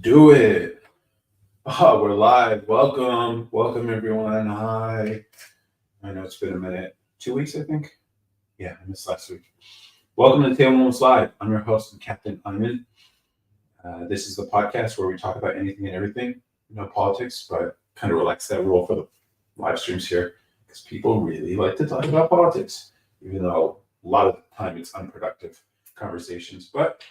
Do it. Oh, we're live. Welcome everyone. Hi. I know it's been a minute. 2 weeks, I think. Yeah, I missed last week. Welcome to the Table Moments Live. I'm your host and Captain Ayman. This is the podcast where we talk about anything and everything. No politics, but kind of relax that rule for the live streams here because people really like to talk about politics, even though a lot of the time it's unproductive conversations. But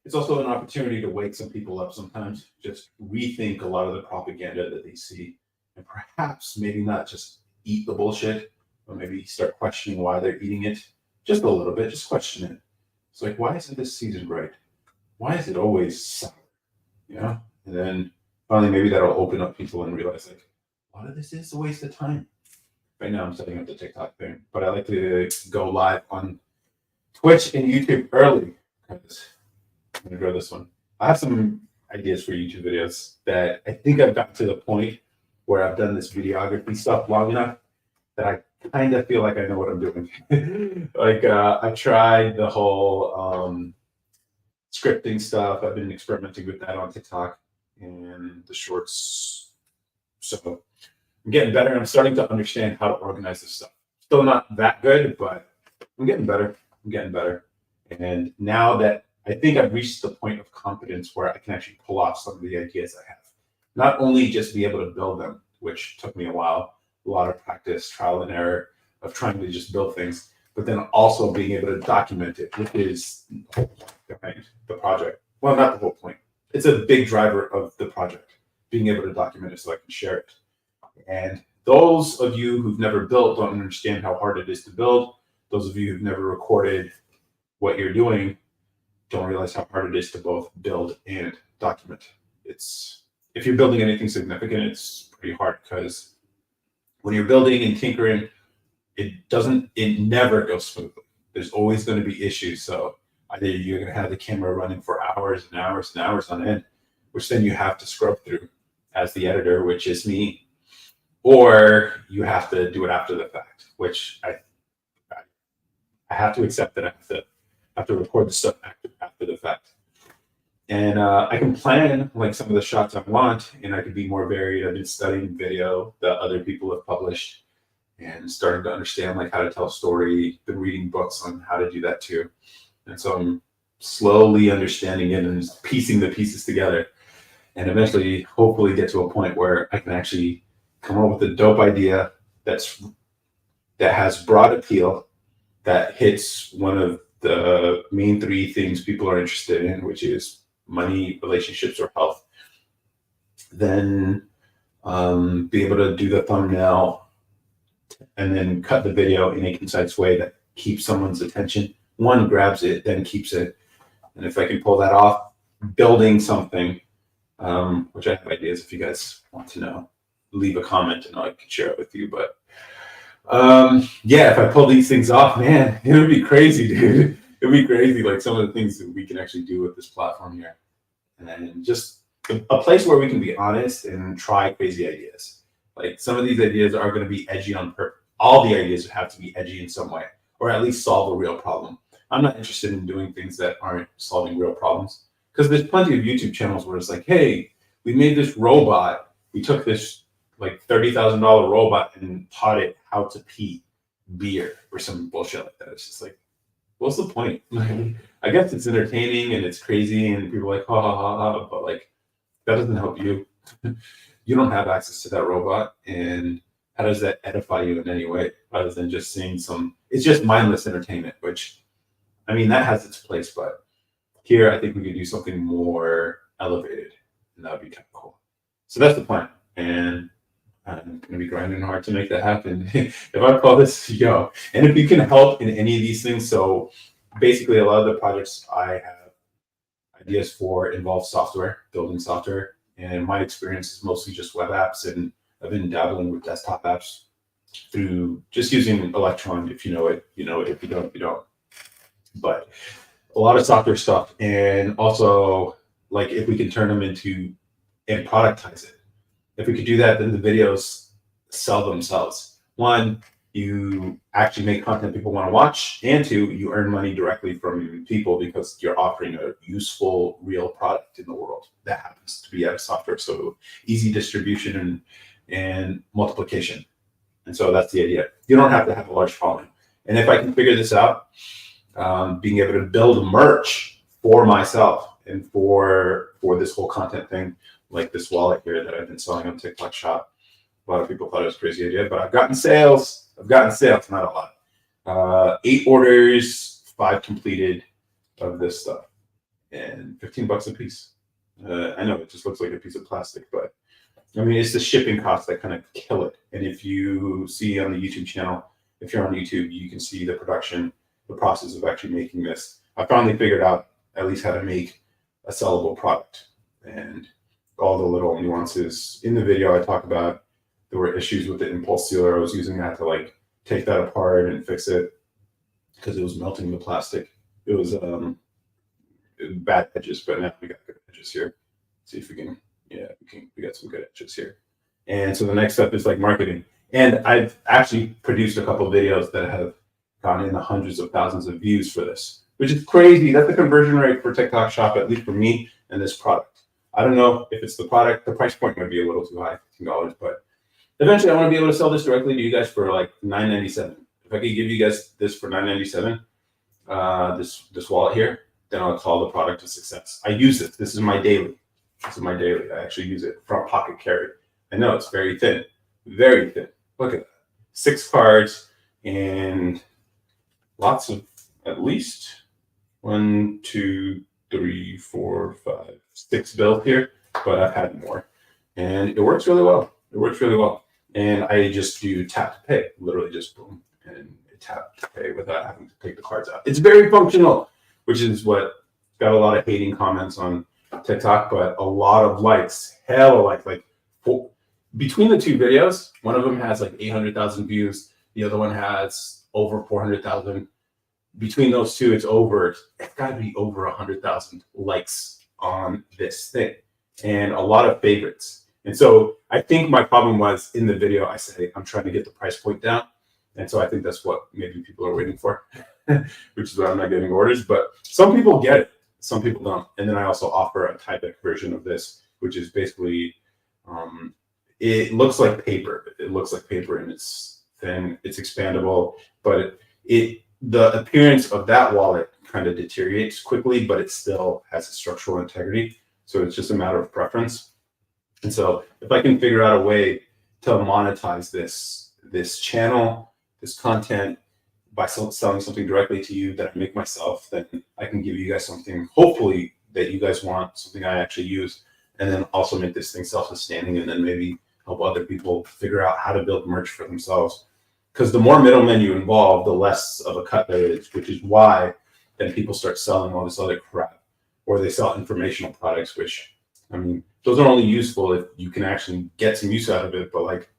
it's also an opportunity to wake some people up sometimes, just rethink a lot of the propaganda that they see, and perhaps maybe not just eat the bullshit, but maybe start questioning why they're eating it. Just a little bit, just question it. It's like, why isn't this season right? Why is it always sour? And then finally, maybe that'll open up people and realize, like, a lot of this is a waste of time. Right now, I'm setting up the TikTok thing, but I like to go live on Twitch and YouTube early because I'm gonna grow this one. I have some ideas for YouTube videos that I think I've gotten to the point where I've done this videography stuff long enough that I kind of feel like I know what I'm doing. I tried the whole scripting stuff. I've been experimenting with that on TikTok and the shorts. So I'm getting better. I'm starting to understand how to organize this stuff. Still not that good, but I'm getting better. And now that I think I've reached the point of confidence where I can actually pull off some of the ideas I have. Not only just be able to build them, which took me a while, a lot of practice, trial and error of trying to just build things, but then also being able to document it, which is behind the project. Well, not the whole point. It's a big driver of the project, being able to document it so I can share it. And those of you who've never built don't understand how hard it is to build. Those of you who've never recorded what you're doing don't realize how hard it is to both build and document. If you're building anything significant, it's pretty hard because when you're building and tinkering, it never goes smoothly. There's always going to be issues. So either you're going to have the camera running for hours and hours and hours on end, which then you have to scrub through as the editor, which is me, or you have to do it after the fact, which I have to accept that I have to record the stuff after the fact. And I can plan like some of the shots I want, and I can be more varied. I've been studying video that other people have published and starting to understand like how to tell a story, been reading books on how to do that too. And so I'm slowly understanding it and piecing the pieces together and eventually hopefully get to a point where I can actually come up with a dope idea that has broad appeal, that hits one of the main three things people are interested in, which is money, relationships, or health. Then be able to do the thumbnail and then cut the video in a concise way that keeps someone's attention. One grabs it, then keeps it. And if I can pull that off, building something, which I have ideas if you guys want to know, leave a comment and I can share it with you. But if I pull these things off, man, it would be crazy, dude. It would be crazy, like some of the things that we can actually do with this platform here. And just a place where we can be honest and try crazy ideas. Like some of these ideas are going to be edgy on purpose. All the ideas have to be edgy in some way, or at least solve a real problem. I'm not interested in doing things that aren't solving real problems. Because there's plenty of YouTube channels where it's like, hey, we made this robot. We took this like $30,000 robot and taught it how to pee beer or some bullshit like that. It's just like, what's the point? I guess it's entertaining and it's crazy and people are like, ha ha ha ha, but like that doesn't help you. You don't have access to that robot, and how does that edify you in any way other than just seeing it's just mindless entertainment, which I mean that has its place, but here I think we could do something more elevated and that would be kind of cool. So that's the plan. And I'm going to be grinding hard to make that happen. If I call this, and if you can help in any of these things. So basically a lot of the projects I have ideas for involve software, building software. And my experience is mostly just web apps. And I've been dabbling with desktop apps through just using Electron. If you know it, you know it. If you don't, you don't. But a lot of software stuff. And also like if we can turn them into and productize it. If we could do that, then the videos sell themselves. One, you actually make content people want to watch, and two, you earn money directly from people because you're offering a useful, real product in the world that happens to be out of software. So easy distribution and multiplication. And so that's the idea. You don't have to have a large following. And if I can figure this out, being able to build merch for myself and for this whole content thing, like this wallet here that I've been selling on TikTok Shop. A lot of people thought it was a crazy idea, but I've gotten sales. Not a lot. 8 orders, 5 completed of this stuff, and $15 a piece. I know it just looks like a piece of plastic, but I mean, it's the shipping costs that kind of kill it. And if you see on the YouTube channel, if you're on YouTube, you can see the production, the process of actually making this. I finally figured out at least how to make a sellable product, and all the little nuances in the video I talk about. There were issues with the impulse sealer. I was using that to like take that apart and fix it because it was melting the plastic. It was bad edges, but now we got good edges here. See if we can, we got some good edges here. And so the next step is like marketing. And I've actually produced a couple of videos that have gone in the hundreds of thousands of views for this, which is crazy. That's the conversion rate for TikTok Shop, at least for me and this product. I don't know if it's the product. The price point might be a little too high, $15, but eventually I want to be able to sell this directly to you guys for like $9.97. If I could give you guys this for $9.97, this wallet here, then I'll call the product a success. I use it. This is my daily. I actually use it. Front pocket carry. I know it's very thin. Very thin. Look at that. 6 cards and lots of, at least 1, 2, 3, 4, 5, 6 bills here, but I've had more. And it works really well. And I just do tap to pay, literally just boom, and tap to pay without having to take the cards out. It's very functional, which is what got a lot of hating comments on TikTok, but a lot of likes, hella likes, like between the 2 videos, one of them has like 800,000 views. The other one has over 400,000. Between those 2, it's got to be over 100,000 likes on this thing, and a lot of favorites. And so I think my problem was in the video, I said, hey, I'm trying to get the price point down. And so I think that's what maybe people are waiting for, which is why I'm not getting orders. But some people get it, some people don't. And then I also offer a Tyvek version of this, which is basically, it looks like paper. It looks like paper, and it's thin, it's expandable, but the appearance of that wallet kind of deteriorates quickly, but it still has a structural integrity. So it's just a matter of preference. And so if I can figure out a way to monetize this channel, this content, by selling something directly to you that I make myself, then I can give you guys something, hopefully, that you guys want, something I actually use, and then also make this thing self-sustaining, and then maybe help other people figure out how to build merch for themselves. Because the more middlemen you involve, the less of a cut there is, which is why then people start selling all this other crap, or they sell informational products, which, I mean, those are only useful if you can actually get some use out of it. But like,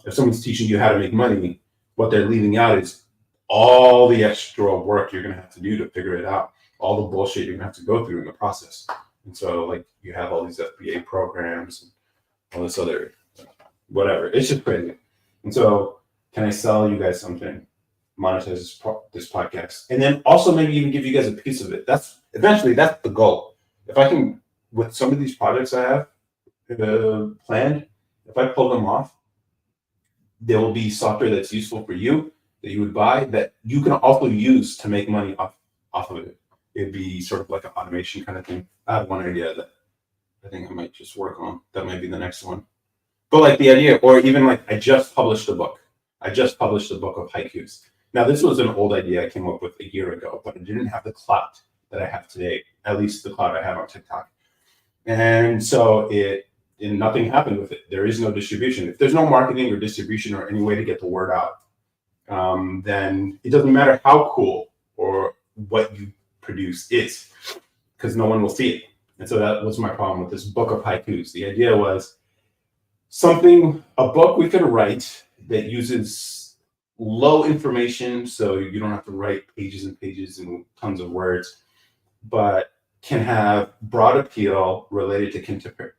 if someone's teaching you how to make money, what they're leaving out is all the extra work you're going to have to do to figure it out, all the bullshit you're going to have to go through in the process. And so, like, you have all these FBA programs and all this other whatever. It's just crazy. And so, can I sell you guys something, monetize this podcast, and then also maybe even give you guys a piece of it? That's the goal. If I can, with some of these projects I have planned, if I pull them off, there will be software that's useful for you that you would buy that you can also use to make money off of it. It'd be sort of like an automation kind of thing. I have one idea that I think I might just work on. That might be the next one. But like the idea, or even like I just published a book. I just published a book of haikus. Now, this was an old idea I came up with a year ago, but it didn't have the clout that I have today, at least the clout I have on TikTok. And so nothing happened with it. There is no distribution. If there's no marketing or distribution or any way to get the word out, then it doesn't matter how cool or what you produce is, because no one will see it. And so that was my problem with this book of haikus. The idea was a book we could write that uses low information, so you don't have to write pages and pages and tons of words, but can have broad appeal related to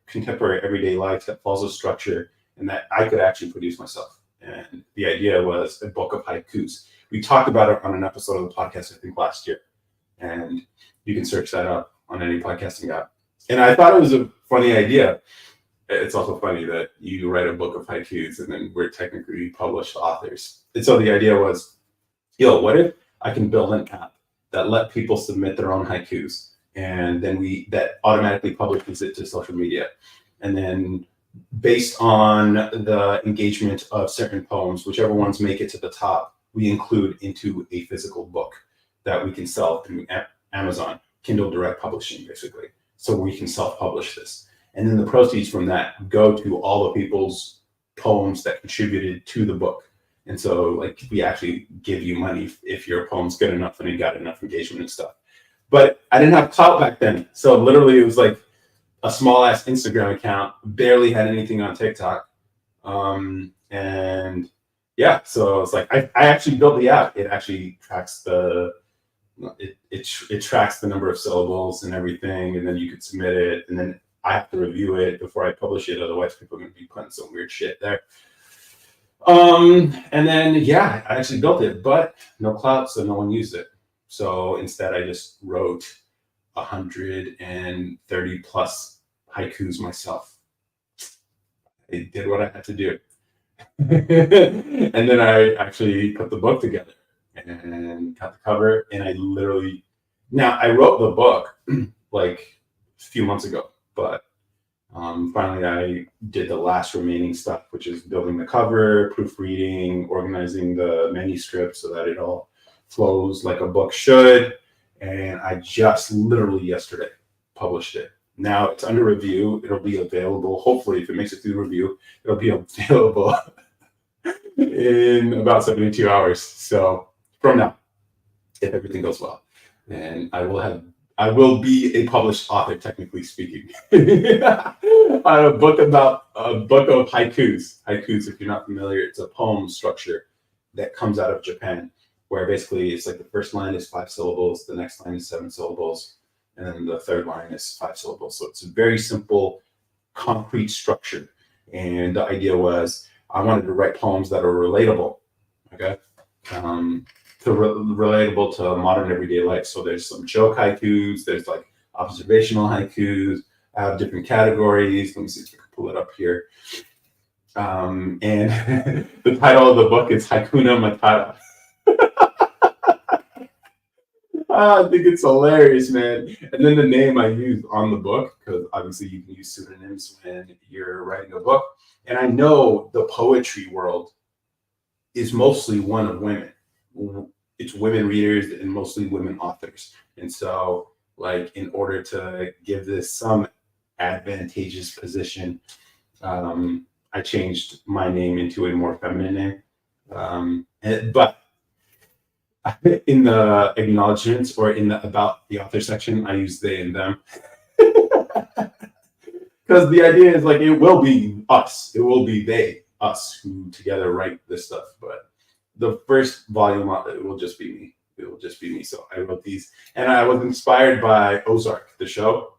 contemporary everyday life that follows a structure and that I could actually produce myself And the idea was a book of haikus. We talked about it on an episode of the podcast, I think last year. And you can search that up on any podcasting app. And I thought it was a funny idea. It's also funny that you write a book of haikus and then we're technically published authors. And so the idea was, what if I can build an app that let people submit their own haikus, and then that automatically publishes it to social media. And then based on the engagement of certain poems, whichever ones make it to the top, we include into a physical book that we can sell through Amazon, Kindle Direct Publishing, basically. So we can self-publish this. And then the proceeds from that go to all the people's poems that contributed to the book. And so like we actually give you money if your poem's good enough and it got enough engagement and stuff. But I didn't have clout back then. So literally it was like a small ass Instagram account, barely had anything on TikTok. And yeah, so it's like I actually built the app. It actually tracks it tracks the number of syllables and everything, and then you could submit it, and then I have to review it before I publish it. Otherwise, people are going to be putting some weird shit there. And then yeah, I actually built it, but no clout, so no one used it. So instead, I just wrote 130 plus haikus myself. I did what I had to do. And then I actually put the book together and got the cover. And I wrote the book like a few months ago, but finally I did the last remaining stuff, which is building the cover, proofreading, organizing the manuscript so that it all flows like a book should. And I just literally yesterday published it. Now it's under review. It'll be available. Hopefully, if it makes it through review, it'll be available in about 72 hours. So from now, if everything goes well, and I will be a published author, technically speaking, on a book of haikus. Haikus, if you're not familiar, it's a poem structure that comes out of Japan, where basically it's like the first line is 5 syllables, the next line is 7 syllables, and then the third line is 5 syllables. So it's a very simple, concrete structure. And the idea was I wanted to write poems that are relatable, okay? Relatable to modern everyday life. So there's some joke haikus, there's like observational haikus. I have different categories. Let me see if I can pull it up here. And the title of the book is Hakuna Matata. I think it's hilarious, man. And then the name I use on the book, because obviously you can use pseudonyms when you're writing a book. And I know the poetry world is mostly one of women. It's women readers and mostly women authors. And so, like, in order to give this some advantageous position, I changed my name into a more feminine name. But in the acknowledgements or in the about the author section, I use they and them. Because the idea is like it will be us. It will be us who together write this stuff. But the first volume, it will just be me. It will just be me. So I wrote these. And I was inspired by Ozark, the show.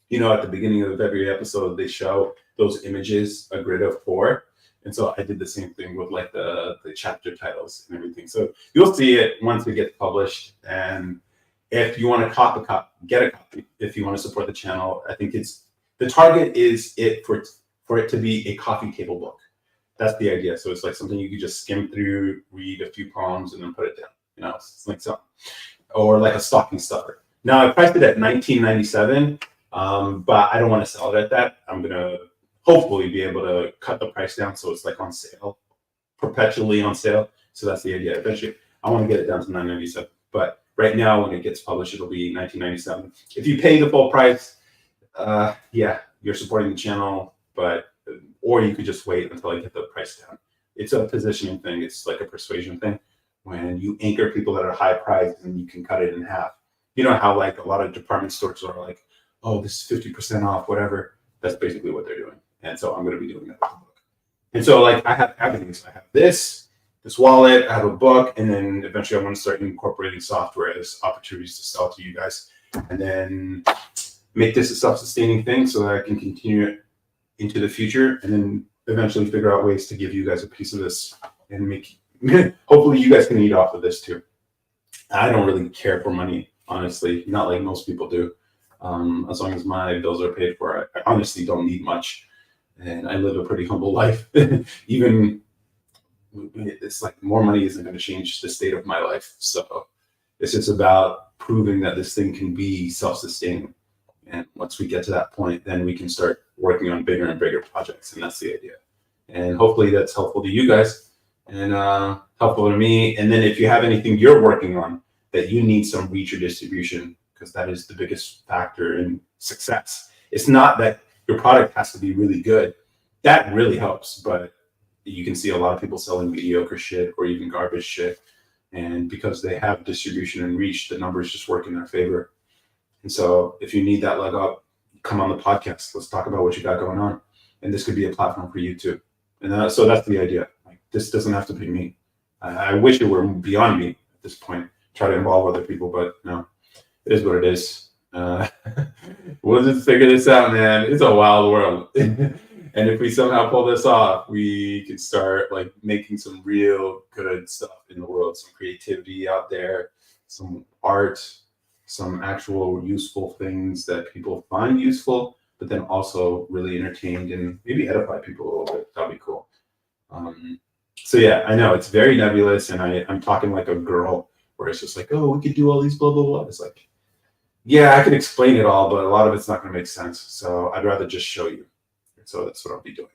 You know, at the beginning of every episode, they show those images, a grid of 4. And so I did the same thing with like the chapter titles and everything. So you'll see it once it gets published. And if you want to get a copy. If you want to support the channel, I think the target is for it to be a coffee table book. That's the idea. So it's like something you could just skim through, read a few poems, and then put it down. You know, it's like something, or like a stocking stuffer. Now I priced it at $19.97, but I don't want to sell it at that. I'm gonna hopefully be able to cut the price down so it's like on sale, perpetually on sale. So that's the idea. Eventually, I want to get it down to $9.97. But right now, when it gets published, it'll be $19.97. If you pay the full price, yeah, you're supporting the channel. Or you could just wait until I get the price down. It's a positioning thing. It's like a persuasion thing. When you anchor people that are high priced and you can cut it in half. You know how like a lot of department stores are like, oh, this is 50% off, whatever. That's basically what they're doing. And so I'm going to be doing that with the book. And so like I have everything. So I have this wallet, I have a book, and then eventually I want to start incorporating software as opportunities to sell to you guys. And then make this a self-sustaining thing so that I can continue it into the future. And then eventually figure out ways to give you guys a piece of this and make hopefully you guys can eat off of this too. I don't really care for money, honestly, not like most people do. As long as my bills are paid for, I honestly don't need much, and I live a pretty humble life. Even it's like more money isn't going to change the state of my life. So it's just about proving that this thing can be self-sustaining. And once we get to that point, then we can start working on bigger and bigger projects. And that's the idea. And hopefully that's helpful to you guys and helpful to me. And then if you have anything you're working on that you need some reach or distribution, because that is the biggest factor in success. It's not that your product has to be really good. That really helps, but you can see a lot of people selling mediocre shit or even garbage shit. And because they have distribution and reach, the numbers just work in their favor. And so if you need that leg up, come on the podcast. Let's talk about what you got going on. And this could be a platform for you too. And so that's the idea. Like, this doesn't have to be me. I wish it were beyond me at this point. Try to involve other people, but no, it is what it is. We'll just figure this out, man. It's a wild world. And if we somehow pull this off, we could start like making some real good stuff in the world, some creativity out there, some art, some actual useful things that people find useful, but then also really entertained and maybe edify people a little bit. That'd be cool. So yeah, I know it's very nebulous, and I'm talking like a girl where it's just like, oh, we could do all these blah, blah, blah. It's like, yeah, I could explain it all, but a lot of it's not going to make sense. So I'd rather just show you. So that's what I'll be doing.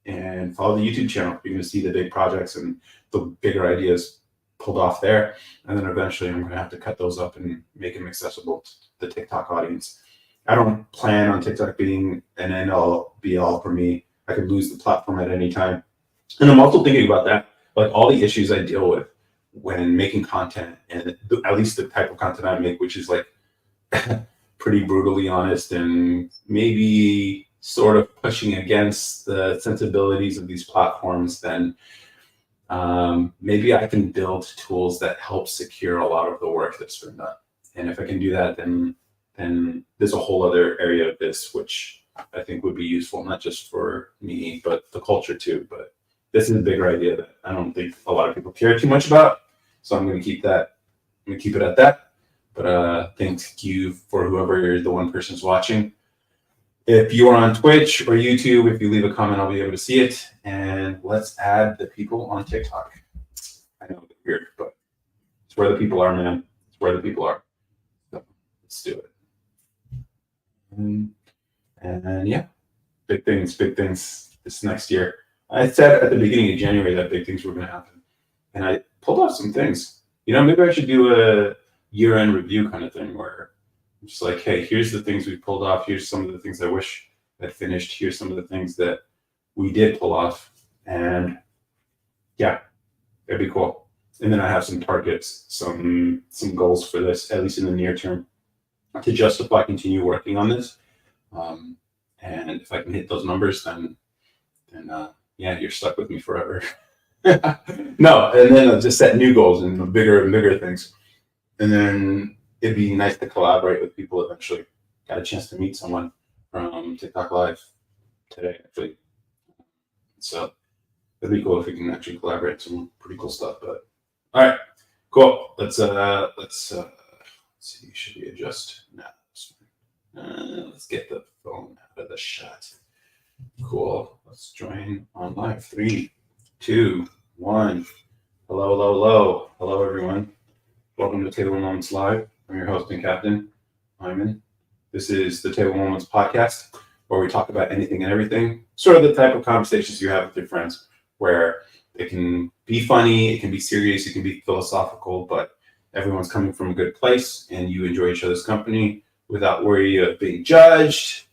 And follow the YouTube channel. You're going to see the big projects and the bigger ideas pulled off there. And then eventually I'm going to have to cut those up and make them accessible to the TikTok audience. I don't plan on TikTok being an end all be all for me. I could lose the platform at any time. And I'm also thinking about that, like all the issues I deal with when making content, and at least the type of content I make, which is like pretty brutally honest and maybe sort of pushing against the sensibilities of these platforms, then maybe I can build tools that help secure a lot of the work that's been done. And if I can do that, then there's a whole other area of this, which I think would be useful, not just for me, but the culture too. But this is a bigger idea that I don't think a lot of people care too much about. So I'm going to keep that. I'm going to keep it at that. But thank you for whoever the one person's watching. If you are on Twitch or YouTube, if you leave a comment, I'll be able to see it. And let's add the people on TikTok. I know it's weird, but it's where the people are, man. It's where the people are. So let's do it. And yeah, big things this next year. I said at the beginning of January that big things were going to happen. And I pulled off some things. Maybe I should do a year-end review kind of thing where I'm just like, hey, here's the things we pulled off. Here's some of the things I wish I'd finished. Here's some of the things that we did pull off. And yeah, it'd be cool. And then I have some targets, some goals for this, at least in the near term, to justify continue working on this. And if I can hit those numbers, then yeah, you're stuck with me forever. No, and then I'll just set new goals and bigger things. And then it'd be nice to collaborate with people eventually. Got a chance to meet someone from TikTok Live today, actually. So it'd be cool if we can actually collaborate some pretty cool stuff. But all right, cool. Let's see. Should we adjust? No. Let's get the phone out of the shot. Cool. Let's join on live. 3, 2, 1. Hello, everyone. Welcome to Table Moments Live. I'm your host and captain, Ayman. This is the Table Moments podcast, where we talk about anything and everything. Sort of the type of conversations you have with your friends, where it can be funny, it can be serious, it can be philosophical, but everyone's coming from a good place, and you enjoy each other's company without worry of being judged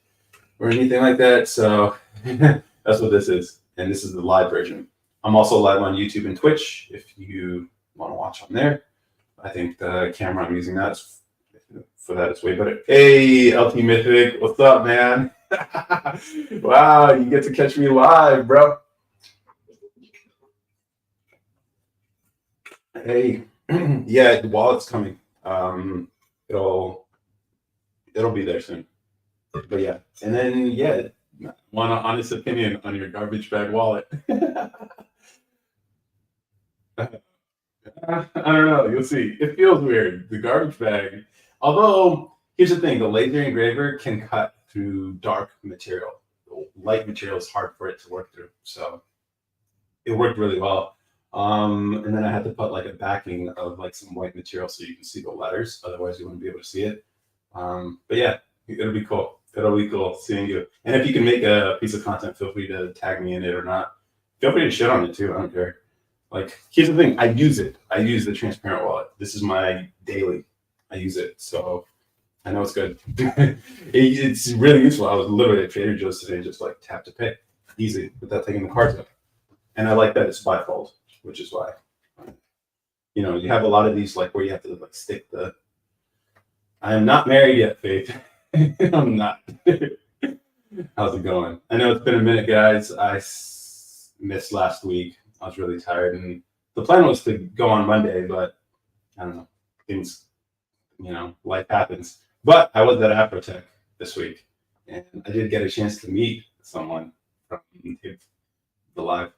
or anything like that. So that's what this is. And this is the live version. I'm also live on YouTube and Twitch if you want to watch on there. I think the camera I'm using for that is way better. Hey, LT Mythic, what's up, man? Wow, you get to catch me live, bro. Hey, yeah, the wallet's coming. It'll be there soon. But yeah, and then yeah, Want an honest opinion on your garbage bag wallet? I don't know. You'll see. It feels weird. The garbage bag. Although, here's the thing: the laser engraver can cut through dark material. Light material is hard for it to work through. So it worked really well. And then I had to put like a backing of like some white material so you can see the letters. Otherwise, you wouldn't be able to see it. But yeah, it'll be cool. It'll be cool seeing you. And if you can make a piece of content, feel free to tag me in it or not. Feel free to shit on it too. I don't care. Like, here's the thing: I use it. I use the transparent wallet. This is my daily. I use it, so I know it's good. It's really useful. I was literally at Trader Joe's today, just like tap to pay, easy, without taking the cards out. And I like that it's bifold, which is why. You have a lot of these like where you have to like stick the. I am not married yet, Faith. I'm not. How's it going? I know it's been a minute, guys. I missed last week. I was really tired, and the plan was to go on Monday, but I don't know. Things, life happens. But I was at Afrotech this week, and I did get a chance to meet someone from the live.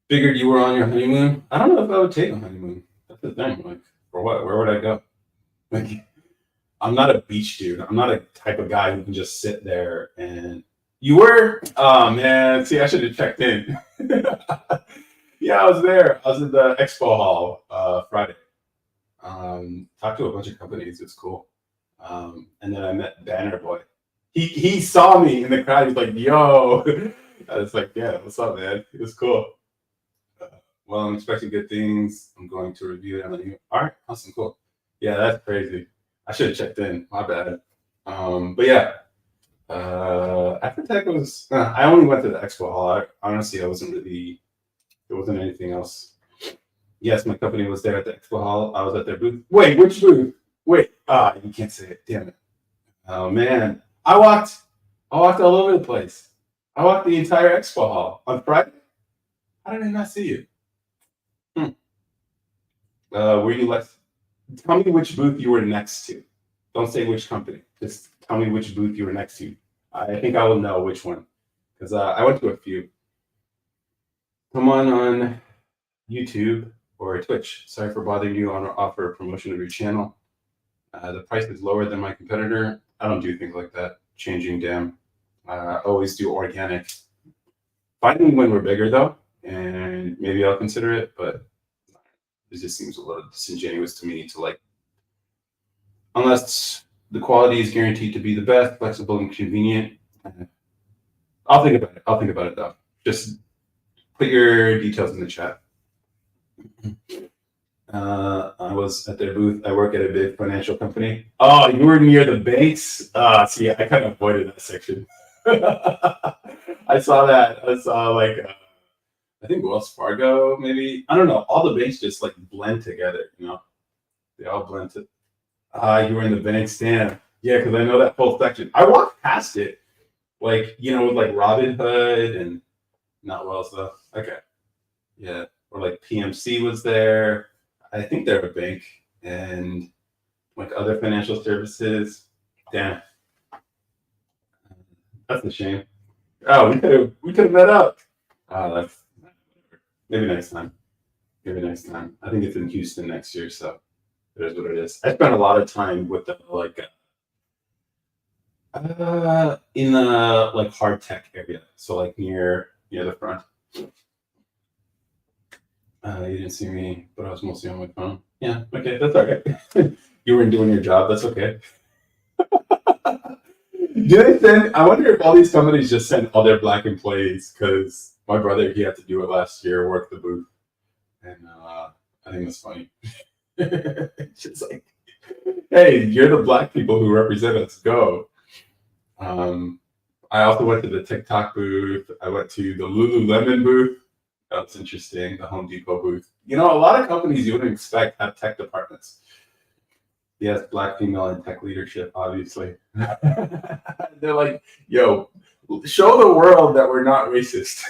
Figured you were on your honeymoon. I don't know if I would take a honeymoon. That's the thing. Like, for what? Where would I go? Like, I'm not a beach dude. I'm not a type of guy who can just sit there and. You were? Oh man, see, I should have checked in. Yeah, I was there. I was at the Expo Hall Friday. Talked to a bunch of companies. It was cool. And then I met Banner Boy. He saw me in the crowd. He's like, "Yo," I was like, "Yeah, what's up, man?" It was cool. Well, I'm expecting good things. I'm going to review it. I'm like, all right, awesome, cool. Yeah, that's crazy. I should have checked in. My bad. But yeah. Afrotech was. I only went to the expo hall. Honestly, I wasn't really. There wasn't anything else. Yes, my company was there at the expo hall. I was at their booth. Wait, which booth? Wait, you can't say it. Damn it. Oh man, I walked all over the place. I walked the entire expo hall on Friday. How did I not see you? Were you less? Tell me which booth you were next to. Don't say which company. Just tell me which booth you were next to. I think I will know which one, because I went to a few. Come on YouTube or Twitch. Sorry for bothering you on offer a promotion of your channel. The price is lower than my competitor. I don't do things like that. Changing damn. Always do organic. Find me when we're bigger though, and maybe I'll consider it. But it just seems a little disingenuous to me to like, unless the quality is guaranteed to be the best, flexible and convenient. I'll think about it. I'll think about it though. Just put your details in the chat. I was at their booth. I work at a big financial company. Oh, you were near the banks? See, I kind of avoided that section. I saw that. I saw like, I think Wells Fargo, maybe. I don't know. All the banks just like blend together, They all blend to. You were in the banks, damn. Yeah, because I know that whole section. I walked past it, like, with like Robin Hood and not Wells though. Okay. Yeah. Or like PMC was there. I think they're a bank and like other financial services. Damn. That's a shame. Oh, we could have met up. That's maybe next time. Maybe next time. I think it's in Houston next year, so it is what it is. I spent a lot of time with the like in the like hard tech area, so like near the front. You didn't see me, but I was mostly on my phone. Yeah, okay, that's all right. You weren't doing your job. That's okay. Do they send? I wonder if all these companies just send all their black employees, because my brother, he had to do it last year, work the booth, and I think that's funny. It's just like, hey, you're the black people who represent us. Go. I also went to the TikTok booth. I went to the Lululemon booth. That's interesting. The Home Depot booth. A lot of companies you wouldn't expect have tech departments. Yes, black female in tech leadership, obviously. They're like, yo, show the world that we're not racist.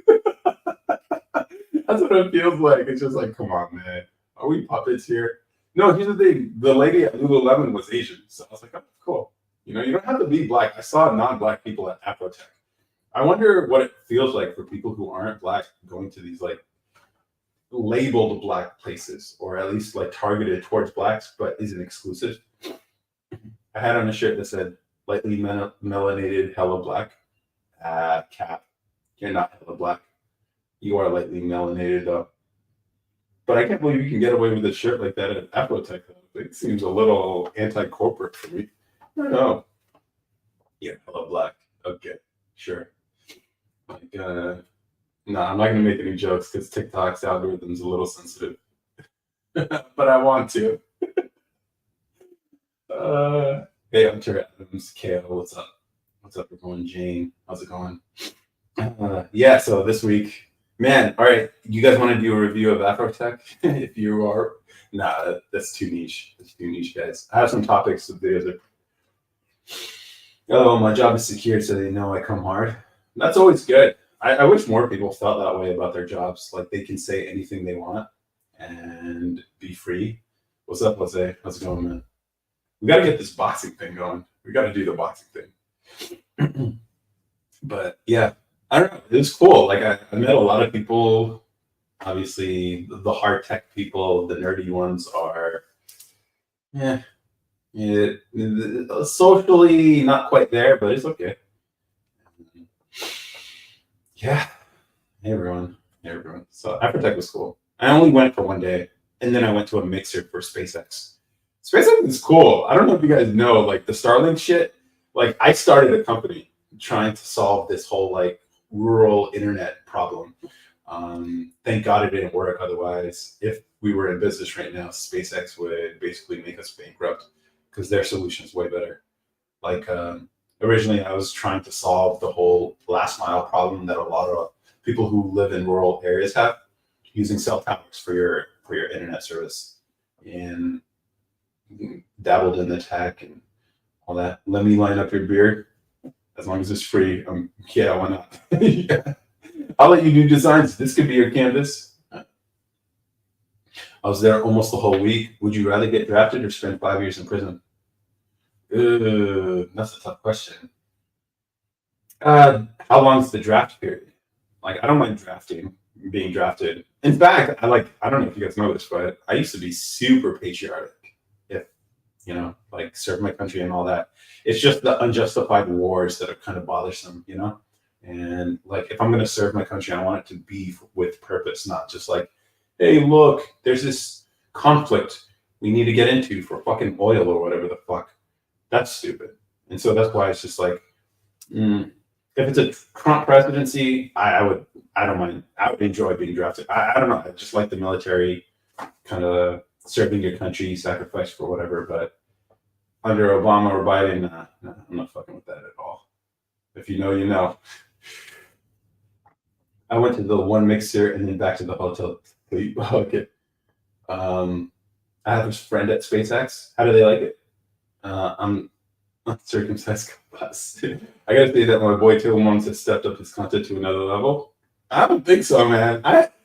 That's what it feels like. It's just like, come on, man. Are we puppets here? No, here's the thing. The lady at Lululemon was Asian. So I was like, oh, cool. You don't have to be black. I saw non-black people at Afrotech. I wonder what it feels like for people who aren't black going to these like labeled black places, or at least like targeted towards blacks, but isn't exclusive. I had on a shirt that said lightly melanated, hella black. Cap, you're not hella black. You are lightly melanated though. But I can't believe you can get away with a shirt like that at Afrotech. It seems a little anti-corporate for me. I don't know. Yeah, hella black. Okay, sure. Like, no, I'm not gonna make any jokes because TikTok's algorithm's a little sensitive. But I want to. Hey, I'm Hunter Adams, Kale. What's up? What's up, everyone? Jane, how's it going? Yeah, so this week, man. All right, you guys want to do a review of Afrotech? If you are, nah, that's too niche. That's too niche, guys. I have some topics of videos. Oh, my job is secure, so they know I come hard. That's always good. I wish more people felt that way about their jobs. Like they can say anything they want and be free. What's up, Jose? How's it going, man? We got to get this boxing thing going. We got to do the boxing thing. But yeah, I don't know. It was cool. Like I met a lot of people. Obviously, the hard tech people, the nerdy ones are, yeah, socially not quite there, but it's okay. Yeah. Hey everyone. Hey everyone. So Afrotech was cool. I only went for one day, and then I went to a mixer for SpaceX. SpaceX is cool. I don't know if you guys know, like the Starlink shit. Like I started a company trying to solve this whole like rural internet problem. Thank God it didn't work. Otherwise, if we were in business right now, SpaceX would basically make us bankrupt because their solution is way better. Like originally, I was trying to solve the whole last mile problem that a lot of people who live in rural areas have, using cell towers for your internet service, and dabbled in the tech and all that. Let me line up your beer as long as it's free. Yeah, why not? Yeah. I'll let you do designs. This could be your canvas. I was there almost the whole week. Would you rather get drafted or spend 5 years in prison? That's a tough question. How long is the draft period? Like, I don't mind being drafted. In fact, I don't know if you guys know this, but I used to be super patriotic. If, like serve my country and all that. It's just the unjustified wars that are kind of bothersome, And like, if I'm going to serve my country, I want it to be with purpose, not just like, hey, look, there's this conflict we need to get into for fucking oil or whatever the fuck. That's stupid. And so that's why it's just like, if it's a Trump presidency, I don't mind. I would enjoy being drafted. I don't know. I just like the military, kind of serving your country, sacrifice for whatever. But under Obama or Biden, nah, I'm not fucking with that at all. If you know, you know. I went to the one mixer and then back to the hotel. Okay. I have a friend at SpaceX. How do they like it? I'm uncircumcised bus. I gotta say that my boy Tillmans has stepped up his content to another level. I don't think so, man.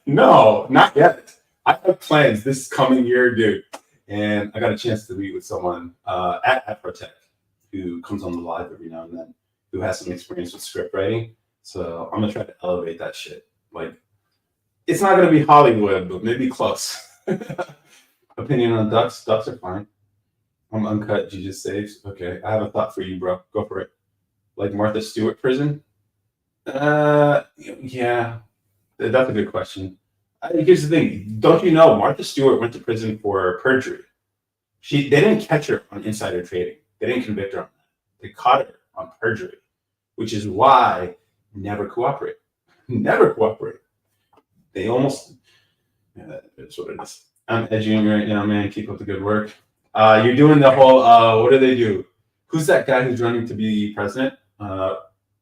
No, not yet. I have plans this coming year, dude. And I got a chance to meet with someone at Afrotech who comes on the live every now and then, who has some experience with script writing. So I'm gonna try to elevate that shit. Like, it's not gonna be Hollywood, but maybe close. Opinion on ducks? Ducks are fine. I'm uncut. Jesus saves. Okay, I have a thought for you, bro. Go for it. Like Martha Stewart prison? Yeah, that's a good question. Here's the thing. Don't you know Martha Stewart went to prison for perjury? They didn't catch her on insider trading. They didn't convict her on that. They caught her on perjury, which is why never cooperate. Never cooperate. They almost. Yeah, that's what it is. I'm edging right now, man. Keep up the good work. You're doing the whole. What do they do? Who's that guy who's running to be president?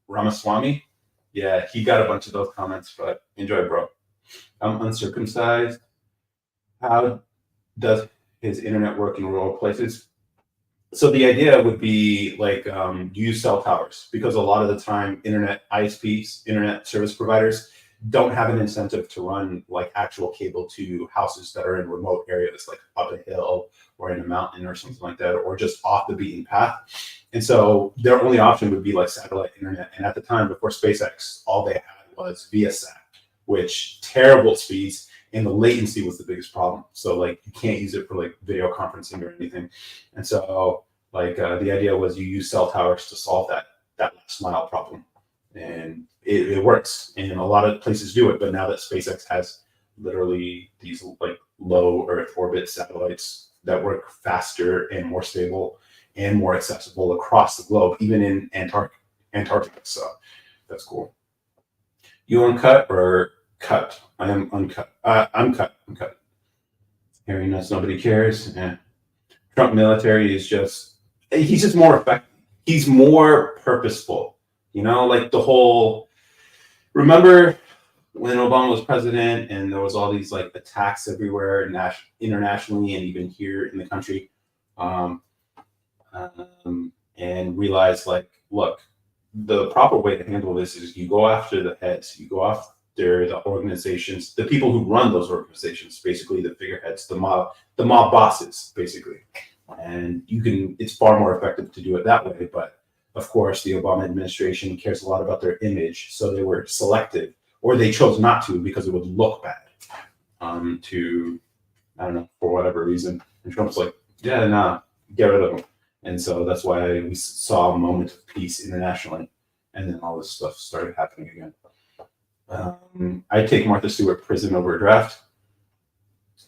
Ramaswamy. Yeah, he got a bunch of those comments, but enjoy, bro. I'm uncircumcised. How does his internet work in rural places? So the idea would be like use cell towers, because a lot of the time internet ISPs, internet service providers, don't have an incentive to run like actual cable to houses that are in remote areas, like up a hill or in a mountain or something like that, or just off the beaten path. And so their only option would be like satellite internet. And at the time, before SpaceX, all they had was Viasat, which terrible speeds, and the latency was the biggest problem. So like you can't use it for like video conferencing or anything. And so like the idea was you use cell towers to solve that last mile problem, and it works. And a lot of places do it. But now that SpaceX has literally these like low Earth orbit satellites that work faster and more stable and more accessible across the globe, even in Antarctica. So that's cool. You uncut or cut? I am uncut. I'm cut. I'm cut. Harry nuts. Nobody cares. Yeah. Trump military is he's just more effective. He's more purposeful. You know, like the whole, remember when Obama was president and there was all these like attacks everywhere, internationally and even here in the country, and realized like, look, the proper way to handle this is you go after the heads, you go after the organizations, the people who run those organizations, basically the figureheads, the mob bosses, basically. And it's far more effective to do it that way. But of course, the Obama administration cares a lot about their image, so they were selective, or they chose not to because it would look bad. I don't know, for whatever reason. And Trump's like, yeah, nah, get rid of them. And so that's why we saw a moment of peace internationally, and then all this stuff started happening again. I take Martha Stewart prison over a draft.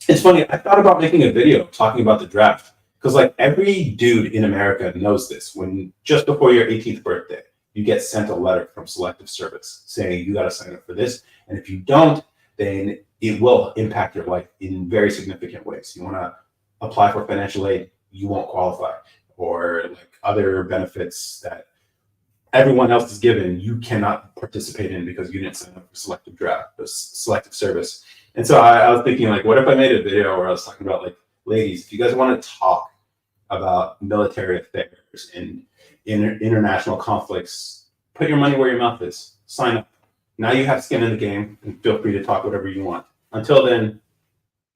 It's funny, I thought about making a video talking about the draft, because like every dude in America knows this. When just before your 18th birthday, you get sent a letter from Selective Service saying you got to sign up for this, and if you don't, then it will impact your life in very significant ways. You want to apply for financial aid, you won't qualify, or like other benefits that everyone else is given, you cannot participate in because you didn't sign up for Selective Service. And so I was thinking, like, what if I made a video where I was talking about, like, ladies, if you guys want to talk about military affairs and international conflicts, put your money where your mouth is. Sign up. Now you have skin in the game, and feel free to talk whatever you want. Until then,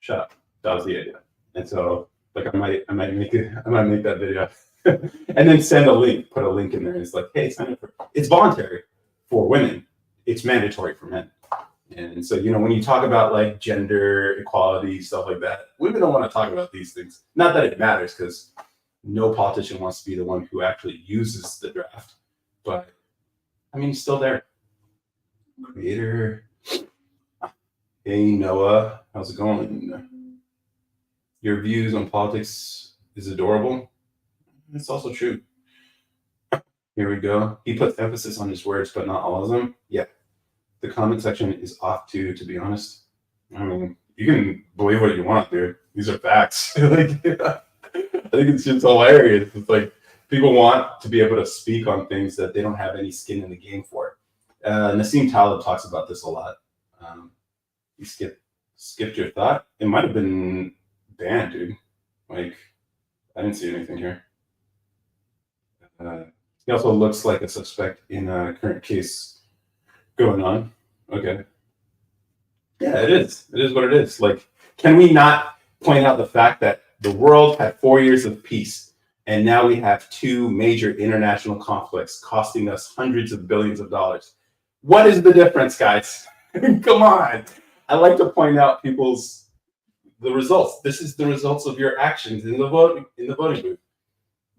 shut up. That was the idea. And so, like, I might make that video, and then send a link. Put a link in there. And it's like, hey, sign up for. It's voluntary for women. It's mandatory for men. And so, you know, when you talk about like gender equality, stuff like that, women don't want to talk about these things. Not that it matters, because no politician wants to be the one who actually uses the draft. But I mean, it's still there. Creator. Hey, Noah, how's it going? Your views on politics is adorable. It's also true. Here we go. He puts emphasis on his words, but not all of them. Yeah. The comment section is off too, to be honest. I mean, you can believe what you want, dude. These are facts. Like, I think it's just hilarious. It's like people want to be able to speak on things that they don't have any skin in the game for. Nassim Taleb talks about this a lot. You skipped your thought. It might have been banned, dude. Like, I didn't see anything here. He also looks like a suspect in a current case going on. Okay. Yeah, it is. It is what it is. Like, can we not point out the fact that the world had 4 years of peace, and now we have 2 major international conflicts costing us hundreds of billions of dollars? What is the difference, guys? Come on. I like to point out the results. This is the results of your actions in the voting booth.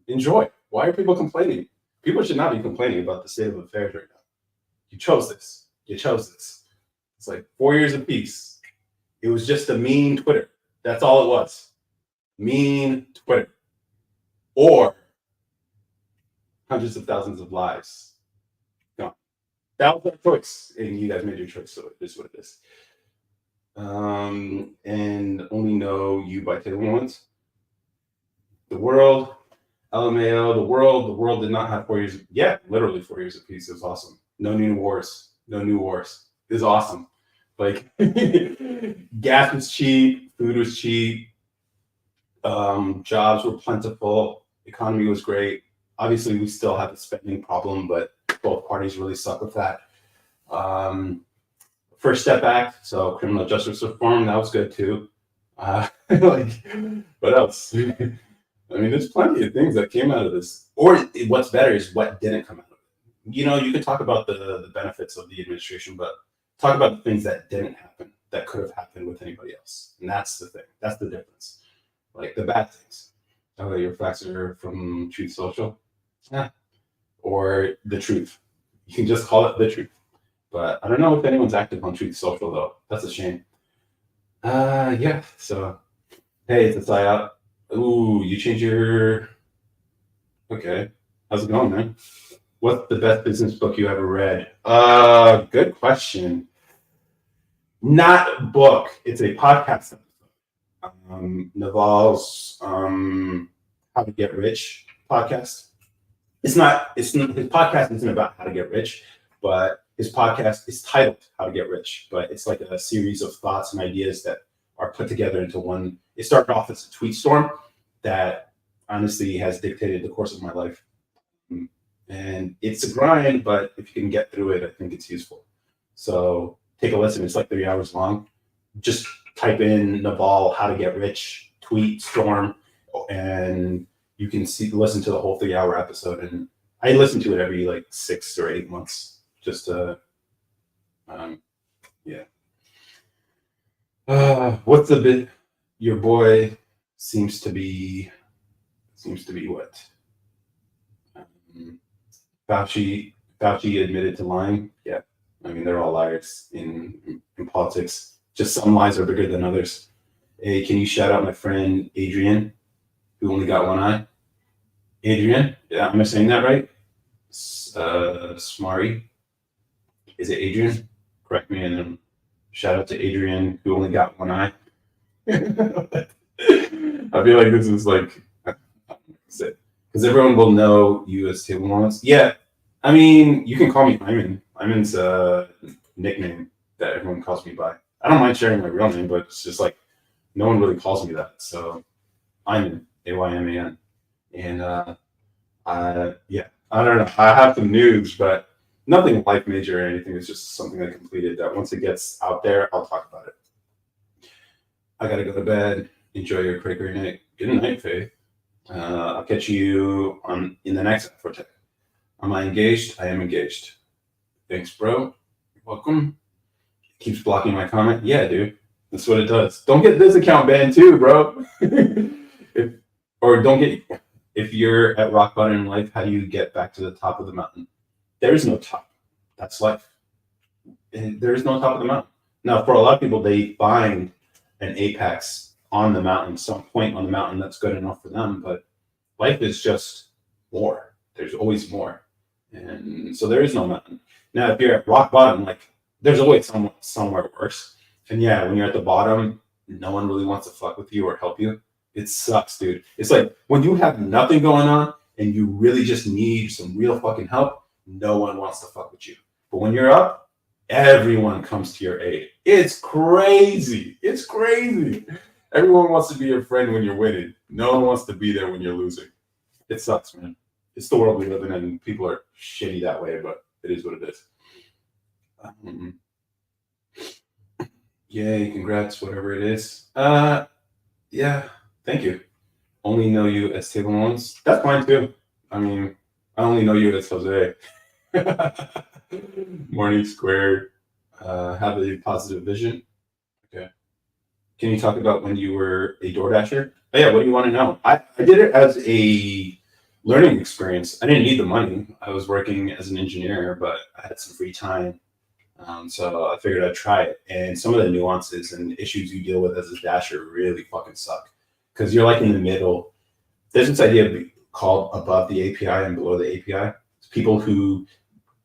Enjoy. Why are people complaining? People should not be complaining about the state of affairs right now. You chose this. You chose this. It's like 4 years of peace. It was just a mean Twitter. That's all it was. Mean Twitter. Or hundreds of thousands of lives. No. That was our choice. And you guys made your choice, so it is what it is. And Only Know You by Taylor Woods. The world, LMAO, the world did not have 4 years. Yeah, literally 4 years of peace. It was awesome. No new wars. No new wars. It was awesome. Like, gas was cheap, food was cheap, jobs were plentiful, economy was great. Obviously, we still have a spending problem, but both parties really suck with that. Of First Step Act, so criminal justice reform, that was good too. Like, what else? I mean, there's plenty of things that came out of this. Or what's better is what didn't come out of it. You could talk about the benefits of the administration, but talk about the things that didn't happen that could have happened with anybody else. And that's the thing. That's the difference. Like the bad things. Oh, your facts are from Truth Social. Yeah. Or the truth. You can just call it the truth. But I don't know if anyone's active on Truth Social though. That's a shame. Yeah. So, hey, it's a psyop. Ooh, you change your. Okay. How's it going, man? What's the best business book you ever read? Good question. Not a book. It's a podcast episode. Naval's How to Get Rich podcast. It's not. His podcast isn't about how to get rich, but his podcast is titled How to Get Rich. But it's like a series of thoughts and ideas that are put together into one. It started off as a tweet storm that honestly has dictated the course of my life. And it's a grind, but if you can get through it, I think it's useful. So take a listen. It's like 3 hours long. Just type in Naval How to Get Rich tweet storm, and you can listen to the whole 3 hour episode. And I listen to it every like 6 or 8 months, just to, yeah. What's the bit? Your boy seems to be what? Fauci admitted to lying. Yeah, I mean they're all liars in politics. Just some lies are bigger than others. Hey, can you shout out my friend Adrian, who only got one eye? Adrian, yeah, am I saying that right? Smari, is it Adrian? Correct me, and then shout out to Adrian, who only got one eye. I feel like this is like, because everyone will know you as Table Moments. Yeah, I mean, you can call me Ayman. Ayman's a nickname that everyone calls me by. I don't mind sharing my real name, but it's just like no one really calls me that. So Ayman, Ayman, and yeah, I don't know. I have some news, but nothing life major or anything. It's just something I completed that once it gets out there, I'll talk about it. I gotta go to bed. Enjoy your great night. Good night, Faith. I'll catch you in the next Afrotech. Am I engaged? I am engaged. Thanks, bro. You're welcome. Keeps blocking my comment. Yeah, dude. That's what it does. Don't get this account banned too, bro. If you're at rock bottom in life, how do you get back to the top of the mountain? There is no top. That's life. And there is no top of the mountain. Now, for a lot of people, they find an apex on the mountain, some point on the mountain that's good enough for them, but life is just more. There's always more. And so there is no mountain. Now, if you're at rock bottom, like there's always somewhere worse. And yeah, when you're at the bottom, no one really wants to fuck with you or help you. It sucks, dude. It's like when you have nothing going on and you really just need some real fucking help, no one wants to fuck with you. But when you're up, everyone comes to your aid. It's crazy. It's crazy. Everyone wants to be your friend when you're winning. No one wants to be there when you're losing. It sucks, man. It's the world we live in, and people are shitty that way, but it is what it is. Yay, congrats, whatever it is. Yeah, thank you. Only know you as Table Moments. That's fine too. I mean, I only know you as Jose. Morning Squared. Have a positive vision. Okay. Can you talk about when you were a DoorDasher? Oh, yeah, what do you want to know? I did it as a learning experience. I didn't need the money. I was working as an engineer, but I had some free time. So I figured I'd try it. And some of the nuances and issues you deal with as a dasher really fucking suck. Because you're like in the middle. There's this idea called above the API and below the API. It's people who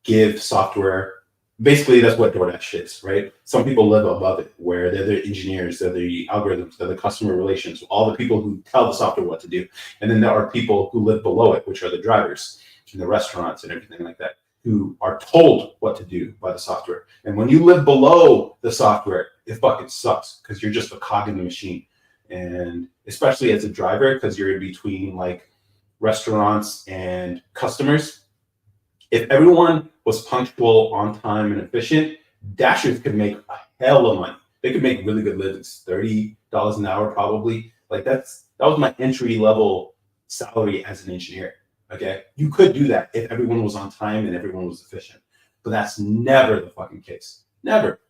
give software. Basically, that's what DoorDash is, right? Some people live above it, where they're the engineers, they're the algorithms, they're the customer relations, all the people who tell the software what to do. And then there are people who live below it, which are the drivers in the restaurants and everything like that, who are told what to do by the software. And when you live below the software, it fucking sucks because you're just a cog in the machine. And especially as a driver, because you're in between like restaurants and customers. If everyone was punctual, on time, and efficient, Dashers could make a hell of money. They could make really good livings, $30 an hour probably. Like that was my entry level salary as an engineer. Okay, you could do that if everyone was on time and everyone was efficient, but that's never the fucking case. Never.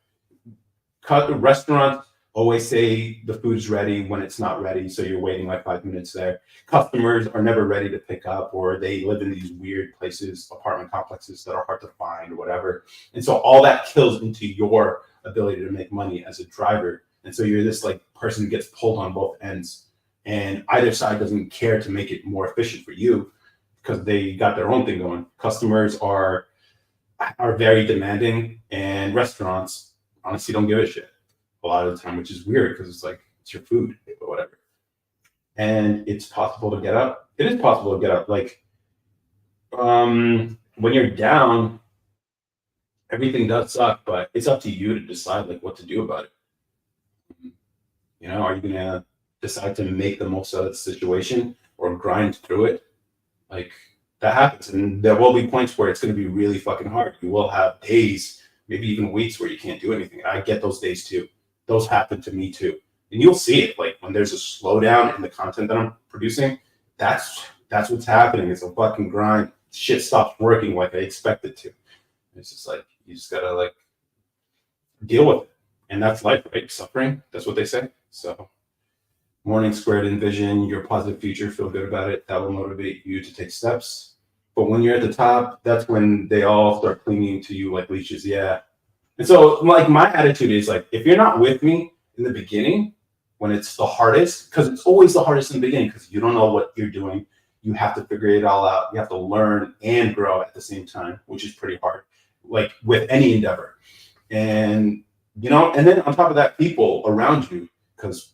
Cut the restaurants always say the food's ready when it's not ready, so you're waiting like 5 minutes there. Customers are never ready to pick up, or they live in these weird places, apartment complexes that are hard to find or whatever. And so all that kills into your ability to make money as a driver. And so you're this like person who gets pulled on both ends, and either side doesn't care to make it more efficient for you because they got their own thing going. Customers are very demanding, and restaurants honestly don't give a shit a lot of the time, which is weird because it's like it's your food, but whatever. And it's possible to get up. It is possible to get up. Like when you're down, everything does suck, but it's up to you to decide like what to do about it. You know, are you gonna decide to make the most out of the situation or grind through it? Like that happens, and there will be points where it's going to be really fucking hard. You will have days, maybe even weeks, where you can't do anything. I get those days too. Those happen to me too, and you'll see it. Like when there's a slowdown in the content that I'm producing, that's what's happening. It's a fucking grind. Shit stops working like I expect it to. It's just like you just gotta like deal with it, and that's life, right? Suffering. That's what they say. So. Morning squared envision your positive future, feel good about it. That will motivate you to take steps. But when you're at the top, that's when they all start clinging to you like leeches. Yeah. And so like my attitude is like, if you're not with me in the beginning, when it's the hardest, because it's always the hardest in the beginning, because you don't know what you're doing. You have to figure it all out. You have to learn and grow at the same time, which is pretty hard, like with any endeavor. And, you know, and then on top of that, people around you, because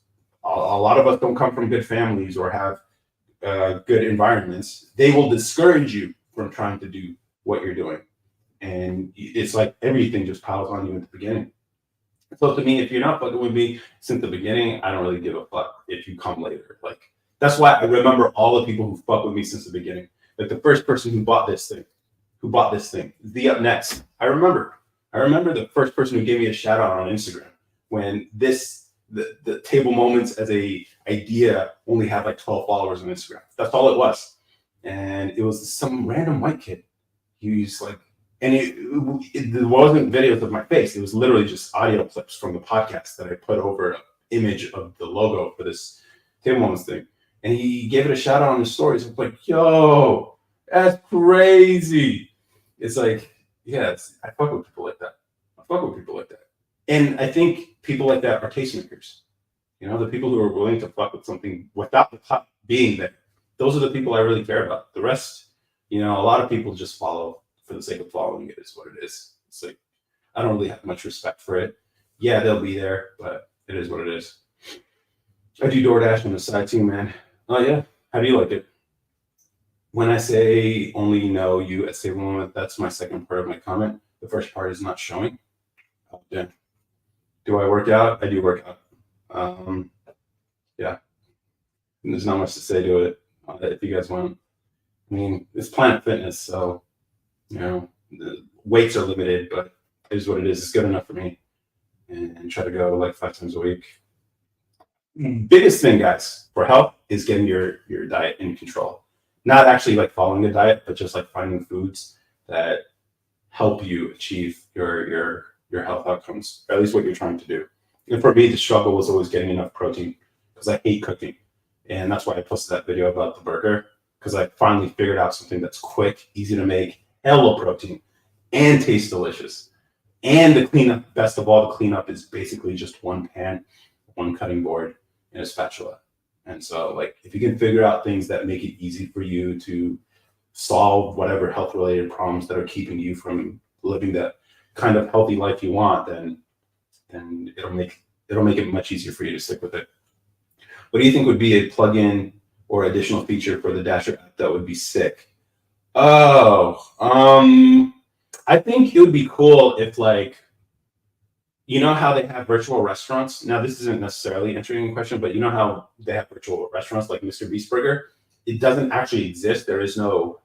a lot of us don't come from good families or have good environments. They will discourage you from trying to do what you're doing. And it's like everything just piles on you at the beginning. So to me, if you're not fucking with me since the beginning, I don't really give a fuck if you come later. Like that's why I remember all the people who fuck with me since the beginning. Like the first person who bought this thing, the up next. I remember the first person who gave me a shout out on Instagram when the table moments as a idea only had like 12 followers on Instagram. That's all it was. And it was some random white kid. He was like, and it wasn't videos of my face. It was literally just audio clips from the podcast that I put over an image of the logo for this table moments thing. And he gave it a shout out on his stories. I was like, yo, that's crazy. It's like, yeah, I fuck with people like that. And I think people like that are tastemakers. You know, the people who are willing to fuck with something without the top being there. Those are the people I really care about. The rest, you know, a lot of people just follow for the sake of following. It is what it is. It's like, I don't really have much respect for it. Yeah, they'll be there, but it is what it is. I do DoorDash on the side too, man. Oh yeah. How do you like it? When I say only know you at Stable Moment, that's my second part of my comment. The first part is not showing. Oh, yeah. Do I work out? I do work out. Yeah. And there's not much to say to it if you guys want. I mean, it's Planet Fitness, so, you know, the weights are limited, but it is what it is. It's good enough for me. And try to go like 5 times a week. Biggest thing, guys, for health is getting your diet in control. Not actually like following a diet, but just like finding foods that help you achieve your health outcomes, or at least what you're trying to do. And for me, the struggle was always getting enough protein because I hate cooking. And that's why I posted that video about the burger, because I finally figured out something that's quick, easy to make, hella protein, and tastes delicious. And the cleanup, best of all, the cleanup is basically just one pan, one cutting board, and a spatula. And so, like, if you can figure out things that make it easy for you to solve whatever health-related problems that are keeping you from living that kind of healthy life you want, then it'll make it much easier for you to stick with it. What do you think would be a plugin or additional feature for the Dasher app that would be sick? Oh, I think it would be cool if, like, you know how they have virtual restaurants? Now, this isn't necessarily answering the question, but you know how they have virtual restaurants like Mr. Beast Burger? It doesn't actually exist. There is no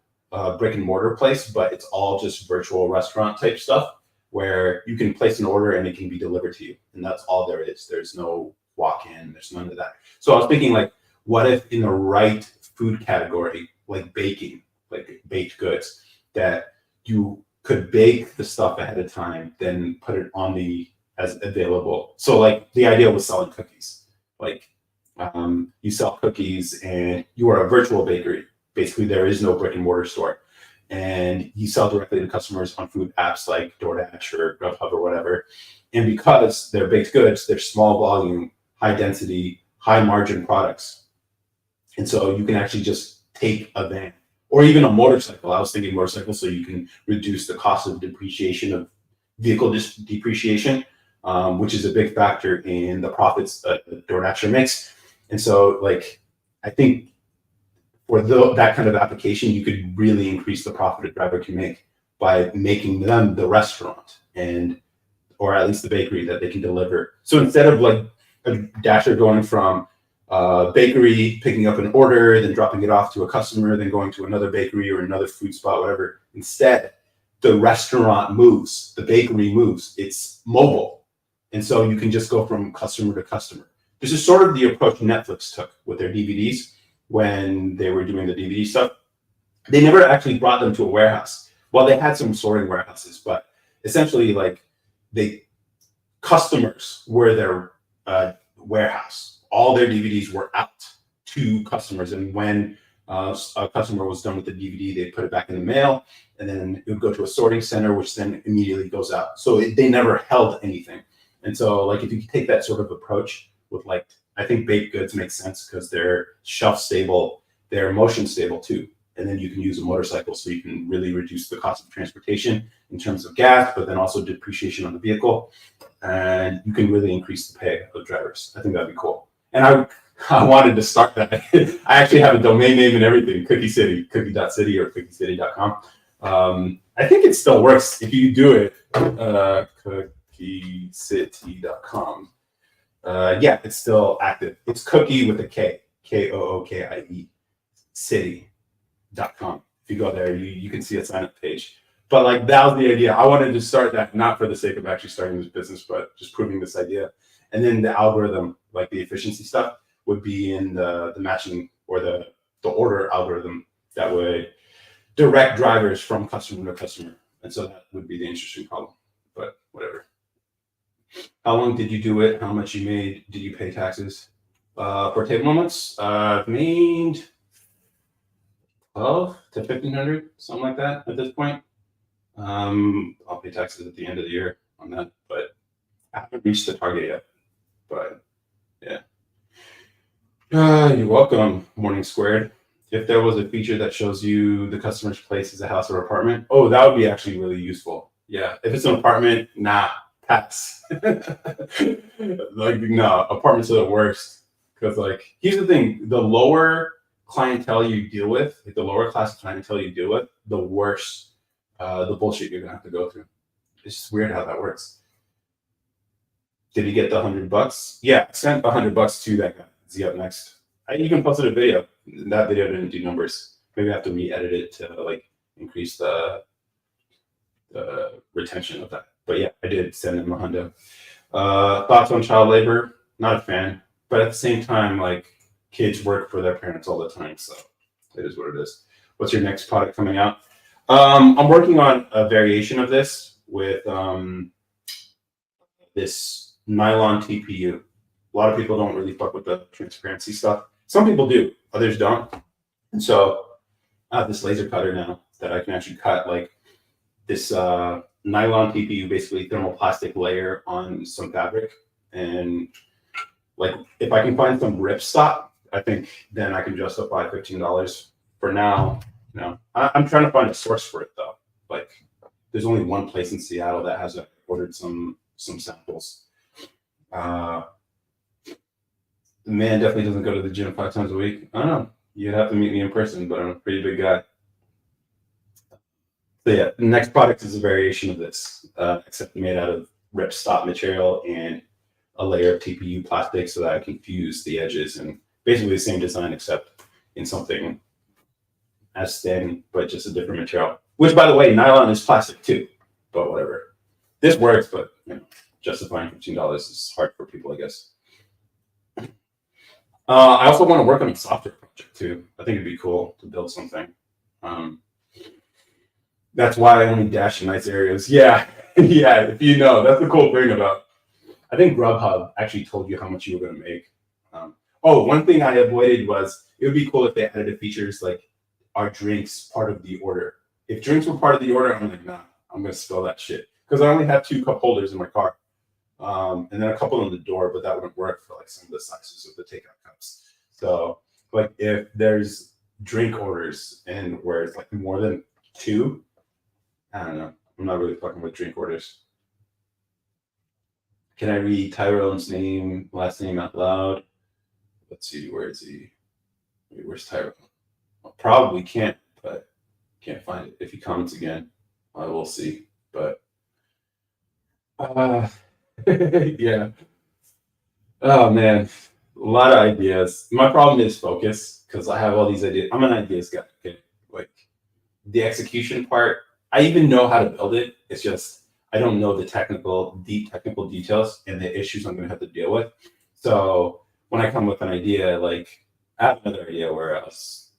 brick and mortar place, but it's all just virtual restaurant type stuff where you can place an order and it can be delivered to you, and that's all there is. There's no walk-in, there's none of that. So I was thinking, like, what if in the right food category, like baking, like baked goods, that you could bake the stuff ahead of time, then put it on the as available. So like the idea was selling cookies. Like you sell cookies and you are a virtual bakery. Basically, there is no brick and mortar store. And you sell directly to customers on food apps like DoorDash or Grubhub or whatever. And because they're baked goods, they're small volume, high density, high margin products. And so you can actually just take a van or even a motorcycle. I was thinking motorcycle, so you can reduce the cost of depreciation of vehicle depreciation, which is a big factor in the profits that DoorDasher makes. And so, like, I think for that kind of application, you could really increase the profit a driver can make by making them the restaurant or at least the bakery that they can deliver. So instead of like a dasher going from bakery, picking up an order, then dropping it off to a customer, then going to another bakery or another food spot, whatever. Instead, the restaurant moves, the bakery moves. It's mobile. And so you can just go from customer to customer. This is sort of the approach Netflix took with their DVDs when they were doing the DVD stuff. They never actually brought them to a warehouse. Well, they had some sorting warehouses, but essentially, like, customers were their warehouse. All their DVDs were out to customers, and when a customer was done with the DVD, they put it back in the mail, and then it would go to a sorting center, which then immediately goes out. So they never held anything. And so, like, if you take that sort of approach with, like, I think baked goods make sense because they're shelf stable, they're motion stable too. And then you can use a motorcycle, so you can really reduce the cost of transportation in terms of gas, but then also depreciation on the vehicle. And you can really increase the pay of drivers. I think that'd be cool. And I wanted to start that. I actually have a domain name and everything, Cookie City, cookie.city or cookiecity.com. I think it still works if you do it, cookiecity.com. Yeah, it's still active. It's cookie with a K, Kookie, city.com. If you go there, you can see a sign up page. But like, that was the idea. I wanted to start that not for the sake of actually starting this business, but just proving this idea. And then the algorithm, like the efficiency stuff, would be in the matching or the order algorithm that would direct drivers from customer to customer. And so that would be the interesting problem, but whatever. How long did you do it? How much you made? Did you pay taxes? For Table Moments, I've made 12 to 1,500, something like that at this point. I'll pay taxes at the end of the year on that, but I haven't reached the target yet. But yeah. You're welcome, Morning Squared. If there was a feature that shows you the customer's place as a house or apartment, oh, that would be actually really useful. Yeah, if it's an apartment, nah, pass. Like, no, apartments are the worst. Because, like, here's the thing, the lower clientele you deal with, like the lower class clientele you deal with, the worse the bullshit you're gonna have to go through. It's just weird how that works. Did he get the $100? Yeah, I sent $100 to that guy. Is he up next? I even posted a video. That video didn't do numbers. Maybe I have to re-edit it to like increase the retention of that. But yeah, I did send him $100. Thoughts on child labor? Not a fan. But at the same time, like, kids work for their parents all the time, so it is what it is. What's your next product coming out? I'm working on a variation of this with this nylon TPU. A lot of people don't really fuck with the transparency stuff. Some people do, others don't. And so I have this laser cutter now that I can actually cut like this nylon TPU, basically thermoplastic layer on some fabric. And like, if I can find some ripstop, I think then I can justify $15. For now, you know, I'm trying to find a source for it though. Like, there's only one place in Seattle that has ordered some samples. The man definitely doesn't go to the gym 5 times a week. I don't know. You'd have to meet me in person, but I'm a pretty big guy. So yeah, the next product is a variation of this, except made out of ripstop material and a layer of TPU plastic so that I can fuse the edges, and basically the same design except in something as thin, but just a different material. Which, by the way, nylon is plastic too, but whatever. This works, but justifying $15 is hard for people, I guess. I also want to work on a software project too. I think it'd be cool to build something. That's why I only dash in nice areas. Yeah, yeah. If you know, that's the cool thing about. I think Grubhub actually told you how much you were going to make. One thing I avoided was it would be cool if they added features like are drinks part of the order. If drinks were part of the order, I'm like, nah, I'm going to spill that shit because I only have 2 cup holders in my car. And then a couple on the door, but that wouldn't work for like some of the sizes of the takeout cups. So like if there's drink orders and where it's like more than 2, I don't know. I'm not really fucking with drink orders. Can I read Tyrone's last name out loud? Let's see, where is he? Where's Tyrone? I probably can't, but can't find it. If he comments again, I will see. But yeah. Oh man, a lot of ideas. My problem is focus because I have all these ideas. I'm an ideas guy. Okay, like the execution part. I even know how to build it. It's just I don't know the deep technical details and the issues I'm going to have to deal with. So when I come with an idea, like I have another idea where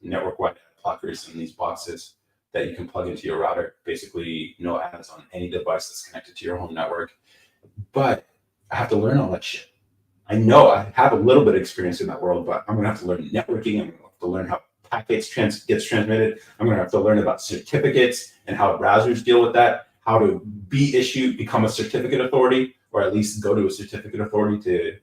network-wide ad blockers in these boxes that you can plug into your router. Basically, no ads on any device that's connected to your home network. But I have to learn all that shit. I know I have a little bit of experience in that world, but I'm going to have to learn networking. I'm going to have to learn how packets gets transmitted. I'm going to have to learn about certificates and how browsers deal with that, how to become a certificate authority, or at least go to a certificate authority to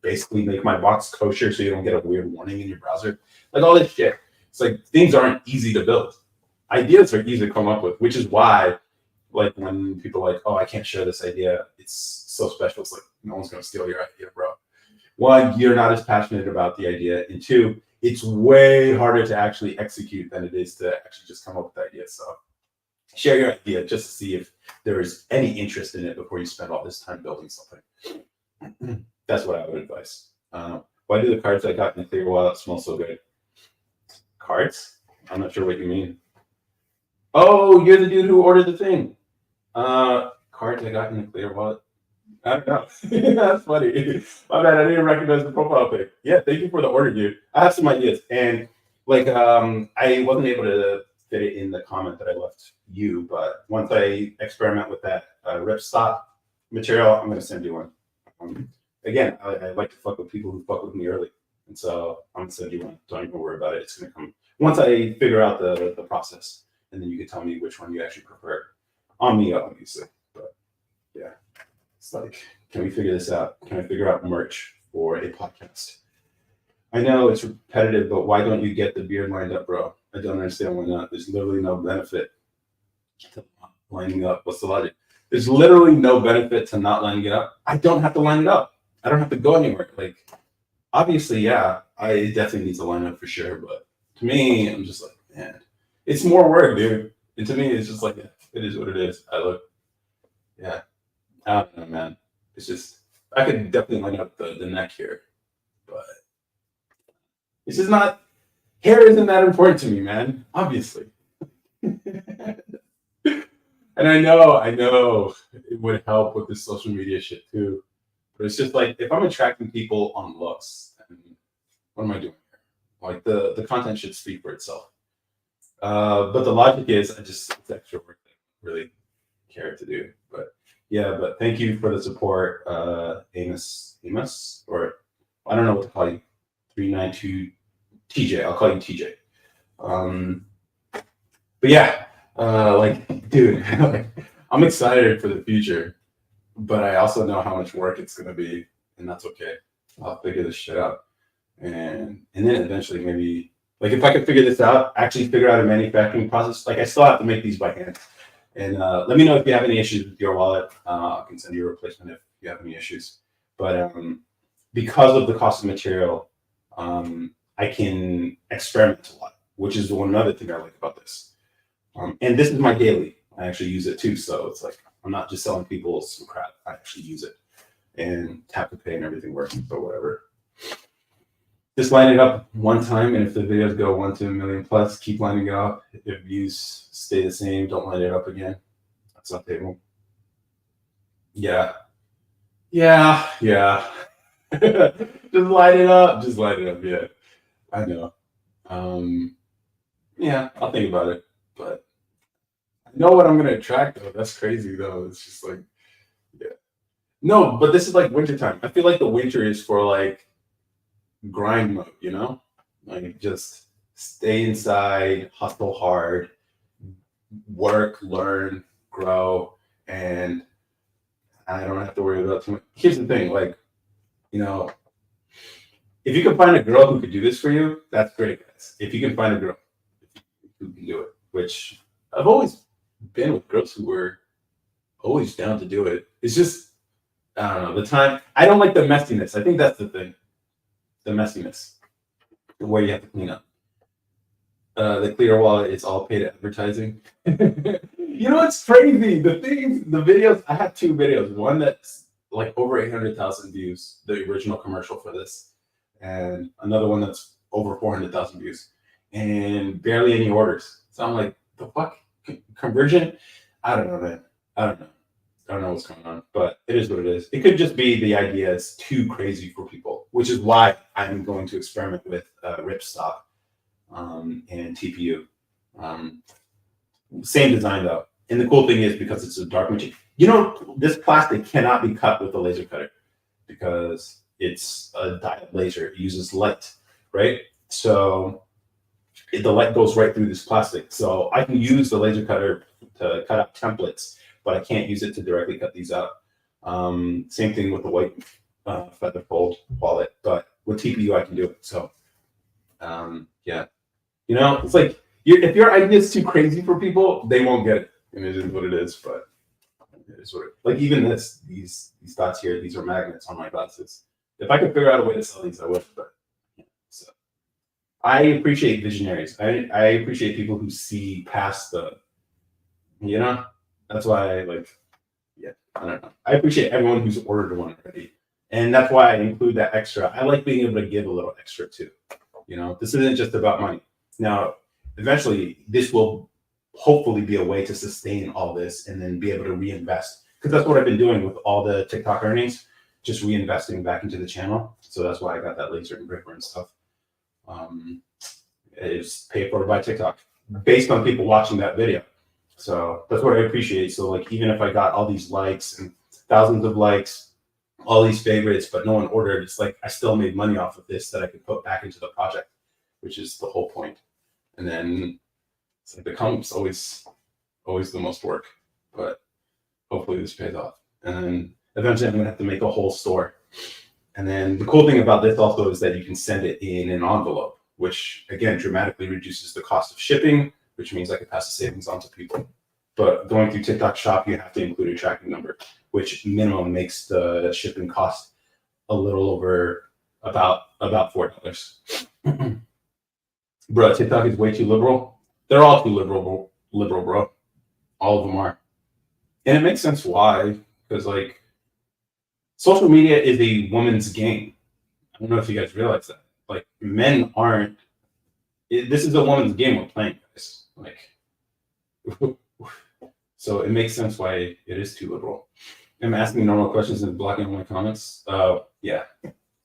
basically make my box kosher so you don't get a weird warning in your browser. Like all this shit. It's like things aren't easy to build. Ideas are easy to come up with, which is why like when people are like, oh, I can't share this idea, it's so special. It's like no one's gonna steal your idea, bro. 1, you're not as passionate about the idea, and 2, it's way harder to actually execute than it is to actually just come up with the idea. So share your idea just to see if there is any interest in it before you spend all this time building something. That's what I would advise. Why do the cards I got in the clear wallet smell so good? Cards? I'm not sure what you mean. Oh, you're the dude who ordered the thing. Cards I got in the clear wallet. I don't know. That's funny. My bad. I didn't recognize the profile pic. Yeah, thank you for the order, dude. I have some ideas, and like I wasn't able to fit it in the comment that I left you, but once I experiment with that ripstop material, I'm gonna send you one. Again, I like to fuck with people who fuck with me early, and so I'm gonna send you one. Don't even worry about it. It's gonna come once I figure out the process, and then you can tell me which one you actually prefer. On me, obviously, but yeah. It's like, can we figure this out? Can I figure out merch for a podcast? I know it's repetitive, but why don't you get the beard lined up, bro? I don't understand why not. There's literally no benefit to lining up. What's the logic? There's literally no benefit to not lining it up. I don't have to line it up. I don't have to go anywhere. Like, obviously, yeah, I definitely need to line up for sure. But to me, I'm just like, man, it's more work, dude. And to me, it's just like, it is what it is. Yeah. I don't know, man. It's just I could definitely line up the neck here, but it's just not. Hair isn't that important to me, man. Obviously, and I know it would help with this social media shit too. But it's just like if I'm attracting people on looks, then what am I doing here? Like the content should speak for itself. But the logic is, it's extra work that I really care to do, but. Yeah, but thank you for the support, Amos, or I don't know what to call you, 392 TJ. I'll call you TJ. But yeah, like, dude, I'm excited for the future, but I also know how much work it's gonna be, and that's okay. I'll figure this shit out, and then eventually maybe, like, if I could figure this out, actually figure out a manufacturing process. Like, I still have to make these by hand. And let me know if you have any issues with your wallet. I can send you a replacement if you have any issues. But because of the cost of material, I can experiment a lot, which is another thing I like about this. And this is my daily. I actually use it too. So it's like I'm not just selling people some crap. I actually use it. And tap to pay and everything works, but whatever. Just line it up one time, and if the videos go 1 to 1 million plus, keep lining it up. If views stay the same, don't line it up again. That's not table. Yeah. Yeah. Yeah. Just light it up. Just light it up. Yeah. I know. Um, yeah, I'll think about it. But I know what I'm gonna attract though. That's crazy though. It's just like, yeah. No, but this is like wintertime. I feel like the winter is for like grind mode, you know? Like just stay inside, hustle hard, work, learn, grow, and I don't have to worry about too much. Here's the thing, like, you know, if you can find a girl who could do this for you, that's great, guys. If you can find a girl who can do it, which I've always been with girls who were always down to do it. It's just, I don't know, the time. I don't like the messiness. I think that's the thing, the messiness, where you have to clean up. The clear wallet, it's all paid advertising. You know, it's crazy. The things, the videos, I have two videos. One that's like over 800,000 views, the original commercial for this, and another one that's over 400,000 views, and barely any orders. So I'm like, the fuck? Conversion? I don't know, man. I don't know. I don't know what's going on, but it is what it is. It could just be the idea is too crazy for people, which is why I'm going to experiment with ripstop and TPU. Um, Same design though. And the cool thing is because it's a dark material, you know, this plastic cannot be cut with a laser cutter because it's a diode laser. It uses light, right? So the light goes right through this plastic. So I can use the laser cutter to cut out templates, but I can't use it to directly cut these out. Same thing with the white feather fold wallet, but with TPU I can do it. So yeah, you know, it's like if your idea is too crazy for people, they won't get it, and it is what it is. But it is what it, like even these dots here, these are magnets on my glasses. If I could figure out a way to sell these, I would. But yeah, so I appreciate visionaries. I appreciate people who see past the, you know, that's why I like, yeah, I don't know. I appreciate everyone who's ordered one already, and that's why I include that extra. I like being able to give a little extra too. You know, this isn't just about money. Now, eventually, this will hopefully be a way to sustain all this and then be able to reinvest. Because that's what I've been doing with all the TikTok earnings, just reinvesting back into the channel. So that's why I got that laser and gripper and stuff. It's paid for by TikTok based on people watching that video. So that's what I appreciate. So like even if I got all these likes and thousands of likes, all these favorites, but no one ordered, it's like I still made money off of this that I could put back into the project, which is the whole point. And then it's like the comp's always the most work, but hopefully this pays off. And then eventually I'm gonna have to make a whole store. And then the cool thing about this also is that you can send it in an envelope, which again dramatically reduces the cost of shipping, which means I can pass the savings on to people. But going through TikTok Shop, you have to include a tracking number, which minimum makes the shipping cost a little over about $4. Bro, TikTok is way too liberal. They're all too liberal, bro. All of them are, and it makes sense why. Because like, social media is a woman's game. I don't know if you guys realize that. Like, men aren't. This is a woman's game we're playing, guys. Like, so it makes sense why it is too liberal. I'm asking normal questions and blocking all my comments. Yeah,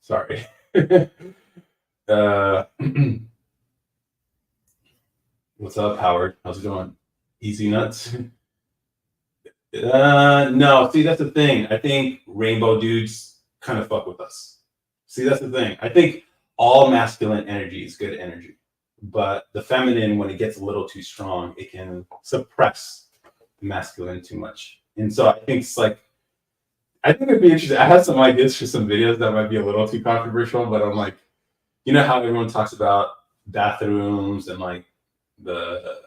sorry. What's up, Howard? How's it going? Easy nuts. No, see, that's the thing. I think rainbow dudes kind of fuck with us. See, that's the thing. I think all masculine energy is good energy, but the feminine, when it gets a little too strong, it can suppress the masculine too much. And so I think it's like, I think it'd be interesting. I have some ideas for some videos that might be a little too controversial, but I'm like, you know how everyone talks about bathrooms and like the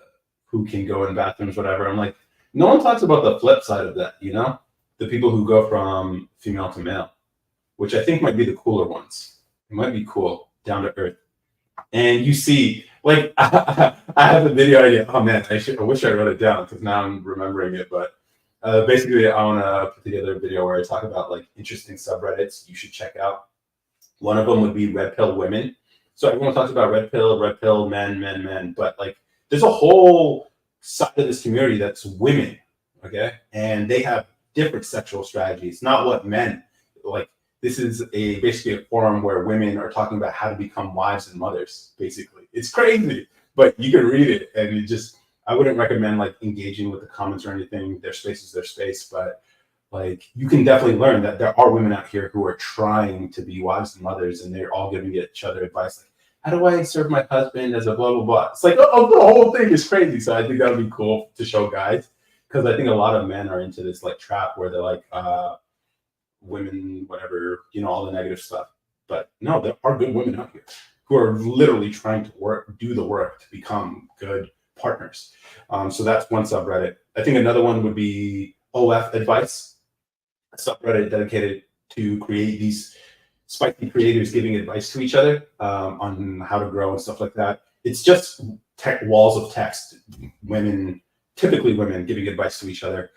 who can go in bathrooms, whatever. I'm like, no one talks about the flip side of that, you know? The people who go from female to male, which I think might be the cooler ones. It might be cool, down to earth. And you see, like, I have a video idea. Oh man, I wish I wrote it down because now I'm remembering it. But basically, I want to put together a video where I talk about like interesting subreddits you should check out. One of them would be red pill women. So everyone talks about red pill, men. But like, there's a whole side of this community that's women, okay? And they have different sexual strategies, not what men like. This is basically a forum where women are talking about how to become wives and mothers. Basically, it's crazy, but you can read it, and it just. I wouldn't recommend like engaging with the comments or anything. Their space is their space, but like you can definitely learn that there are women out here who are trying to be wives and mothers, and they're all giving each other advice like, how do I serve my husband as a blah blah blah. It's like, oh, the whole thing is crazy. So I think that would be cool to show guys, because I think a lot of men are into this like trap where they're like, women, whatever, all the negative stuff. But no, there are good women out here who are literally trying to do the work to become good partners. So that's one subreddit. I think another one would be OF advice, a subreddit dedicated to create these spiky creators giving advice to each other on how to grow and stuff like that. It's just walls of text, typically women giving advice to each other.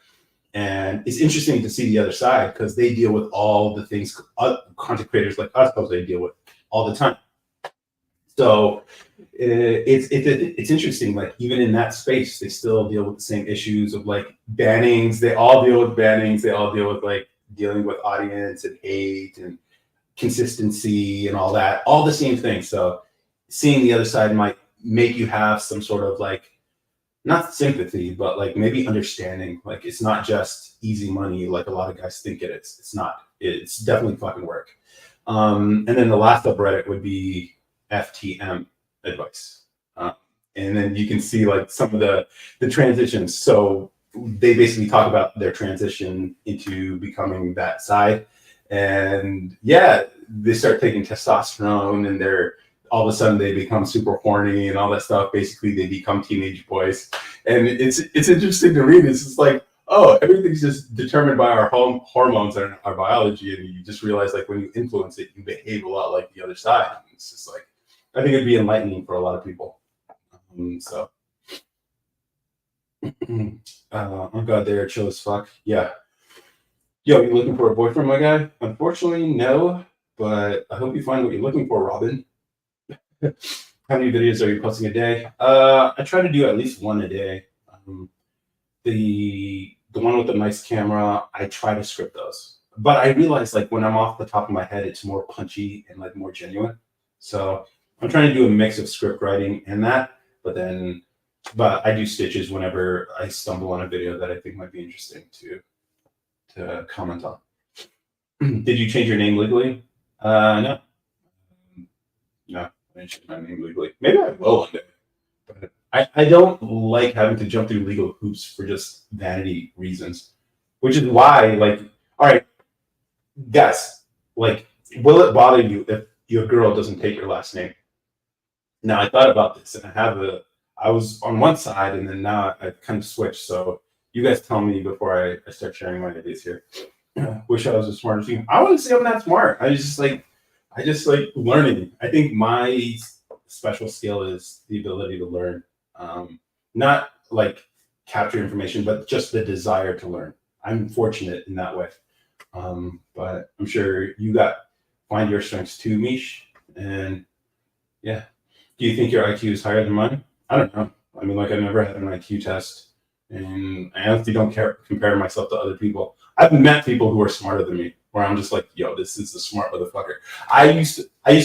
And it's interesting to see the other side because they deal with all the things content creators like us they deal with all the time. So it's interesting. Like even in that space, they still deal with the same issues of like bannings. They all deal with bannings. They all deal with like dealing with audience and hate and consistency and all that. All the same thing. So seeing the other side might make you have some sort of like, not sympathy, but like maybe understanding. Like it's not just easy money like a lot of guys think it is. It's not. It's definitely fucking work. And then the last subreddit would be FTM advice. And then you can see like some of the transitions. So they basically talk about their transition into becoming that side. And yeah, they start taking testosterone and all of a sudden they become super horny and all that stuff. Basically, they become teenage boys. And it's interesting to read. It's just like, oh, everything's just determined by our hormones and our biology. And you just realize like when you influence it, you behave a lot like the other side. And it's just like, I think it'd be enlightening for a lot of people. Oh God, they're chill as fuck. Yeah. Yo, you looking for a boyfriend, my guy? Unfortunately, no. But I hope you find what you're looking for, Robin. How many videos are you posting a day? I try to do at least one a day. The one with the nice camera, I try to script those. But I realize like when I'm off the top of my head, it's more punchy and like more genuine. So I'm trying to do a mix of script writing and that, but I do stitches whenever I stumble on a video that I think might be interesting to comment on. Did you change your name legally? No. No, I didn't change my name legally. Maybe I will one day. But I don't like having to jump through legal hoops for just vanity reasons. Which is why, like, all right, guess, like, will it bother you if your girl doesn't take your last name? Now I thought about this and I was on one side and then now I kind of switched. So you guys tell me before I start sharing my ideas here. Wish I was as smart as you. I wouldn't say I'm that smart. I just like learning. I think my special skill is the ability to learn. Not like capture information, but just the desire to learn. I'm fortunate in that way. But I'm sure you find your strengths too, Mish. And yeah. Do you think your IQ is higher than mine? I don't know. I mean, like I never had an IQ test. And I honestly don't compare myself to other people. I've met people who are smarter than me, where I'm just like, yo, this is the smart motherfucker. I used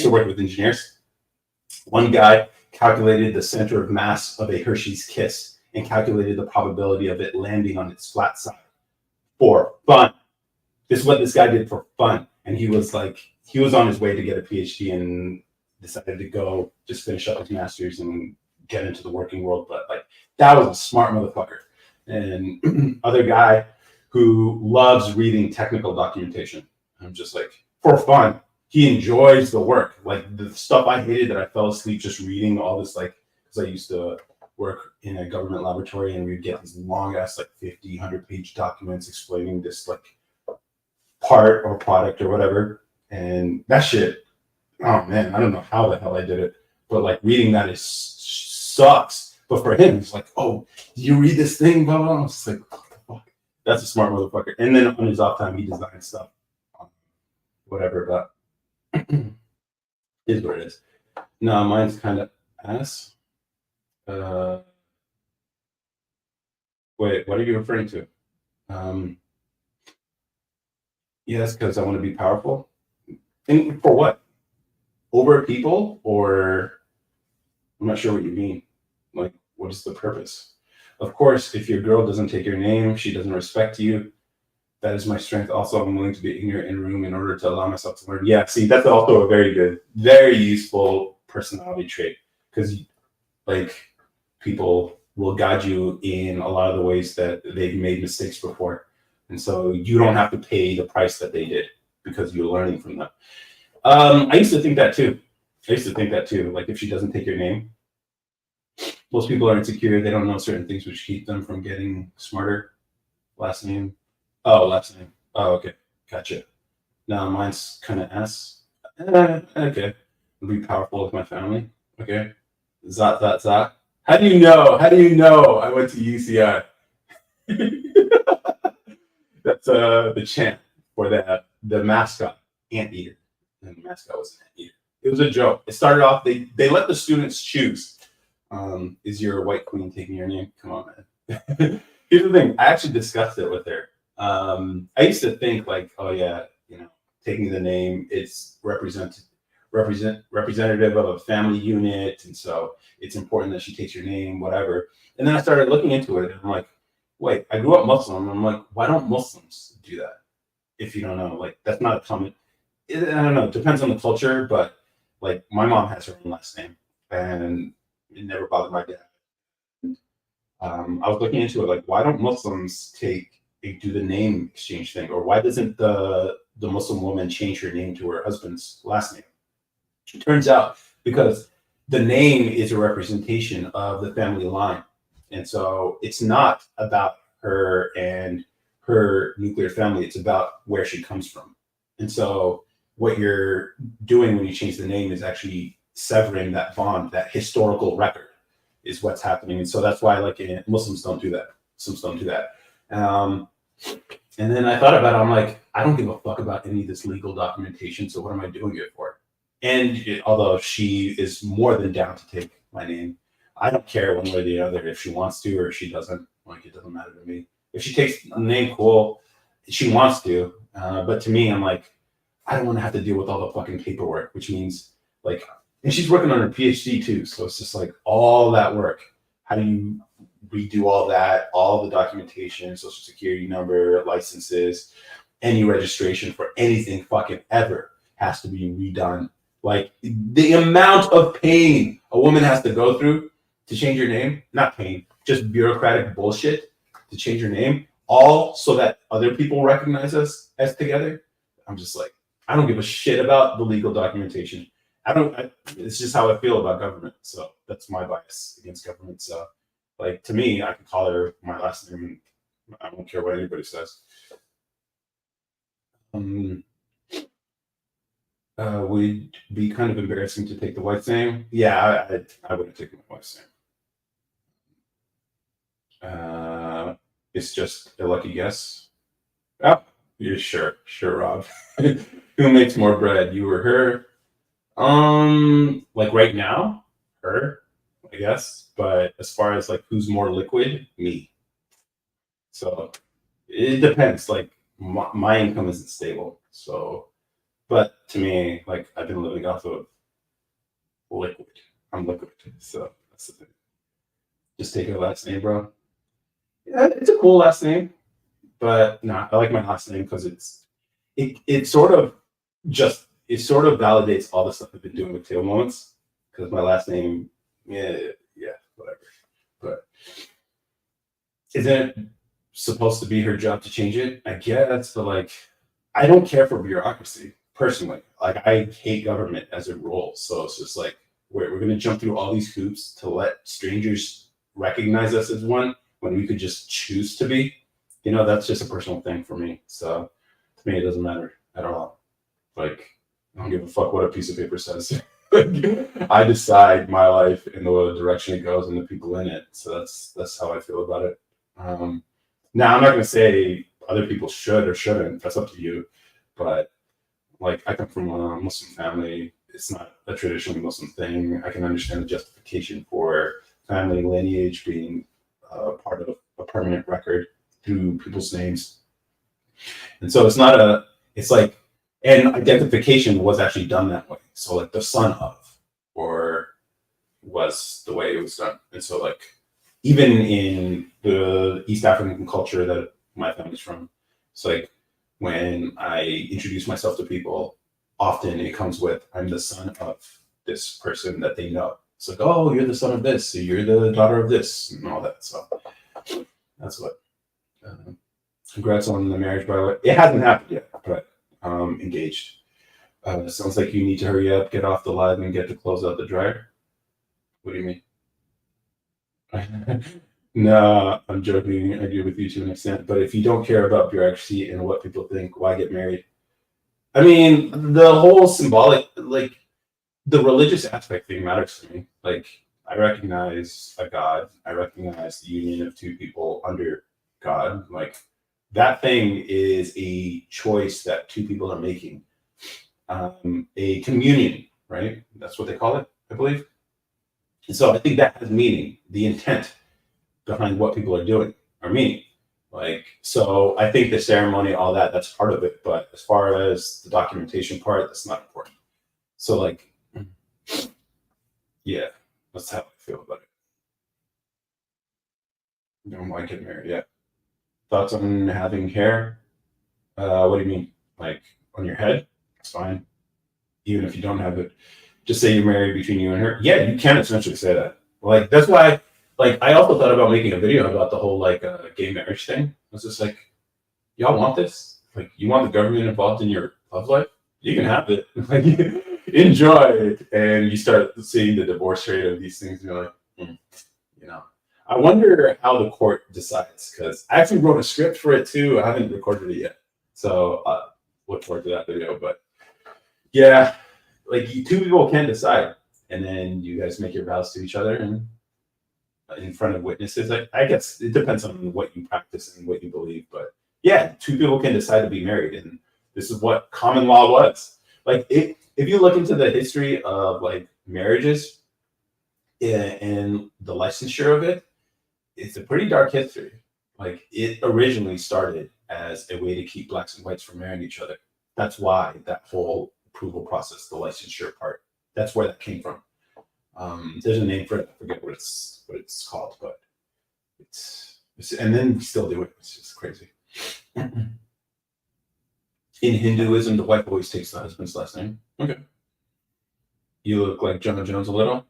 to work with engineers. One guy calculated the center of mass of a Hershey's Kiss and calculated the probability of it landing on its flat side for fun. This is what this guy did for fun. And he was on his way to get a PhD and decided to go just finish up his master's and get into the working world. But like, that was a smart motherfucker. And other guy who loves reading technical documentation. I'm just like, for fun. He enjoys the work. Like the stuff I hated that I fell asleep just reading all this, like, because I used to work in a government laboratory and we'd get these long ass, like 50, 100-page documents explaining this like part or product or whatever. And that shit, oh man, I don't know how the hell I did it. But like reading that sucks. But for him, it's like, oh, do you read this thing? Blah, blah, blah. It's like, what the fuck? That's a smart motherfucker. And then on his off time, he designs stuff. Whatever, but is what it is. No, mine's kind of ass. Wait, what are you referring to? Yes, because I want to be powerful. And for what? Over people? Or I'm not sure what you mean. Like, what is the purpose? Of course, if your girl doesn't take your name, she doesn't respect you. That is my strength. Also, I'm willing to be ignorant in room in order to allow myself to learn. Yeah, see, that's also a very good, very useful personality trait because, like, people will guide you in a lot of the ways that they've made mistakes before. And so you don't have to pay the price that they did because you're learning from them. I used to think that too. Like, if she doesn't take your name, most people are insecure. They don't know certain things which keep them from getting smarter. Last name. Oh, last name. Oh, okay. Gotcha. Now mine's kind of S. Okay. I'll be powerful with my family. Okay. Zot, zot, zot. How do you know? How do you know I went to UCI? That's the chant for the mascot, Anteater. And the mascot was an anteater. It was a joke. It started off, they let the students choose. Is your white queen taking your name? Come on, man. Here's the thing. I actually discussed it with her. I used to think like, oh yeah, taking the name, it's representative of a family unit, and so it's important that she takes your name, whatever. And then I started looking into it, and I'm like, wait, I grew up Muslim. I'm like, why don't Muslims do that? If you don't know, like that's not a common. I don't know. It depends on the culture, but like my mom has her own last name, and it never bothered my dad. I was looking into it, like why don't Muslims do the name exchange thing, or why doesn't the Muslim woman change her name to her husband's last name? It turns out because the name is a representation of the family line, and so it's not about her and her nuclear family. It's about where she comes from, and so what you're doing when you change the name is actually severing that bond, that historical record is what's happening. And so that's why like Muslims don't do that. Muslims don't do that. Um, and then I thought about it. I'm like, I don't give a fuck about any of this legal documentation. So what am I doing it for? And although she is more than down to take my name, I don't care one way or the other if she wants to or if she doesn't. Like, it doesn't matter to me. If she takes the name, cool. She wants to. But to me, I'm like, I don't want to have to deal with all the fucking paperwork, which means like, and she's working on her PhD too. So it's just like all that work. How do you redo all that, all the documentation, social security number, licenses, any registration for anything fucking ever has to be redone. Like the amount of pain a woman has to go through to change your name, not pain, just bureaucratic bullshit to change your name, all so that other people recognize us as together. I'm just like, I don't give a shit about the legal documentation. It's just how I feel about government. So that's my bias against government. So, like, to me, I can call her my last name. I don't care what anybody says. Would be kind of embarrassing to take the wife's name. Yeah, I wouldn't take my wife's name. It's just a lucky guess. Oh, you're sure, Rob. Who makes more bread, you or her? Like right now, her, I guess. But as far as like who's more liquid, me. So it depends. Like my income isn't stable. So, but to me, like I've been living off of liquid. I'm liquid. So that's the thing. Just take her last name, bro. Yeah, it's a cool last name, but no, I like my last name because it sort of validates all the stuff I've been doing with tail moments because my last name, yeah, whatever. But isn't it supposed to be her job to change it? I guess, but like, I don't care for bureaucracy personally. Like, I hate government as a role, so it's just like we're gonna jump through all these hoops to let strangers recognize us as one when we could just choose to be. That's just a personal thing for me. So to me, it doesn't matter at all. Like, I don't give a fuck what a piece of paper says. I decide my life and the direction it goes and the people in it. So that's how I feel about it. Now, I'm not going to say other people should or shouldn't. That's up to you. But like, I come from a Muslim family. It's not a traditionally Muslim thing. I can understand the justification for family lineage being part of a permanent record through people's names. And so it's It's like, and identification was actually done that way. So like the son of, or was the way it was done. And so like even in the East African culture that my family's from, it's like when I introduce myself to people, often it comes with I'm the son of this person that they know. It's like, oh, you're the son of this, so you're the daughter of this, and all that. So that's what. Uh, Congrats on the marriage, by the way. It hasn't happened yet, but engaged. Sounds like you need to hurry up, get off the live, and get to close out the dryer. What do you mean? No, I'm joking. I agree with you to an extent. But if you don't care about bureaucracy and what people think, why get married? I mean, the whole symbolic, like the religious aspect thing matters to me. Like, I recognize a God, I recognize the union of two people under God. Like, that thing is a choice that two people are making. A communion, right? That's what they call it, I believe. And so I think that has meaning. The intent behind what people are doing are meaning. Like, so I think the ceremony, all that, that's part of it. But as far as the documentation part, that's not important. So, like, yeah, that's how I feel about it. You don't like getting married, yeah. Thoughts on having hair? What do you mean? Like on your head? It's fine. Even if you don't have it, just say you're married between you and her. Yeah, you can essentially say that. Like that's why. Like I also thought about making a video about the whole like gay marriage thing. I was just like, y'all want this? Like you want the government involved in your love life? You can have it. Like enjoy it. And you start seeing the divorce rate of these things, and you're like, you know. I wonder how the court decides because I actually wrote a script for it too. I haven't recorded it yet, so look forward to that video. But yeah, like two people can decide, and then you guys make your vows to each other and in front of witnesses. I guess it depends on what you practice and what you believe, but yeah, two people can decide to be married, and this is what common law was. Like, if you look into the history of like marriages and the licensure of it, it's a pretty dark history. Like, it originally started as a way to keep blacks and whites from marrying each other. That's why that whole approval process, the licensure part, that's where that came from. There's a name for it. I forget what it's called, but it's and then we still do it. It's just crazy. In Hinduism, the wife always takes the husband's last name. Okay. You look like John Jones a little.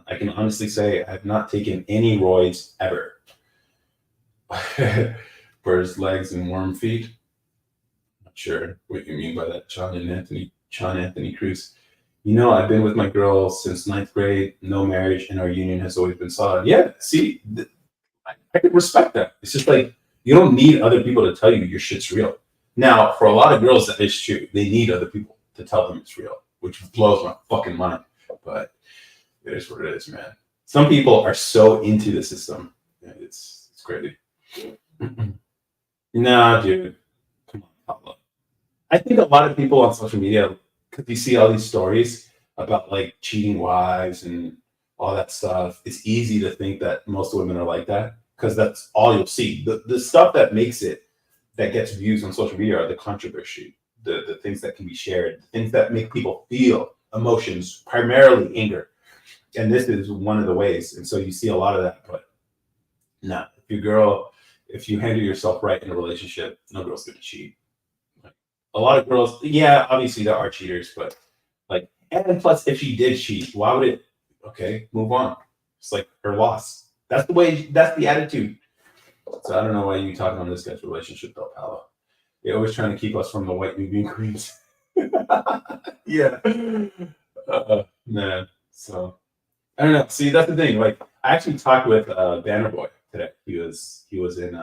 I can honestly say I've not taken any roids ever. Bird's legs and warm feet. Not sure what you mean by that, John Anthony Cruz. You know, I've been with my girl since ninth grade, no marriage, and our union has always been solid. Yeah, see, I can respect that. It's just like you don't need other people to tell you your shit's real. Now, for a lot of girls, that is true. They need other people to tell them it's real, which blows my fucking mind. But it is what it is, man. Some people are so into the system. It's crazy. Nah, dude. Come on, Pablo. I think a lot of people on social media, because you see all these stories about like cheating wives and all that stuff, it's easy to think that most women are like that because that's all you'll see. The stuff that makes it, that gets views on social media are the controversy, the things that can be shared, the things that make people feel emotions, primarily anger. And this is one of the ways. And so you see a lot of that, but nah, if you handle yourself right in a relationship, no girl's gonna cheat. Like, a lot of girls, yeah, obviously there are cheaters, but like, and plus, if she did cheat, why would it? Okay, move on. It's like her loss. That's the way. That's the attitude. So I don't know why you talking on this guy's relationship though, Paolo. They're always trying to keep us from the white Nubian queens. Yeah, man. So I don't know. See, that's the thing. Like, I actually talked with Banner Boy today. He was in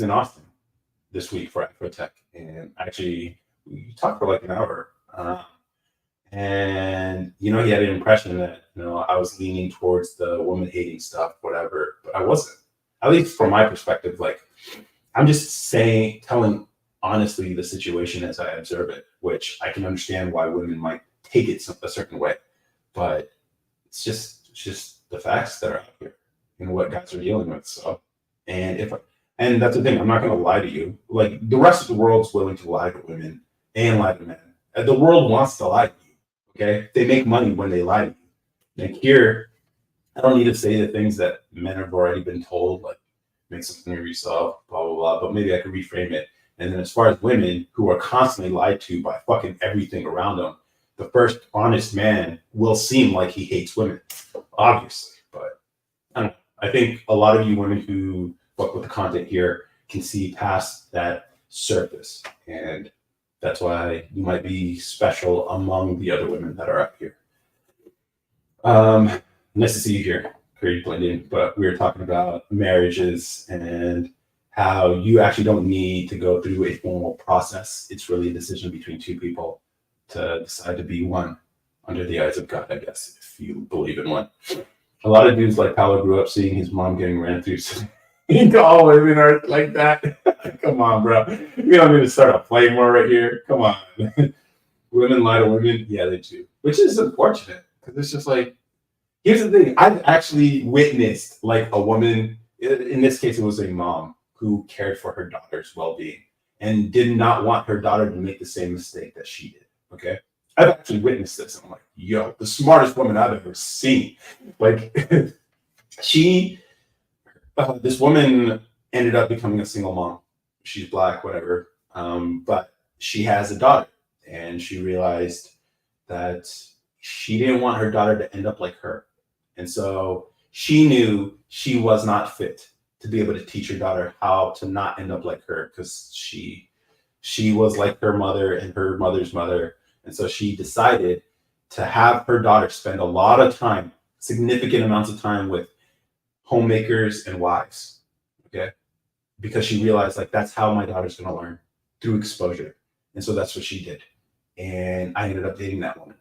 Austin this week for Afrotech, and actually we talked for like an hour. And he had an impression that I was leaning towards the woman hating stuff, whatever, but I wasn't. At least from my perspective, like I'm just telling honestly the situation as I observe it, which I can understand why women might take it a certain way, but it's just the facts that are out here and what guys are dealing with. So, and And that's the thing. I'm not going to lie to you. Like the rest of the world's willing to lie to women and lie to men. The world wants to lie to you. Okay, they make money when they lie to you. Like here, I don't need to say the things that men have already been told, like make something of yourself, blah blah blah. But maybe I could reframe it. And then as far as women who are constantly lied to by fucking everything around them, the first honest man will seem like he hates women, obviously. But I don't know. I think a lot of you women who fuck with the content here can see past that surface, and that's why you might be special among the other women that are up here. Nice to see you here. Great blend in. But we were talking about marriages and how you actually don't need to go through a formal process. It's really a decision between two people to decide to be one under the eyes of God, I guess, if you believe in one. A lot of dudes like Paolo grew up seeing his mom getting ran through. So all women are like that. Come on, bro. We don't need to start a flame war right here. Come on. Women lie to women. Yeah, they do. Which is unfortunate because it's just like, here's the thing. I've actually witnessed like a woman, in this case, it was a mom who cared for her daughter's well-being and did not want her daughter to make the same mistake that she did. Okay. I've actually witnessed this. And I'm like, yo, the smartest woman I've ever seen. Like this woman ended up becoming a single mom. She's Black, whatever. But she has a daughter and she realized that she didn't want her daughter to end up like her. And so she knew she was not fit to be able to teach her daughter how to not end up like her because she was like her mother and her mother's mother. And so she decided to have her daughter spend a lot of time, significant amounts of time with homemakers and wives, okay? Because she realized like that's how my daughter's gonna learn, through exposure. And so that's what she did. And I ended up dating that woman,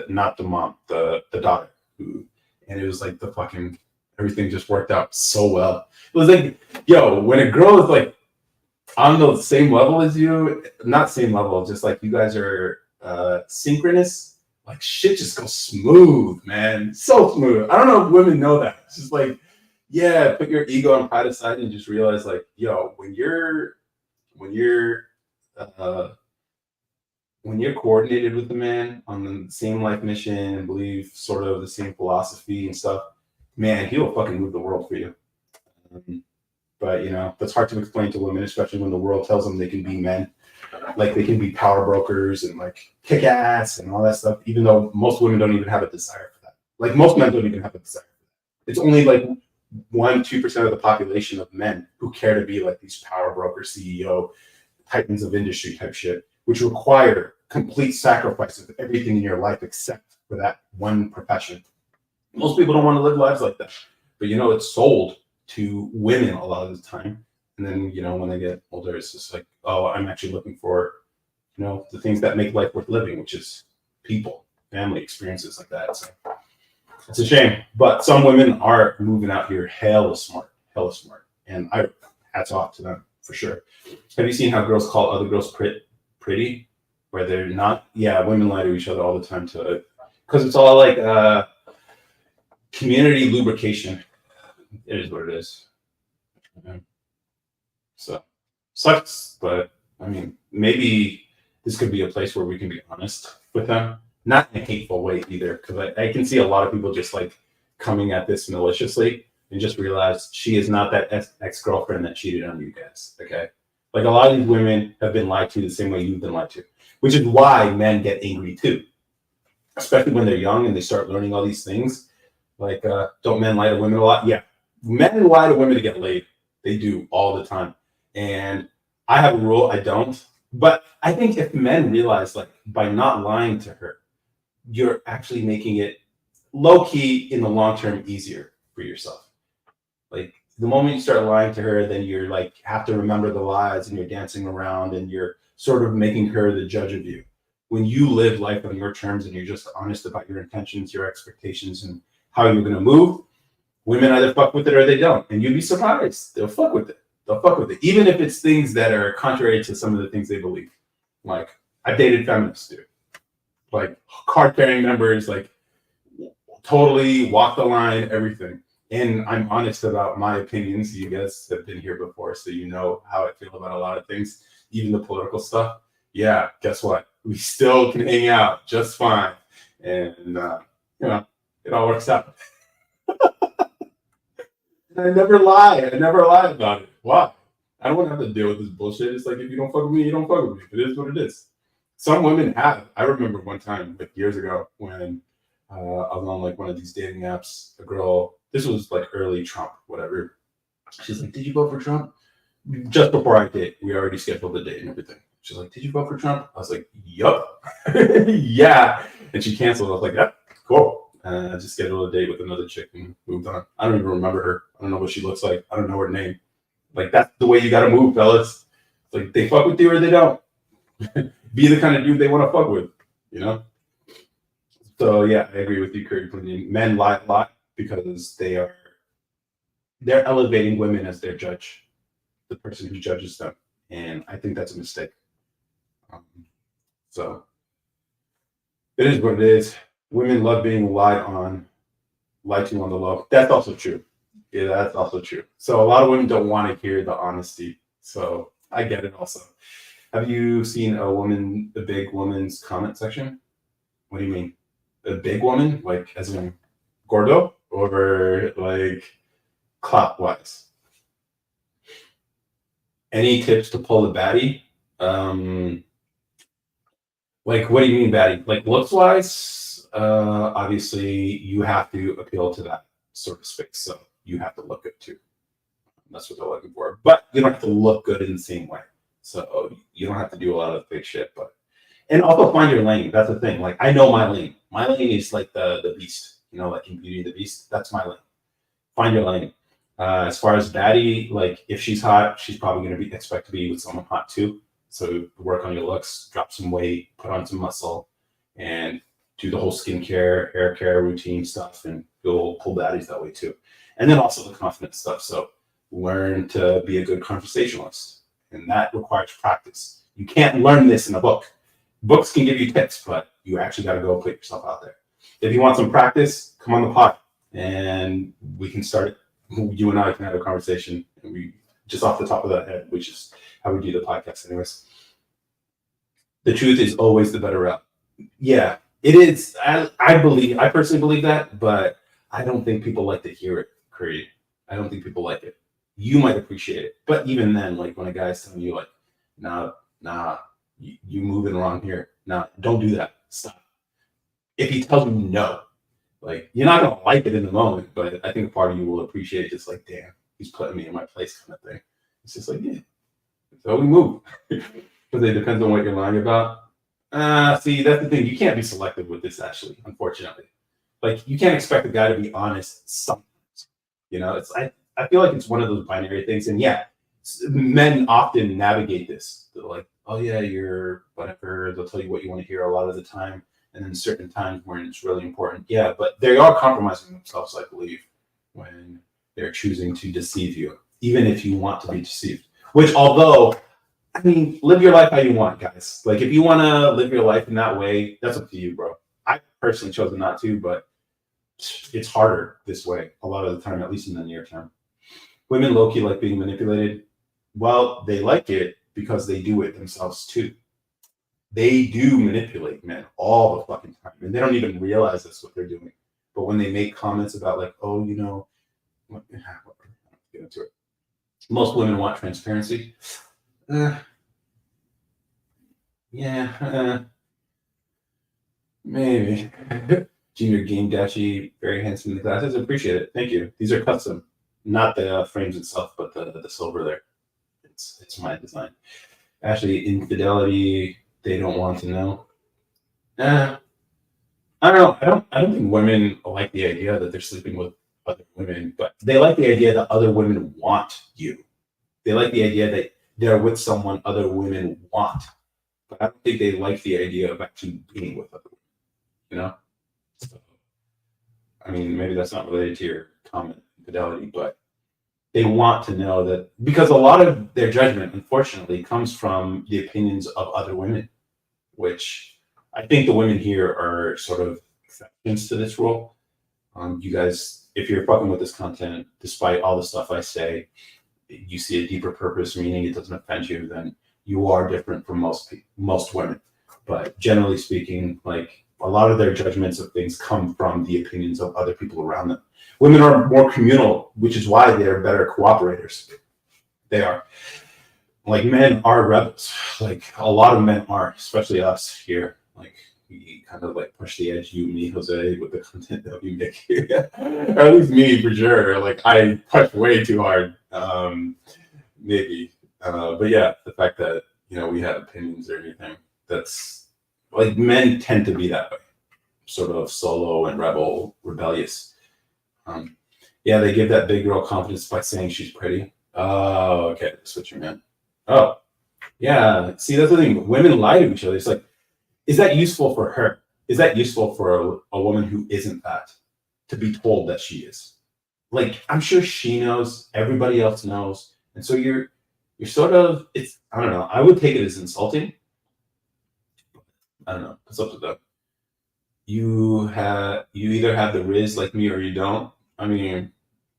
not the mom, the daughter. And it was like the fucking, everything just worked out so well. It was like, yo, when a girl is like on the same level as you, not same level, just like you guys are synchronous, like shit just goes smooth, man. So smooth. I don't know if women know that. It's just like, yeah, put your ego and pride aside and just realize like, yo, when you're coordinated with the man on the same life mission and believe sort of the same philosophy and stuff, man, he'll fucking move the world for you. But you know, that's hard to explain to women, especially when the world tells them they can be men. Like they can be power brokers and like kick ass and all that stuff, even though most women don't even have a desire for that. Like most men don't even have a desire for that. It's only like 1-2% of the population of men who care to be like these power broker CEO titans of industry type shit, which require complete sacrifice of everything in your life except for that one profession. Most people don't want to live lives like that. But you know, it's sold to women a lot of the time. And then, you know, when they get older, it's just like, oh, I'm actually looking for, you know, the things that make life worth living, which is people, family, experiences like that. So it's a shame. But some women are moving out here hella smart. And I hats off to them for sure. Have you seen how girls call other girls pretty? Where they're not? Yeah, women lie to each other all the time to, because it's all like community lubrication. It is what it is. Yeah. So sucks, but I mean, maybe this could be a place where we can be honest with them, not in a hateful way either, because I can see a lot of people just like coming at this maliciously and just realize she is not that ex-girlfriend that cheated on you guys. Okay, like a lot of these women have been lied to the same way you've been lied to, which is why men get angry too, especially when they're young and they start learning all these things. Like, don't men lie to women a lot? Yeah, men lie to women to get laid. They do all the time. And I have a rule, I don't. But I think if men realize, like, by not lying to her, you're actually making it low-key in the long term easier for yourself. Like, the moment you start lying to her, then you're like, have to remember the lies and you're dancing around and you're sort of making her the judge of you. When you live life on your terms and you're just honest about your intentions, your expectations, and how you're going to move, women either fuck with it or they don't. And you'd be surprised. They'll fuck with it. Even if it's things that are contrary to some of the things they believe. Like, I've dated feminists, dude. Like, card-carrying members, like, totally walk the line, everything. and I'm honest about my opinions. You guys have been here before, so you know how I feel about a lot of things, even the political stuff. Yeah, guess what? We still can hang out just fine, and you know, it all works out. And I never lie. I never lie about it. Why? I don't want to have to deal with this bullshit. It's like if you don't fuck with me, you don't fuck with me. It is what it is. Some women have. I remember one time, like years ago, when I was on like one of these dating apps. A girl. This was like early Trump, whatever. She's like, "Did you vote for Trump?" Just before I did, we already scheduled the date and everything. She's like, "Did you vote for Trump?" I was like, "Yup, yeah." And she canceled. I was like, "Yep, cool." I just scheduled a date with another chick and moved on. I don't even remember her. I don't know what she looks like. I don't know her name. Like that's the way you got to move, fellas. It's like they fuck with you or they don't. Be the kind of dude they want to fuck with, you know. So yeah, I agree with you, Kurt. Men lie a lot because they're elevating women as their judge, the person who judges them, and I think that's a mistake. Um, so it is what it is. Women love being lied to on the low. That's also true. Yeah, that's also true. So a lot of women don't want to hear the honesty. So I get it also. Have you seen a big woman's comment section? What do you mean? A big woman? Like as in Gordo? Or like clout wise? Any tips to pull the baddie? Um, like what do you mean baddie? Like looks wise? Obviously you have to appeal to that sort of space. So you have to look good too. That's what they're looking for. But you don't have to look good in the same way. So you don't have to do a lot of fake shit. But and also find your lane. That's the thing. Like I know my lane. My lane is like the beast. You know, like in Beauty and the Beast. That's my lane. Find your lane. As far as baddie, like if she's hot, she's probably going to be expect to be with someone hot too. So work on your looks, drop some weight, put on some muscle, and do the whole skincare, hair care routine stuff, and you'll pull baddies that way too. And then also the confidence stuff. So learn to be a good conversationalist, and that requires practice. You can't learn this in a book. Books can give you tips, but you actually got to go put yourself out there. If you want some practice, come on the pod, and we can start it. You and I can have a conversation, and we just off the top of the head, which is how we do the podcast, anyways. The truth is always the better route. Yeah, it is. I personally believe that, but I don't think people like to hear it. Creed. I don't think people like it. You might appreciate it, but even then, like when a guy's telling you, like, nah, you moving wrong here. Nah, don't do that. Stop. If he tells you no, like you're not gonna like it in the moment, but I think a part of you will appreciate it. Just like, damn, he's putting me in my place, kind of thing. It's just like, yeah, so we move. Because it depends on what you're lying about. See, that's the thing. You can't be selective with this, actually, unfortunately. Like, you can't expect a guy to be honest sometimes. You know, I feel like it's one of those binary things. And yeah, men often navigate this. They're like, oh, yeah, you're whatever. They'll tell you what you want to hear a lot of the time. And then certain times when it's really important. Yeah, but they are compromising themselves, I believe, when they're choosing to deceive you, even if you want to be deceived. Which, although, I mean, live your life how you want, guys. Like, if you want to live your life in that way, that's up to you, bro. I personally chosen not to, but it's harder this way a lot of the time, at least in the near term. Women low key like being manipulated. Well, they like it because they do it themselves too. They do manipulate men all the fucking time, and they don't even realize that's what they're doing. But when they make comments about like, oh, you know, get into it. Most women want transparency. Uh, yeah, maybe. Junior Game Dashi, very handsome in the glasses. Appreciate it. Thank you. These are custom, not the frames itself, but the silver there. It's my design. Actually, infidelity. They don't want to know. Uh, I don't know. I don't think women like the idea that they're sleeping with other women, but they like the idea that other women want you. They like the idea that they're with someone other women want. But I don't think they like the idea of actually being with other women, you know? So, I mean, maybe that's not related to your comment fidelity, but they want to know that because a lot of their judgment, unfortunately, comes from the opinions of other women, which I think the women here are sort of exceptions to this rule. You guys if you're fucking with this content, despite all the stuff I say, you see a deeper purpose, meaning it doesn't offend you, then you are different from most women. But generally speaking, like a lot of their judgments of things come from the opinions of other people around them. Women are more communal, which is why they are better cooperators. They are. Like men are rebels. Like a lot of men are, especially us here. Like we kind of like push the edge, you, me, Jose, with the content that we make. Or at least me for sure. Like I push way too hard. Maybe. But yeah, the fact that we have opinions or anything, that's like men tend to be that way. Sort of solo and rebellious. Yeah, they give that big girl confidence by saying she's pretty. Oh, okay, that's what you meant. Oh, yeah. See, that's the thing. Women lie to each other. It's like, is that useful for her? Is that useful for a woman who isn't that to be told that she is? Like, I'm sure she knows. Everybody else knows, and so you're sort of. It's I don't know. I would take it as insulting. I don't know. It's up to them. You either have the Riz like me or you don't. I mean,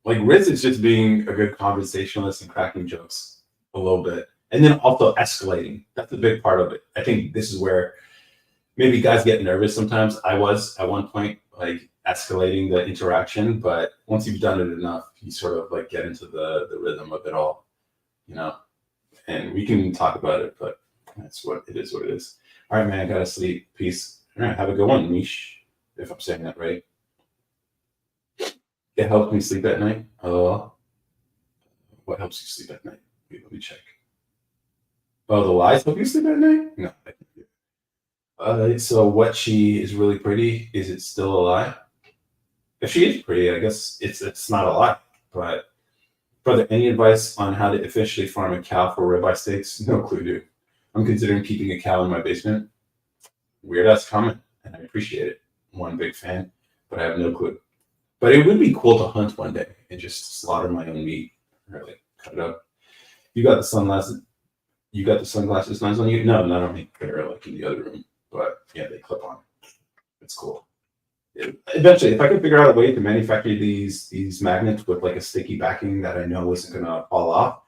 like Riz is just being a good conversationalist and cracking jokes a little bit, and then also escalating. That's a big part of it. I think this is where maybe guys get nervous sometimes. I was at one point like escalating the interaction, but once you've done it enough, you sort of like get into the rhythm of it all, you know. And we can talk about it, but that's what it is. What it is. All right, man. I gotta sleep. Peace. All right, have a good one, Mish. If I'm saying that right. It helps me sleep at night. What helps you sleep at night? Wait, let me check. Oh, the lies help you sleep at night? No. So what she is really pretty, is it still a lie? If she is pretty, I guess it's not a lie. But brother, any advice on how to officially farm a cow for ribeye steaks? No clue, dude. I'm considering keeping a cow in my basement. Weird ass comment, and I appreciate it. One big fan, but I have no clue. But it would be cool to hunt one day and just slaughter my own meat, or like cut it up. You got the sunglasses. You got the sunglasses lens on you? No, not on me. They're like in the other room. But yeah, they clip on. It's cool. Eventually, if I could figure out a way to manufacture these magnets with like a sticky backing that I know isn't gonna fall off,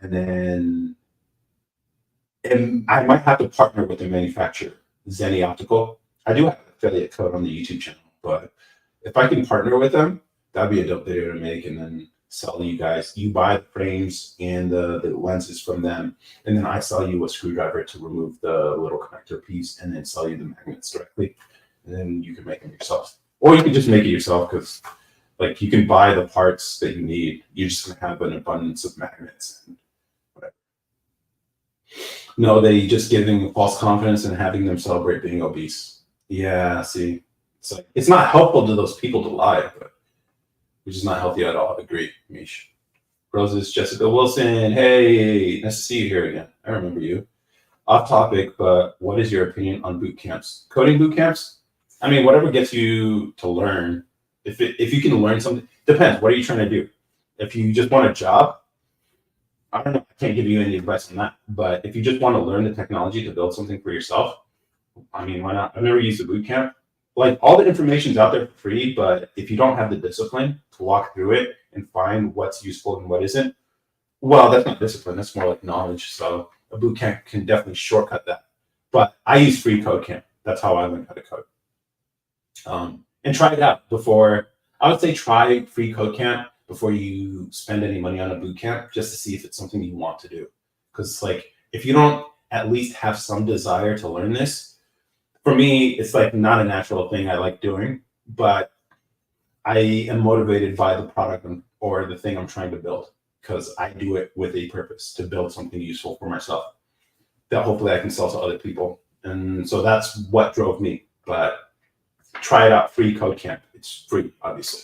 and then I might have to partner with the manufacturer, Zenny Optical. I do have an affiliate code on the YouTube channel, but if I can partner with them, that'd be a dope video to make, and then sell you guys. You buy the frames and the lenses from them, and then I sell you a screwdriver to remove the little connector piece, and then sell you the magnets directly, and then you can make them yourself, or you can just make it yourself because, like, you can buy the parts that you need. You're just gonna have an abundance of magnets and whatever. No, they just giving false confidence and having them celebrate being obese. Yeah, see, it's like it's not helpful to those people to lie, but which is not healthy at all. Agree, Mish. Roses, Jessica Wilson. Hey, nice to see you here again. I remember you. Off topic, but what is your opinion on boot camps? Coding boot camps? I mean, whatever gets you to learn. If you can learn something, depends. What are you trying to do? If you just want a job, I don't know. I can't give you any advice on that. But if you just want to learn the technology to build something for yourself, I mean, why not? I've never used a boot camp. Like all the information's out there for free, but if you don't have the discipline to walk through it and find what's useful and what isn't, well, that's not discipline. That's more like knowledge. So a boot camp can definitely shortcut that. But I use free code camp. That's how I learned how to code. And try it out before. I would say try free code camp before you spend any money on a boot camp, just to see if it's something you want to do. Because like if you don't at least have some desire to learn this, for me, it's like not a natural thing I like doing, but I am motivated by the product or the thing I'm trying to build because I do it with a purpose to build something useful for myself that hopefully I can sell to other people. And so that's what drove me. But try it out, free code camp. It's free, obviously.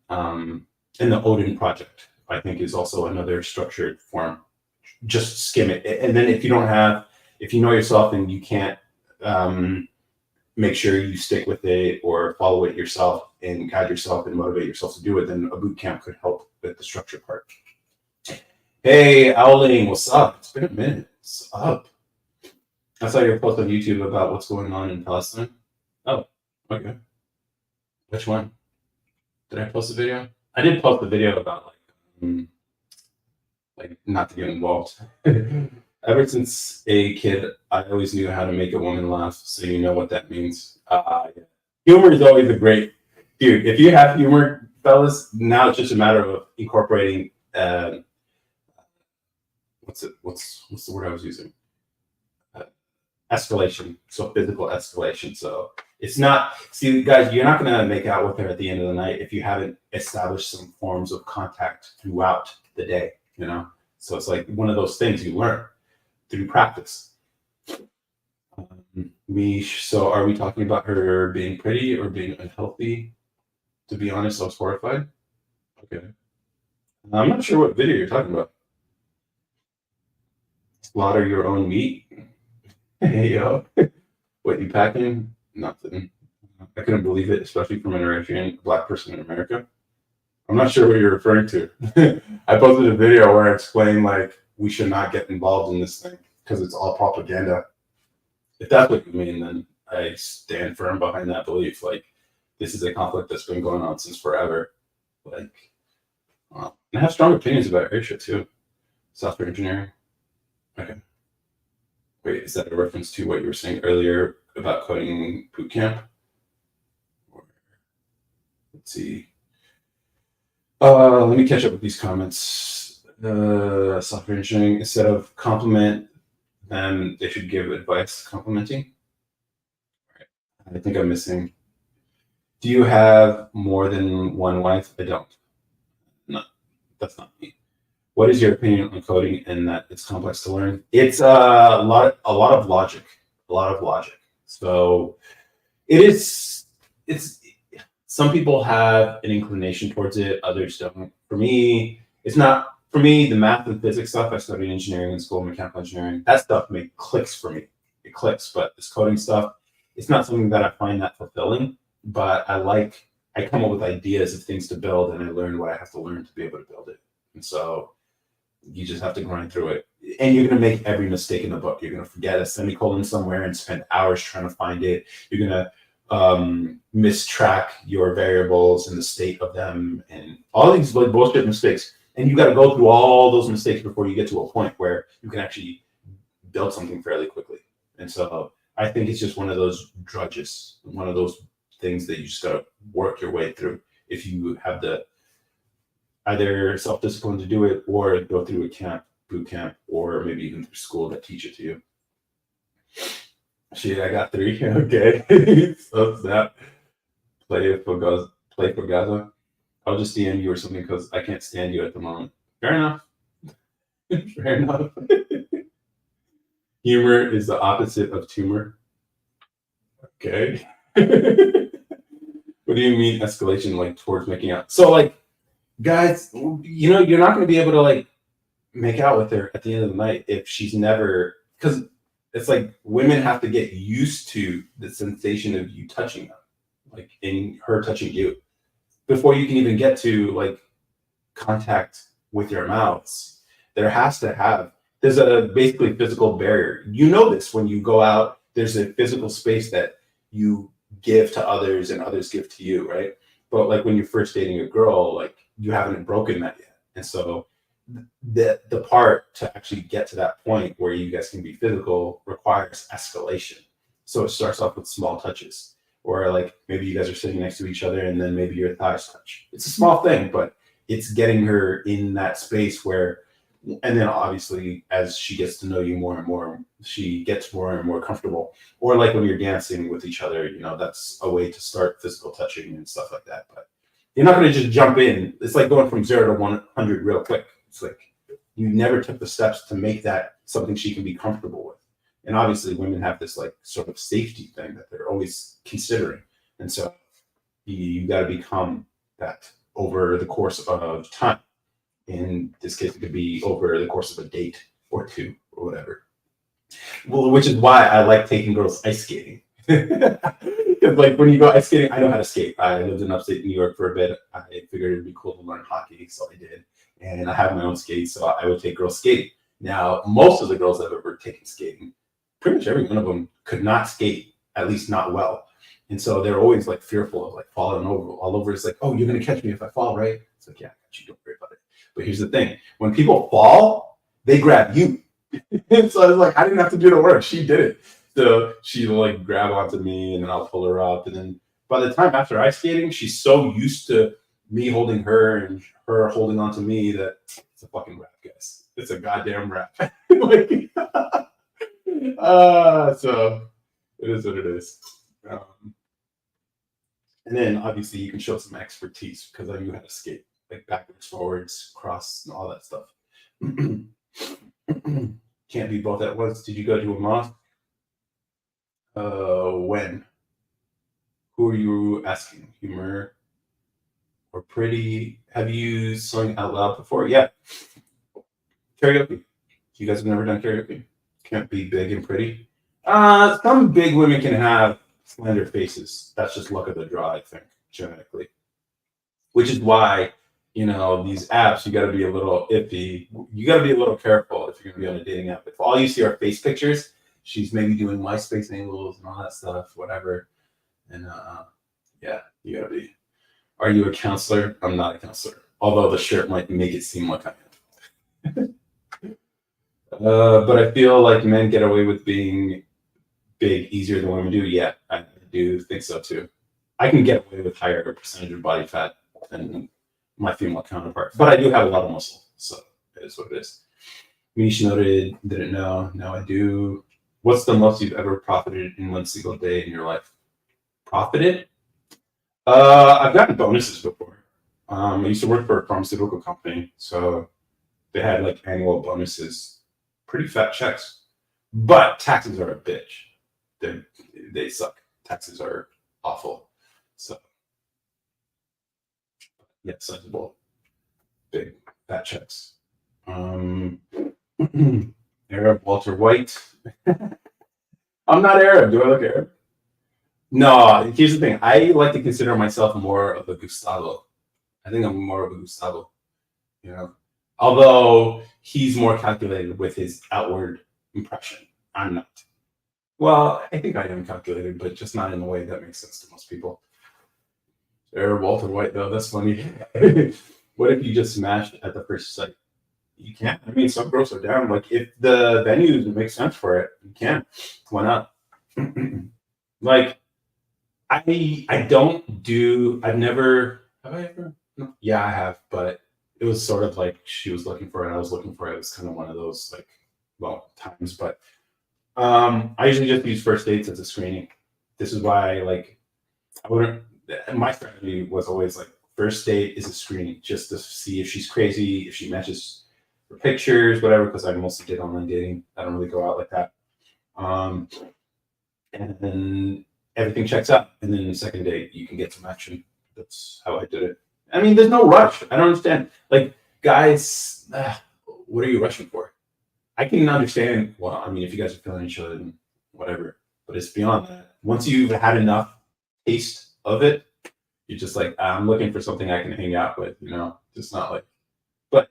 And the Odin project, I think, is also another structured form. Just skim it. And then if you know yourself and you can't, make sure you stick with it or follow it yourself and guide yourself and motivate yourself to do it, then a boot camp could help with the structure part. Hey, Owling, what's up? It's been a minute. What's up? I saw your post on YouTube about what's going on in Palestine. Oh, okay. Which one? Did I post a video? I did post a video about like not to get involved. Ever since a kid, I always knew how to make a woman laugh, so you know what that means. Yeah. Humor is always a great dude. If you have humor, fellas, now it's just a matter of incorporating. What's the word I was using? Uh, Escalation. So physical escalation. So it's not. See, guys, you're not gonna make out with her at the end of the night if you haven't established some forms of contact throughout the day. You know. So it's like one of those things you learn through practice. So are we talking about her being pretty or being unhealthy? To be honest, I was horrified. Okay. I'm not sure what video you're talking about. Slaughter your own meat? Hey, yo. What, you packing? Nothing. I couldn't believe it, especially from an Eritrean black person in America. I'm not sure what you're referring to. I posted a video where I explained, like, we should not get involved in this thing because it's all propaganda. If that's what you mean, then I stand firm behind that belief. Like, this is a conflict that's been going on since forever. Like, and I have strong opinions about Asia too. Software engineering. Okay. Wait, is that a reference to what you were saying earlier about coding boot camp? Let's see. Let me catch up with these comments. Software engineering, instead of compliment them, they should give advice complimenting. All right. I think I'm missing. Do you have more than one wife? I don't. No, that's not me. What is your opinion on coding and that it's complex to learn? It's a lot of logic, a lot of logic. So it is. It's some people have an inclination towards it, others don't. For me, it's not. For me, the math and physics stuff. I studied engineering in school, mechanical engineering. That stuff clicks for me. It clicks, but this coding stuff, it's not something that I find that fulfilling. But I come up with ideas of things to build, and I learn what I have to learn to be able to build it. And so you just have to grind through it. And you're going to make every mistake in the book. You're going to forget a semicolon somewhere and spend hours trying to find it. You're going to mistrack your variables and the state of them and all these like bullshit mistakes. And you got to go through all those mistakes before you get to a point where you can actually build something fairly quickly. And so I think it's just one of those drudges, one of those things that you just got to work your way through if you have the either self-discipline to do it or go through a boot camp, or maybe even through school that teach it to you. Shit, I got 3. Okay. So that play for Gaza. I'll just DM you or something because I can't stand you at the moment. Fair enough. Fair enough. Humor is the opposite of tumor. Okay. What do you mean escalation, like towards making out? So like, guys, you know, you're not going to be able to like make out with her at the end of the night if she's never, because it's like women have to get used to the sensation of you touching them, like in her touching you, before you can even get to like contact with your mouths. There's a basically physical barrier. You know this when you go out, there's a physical space that you give to others and others give to you, right? But like when you're first dating a girl, like you haven't broken that yet. And so the part to actually get to that point where you guys can be physical requires escalation. So it starts off with small touches, or like maybe you guys are sitting next to each other and then maybe your thighs touch. It's a small thing, but it's getting her in that space where, and then obviously as she gets to know you more and more, she gets more and more comfortable. Or like when you're dancing with each other, you know, that's a way to start physical touching and stuff like that. But you're not going to just jump in. It's like going from 0 to 100 real quick. It's like you never took the steps to make that something she can be comfortable with. And obviously women have this like sort of safety thing that they're always considering. And so you got to become that over the course of time. In this case, it could be over the course of a date or 2 or whatever. Well, which is why I like taking girls ice skating. Because like when you go ice skating, I know how to skate. I lived in upstate New York for a bit. I figured it'd be cool to learn hockey, so I did. And I have my own skates, so I would take girls skating. Now, most of the girls I've ever taken skating, pretty much every one of them could not skate, at least not well. And so they're always like fearful of like falling over all over. It's like, oh, you're gonna catch me if I fall, right? It's like, yeah, I got you. Don't worry about it. But here's the thing: when people fall, they grab you. And so I was like, I didn't have to do the work. She did it. So she like grab onto me, and then I'll pull her up. And then by the time after ice skating, she's so used to me holding her and her holding onto me that it's a fucking wrap, guys. It's a goddamn wrap. Like, so it is what it is. And then obviously you can show some expertise because I knew how to skate, like backwards, forwards, cross, and all that stuff. Can't be both at once. Did you go to a mosque? When? Who are you asking? Humor or pretty? Have you sung out loud before? Yeah. Karaoke. You guys have never done karaoke? Can't be big and pretty. Some big women can have slender faces. That's just luck of the draw, I think, genetically. Which is why, these apps, you got to be a little iffy. You got to be a little careful if you're going to be on a dating app. If all you see are face pictures, she's maybe doing MySpace angles and all that stuff, whatever. And yeah, you got to be. Are you a counselor? I'm not a counselor. Although the shirt might make it seem like I am. But I feel like men get away with being big easier than women do. Yeah, I do think so too. I can get away with higher percentage of body fat than my female counterpart, but I do have a lot of muscle, so it is what it is. Mish noted, didn't know. Now I do. What's the most you've ever profited in one single day in your life? Profited? I've gotten bonuses before. I used to work for a pharmaceutical company, so they had like annual bonuses, pretty fat checks. But taxes are a bitch. They suck. Taxes are awful. So yeah, sizable, big fat checks. Arab Walter White. I'm not Arab. Do I look Arab? No. Here's the thing. I like to consider myself more of a Gustavo. I think I'm more of a Gustavo. Although he's more calculated with his outward impression. I'm not. Well, I think I am calculated, but just not in a way that makes sense to most people. Walter White, though, that's funny. What if you just smashed at the first sight? You can't. I mean, some girls are down. Like, if the venue makes sense for it, you can. Why not? Like, I don't do. I've never. Have I ever? No. Yeah, I have, but it was sort of like she was looking for it. I was looking for it. It was kind of one of those times, but. I usually just use first dates as a screening. This is why, I wouldn't. My strategy was always first date is a screening, just to see if she's crazy, if she matches her pictures, whatever. Because I mostly did online dating. I don't really go out like that. And then everything checks out, and then the second date you can get some action. That's how I did it. I mean, there's no rush. I don't understand. Like, guys, what are you rushing for? I can understand, well, I mean, if you guys are feeling each other, then whatever. But it's beyond that. Once you've had enough taste of it, you're just like, I'm looking for something I can hang out with, Just not like, but,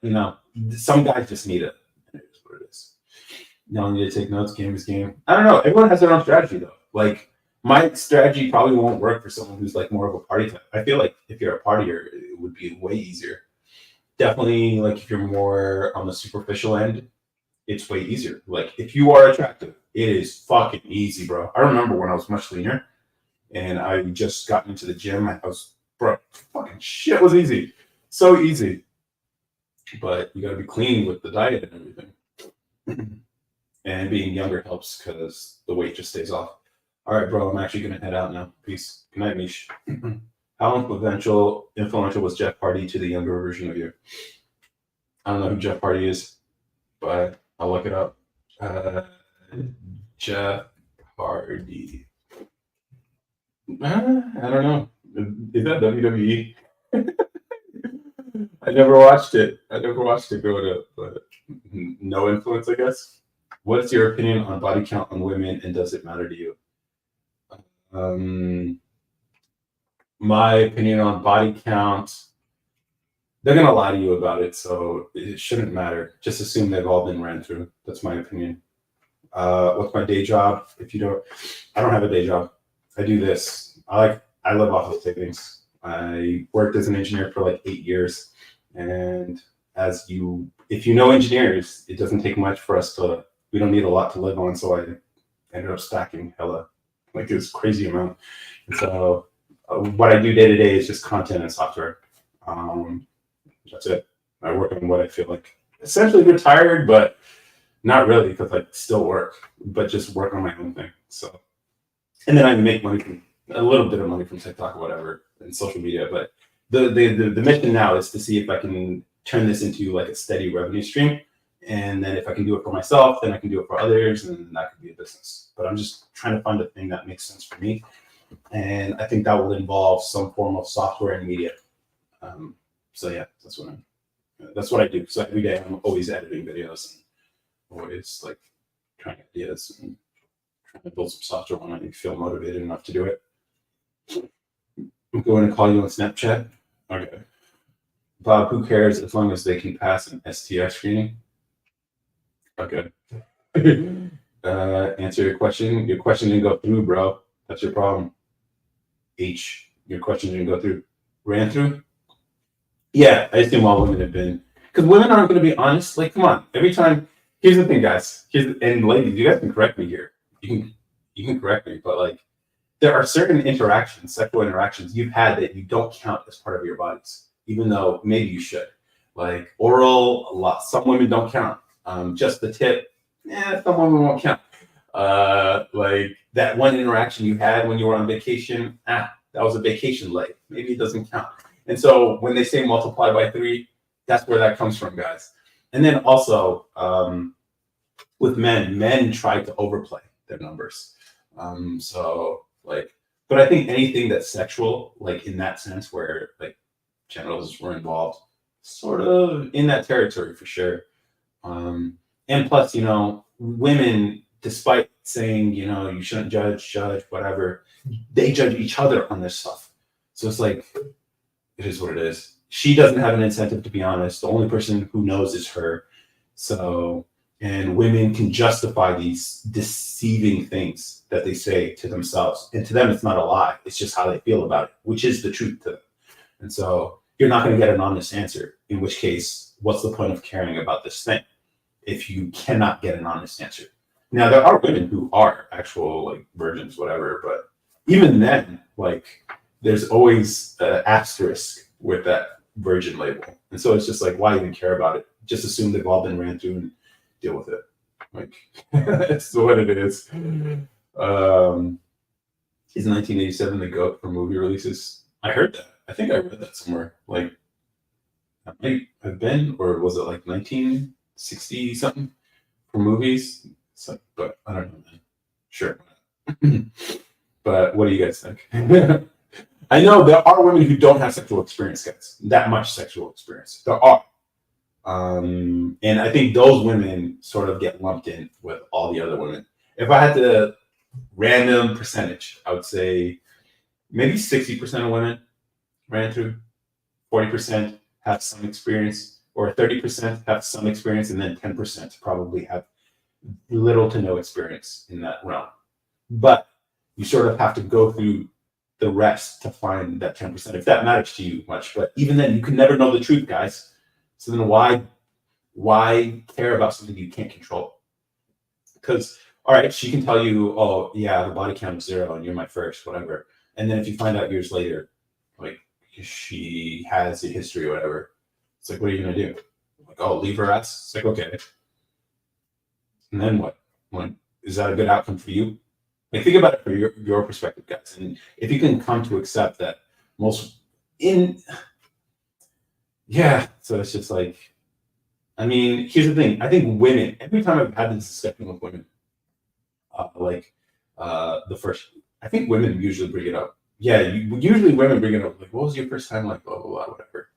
some guys just need it. And it is what it is. You don't need to take notes, game is game. I don't know. Everyone has their own strategy, though. Like, my strategy probably won't work for someone who's more of a party type. I feel like if you're a partier, it would be way easier. Definitely, if you're more on the superficial end, it's way easier. Like, if you are attractive, it is fucking easy, bro. I remember when I was much leaner and I just got into the gym. Fucking shit was easy. So easy. But you got to be clean with the diet and everything. And being younger helps because the weight just stays off. All right, bro, I'm actually going to head out now. Peace. Good night, Mish. How influential was Jeff Hardy to the younger version of you? I don't know who Jeff Hardy is, but I'll look it up. Jeff Hardy. I don't know. Is that WWE? I never watched it. Growing up, but no influence, I guess. What's your opinion on body count on women, and does it matter to you? My opinion on body count, they're going to lie to you about it, so it shouldn't matter. Just assume they've all been ran through. That's my opinion. What's my day job? I don't have a day job. I do this. I live off of savings. I worked as an engineer for like 8 years, and if you know engineers, it doesn't take much for us to. We don't need a lot to live on, so I ended up stacking hella like this crazy amount. And so what I do day to day is just content and software. Um, that's it. I work on what I feel like essentially retired, but not really because I still work, but just work on my own thing. So, and then I make money from a little bit of money from TikTok or whatever and social media. But the mission now is to see if I can turn this into like a steady revenue stream. And then if I can do it for myself, then I can do it for others, and that could be a business. But I'm just trying to find a thing that makes sense for me. And I think that will involve some form of software and media. So yeah, that's what I do. So every day I'm always editing videos, and always like trying ideas and trying to build some software when I feel motivated enough to do it. I'm going to call you on Snapchat. Okay. Bob, who cares as long as they can pass an STI screening? Okay. Answer your question. Your question didn't go through, bro. That's your problem. Your question didn't go through. Ran through? Yeah, I assume all women have been. Because women aren't going to be honest. Like, come on. Every time. Here's the thing, guys. And ladies, you guys can correct me here. You can correct me, but like, there are certain interactions, sexual interactions you've had that you don't count as part of your bodies, even though maybe you should. Like oral, a lot. Some women don't count. Just the tip, some women won't count. Like that one interaction you had when you were on vacation, that was a vacation leg. Maybe it doesn't count. And so when they say multiply by 3, that's where that comes from, guys. And then also with men try to overplay their numbers. But I think anything that's sexual, like in that sense where like genitals were involved, sort of in that territory for sure. And plus, women, despite saying, you shouldn't judge, whatever, they judge each other on this stuff. So it's like, it is what it is. She doesn't have an incentive to be honest. The only person who knows is her. So, and women can justify these deceiving things that they say to themselves. And to them, it's not a lie. It's just how they feel about it, which is the truth to them. And so you're not going to get an honest answer, in which case, what's the point of caring about this thing if you cannot get an honest answer? Now, there are women who are actual like virgins, whatever, but even then, like there's always an asterisk with that virgin label. And so it's just like, why even care about it? Just assume they've all been ran through and deal with it. Like, it's what it is. Is 1987 the GOAT for movie releases? I heard that. I think I read that somewhere. Like, that might have been, or was it like 1960 something for movies? So, but I don't know, man. Sure. But what do you guys think? I know there are women who don't have sexual experience, guys. That much sexual experience. There are. And I think those women sort of get lumped in with all the other women. If I had to random percentage, I would say maybe 60% of women ran through, 40% have some experience, or 30% have some experience, and then 10% probably have little to no experience in that realm. But you sort of have to go through the rest to find that 10%, if that matters to you much. But even then, you can never know the truth, guys. So then why care about something you can't control? Because, all right, she can tell you, oh, yeah, the body count is 0 and you're my first, whatever. And then if you find out years later, like, she has a history or whatever, it's like, what are you going to do? Like, oh, leave her ass? It's like, okay. And then what? Is that a good outcome for you? Like, think about it from your perspective, guys. And if you can come to accept that so it's just like, I mean, here's the thing. I think women, every time I've had this discussion with women, I think women usually bring it up. Yeah, usually women bring it up. Like, what was your first time? Like, blah, blah, blah, whatever.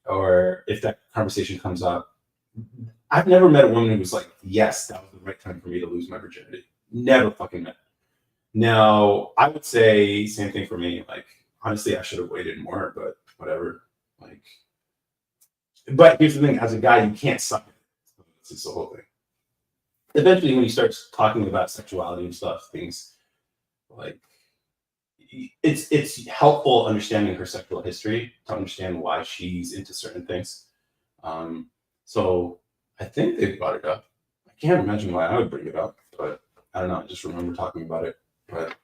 Or if that conversation comes up, I've never met a woman who was like, yes, that was the right time for me to lose my virginity. Never fucking met. Now, I would say same thing for me. Like, honestly, I should have waited more, but whatever. Like, but here's the thing: as a guy, you can't suck it. This is the whole thing. Eventually, when you start talking about sexuality and stuff, things like it's helpful understanding her sexual history to understand why she's into certain things. So I think they brought it up. I can't imagine why I would bring it up, but I don't know. I just remember talking about it. But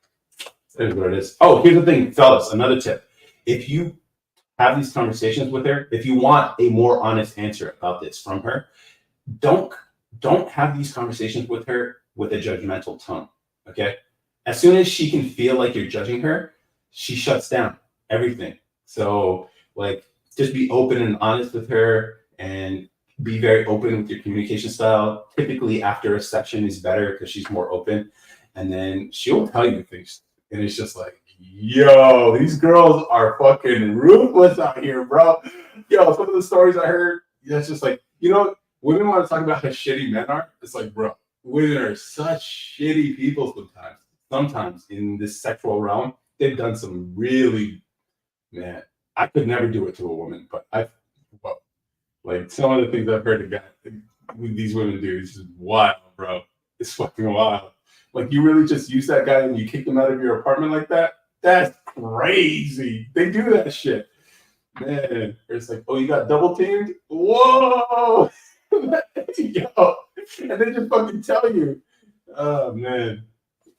it is what it is. Oh, here's the thing, fellas. Another tip: if you have these conversations with her, if you want a more honest answer about this from her, don't don't have these conversations with her with a judgmental tone. Okay, as soon as she can feel like you're judging her, she shuts down everything. So like, just be open and honest with her, and be very open with your communication style. Typically after a session is better because she's more open, and then she'll tell you things, and it's just like, yo, these girls are fucking ruthless out here, bro. Yo, some of the stories I heard, yeah, it's just like, women want to talk about how shitty men are. It's like, bro, women are such shitty people sometimes. Sometimes in this sexual realm, they've done some really, man. I could never do it to a woman, but well, like some of the things I've heard these women do is just wild, bro. It's fucking wild. Like, you really just use that guy and you kick him out of your apartment like that? That's crazy. They do that shit. Man, it's like, oh, you got double teamed? Whoa! Yo, and they just fucking tell you. Oh man.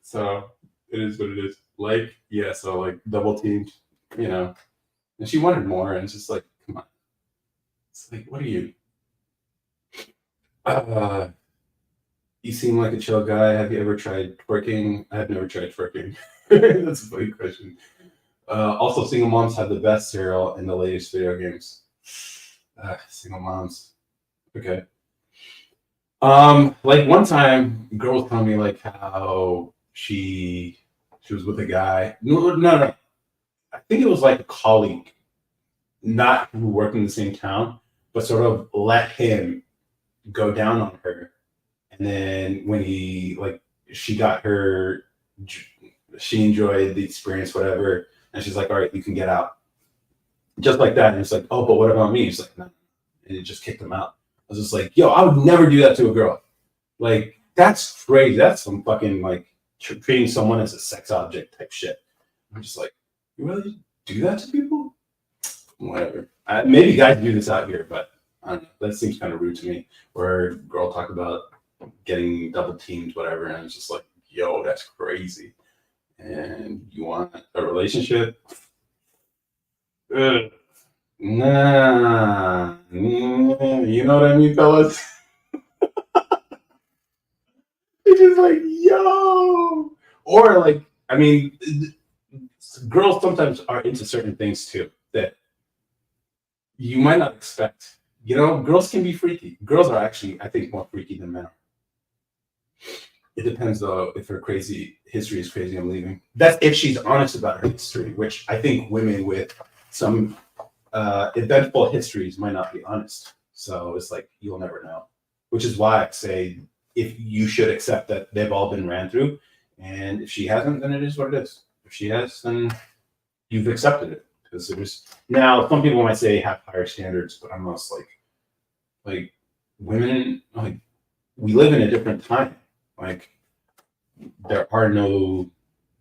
So it is what it is. Like, yeah, so like double teamed, and she wanted more, and it's just like, come on. It's like, what are you? Uh, you seem like a chill guy. Have you ever tried twerking? I have never tried twerking. That's a funny question. Also, single moms have the best cereal in the latest video games. Single moms. Okay. Like one time, a girl was telling me like how she was with a guy. No. I think it was like a colleague, not who worked in the same town, but sort of let him go down on her. And then when she got her, she enjoyed the experience, whatever. And she's like, all right, you can get out. Just like that. And it's like, oh, but what about me? He's like, no. And it just kicked him out. I was just like, yo, I would never do that to a girl. Like, that's crazy. That's some fucking like treating someone as a sex object type shit. I'm just like, you really do that to people? Whatever. Maybe guys do this out here, but I don't know. That seems kind of rude to me. Where a girl talk about getting double teamed, whatever, and it's just like, yo, that's crazy. And you want a relationship? Ugh. Nah, you know what I mean, fellas? It's just like, yo, or like, I mean, girls sometimes are into certain things too that you might not expect. Girls can be freaky. Girls are actually, I think, more freaky than men are. It depends though if her crazy history is crazy. I'm leaving. That's if she's honest about her history, which I think women with some eventful histories might not be honest. So it's like, you'll never know. Which is why I say, if you should accept that they've all been ran through, and if she hasn't, then it is what it is. If she has, then you've accepted it. Because there's now some people might say have higher standards, but I'm almost like women, like, we live in a different time. Like, there are no,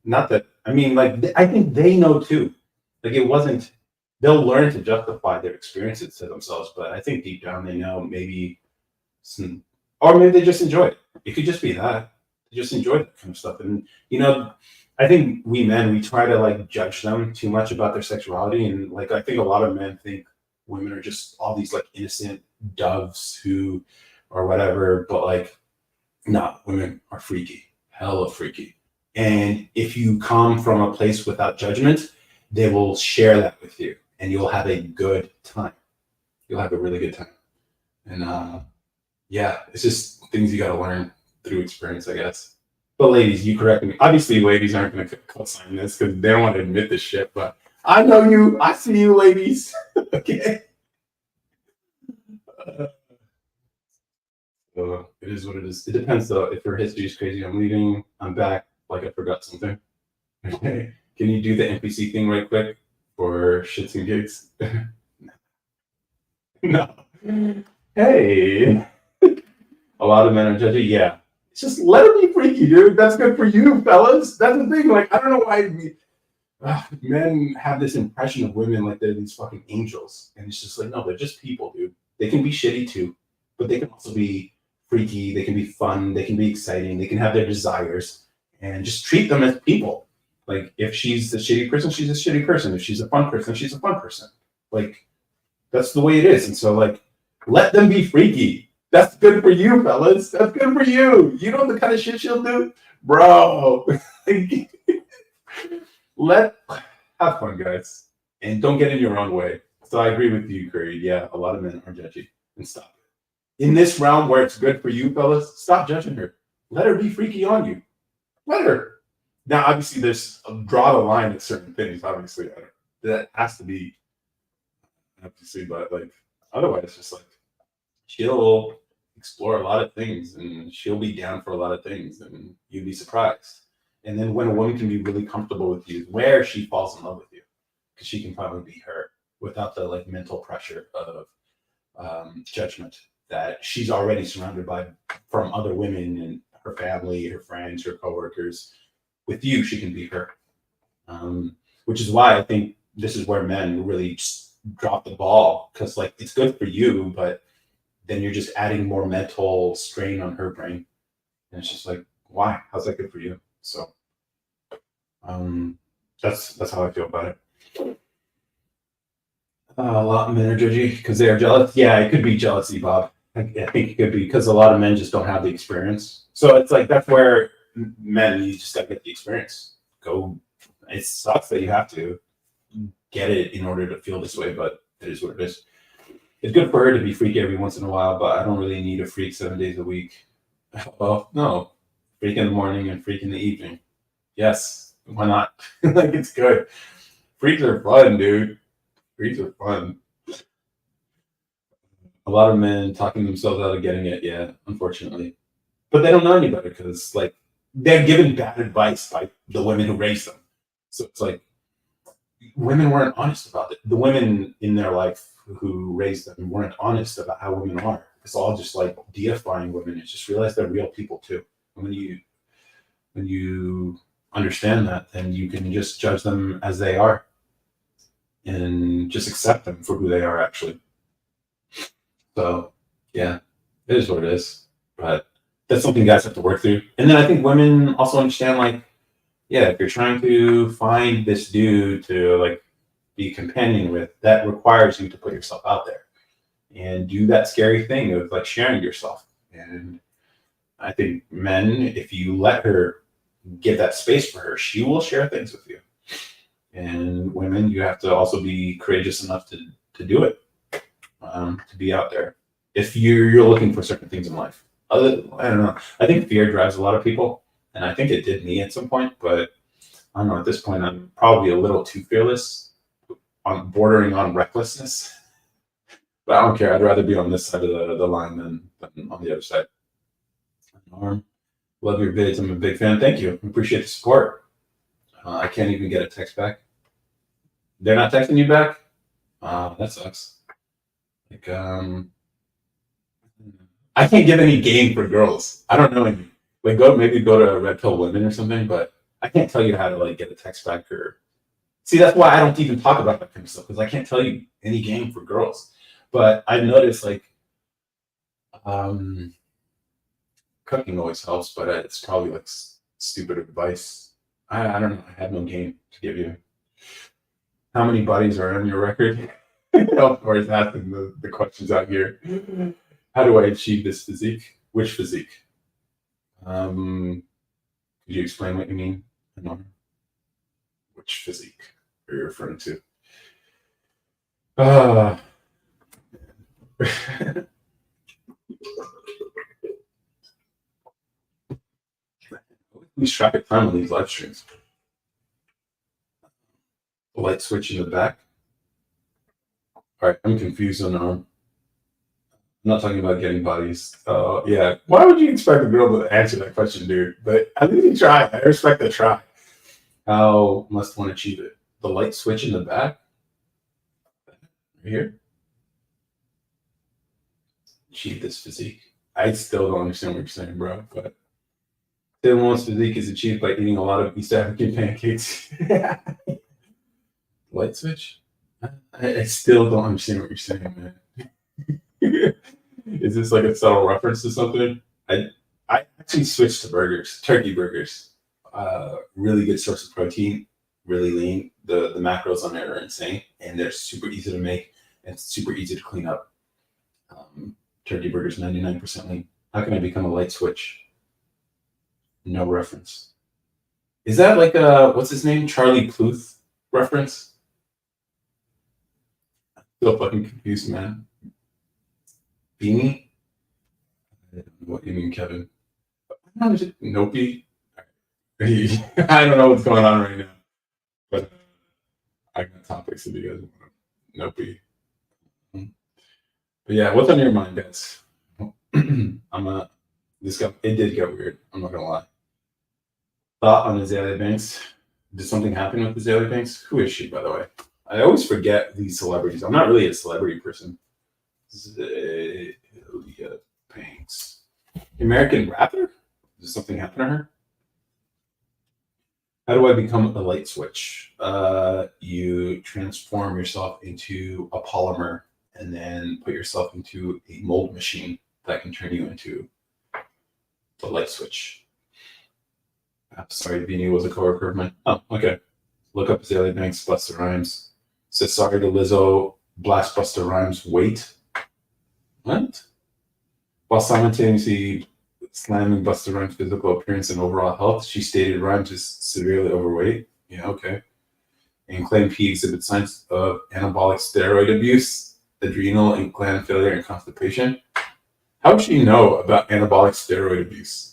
not that, I mean, like, I think they know too. Like, it wasn't, they'll learn to justify their experiences to themselves, but I think deep down they know maybe some, or maybe they just enjoy it. It could just be that. They just enjoy that kind of stuff. And, I think we men, we try to like judge them too much about their sexuality. And like, I think a lot of men think women are just all these like innocent doves who, or whatever, but like, no, women are freaky, hella freaky. And if you come from a place without judgment, they will share that with you, and you'll have a good time. You'll have a really good time. And yeah, it's just things you got to learn through experience, I guess. But ladies, you correct me. Obviously, ladies aren't going to co-sign this because they don't want to admit this shit. But I know you. I see you, ladies. Okay. So it is what it is. It depends though. If her history is crazy, I'm leaving. I'm back. Like I forgot something. Okay. Can you do the NPC thing right quick for shits and gigs? No. Hey. A lot of men are judgy. Yeah. It's just let it be freaky, dude. That's good for you, fellas. That's the thing. Like, I don't know why. Men have this impression of women like they're these fucking angels, and it's just like, no, they're just people, dude. They can be shitty too, but they can also be freaky. They can be fun. They can be exciting. They can have their desires, and just treat them as people. Like if she's a shitty person, she's a shitty person. If she's a fun person, she's a fun person. Like that's the way it is. And so like, let them be freaky. That's good for you, fellas. That's good for you. You know the kind of shit she'll do, bro. Let have fun, guys, and don't get in your own way. So I agree with you, Curry. Yeah, a lot of men are judgy, and stop it. In this realm where it's good for you, fellas, stop judging her. Let her be freaky on you. Let her. Now, obviously, there's draw the line at certain things. Obviously, that has to be obviously, but like otherwise, just like she'll explore a lot of things, and she'll be down for a lot of things, and you'd be surprised. And then when a woman can be really comfortable with you, where she falls in love with you, because she can probably be her without the like mental pressure of judgment that she's already surrounded by from other women and her family, her friends, her coworkers. With you, she can be her, which is why I think this is where men really just drop the ball, because like it's good for you, but then you're just adding more mental strain on her brain, and it's just like, why? How's that good for you? So that's how I feel about it. A lot of men are judgy because they are jealous. Yeah, it could be jealousy, Bob. I think it could be because a lot of men just don't have the experience. So it's like that's where men, you just gotta get the experience. Go. It sucks that you have to get it in order to feel this way, but it is what it is. It's good for her to be freaky every once in a while, but I don't really need a freak 7 days a week. Well, no, freak in the morning and freak in the evening. Yes, why not? Like it's good. Freaks are fun, dude. Freaks are fun. A lot of men talking themselves out of getting it, yeah, unfortunately. But they don't know any better because like they're given bad advice by the women who raised them. So it's like women weren't honest about it. The women in their life who raised them weren't honest about how women are. It's all just like deifying women. It's just realize they're real people too. And when you understand that, then you can just judge them as they are and just accept them for who they are actually. So yeah, it is what it is. But that's something guys have to work through. And then I think women also understand like, yeah, if you're trying to find this dude to like be a companion with, that requires you to put yourself out there and do that scary thing of like sharing yourself. And I think men, if you let her give that space for her, she will share things with you. And women, you have to also be courageous enough to do it, to be out there. If you're looking for certain things in life, I don't know. I think fear drives a lot of people, and I think it did me at some point. But I don't know. At this point, I'm probably a little too fearless, on bordering on recklessness. But I don't care. I'd rather be on this side of the line than on the other side. Norm, love your vids. I'm a big fan. Thank you. Appreciate the support. I can't even get a text back. They're not texting you back. That sucks. Like I can't give any game for girls. I don't know any. Like go to Red Pill Women or something, but I can't tell you how to like get a text back or see. That's why I don't even talk about that kind of stuff because I can't tell you any game for girls. But I've noticed like um, cooking always helps, but it's probably like stupid advice. I don't know. I have no game to give you. How many bodies are on your record? Of course, asking the questions out here. How do I achieve this physique? Which physique? Could you explain what you mean? Which physique are you referring to? Uh, lose track of time on these live streams. The light switch in the back. All right, I'm confused on I'm not talking about getting bodies. Yeah. Why would you expect a girl to answer that question, dude? But at least you try. I respect the try. How must one achieve it? The light switch in the back? Right here? Achieve this physique. I still don't understand what you're saying, bro. But Tim Wong's physique is achieved by eating a lot of East African pancakes. Light switch? I still don't understand what you're saying, man. Is this like a subtle reference to something? I I actually switched to burgers, turkey burgers. Really good source of protein, really lean. The macros on there are insane, and they're super easy to make and super easy to clean up. Turkey burgers 99% lean. How can I become a light switch? No reference. Is that like a what's his name? Charlie Pluth reference? Still fucking confused, man. Beanie? I don't know what you mean, Kevin. No, is it Nope. I don't know what's going on right now, but I got topics if you guys want to. Nope. But yeah, what's on your mind, guys? I'm this got it did get weird. I'm not gonna lie. Thought on Azalea Banks. Did something happen with Azalea Banks? Who is she, by the way? I always forget these celebrities. I'm not really a celebrity person. Azalea Banks, American rapper. Did something happen to her? How do I become a light switch? You transform yourself into a polymer and then put yourself into a mold machine that can turn you into the light switch. Sorry, Beanie was a coworker of mine. Oh, okay. Look up Azalea Banks, Busta Rhymes. Says sorry to Lizzo, blast Busta Rhymes. Wait, what? While simultaneously slamming Busta Rhymes' physical appearance and overall health, she stated Rhymes is severely overweight. Yeah, okay. And claimed he exhibits signs of anabolic steroid abuse, adrenal and gland failure, and constipation. How would she know about anabolic steroid abuse?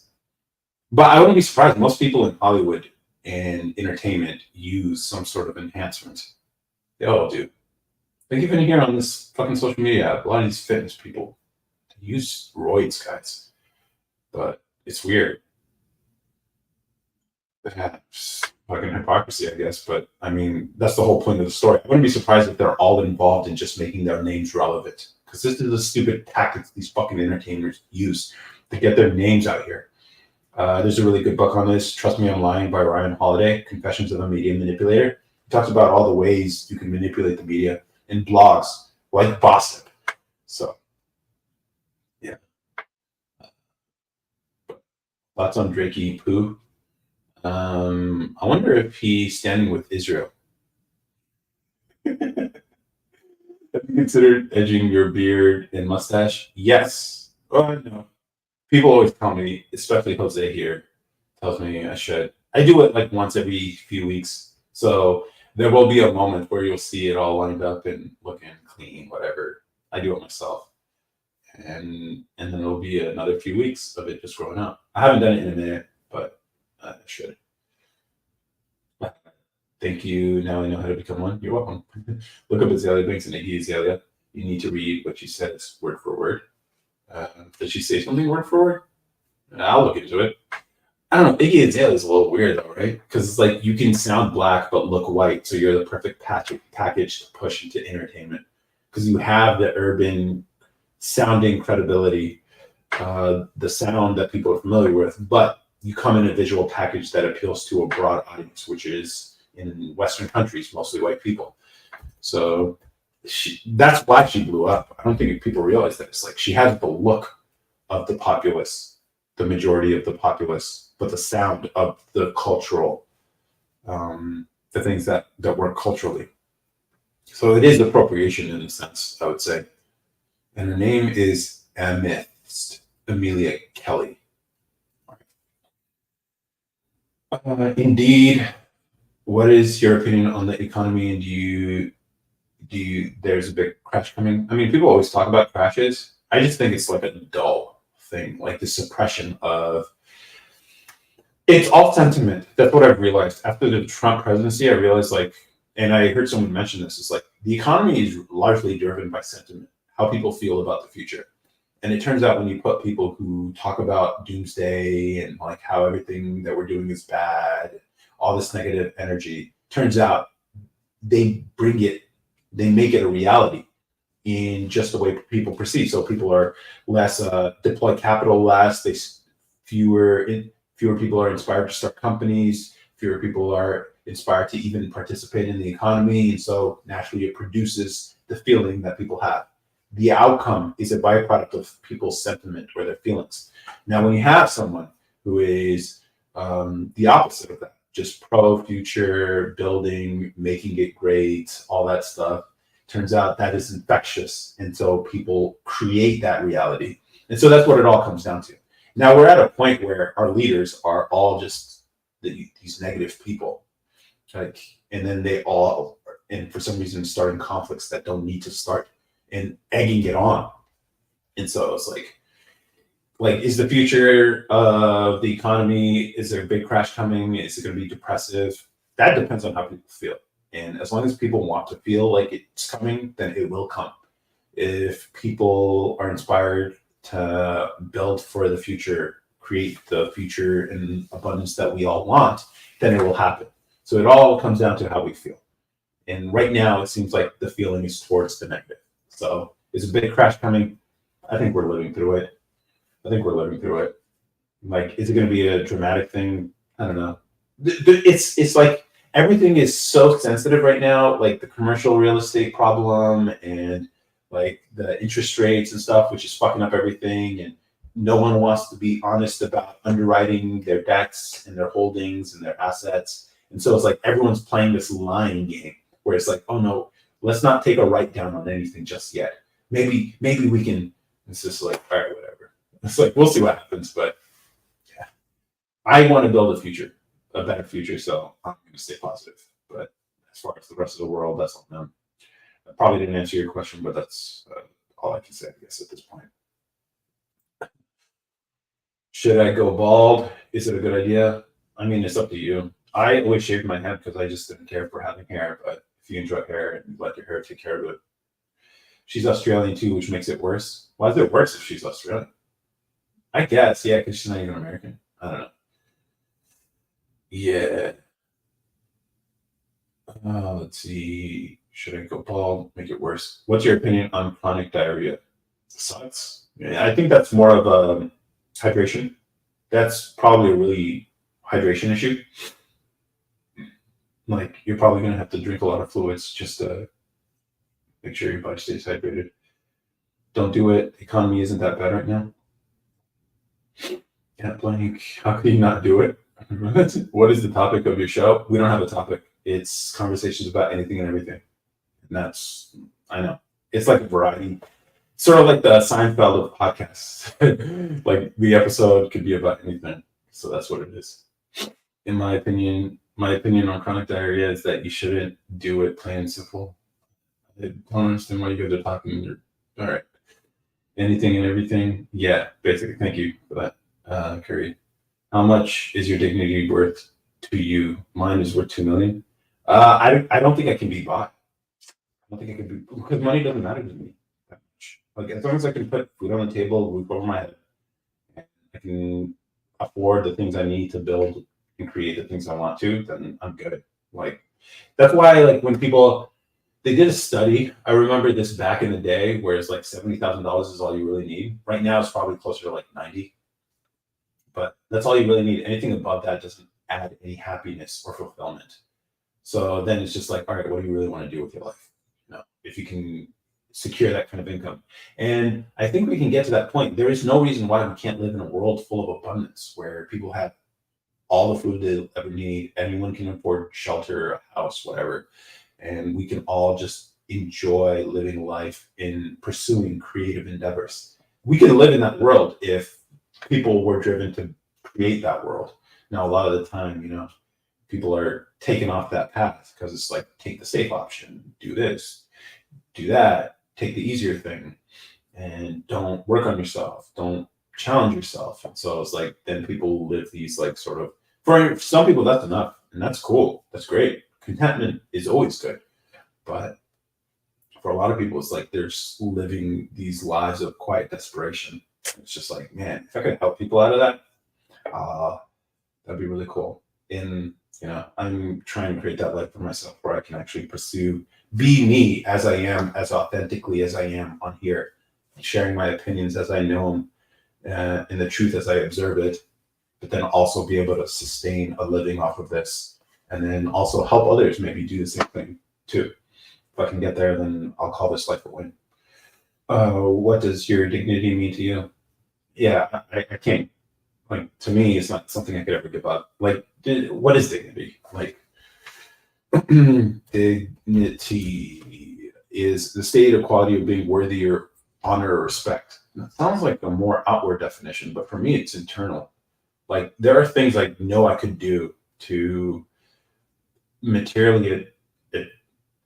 But I wouldn't be surprised. Most people in Hollywood and entertainment use some sort of enhancement. They all do. Like even here on this fucking social media app, a lot of these fitness people use roids, guys. But it's weird. Yeah, fucking hypocrisy, I guess. But I mean, that's the whole point of the story. I wouldn't be surprised if they're all involved in just making their names relevant. Because this is the stupid tactics these fucking entertainers use to get their names out here. There's a really good book on this, Trust Me, I'm Lying by Ryan Holiday, Confessions of a Media Manipulator. He talks about all the ways you can manipulate the media in blogs like Boston. So, yeah. Thoughts on Drakey Poo? I wonder if he's standing with Israel. Have you considered edging your beard and mustache? Yes. Oh, no. People always tell me, especially Jose here, tells me I should. I do it like once every few weeks. So there will be a moment where you'll see it all lined up and looking clean, whatever. I do it myself. And then there'll be another few weeks of it just growing out. I haven't done it in a minute, but I should. Thank you. Now I know how to become one. You're welcome. Look up Azalea Banks and Iggy Azalea. You need to read what she says word for word. Did she say something word for word? I'll look into it. I don't know. Iggy Azalea is a little weird though, right? Because it's like you can sound black but look white, so you're the perfect package to push into entertainment because you have the urban sounding credibility, the sound that people are familiar with, but you come in a visual package that appeals to a broad audience, which is in Western countries, mostly white people. So that's why she blew up. I don't think people realize that. It's like she has the look of the populace, the majority of the populace, but the sound of the cultural, the things that work culturally. So it is appropriation in a sense, I would say. And her name is Amethyst Amelia Kelly. Indeed. What is your opinion on the economy? And there's a big crash coming? I mean, people always talk about crashes. I just think it's like a dull thing, like the suppression of. It's all sentiment. That's what I've realized after the Trump presidency. I realized and I heard someone mention this. It's like the economy is largely driven by sentiment, how people feel about the future. And it turns out when you put people who talk about doomsday and like how everything that we're doing is bad, all this negative energy, turns out they make it a reality in just the way people perceive. So people are less deploy capital less. Fewer people are inspired to start companies. Fewer people are inspired to even participate in the economy. And so naturally it produces the feeling that people have. The outcome is a byproduct of people's sentiment or their feelings. Now, when you have someone who is the opposite of that, just pro future, building, making it great, all that stuff, turns out that is infectious. And so people create that reality. And so that's what it all comes down to. Now we're at a point where our leaders are all just these negative people. Like, and then they all, and for some reason, starting conflicts that don't need to start and egging it on. And so it's like, is the future of the economy, is there a big crash coming? Is it going to be depressive? That depends on how people feel. And as long as people want to feel like it's coming, then it will come. If people are inspired to build for the future, create the future in abundance that we all want, then it will happen. So it all comes down to how we feel. And right now, it seems like the feeling is towards the negative. So is a big crash coming? I think we're living through it. Like, is it going to be a dramatic thing? I don't know. It's like everything is so sensitive right now, like the commercial real estate problem and like the interest rates and stuff, which is fucking up everything. And no one wants to be honest about underwriting their debts and their holdings and their assets. And so it's like everyone's playing this lying game where it's like, oh no, let's not take a write down on anything just yet. Maybe we can. It's just like, all right, whatever. It's like, we'll see what happens. But yeah, I want to build a better future. So I'm going to stay positive. But as far as the rest of the world, that's on them. I probably didn't answer your question, but that's all I can say, I guess, at this point. Should I go bald? Is it a good idea? I mean, it's up to you. I always shaved my head because I just didn't care for having hair. But if you enjoy hair and you let your hair take care of it. She's Australian too, which makes it worse. Why is it worse if she's Australian? I guess, yeah, because she's not even American. I don't know. Yeah. Let's see. Should I go bald? Make it worse. What's your opinion on chronic diarrhea? Sucks. Yeah, I think that's more of a hydration. That's probably a really hydration issue. Like, you're probably going to have to drink a lot of fluids just to make sure your body stays hydrated. Don't do it. The economy isn't that bad right now. Yeah, blank. How can you not do it? What is the topic of your show? We don't have a topic. It's conversations about anything and everything. And that's, I know. It's like a variety. Sort of like the Seinfeld of podcasts. Like the episode could be about anything. So that's what it is. In my opinion on chronic diarrhea is that you shouldn't do it, plain and simple. I don't understand why you guys are talking. All right. Anything and everything. Yeah, basically. Thank you for that, Curry. How much is your dignity worth to you? Mine is worth $2 million. I don't think I can be bought. I don't think I can be, because money doesn't matter to me that much. Like, as long as I can put food on the table, roof over my head, and I can afford the things I need to build and create the things I want to, then I'm good. Like, that's why, like, when people, they did a study, I remember this back in the day, where it's like $70,000 is all you really need. Right now, it's probably closer to like 90. But that's all you really need. Anything above that doesn't add any happiness or fulfillment. So then it's just like, all right, what do you really want to do with your life? You know, if you can secure that kind of income. And I think we can get to that point. There is no reason why we can't live in a world full of abundance where people have all the food they ever need. Anyone can afford shelter, a house, whatever. And we can all just enjoy living life in pursuing creative endeavors. We can live in that world if people were driven to create that world. Now, a lot of the time, you know, people are taken off that path because it's like, take the safe option, do this, do that, take the easier thing, and don't work on yourself, don't challenge yourself. And so it's like, then people live these like sort of, for some people, that's enough. And that's cool. That's great. Contentment is always good. But for a lot of people, it's like they're just living these lives of quiet desperation. It's just like, man, if I could help people out of that, that'd be really cool. And, you know, I'm trying to create that life for myself where I can actually pursue, be me as I am, as authentically as I am on here, sharing my opinions as I know them, and the truth as I observe it, but then also be able to sustain a living off of this and then also help others maybe do the same thing too. If I can get there, then I'll call this life a win. What does your dignity mean to you? Yeah, I can't, like, to me, it's not something I could ever give up. Like, what is dignity? Like, dignity is the state of quality of being worthy or honor or respect. And that sounds like a more outward definition, but for me, it's internal. Like, there are things I know I could do to materially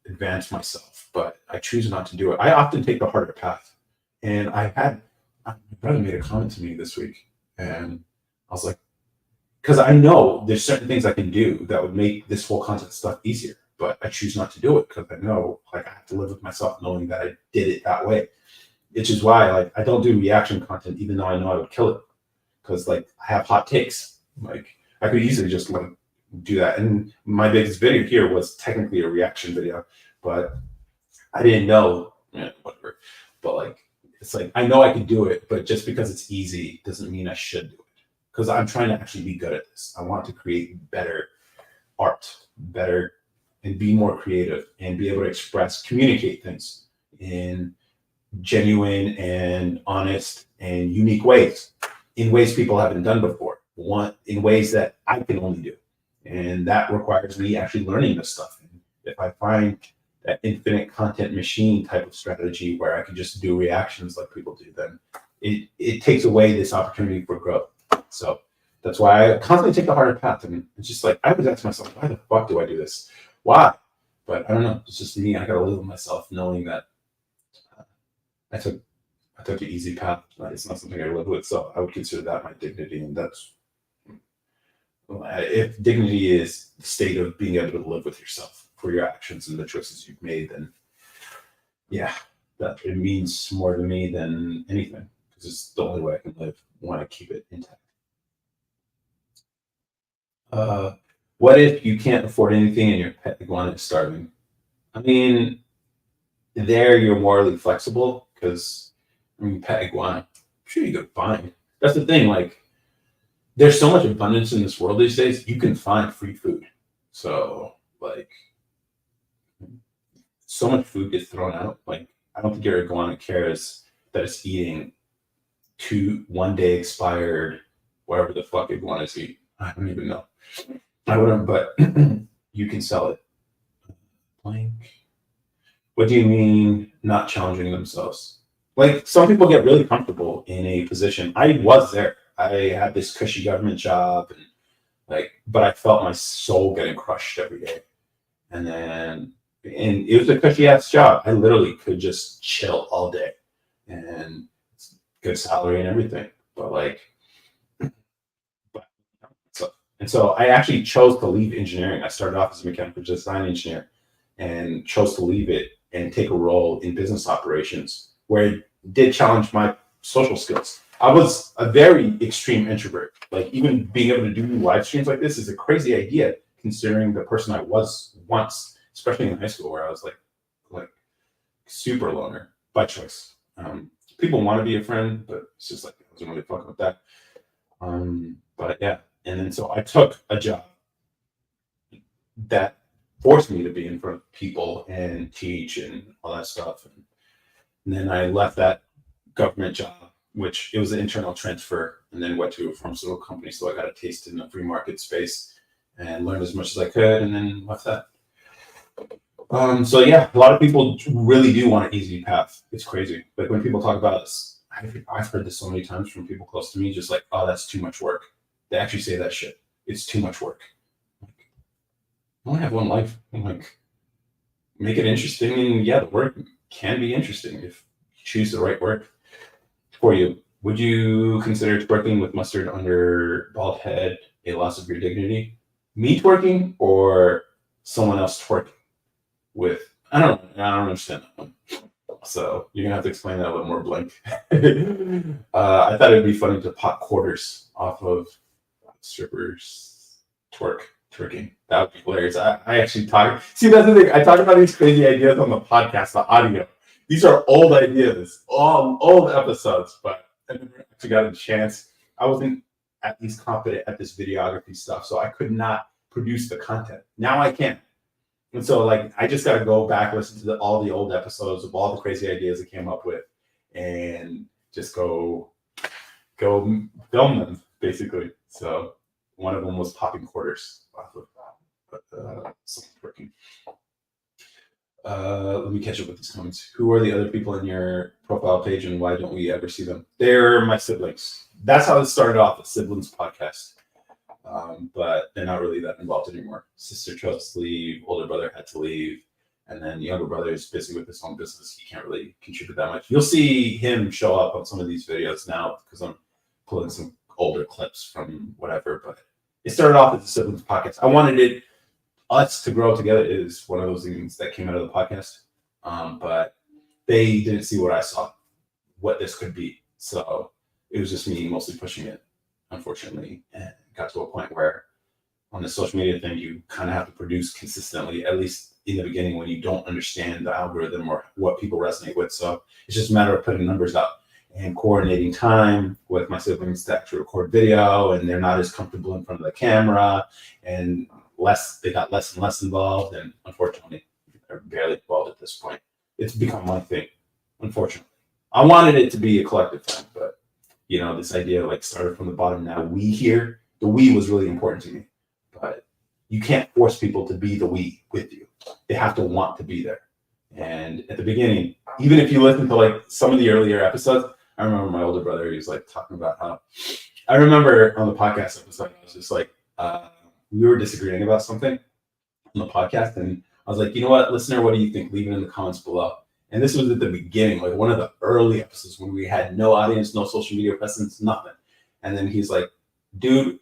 advance myself, but I choose not to do it. I often take the harder path. And my brother made a comment to me this week, and I was like, because I know there's certain things I can do that would make this whole content stuff easier, but I choose not to do it because I know, like, I have to live with myself knowing that I did it that way. Which is why, like, I don't do reaction content, even though I know I would kill it, because, like, I have hot takes. Like, I could easily just, like, do that. And my biggest video here was technically a reaction video, but I didn't know, whatever. But, like, it's like, I know I can do it, but just because it's easy doesn't mean I should do it. Because I'm trying to actually be good at this. I want to create better art, better, and be more creative and be able to express, communicate things in genuine and honest and unique ways, in ways people haven't done before, in ways that I can only do. And that requires me actually learning this stuff. And if I find that infinite content machine type of strategy where I can just do reactions like people do, then it takes away this opportunity for growth. So that's why I constantly take the harder path. I mean, it's just like, I would ask myself, why the fuck do I do this? Why? But I don't know. It's just me. I gotta live with myself knowing that I took the easy path. It's not something I live with. So I would consider that my dignity. And that's, if dignity is the state of being able to live with yourself for your actions and the choices you've made, then yeah, that it means more to me than anything, because it's the only way I can live when I keep it intact. What if you can't afford anything and your pet iguana is starving? I mean, there you're morally flexible, because I mean, pet iguana, I'm sure you could find. That's the thing. Like, there's so much abundance in this world these days. You can find free food. So, like, so much food gets thrown out. Like, I don't think your iguana cares that it's eating 1 day expired, whatever the fuck iguanas eat. I don't even know. I wouldn't, but you can sell it. Blank. What do you mean not challenging themselves? Like, some people get really comfortable in a position. I was there. I had this cushy government job, and but I felt my soul getting crushed every day. And it was a cushy ass job. I literally could just chill all day, and good salary and everything. But so I actually chose to leave engineering. I started off as a mechanical design engineer and chose to leave it and take a role in business operations, where it did challenge my social skills. I was a very extreme introvert. Like, even being able to do live streams like this is a crazy idea, considering the person I was once, especially in high school, where I was like super loner by choice. People want to be a friend, but it's just like, I wasn't really fucking with that. But yeah, and then so I took a job that forced me to be in front of people and teach and all that stuff. And then I left that government job, which it was an internal transfer, and then went to a pharmaceutical company. So I got a taste in the free market space and learned as much as I could, and then left that. So yeah, a lot of people really do want an easy path. It's crazy. Like, when people talk about this, I've heard this so many times from people close to me, just like, oh, that's too much work. They actually say that shit. It's too much work. Like, I only have one life. I'm like, make it interesting, and yeah, the work can be interesting if you choose the right work for you. Would you consider twerking with mustard under bald head a loss of your dignity? Me twerking or someone else twerking with? I don't understand that one. So you're gonna have to explain that a little more, Blank. I thought it'd be funny to pot quarters off of strippers twerking. That would be hilarious. I actually talk. See, that's the thing. I talk about these crazy ideas on the podcast, the audio. These are old ideas, all old episodes, but I never actually got a chance. I wasn't at least confident at this videography stuff, so I could not produce the content. Now I can. And so like I just got to go back, listen to all the old episodes of all the crazy ideas I came up with, and just go film them basically. So one of them was popping quarters off of something working. Let me catch up with these comments. Who are the other people in your profile page, and why don't we ever see them? They're my siblings. That's how it started off, the siblings podcast. But they're not really that involved anymore. Sister chose to leave, older brother had to leave, and then younger brother is busy with his own business. He can't really contribute that much. You'll see him show up on some of these videos now because I'm pulling some older clips from whatever. But it started off as a siblings podcast. I wanted us to grow together. Is one of those things that came out of the podcast. But they didn't see what I saw, what this could be. So it was just me mostly pushing it, unfortunately, and got to a point where on the social media thing, you kind of have to produce consistently, at least in the beginning when you don't understand the algorithm or what people resonate with. So it's just a matter of putting numbers up and coordinating time with my siblings to actually record video, and they're not as comfortable in front of the camera, and they got less and less involved, and unfortunately they're barely involved at this point. It's become my thing, unfortunately. I wanted it to be a collective thing, but this idea like started from the bottom. Now the we was really important to me, but you can't force people to be the we with you. They have to want to be there. And at the beginning, even if you listen to like some of the earlier episodes, I remember my older brother, he was like talking about how, I remember on the podcast episode, I was just like, we were disagreeing about something on the podcast. And I was like, you know what, listener, what do you think? Leave it in the comments below. And this was at the beginning, like one of the early episodes when we had no audience, no social media presence, nothing. And then he's like, dude,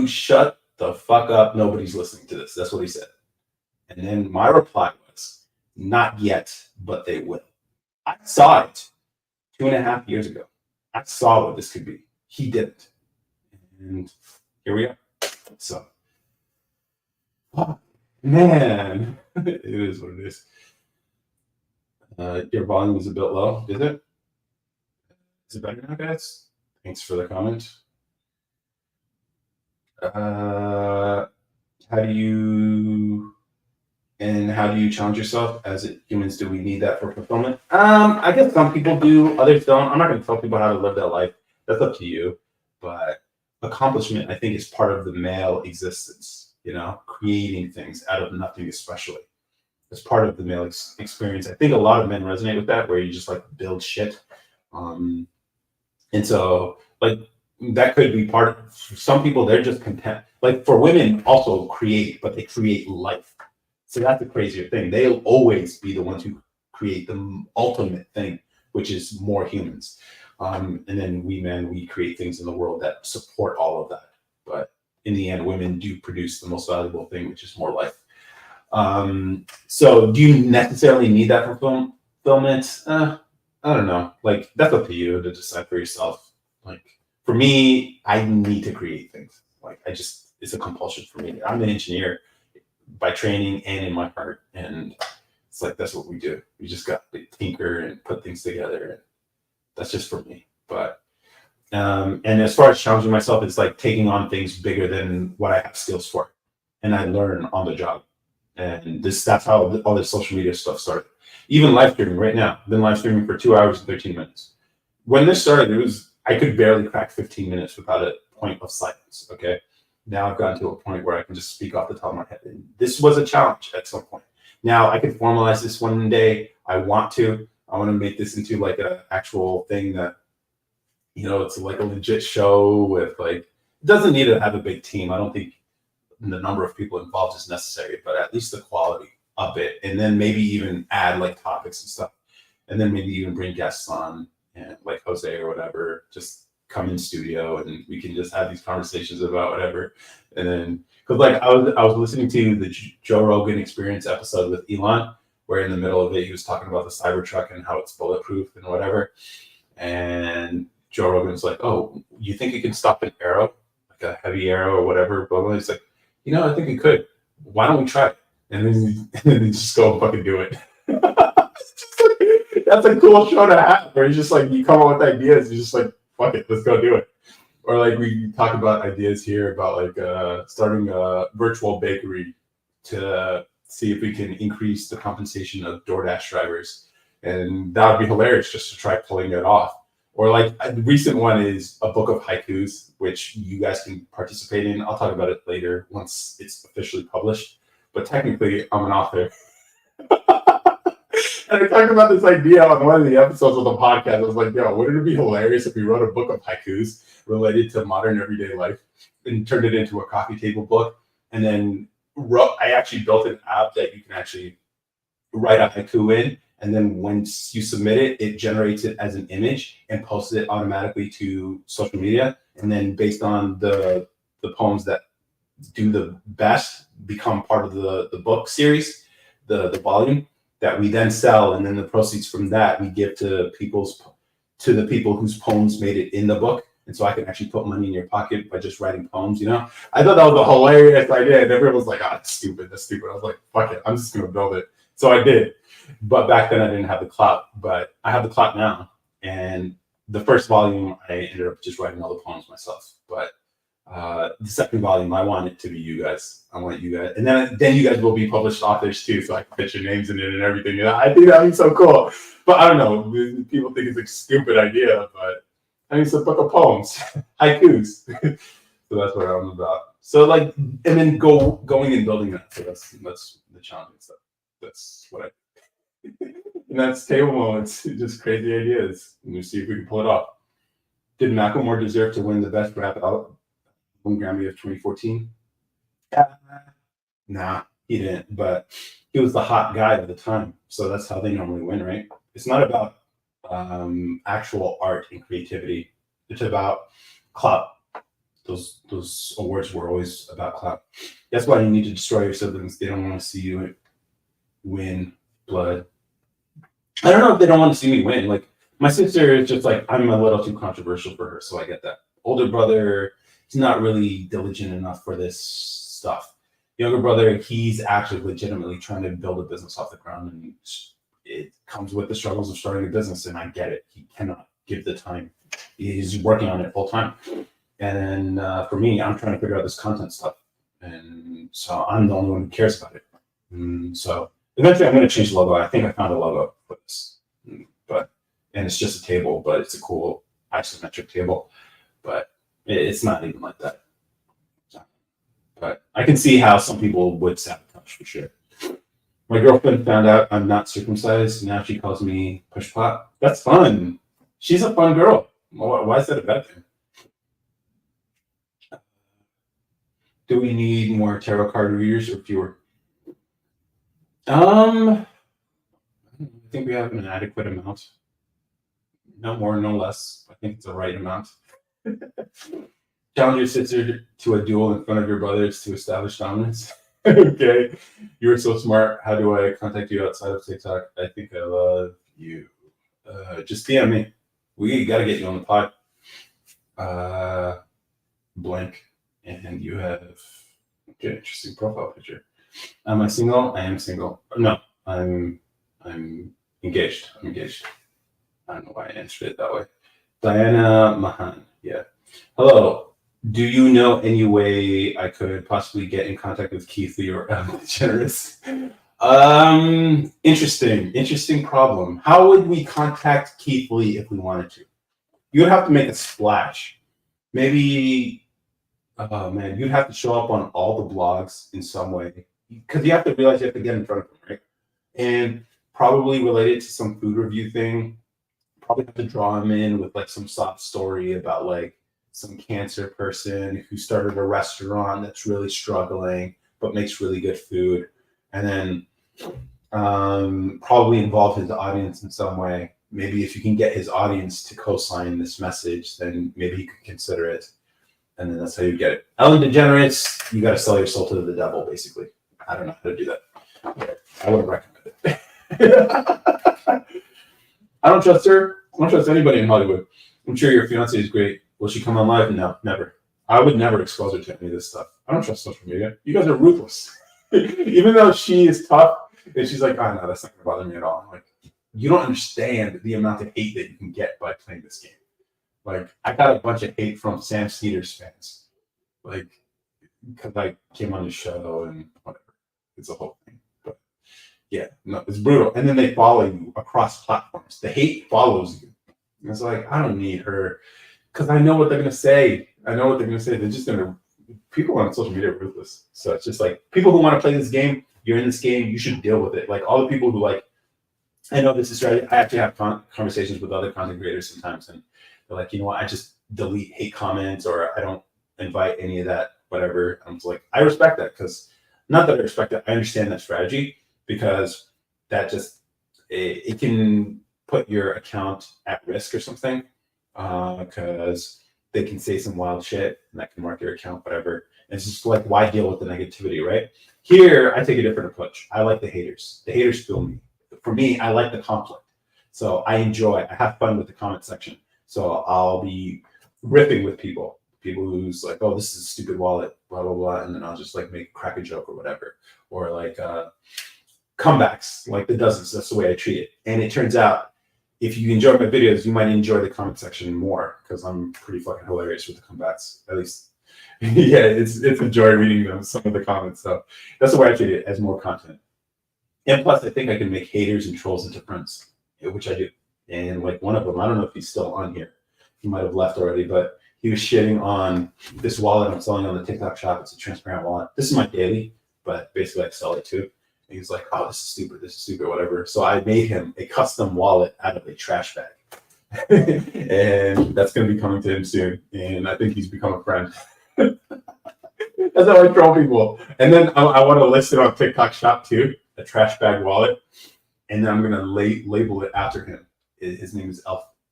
shut the fuck up. Nobody's listening to this. That's what he said. And then my reply was, not yet, but they will. I saw it 2.5 years ago. I saw what this could be. He didn't. And here we are. So, oh, man, it is what it is. Your volume is a bit low, is it? Is it better now, guys? Thanks for the comment. How do you challenge yourself as humans? Do we need that for fulfillment? I guess some people do, others don't. I'm not going to tell people how to live that life. That's up to you. But accomplishment, I think, is part of the male existence. Creating things out of nothing, especially. It's part of the male experience. I think a lot of men resonate with that, where you just like build shit. And so like that could be part of, for some people, they're just content. Like for women also create, but they create life. So that's the crazier thing. They'll always be the ones who create the ultimate thing, which is more humans. And then we create things in the world that support all of that. But in the end, women do produce the most valuable thing, which is more life. So do you necessarily need that fulfillment? I don't know. Like that's up to you to decide for yourself. Like for me, I need to create things. Like it's a compulsion for me. I'm an engineer by training and in my heart, and it's like that's what we do. We just got to tinker and put things together, and that's just for me. But and as far as challenging myself, it's like taking on things bigger than what I have skills for, and I learn on the job. And that's how all this social media stuff started. Even live streaming right now. I've been live streaming for 2 hours and 13 minutes. When this started, I could barely crack 15 minutes without a point of silence. Okay. Now I've gotten to a point where I can just speak off the top of my head. And this was a challenge at some point. Now I could formalize this one day. I want to make this into like an actual thing that, it's like a legit show with like, it doesn't need to have a big team. I don't think the number of people involved is necessary, but at least the quality of it. And then maybe even add like topics and stuff. And then maybe even bring guests on, and like Jose or whatever, just come in studio and we can just have these conversations about whatever. And then, cause like I was listening to the Joe Rogan Experience episode with Elon, where in the middle of it, he was talking about the Cybertruck and how it's bulletproof and whatever. And Joe Rogan's like, oh, you think it can stop an arrow, like a heavy arrow or whatever? Blah, blah. He's like, I think it could. Why don't we try it? And then you just go and fucking do it. That's a cool show to have, where you just like, you come up with ideas, you're just like, fuck it, let's go do it. Or like we talk about ideas here about like starting a virtual bakery to see if we can increase the compensation of DoorDash drivers, and that would be hilarious just to try pulling it off. Or like a recent one is a book of haikus, which you guys can participate in. I'll talk about it later once it's officially published. But technically, I'm an author. And I talked about this idea on one of the episodes of the podcast. I was like, yo, wouldn't it be hilarious if we wrote a book of haikus related to modern everyday life and turned it into a coffee table book? And then I actually built an app that you can actually write a haiku in. And then once you submit it, it generates it as an image and posts it automatically to social media. And then based on the poems that do the best become part of the book series, the volume that we then sell, and then the proceeds from that we give to the people whose poems made it in the book. And so I can actually put money in your pocket by just writing poems, you know? I thought that was a hilarious idea. And everyone was like, oh, that's stupid. I was like, fuck it. I'm just going to build it. So I did. But back then I didn't have the clout, but I have the clout now. And the first volume, I ended up just writing all the poems myself. But the second volume, I want it to be you guys. I want you guys, and then you guys will be published authors too, so I can put your names in it and everything. You know, I think that'd be so cool. But I don't know, people think it's a stupid idea, but I mean, it's a book of poems, haikus. So that's what I'm about. So like, and then going and building that. So that's the challenging stuff. That's what I. And that's table moments, just crazy ideas. And we'll see if we can pull it off. Did Macklemore deserve to win the best rap album Grammy of 2014? Nah, he didn't. But he was the hot guy at the time, so that's how they normally win, right? It's not about actual art and creativity. It's about clout. Those awards were always about clout. That's why you need to destroy your siblings. They don't want to see you win blood. I don't know if they don't want to see me win. Like my sister is just like, I'm a little too controversial for her, so I get that. Older brother, he's not really diligent enough for this stuff. Younger brother, he's actually legitimately trying to build a business off the ground, and it comes with the struggles of starting a business, and I get it. He cannot give the time. He's working on it full time. And then for me, I'm trying to figure out this content stuff. And so I'm the only one who cares about it. So eventually I'm going to change the logo. I think I found a logo for this. And it's just a table, but it's a cool isometric table. But it's not even like that. But I can see how some people would sabotage for sure. My girlfriend found out I'm not circumcised. Now she calls me pushpot. That's fun. She's a fun girl. Why is that a bad thing? Do we need more tarot card readers or fewer? I think we have an adequate amount. No more, no less. I think it's the right amount. Challenge your sister to a duel in front of your brothers to establish dominance. Okay. You were so smart. How do I contact you outside of TikTok? I think I love you. Just DM me. We got to get you on the pod. Blank. And you have okay, interesting profile picture. Am I single? I am single. No, I'm engaged. I'm engaged. I don't know why I answered it that way. Diana Mahan. Yeah. Hello. Do you know any way I could possibly get in contact with Keith Lee or Ellen DeGeneres? Interesting problem. How would we contact Keith Lee if we wanted to? You would have to make a splash. Maybe, oh man, you'd have to show up on all the blogs in some way. Because you have to realize you have to get in front of them, right? And probably related to some food review thing. Probably have to draw him in with like some sob story about like some cancer person who started a restaurant that's really struggling but makes really good food, and then probably involve his audience in some way. Maybe if you can get his audience to co-sign this message, then maybe he could consider it, and then that's how you get it. Ellen DeGeneres, you got to sell your soul to the devil, basically. I don't know how to do that. I wouldn't recommend it. I don't trust her. I don't trust anybody in Hollywood. I'm sure your fiance is great. Will she come on live? No, never. I would never expose her to any of this stuff. I don't trust social media. You guys are ruthless. Even though she is tough, and she's like, oh no, that's not gonna bother me at all. I'm like, you don't understand the amount of hate that you can get by playing this game. Like I got a bunch of hate from Sam Cedars fans, like because I came on the show and whatever. It's a whole thing. But yeah, no, it's brutal. And then they follow you across platforms. The hate follows you. And it's like I don't need her because I know what they're gonna say. I know what they're gonna say. They're just gonna people on social media are ruthless. So it's just like people who want to play this game. You're in this game. You should deal with it. Like all the people who like. I know this is right. I actually have conversations with other content creators sometimes, and they're like, you know what? I just delete hate comments or I don't invite any of that, whatever. I'm just like, I respect that because not that I respect it. I understand that strategy because that just it can put your account at risk or something because they can say some wild shit and that can mark your account, whatever. And it's just like, why deal with the negativity, right? Here, I take a different approach. I like the haters. The haters feel me. For me, I like the conflict. So I have fun with the comment section. So I'll be riffing with people who's like, oh, this is a stupid wallet, blah, blah, blah. And then I'll just like crack a joke or whatever. Or like comebacks, like the dozens. That's the way I treat it. And it turns out if you enjoy my videos, you might enjoy the comment section more because I'm pretty fucking hilarious with the comebacks. At least, yeah, it's a joy reading them, some of the comments. So that's the way I treat it as more content. And plus, I think I can make haters and trolls into friends, which I do. And like one of them, I don't know if he's still on here. He might have left already, but he was shitting on this wallet I'm selling on the TikTok shop. It's a transparent wallet. This is my daily, but basically I sell it too. And he's like, oh, this is stupid, whatever. So I made him a custom wallet out of a trash bag. And that's going to be coming to him soon. And I think he's become a friend. That's how I troll people. And then I want to list it on TikTok shop too, a trash bag wallet. And then I'm going to label it after him. His name is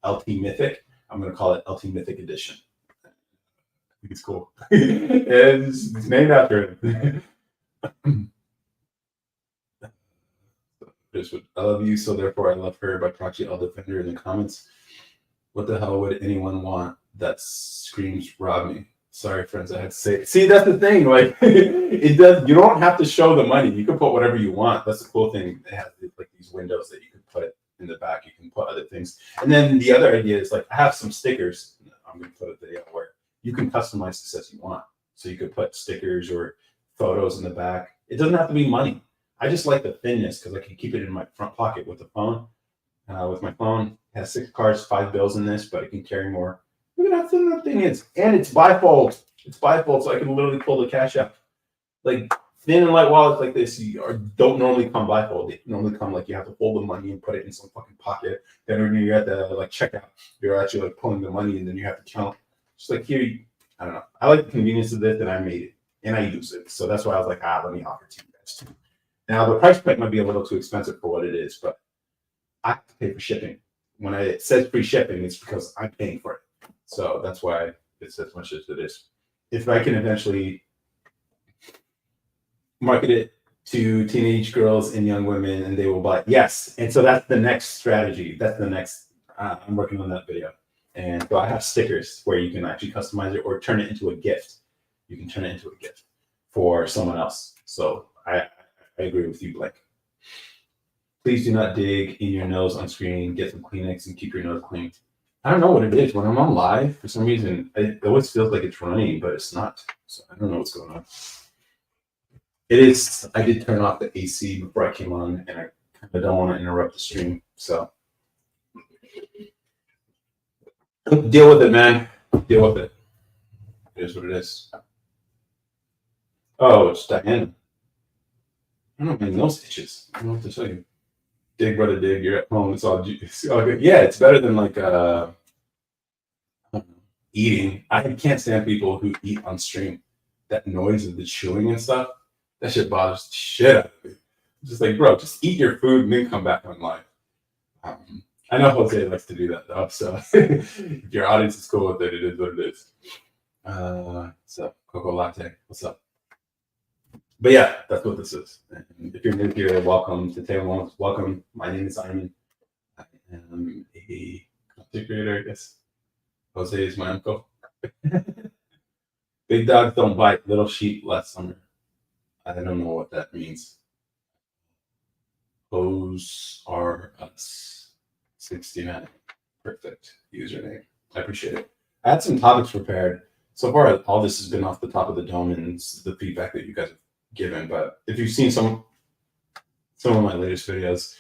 LT Mythic. I'm going to call it LT Mythic Edition. I think it's cool. It's named after him. I love you, so therefore I love her by proxy. I'll defend her in the comments. What the hell would anyone want that screams rob me? Sorry, friends, I had to say it. See, that's the thing. Like, it does. You don't have to show the money. You can put whatever you want. That's the cool thing. It has like these windows that you can put in the back. You can put other things. And then the other idea is like I have some stickers. I'm going to put a video where you can customize this as you want. So you could put stickers or photos in the back. It doesn't have to be money. I just like the thinness because I can keep it in my front pocket with the phone. With my phone, it has 6 cards, 5 bills in this, but it can carry more. Look at how thin that thing is. And it's bifold. It's bifold, so I can literally pull the cash out. Like thin and light wallets like this don't normally come bifold. They normally come like you have to fold the money and put it in some fucking pocket. Then when you're at the like checkout, you're actually like pulling the money and then you have to count. Just like here, I don't know. I like the convenience of this and I made it and I use it. So that's why I was like, let me offer to you guys too. Now the price point might be a little too expensive for what it is, but I have to pay for shipping. When it says free shipping, it's because I'm paying for it. So that's why it's as much as it is. If I can eventually market it to teenage girls and young women and they will buy, yes. And so that's the next strategy. That's the next, I'm working on that video. And so I have stickers where you can actually customize it or turn it into a gift. You can turn it into a gift for someone else. So I agree with you, Blake. Please do not dig in your nose on screen. Get some Kleenex and keep your nose clean. I don't know what it is. When I'm on live, for some reason, it always feels like it's running, but it's not. So I don't know what's going on. It is. I did turn off the AC before I came on, and I kind of don't want to interrupt the stream. So deal with it, man. Deal with it. It is what it is. Oh, it's Diana. I don't know, my nose itches. I don't know what to tell you. Dig, brother, dig. You're at home. It's all good. Yeah, it's better than like eating. I can't stand people who eat on stream. That noise of the chewing and stuff. That shit bothers the shit out of me. Just like, bro, just eat your food and then come back on live. I know Jose likes to do that though. So if your audience is cool with it, it is what it is. So Cocoa Latte, what's up? But yeah, that's what this is. And if you're new here, welcome to Taylor Moments. Welcome. My name is Ayman. I am a content creator, I guess. Jose is my uncle. Big dogs don't bite. Little sheep last summer. I don't know what that means. Those are us. 69. Perfect username. I appreciate it. I had some topics prepared. So far, all this has been off the top of the dome and the feedback that you guys have given. But if you've seen some of my latest videos,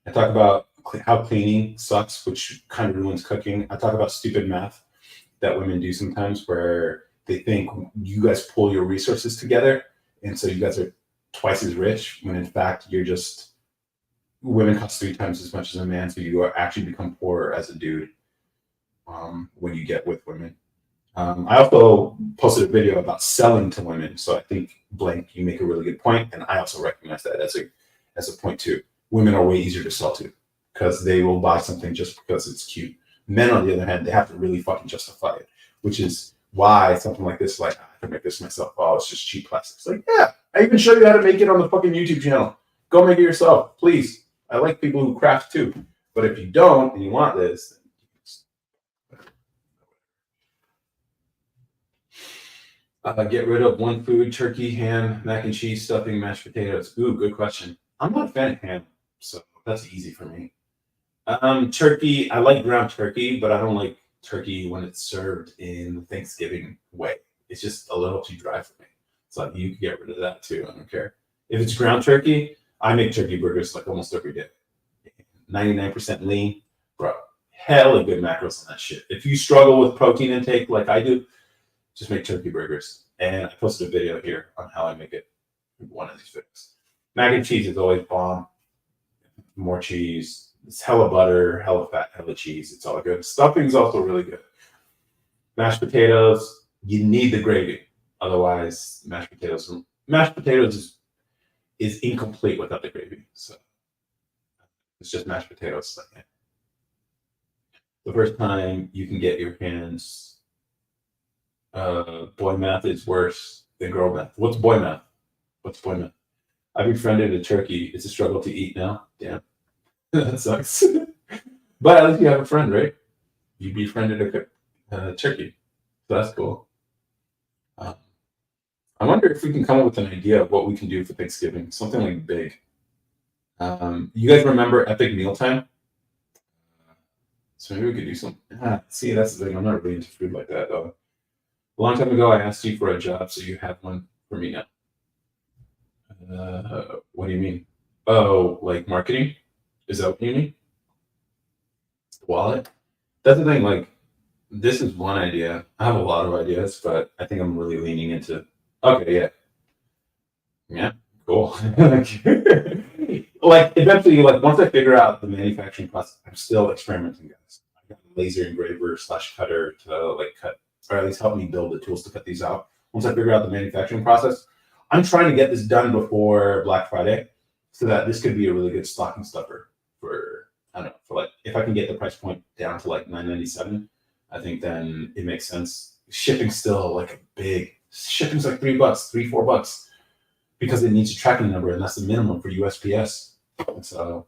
I talk about how cleaning sucks, which kind of ruins cooking. I talk about stupid math that women do sometimes where they think you guys pull your resources together. And so you guys are twice as rich when in fact you're just, women cost 3 times as much as a man. So you are actually become poorer as a dude when you get with women. I also posted a video about selling to women. So I think, Blank, you make a really good point, and I also recognize that as a point too. Women are way easier to sell to because they will buy something just because it's cute. Men, on the other hand, they have to really fucking justify it, which is why something like this, like, I can make this myself. Oh, it's just cheap plastic. It's like, yeah, I even show you how to make it on the fucking YouTube channel. Go make it yourself, please. I like people who craft too. But if you don't and you want this, get rid of one food: turkey, ham, mac and cheese, stuffing, mashed potatoes. Ooh, good question. I'm not a fan of ham, so that's easy for me. Turkey, I like ground turkey, but I don't like turkey when it's served in the Thanksgiving way. It's just a little too dry for me. So you can get rid of that too. I don't care. If it's ground turkey, I make turkey burgers like almost every day. 99% lean, bro. Hella good macros on that shit. If you struggle with protein intake like I do, just make turkey burgers. And I posted a video here on how I make it. One of these videos. Mac and cheese is always bomb. More cheese. It's hella butter, hella fat, hella cheese. It's all good. Stuffing's also really good. Mashed potatoes, you need the gravy. Otherwise, mashed potatoes is incomplete without the gravy. So it's just mashed potatoes. The first time you can get your hands, boy math is worse than girl math. What's boy math? What's boy math? I befriended a turkey. It's a struggle to eat now. Damn. That sucks. But at least you have a friend, right? You befriended a turkey. So that's cool. I wonder if we can come up with an idea of what we can do for Thanksgiving. Something like big. You guys remember Epic Mealtime? So maybe we could do something. See, that's the thing. I'm not really into food like that, though. A long time ago, I asked you for a job, so you have one for me now. What do you mean? Oh, like marketing? Is that what you mean? Wallet? That's the thing. Like, this is one idea. I have a lot of ideas, but I think I'm really leaning into. Okay, yeah, cool. Like eventually, like once I figure out the manufacturing process, I'm still experimenting, guys. I got a laser engraver / cutter to like cut, or at least help me build the tools to cut these out. Once I figure out the manufacturing process, I'm trying to get this done before Black Friday, so that this could be a really good stocking stuffer for, I don't know, for like, if I can get the price point down to like $9.97, I think then it makes sense. Shipping's still like shipping's like $3, $4, because it needs a tracking number, and that's the minimum for USPS. And so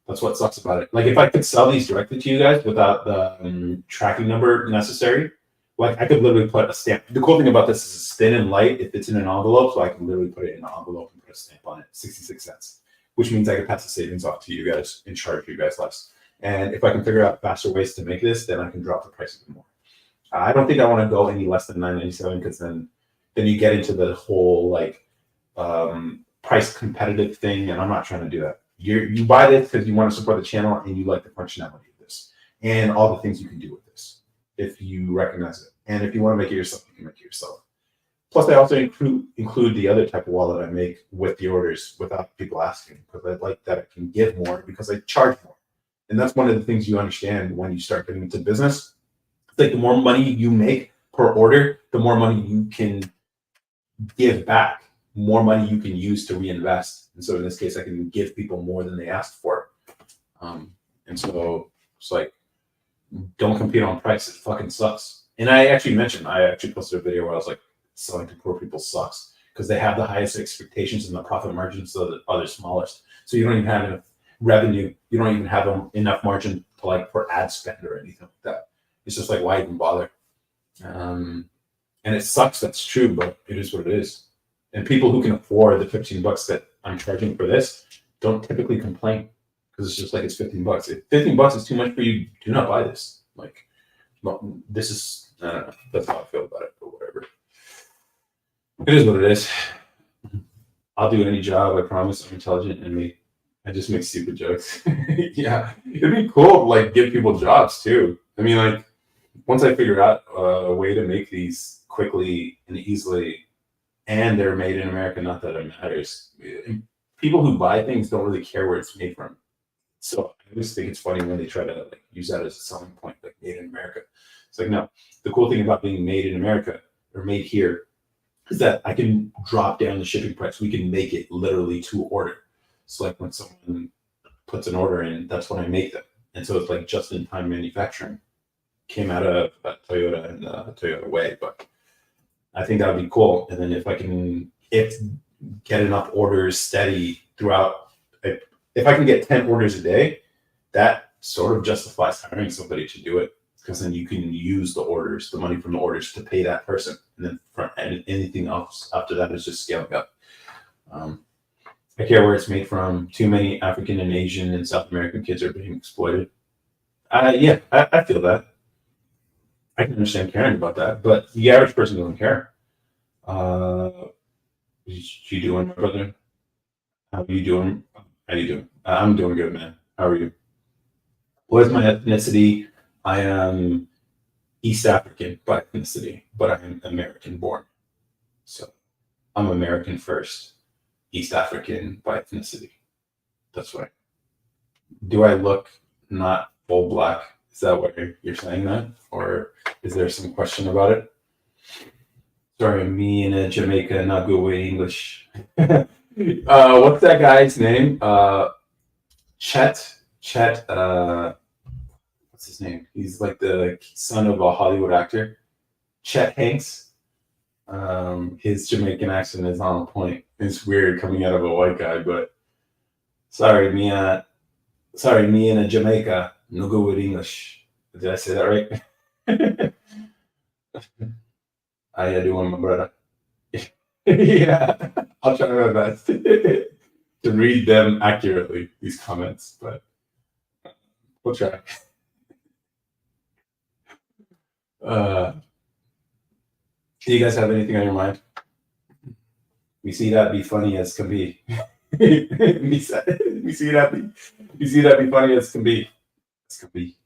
that's what sucks about it. Like if I could sell these directly to you guys without the tracking number necessary, like I could literally put a stamp. The cool thing about this is it's thin and light. It fits in an envelope, so I can literally put it in an envelope and put a stamp on it, 66 cents, which means I could pass the savings off to you guys and charge you guys less. And if I can figure out faster ways to make this, then I can drop the price even more. I don't think I want to go any less than $9.97, because then you get into the whole like price competitive thing, and I'm not trying to do that. You buy this because you want to support the channel and you like the functionality of this and all the things you can do with this if you recognize it. And if you want to make it yourself, you can make it yourself. Plus, I also include the other type of wallet I make with the orders without people asking, because I like that I can give more because I charge more. And that's one of the things you understand when you start getting into business. It's like the more money you make per order, the more money you can give back, more money you can use to reinvest. And so in this case, I can give people more than they asked for. And so it's like, don't compete on price. It fucking sucks. And I actually posted a video where I was like, selling to poor people sucks, because they have the highest expectations and the profit margins are the smallest. So you don't even have enough revenue. You don't even have enough margin to like for ad spend or anything like that. It's just like, why even bother? And it sucks. That's true, but it is what it is. And people who can afford the $15 that I'm charging for this don't typically complain, because it's just like, it's $15. If $15 is too much for you, do not buy this. Like, Well, this is, I don't know. That's how I feel about it, but whatever. It is what it is. I'll do any job. I promise. I'm intelligent and I just make stupid jokes. Yeah, it'd be cool to like give people jobs too. I mean, like once I figure out a way to make these quickly and easily, and they're made in America, not that it matters. People who buy things don't really care where it's made from. So I always think it's funny when they try to like use that as a selling point, like made in America. It's like no. The cool thing about being made in America or made here is that I can drop down the shipping price. We can make it literally to order. So like when someone puts an order in, that's when I make them. And so it's like just in time manufacturing came out of Toyota and Toyota Way. But I think that would be cool. And then if I can get enough orders steady throughout, if I can get 10 orders a day, that sort of justifies hiring somebody to do it. Because then you can use the orders, the money from the orders to pay that person. And then from anything else after that is just scaling up. I care where it's made from. Too many African and Asian and South American kids are being exploited. Yeah, I feel that. I can understand caring about that, but the average person doesn't care. Uh, you doing, my brother? How are you doing? How you doing? I'm doing good, man. How are you? What is my ethnicity? I am East African by ethnicity, but I am American born. So I'm American first, East African by ethnicity. That's right. Do I look not full black? Is that what you're saying that? Or is there some question about it? Sorry, me in Jamaica, not good with English. What's that guy's name? Chet, what's his name? He's like the son of a Hollywood actor. Chet Hanks. His Jamaican accent is on point. It's weird coming out of a white guy, but sorry, me in a Jamaica, no good with English. Did I say that right? How you doing, my brother? Yeah, I'll try my best to read them accurately, these comments, but we'll try. Uh, do you guys have anything on your mind? We see that be funny as can be. we see that be funny as can be. As can be.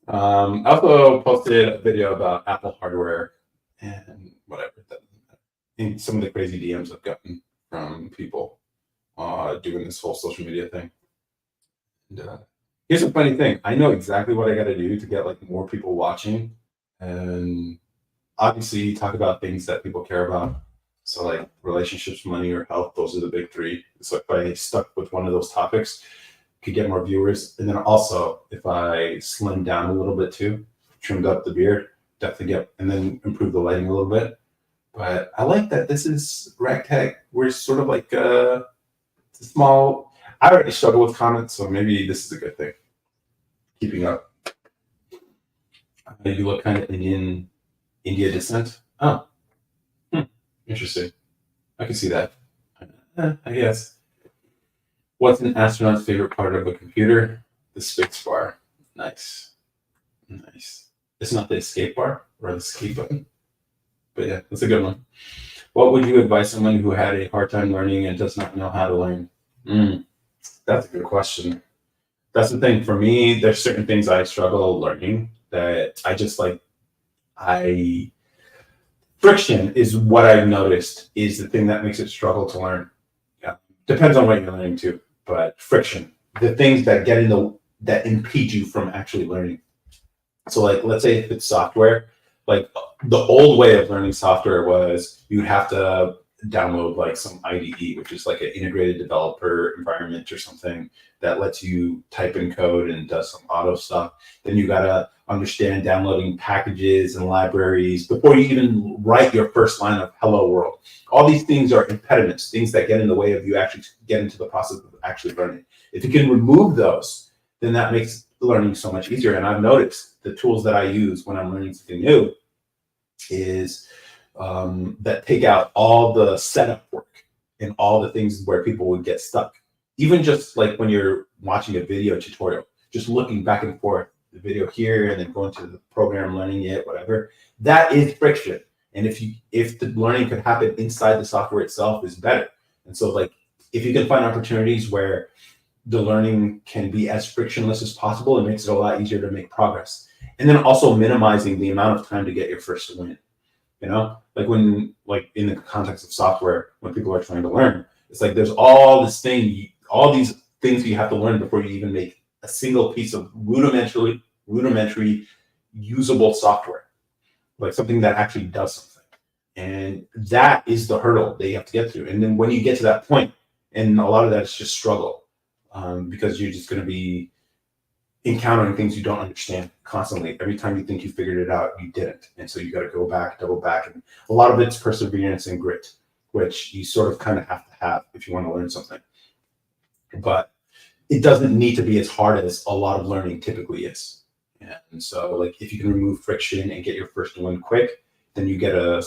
I also posted a video about Apple hardware and whatever. And some of the crazy DMs I've gotten from people doing this whole social media thing. And here's a funny thing: I know exactly what I got to do to get like more people watching, and obviously talk about things that people care about. So like relationships, money, or health; those are the big three. So if I stuck with one of those topics, could get more viewers. And then also if I slimmed down a little bit too, trimmed up the beard, definitely get, and then improve the lighting a little bit. But I like that this is ragtag. We're sort of like small. I already struggle with comments, so maybe this is a good thing. Keeping up. You look kind of India descent. Oh, interesting. I can see that. I guess. What's an astronaut's favorite part of a computer? The space bar. Nice. Nice. It's not the escape bar or the escape button. But yeah, that's a good one. What would you advise someone who had a hard time learning and does not know how to learn? That's a good question. That's the thing. For me, there's certain things I struggle learning that I just like. Friction is what I've noticed is the thing that makes it struggle to learn. Yeah. Depends on what you're learning too, but friction, the things that that impede you from actually learning. So like, let's say if it's software, like the old way of learning software was you'd have to download like some IDE, which is like an integrated developer environment or something that lets you type in code and does some auto stuff. Then you gotta understand downloading packages and libraries before you even write your first line of hello world. All these things are impediments, things that get in the way of you actually get into the process of actually learning. If you can remove those, then that makes learning so much easier. And I've noticed the tools that I use when I'm learning something new is that take out all the setup work and all the things where people would get stuck. Even just like when you're watching a video tutorial, just looking back and forth the video here and then going to the program, learning it, whatever. That is friction. And if the learning could happen inside the software itself is better. And so like if you can find opportunities where the learning can be as frictionless as possible, it makes it a lot easier to make progress. And then also minimizing the amount of time to get your first win. You know, like when, like in the context of software, when people are trying to learn, it's like there's all these things you have to learn before you even make a single piece of rudimentary usable software, like something that actually does something. And that is the hurdle that you have to get through. And then when you get to that point, and a lot of that is just struggle, because you're just going to be encountering things you don't understand constantly. Every time you think you figured it out, you didn't. And so you got to go back, double back. And a lot of it's perseverance and grit, which you sort of kind of have to have if you want to learn something. But it doesn't need to be as hard as a lot of learning typically is. And so like if you can remove friction and get your first win quick, then you get a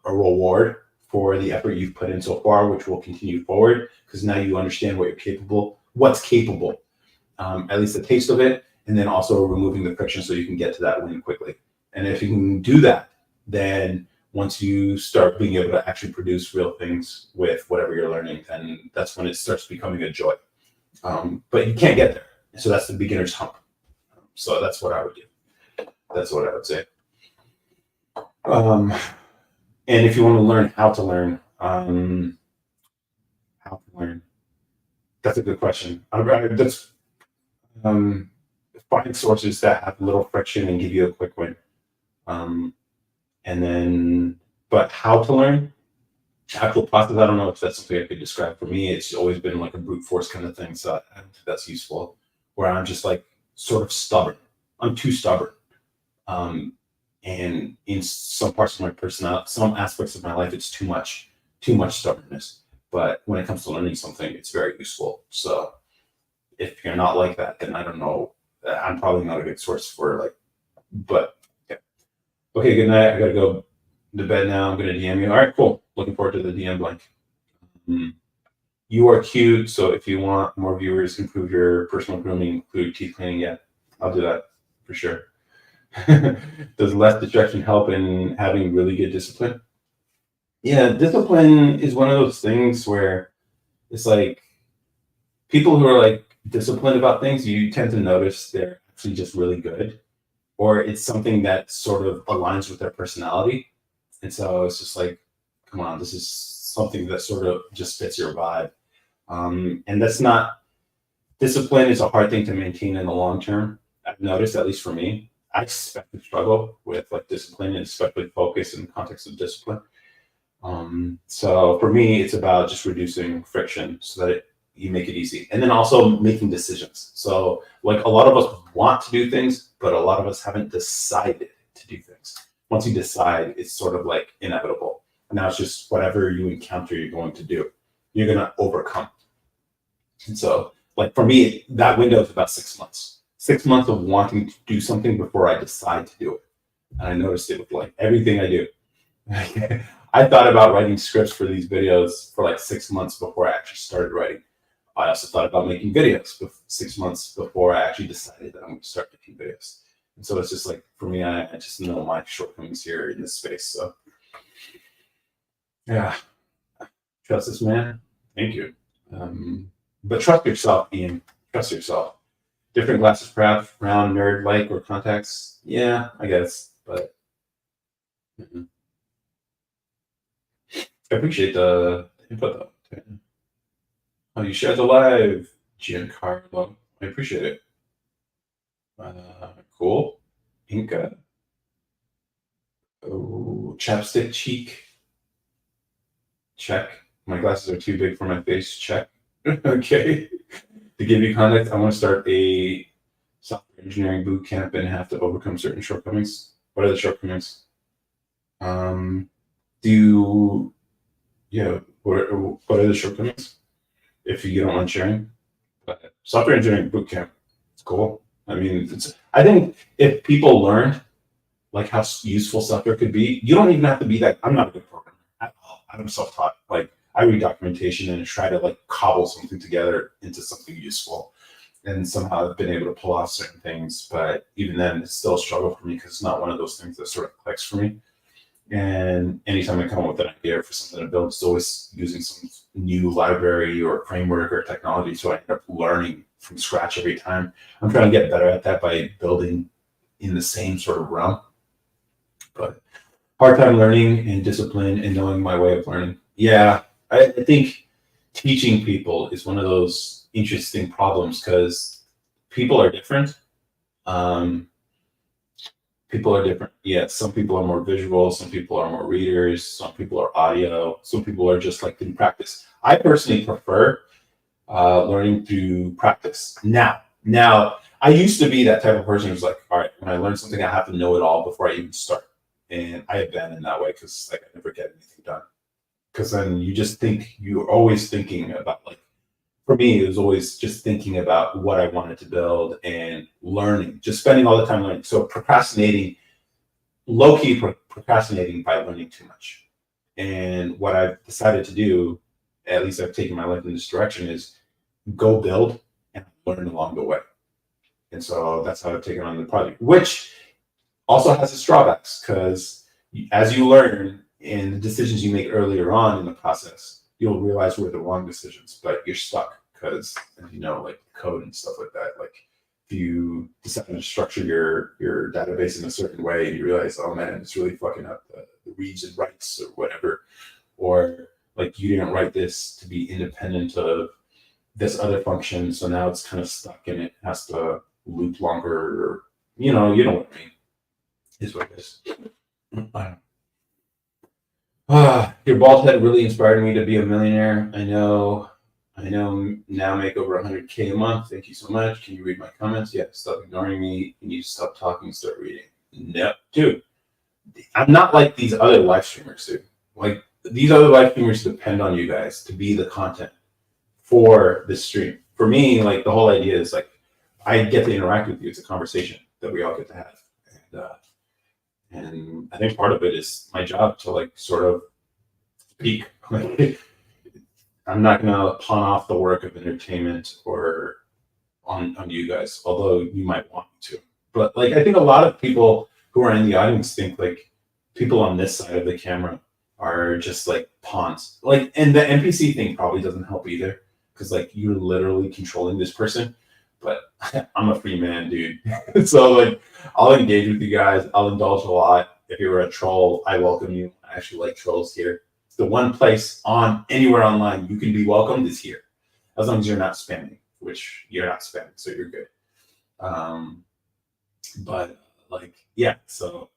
reward for the effort you've put in so far, which will continue forward because now you understand what's capable. At least a taste of it, and then also removing the friction so you can get to that win quickly. And if you can do that, then once you start being able to actually produce real things with whatever you're learning, then that's when it starts becoming a joy. But you can't get there. So that's the beginner's hump. So that's what I would do. That's what I would say. And if you want to learn how to learn, that's a good question. Find sources that have little friction and give you a quick win. But how to learn, actual process, I don't know if that's something I could describe. For me, it's always been like a brute force kind of thing. So I don't think that's useful, where I'm just like sort of stubborn. I'm too stubborn. And in some parts of my personality, some aspects of my life, it's too much stubbornness. But when it comes to learning something, it's very useful. So if you're not like that, then I don't know. I'm probably not a good source for but yeah. Okay, good night. I gotta go to bed now. I'm gonna DM you. All right, cool. Looking forward to the DM blank. You are cute. So if you want more viewers, improve your personal grooming, include teeth cleaning. Yeah, I'll do that for sure. Does less distraction help in having really good discipline? Yeah, discipline is one of those things where it's like people who are like disciplined about things, you tend to notice they're actually just really good, or it's something that sort of aligns with their personality. And so it's just like, come on, this is something that sort of just fits your vibe. And that's not, discipline is a hard thing to maintain in the long term. I've noticed, at least for me, I expect to struggle with like discipline and especially focus in the context of discipline. So for me, it's about just reducing friction so that you make it easy, and then also making decisions. So like a lot of us want to do things, but a lot of us haven't decided to do things. Once you decide, it's sort of like inevitable. And now it's just whatever you encounter, you're going to do, you're going to overcome. And so like for me, that window is about 6 months. 6 months of wanting to do something before I decide to do it. And I noticed it with like everything I do. I thought about writing scripts for these videos for like 6 months before I actually started writing. I also thought about making videos 6 months before I actually decided that I'm going to start making videos. And so it's just like, for me, I just know my shortcomings here in this space. So yeah, trust this man. Thank you. But trust yourself, Ian. Trust yourself. Different glasses, perhaps round, nerd like, or contacts. Yeah, I guess, but I appreciate the input though. Oh, you shared the live, Giancarlo. I appreciate it. Cool. Inca. Oh, chapstick cheek. Check. My glasses are too big for my face. Check. Okay. To give you context, I want to start a software engineering boot camp and have to overcome certain shortcomings. What are the shortcomings? What are the shortcomings? If you don't mind sharing, but software engineering boot camp, it's cool. I mean, I think if people learned like how useful software could be, you don't even have to be that. I'm not a good programmer at all. I'm self-taught. Like I read documentation and try to like cobble something together into something useful. and somehow I've been able to pull off certain things. But even then, it's still a struggle for me because it's not one of those things that sort of clicks for me. And anytime I come up with an idea for something to build, it's always using some new library or framework or technology. So I end up learning from scratch every time. I'm trying to get better at that by building in the same sort of realm. But hard time learning and discipline and knowing my way of learning. Yeah, I think teaching people is one of those interesting problems because people are different. Um, People are different. Yeah, some people are more visual, some people are more readers, some people are audio, some people are just like through practice. I personally prefer learning through practice. Now, I used to be that type of person who's like, all right, when I learn something, I have to know it all before I even start. And I abandoned that way because like I never get anything done. Because then you just think you're always thinking about like for me, it was always just thinking about what I wanted to build and learning, just spending all the time learning. So procrastinating, low key procrastinating by learning too much. And what I've decided to do, at least I've taken my life in this direction, is go build and learn along the way. And so that's how I've taken on the project, which also has its drawbacks because as you learn and the decisions you make earlier on in the process, you'll realize were the wrong decisions, but you're stuck because like code and stuff like that. Like if you decide to structure your database in a certain way and you realize, oh man, it's really fucking up the reads and writes or whatever, or like you didn't write this to be independent of this other function, so now it's kind of stuck and it has to loop longer, or you know what I mean. Is what it is. Your bald head really inspired me to be a millionaire. I know now make over 100K a month. Thank you so much. Can you read my comments? Yeah, stop ignoring me. You need to stop talking and start reading. No, dude. I'm not like these other live streamers, dude. Like these other live streamers depend on you guys to be the content for the stream. For me, like the whole idea is like I get to interact with you. It's a conversation that we all get to have. And I think part of it is my job to like sort of speak. Like, I'm not gonna pawn off the work of entertainment or on you guys, although you might want me to. But like I think a lot of people who are in the audience think like people on this side of the camera are just like pawns. Like, and the NPC thing probably doesn't help either because like you're literally controlling this person. But I'm a free man, dude. So like I'll engage with you guys. I'll indulge a lot. If you're a troll, I welcome you. I actually like trolls here. The one place on anywhere online you can be welcomed is here, as long as you're not spamming, which you're not spamming, so you're good. But like, yeah, so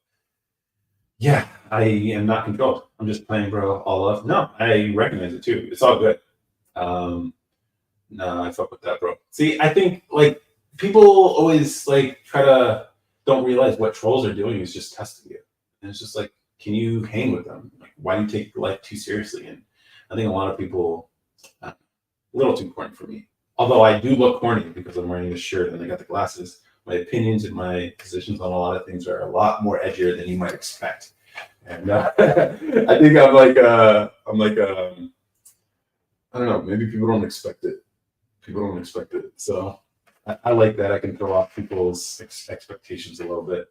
yeah, I am not controlled. I'm just playing, bro. All love. No, I recognize it too. It's all good. No, I fuck with that, bro. See, I think like people always like try to don't realize what trolls are doing is just testing you, and it's just like, can you hang with them? Like, why do you take your life too seriously? And I think a lot of people, a little too corny for me. Although I do look corny because I'm wearing this shirt and I got the glasses. My opinions and my positions on a lot of things are a lot more edgier than you might expect. And I think I don't know. Maybe people don't expect it. So I like that. I can throw off people's expectations a little bit.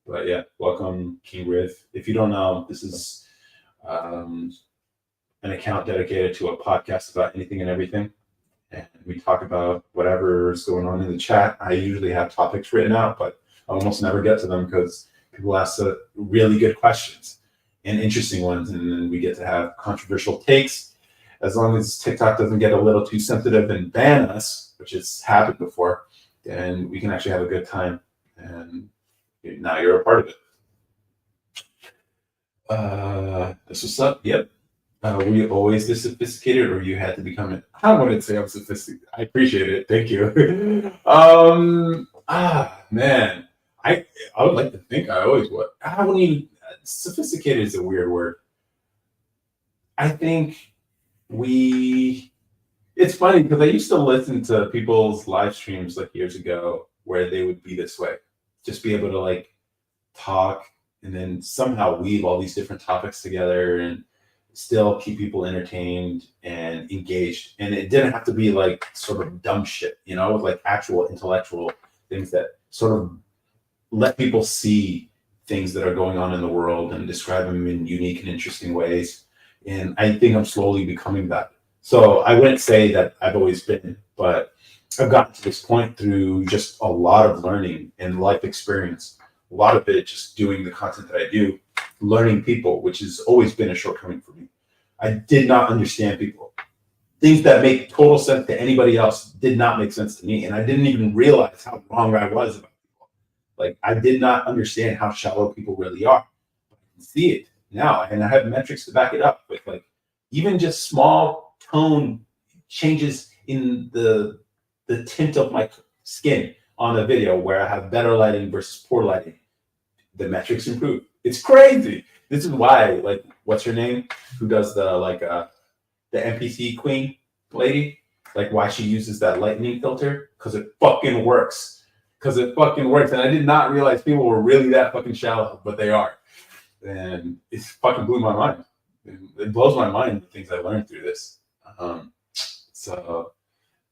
But yeah, welcome, King Riv. If you don't know, this is an account dedicated to a podcast about anything and everything. And we talk about whatever's going on in the chat. I usually have topics written out, but I almost never get to them because people ask really good questions and interesting ones. And then we get to have controversial takes. As long as TikTok doesn't get a little too sensitive and ban us, which has happened before, then we can actually have a good time. And now you're a part of it. This was up. Yep. Were you always this sophisticated, or you had to become it? I wouldn't say I'm sophisticated. I appreciate it. Thank you. Man, I would like to think I always would. I wouldn't even. Sophisticated is a weird word. I think it's funny because I used to listen to people's live streams like years ago where they would be this way, just be able to like talk and then somehow weave all these different topics together and still keep people entertained and engaged. And it didn't have to be like sort of dumb shit, you know, like actual intellectual things that sort of let people see things that are going on in the world and describe them in unique and interesting ways. And I think I'm slowly becoming that. So I wouldn't say that I've always been, but I've gotten to this point through just a lot of learning and life experience. A lot of it just doing the content that I do, learning people, which has always been a shortcoming for me. I did not understand people. Things that make total sense to anybody else did not make sense to me. And I didn't even realize how wrong I was about people. Like, I did not understand how shallow people really are. I can see it now. And I have metrics to back it up with, like, even just small tone changes in the tint of my skin on a video where I have better lighting versus poor lighting. The metrics improve. It's crazy. This is why, like, what's her name? Who does the NPC queen lady? Like, why she uses that lightning filter? Because it fucking works. Because it fucking works. And I did not realize people were really that fucking shallow, but they are. And it fucking blew my mind. It blows my mind the things I learned through this.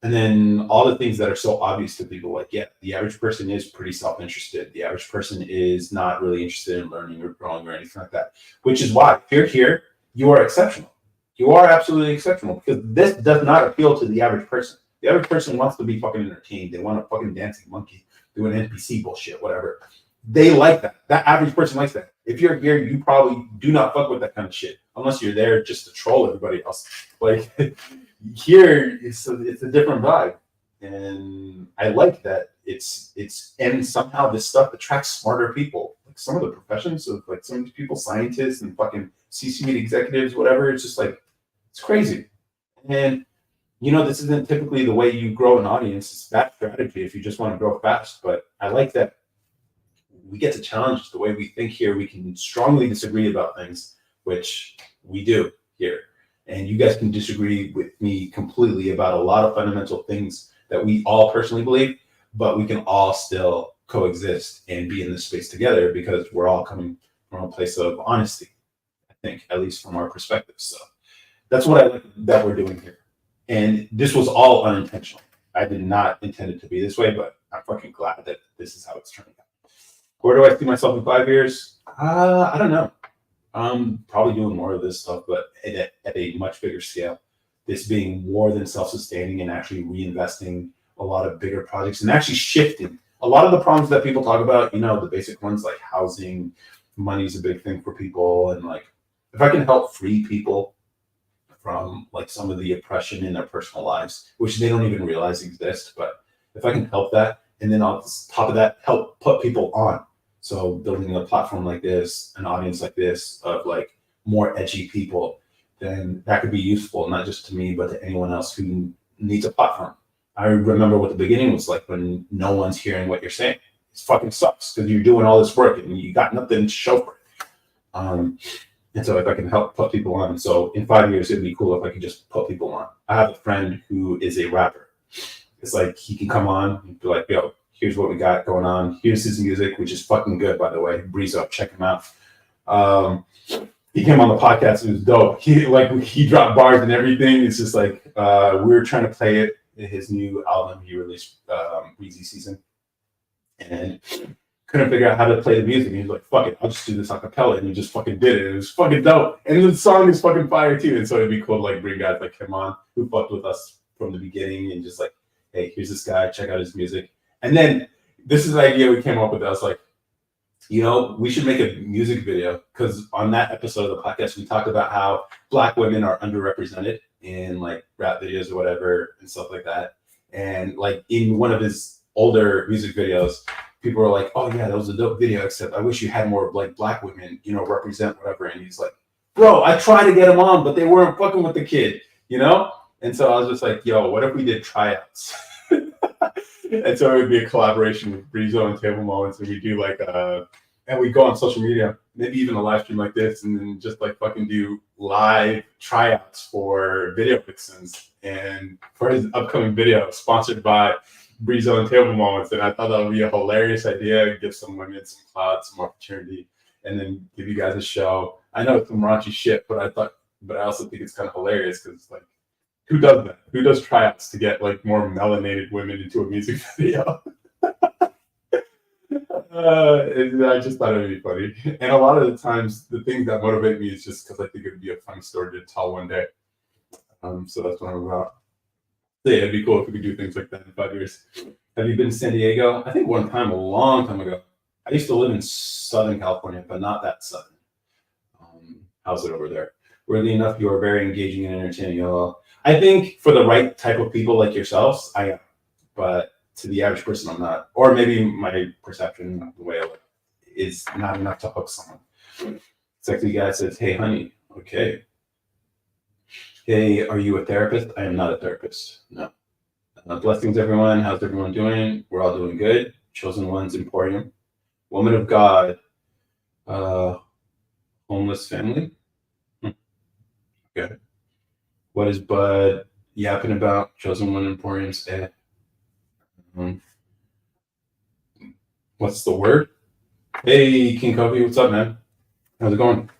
And then all the things that are so obvious to people, like, yeah, the average person is pretty self-interested. The average person is not really interested in learning or growing or anything like that, which is why if you're here, you are exceptional. You are absolutely exceptional, because this does not appeal to the average person. The average person wants to be fucking entertained. They want a fucking dancing monkey doing NPC bullshit, whatever. They like that. That average person likes that. If you're here, you probably do not fuck with that kind of shit, unless you're there just to troll everybody else. Like, here it's a different vibe, and I like that it's and somehow this stuff attracts smarter people. Like, some of the professions of, like, some of these people, scientists and fucking C-suite executives, whatever. It's just like, it's crazy. And you know, this isn't typically the way you grow an audience. It's bad strategy if you just want to grow fast. But I like that we get to challenge the way we think here. We can strongly disagree about things, which we do here. And you guys can disagree with me completely about a lot of fundamental things that we all personally believe, but we can all still coexist and be in this space together because we're all coming from a place of honesty, I think, at least from our perspective. So that's what I like that we're doing here. And this was all unintentional. I did not intend it to be this way, but I'm fucking glad that this is how it's turning out. Where do I see myself in 5 years? I don't know. I'm probably doing more of this stuff, but at a much bigger scale. This being more than self-sustaining and actually reinvesting a lot of bigger projects and actually shifting. A lot of the problems that people talk about, you know, the basic ones like housing, money's a big thing for people. And, like, if I can help free people from, like, some of the oppression in their personal lives, which they don't even realize exist, but if I can help that, and then on top of that, help put people on. So building a platform like this, an audience like this of, like, more edgy people, then that could be useful, not just to me, but to anyone else who needs a platform. I remember what the beginning was like when no one's hearing what you're saying. It fucking sucks because you're doing all this work and you got nothing to show for it. And so if I can help put people on, so in 5 years, it'd be cool if I could just put people on. I have a friend who is a rapper. It's like he can come on and be like, yo, here's what we got going on. Here's his music, which is fucking good, by the way. Breezo, check him out. He came on the podcast. It was dope. He dropped bars and everything. It's just like we were trying to play it in his new album he released, Breezy Season, and couldn't figure out how to play the music. And he was like, fuck it, I'll just do this a cappella. And he just fucking did it. It was fucking dope. And the song is fucking fire too. And so it'd be cool to, like, bring guys like him on who fucked with us from the beginning and just like, hey, here's this guy, check out his music. And then this is the idea we came up with. I was like, you know, we should make a music video, because on that episode of the podcast, we talked about how Black women are underrepresented in, like, rap videos or whatever and stuff like that. And, like, in one of his older music videos, people were like, oh yeah, that was a dope video, except I wish you had more, like, Black women, you know, represent whatever. And he's like, bro, I tried to get them on, but they weren't fucking with the kid, you know? And so I was just like, yo, what if we did tryouts? And so it would be a collaboration with Breezo and Table Moments, and we do like and we go on social media, maybe even a live stream like this, and then just, like, fucking do live tryouts for video vixens and for his upcoming video sponsored by Breezo and Table Moments. And I thought that would be a hilarious idea, give some women some clout, some opportunity, and then give you guys a show. I know it's some raunchy shit, but I thought but I also think it's kind of hilarious because like, who does that? Who does tryouts to get like more melanated women into a music video? I just thought it'd be funny, and a lot of the times, the things that motivate me is just because I think it'd be a fun story to tell one day. So that's what I'm about. So yeah, it'd be cool if we could do things like that in 5 years. Have you been to San Diego? I think one time, a long time ago. I used to live in Southern California, but not that southern. How's it over there? Weirdly enough, you are very engaging and entertaining. I think for the right type of people like yourselves, I am. But to the average person, I'm not. Or maybe my perception of the way I look is not enough to hook someone. Sexy guy says, "Hey, honey." Okay. Hey, are you a therapist? I am not a therapist. No. Blessings, everyone. How's everyone doing? We're all doing good. Chosen One's Emporium. Woman of God. Homeless family. Okay. What is Bud yapping about? Chosen One Emporium's what's the word? Hey, King Kobe, what's up, man? How's it going?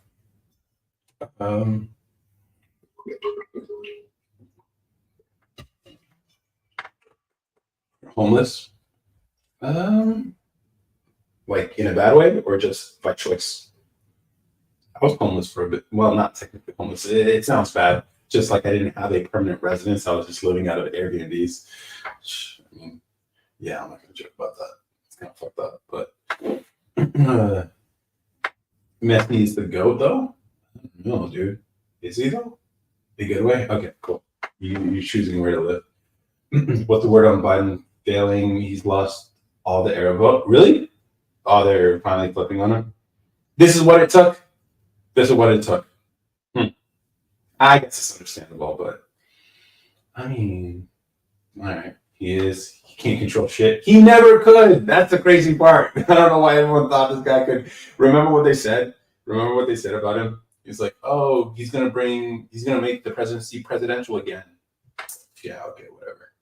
Homeless? Like in a bad way or just by choice? I was homeless for a bit. Well, not technically homeless. It sounds bad. Just like I didn't have a permanent residence. I was just living out of Airbnbs. I mean, yeah, I'm not gonna joke about that. It's kind of fucked up. But Messi is the GOAT though? No, dude. Is he though? A good way? Okay, cool. You're choosing where to live. What's the word on Biden failing? He's lost all the Arab vote. Really? Oh, they're finally flipping on him. This is what it took. This is what it took. I guess it's understandable, but I mean, all right. He can't control shit. He never could. That's the crazy part. I don't know why everyone thought this guy could. Remember what they said? Remember what they said about him? He's like, oh, he's gonna make the presidency presidential again. Yeah, okay, whatever.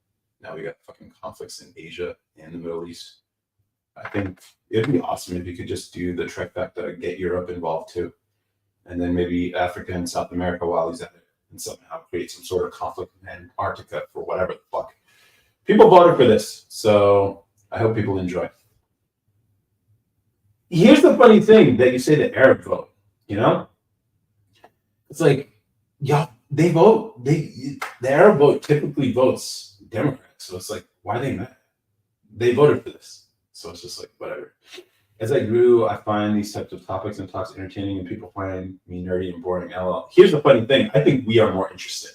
Now we got fucking conflicts in Asia and the Middle East. I think it'd be awesome if you could just do the trifecta, get Europe involved too. And then maybe Africa and South America while he's at it, and somehow create some sort of conflict in Antarctica for whatever the fuck. People voted for this, so I hope people enjoy. Here's the funny thing that you say the Arab vote, you know? It's like, yeah, they vote. The Arab vote typically votes Democrats, so it's like, why are they mad? They voted for this, so it's just like whatever. As I grew, I find these types of topics and talks entertaining, and people find me nerdy and boring. LOL. Here's the funny thing: I think we are more interested.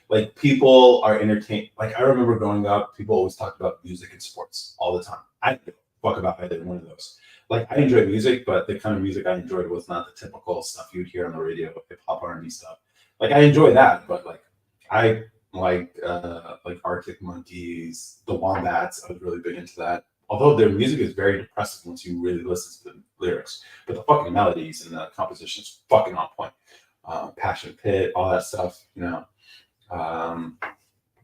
Like people are entertained. Like I remember growing up, people always talked about music and sports all the time. I didn't give a fuck about either one of those. Like I enjoyed music, but the kind of music I enjoyed was not the typical stuff you'd hear on the radio, hip hop, R&B stuff. Like I enjoy that, but like I like Arctic Monkeys, the Wombats. I was really big into that. Although their music is very depressive once you really listen to the lyrics, but the fucking melodies and the composition is fucking on point. Passion Pit, all that stuff, you know.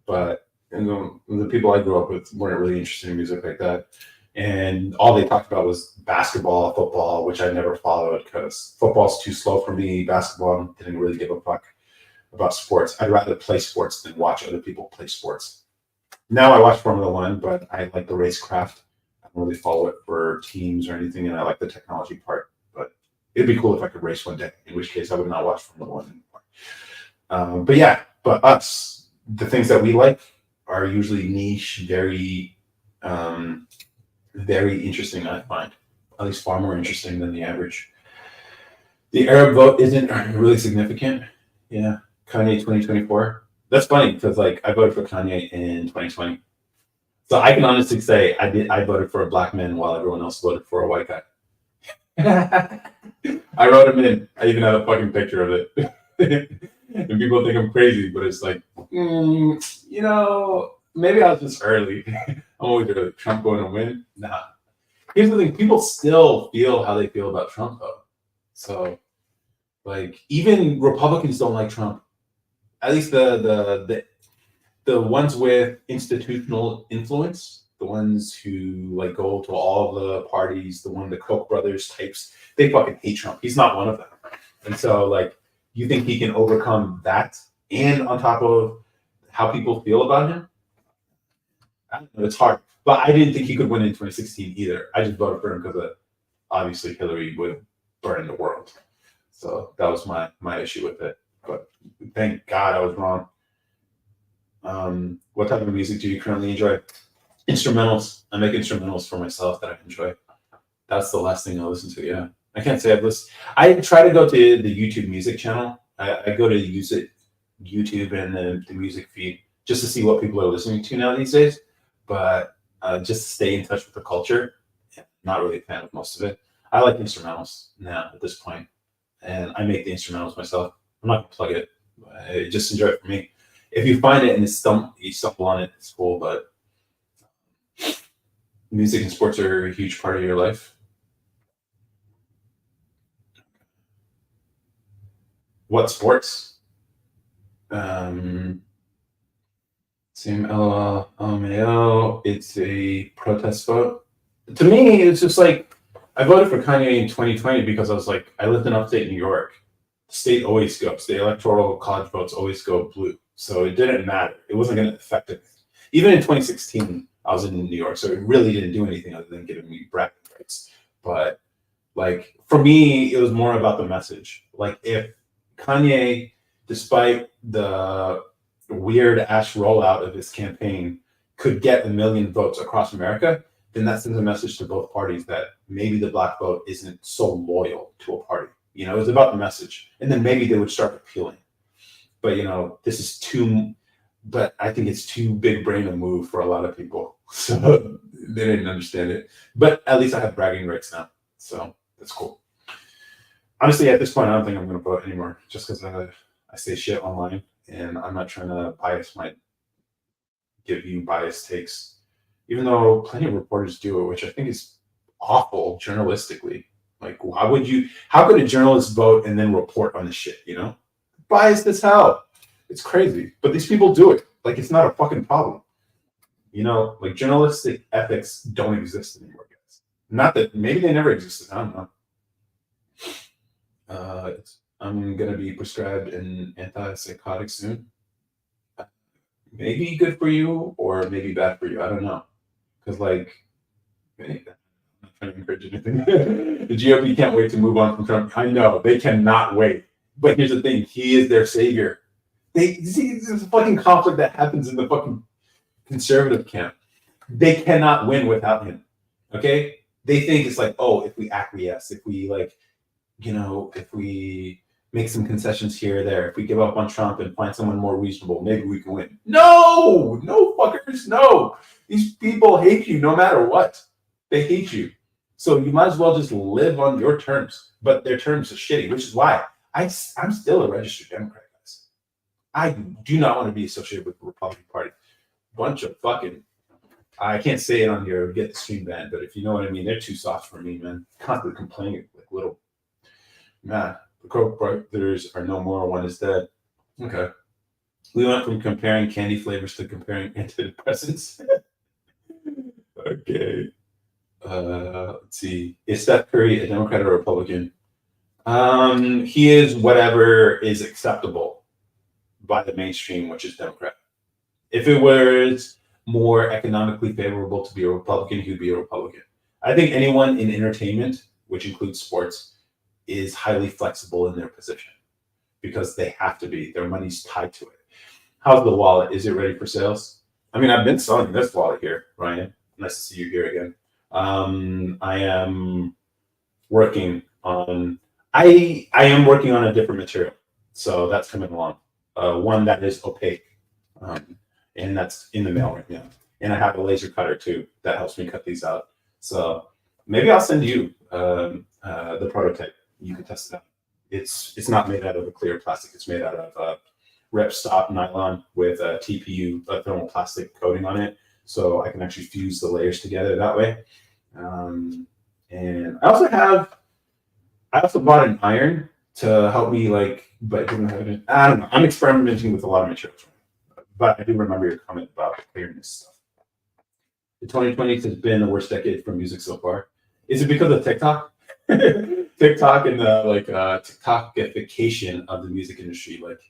But the people I grew up with weren't really interested in music like that. And all they talked about was basketball, football, which I never followed because football's too slow for me. Basketball, didn't really give a fuck about sports. I'd rather play sports than watch other people play sports. Now I watch Formula One, but I like the racecraft. I don't really follow it for teams or anything, and I like the technology part. But it'd be cool if I could race one day, in which case I would not watch Formula One anymore. But yeah, but us, the things that we like are usually niche, very, very interesting, I find. At least far more interesting than the average. The Arab vote isn't really significant. Yeah, Kanye 2024. That's funny because like I voted for Kanye in 2020. So I can honestly say I voted for a black man while everyone else voted for a white guy. I wrote him in. I even have a fucking picture of it. And people think I'm crazy, but it's like, you know, maybe I was just early. I'm always early. Trump going to win? Nah. Here's the thing: people still feel how they feel about Trump, though. So, like, even Republicans don't like Trump. At least the ones with institutional influence, the ones who like go to all the parties, the Koch brothers types, they fucking hate Trump. He's not one of them. And so, like, You think he can overcome that, and on top of how people feel about him? I don't know, it's hard. But I didn't think he could win in 2016 either. I just voted for him because obviously Hillary would burn the world. So that was my issue with it. But thank God I was wrong. What type of music do you currently enjoy? Instrumentals. I make instrumentals for myself that I enjoy. That's the last thing I listen to. Yeah, I can't say I've listened. I try to go to the YouTube music channel. I go to use it, YouTube and the music feed just to see what people are listening to now these days. But just to stay in touch with the culture, not really a fan of most of it. I like instrumentals now at this point, and I make the instrumentals myself. I'm not gonna plug it. I just enjoy it for me. If you find it and you stumble on it, it's cool. But music and sports are a huge part of your life. What sports? Same LOL, LMAO. It's a protest vote. To me, it's just like I voted for Kanye in 2020 because I was like, I lived in upstate New York. The state always goes. The electoral college votes always go blue. So it didn't matter. It wasn't going to affect it. Even in 2016, I was in New York, so it really didn't do anything other than giving me bragging rights. But like for me, it was more about the message. Like if Kanye, despite the weird ass rollout of his campaign, could get 1 million votes across America, then that sends a message to both parties that maybe the black vote isn't so loyal to a party. You know, it's about the message, and then maybe they would start appealing. But you know, this is too. But I think it's too big brain a move for a lot of people, so they didn't understand it. But at least I have bragging rights now, so that's cool. Honestly, at this point, I don't think I'm going to vote anymore, just because I say shit online, and I'm not trying to give you biased takes, even though plenty of reporters do it, which I think is awful journalistically. Like, how could a journalist vote and then report on the shit, you know? Biased as hell. It's crazy. But these people do it. Like, it's not a fucking problem. You know, like journalistic ethics don't exist anymore, guys. Not that maybe they never existed. I don't know. I'm gonna be prescribed an antipsychotic soon. Maybe good for you, or maybe bad for you. I don't know. Because like, I'm not trying to encourage anything. The GOP can't wait to move on from Trump. I know they cannot wait. But here's the thing: he is their savior. They see this is a fucking conflict that happens in the fucking conservative camp. They cannot win without him. Okay? They think it's like, oh, if we acquiesce, if we like, you know, if we make some concessions here or there, if we give up on Trump and find someone more reasonable, maybe we can win. No, no fuckers, no. These people hate you no matter what. They hate you. So you might as well just live on your terms. But their terms are shitty, which is why I'm still a registered Democrat, guys. I do not want to be associated with the Republican Party. Bunch of fucking, I can't say it on here, get the stream banned, but if you know what I mean, they're too soft for me, man. Constantly complaining like little. Man, the Koch brothers are no more. One is dead. Okay. We went from comparing candy flavors to comparing antidepressants. Okay. Let's see. Is Steph Curry a Democrat or a Republican? He is whatever is acceptable by the mainstream, which is Democrat. If it was more economically favorable to be a Republican, he would be a Republican. I think anyone in entertainment, which includes sports, is highly flexible in their position because they have to be. Their money's tied to it. How's the wallet? Is it ready for sales? I mean, I've been selling this wallet here, Ryan. Nice to see you here again. I am working on. I am working on a different material, so that's coming along. One that is opaque, and that's in the mail right now. And I have a laser cutter too that helps me cut these out. So maybe I'll send you the prototype. You can test it out. It's not made out of a clear plastic. It's made out of ripstop nylon with a TPU, a thermoplastic coating on it, so I can actually fuse the layers together that way. And I also bought an iron to help me but it doesn't have it. I don't know. I'm experimenting with a lot of materials, but I do remember your comment about the clearness stuff. The 2020s has been the worst decade for music so far. Is it because of TikTok? TikTok and the TikTokification of the music industry. Like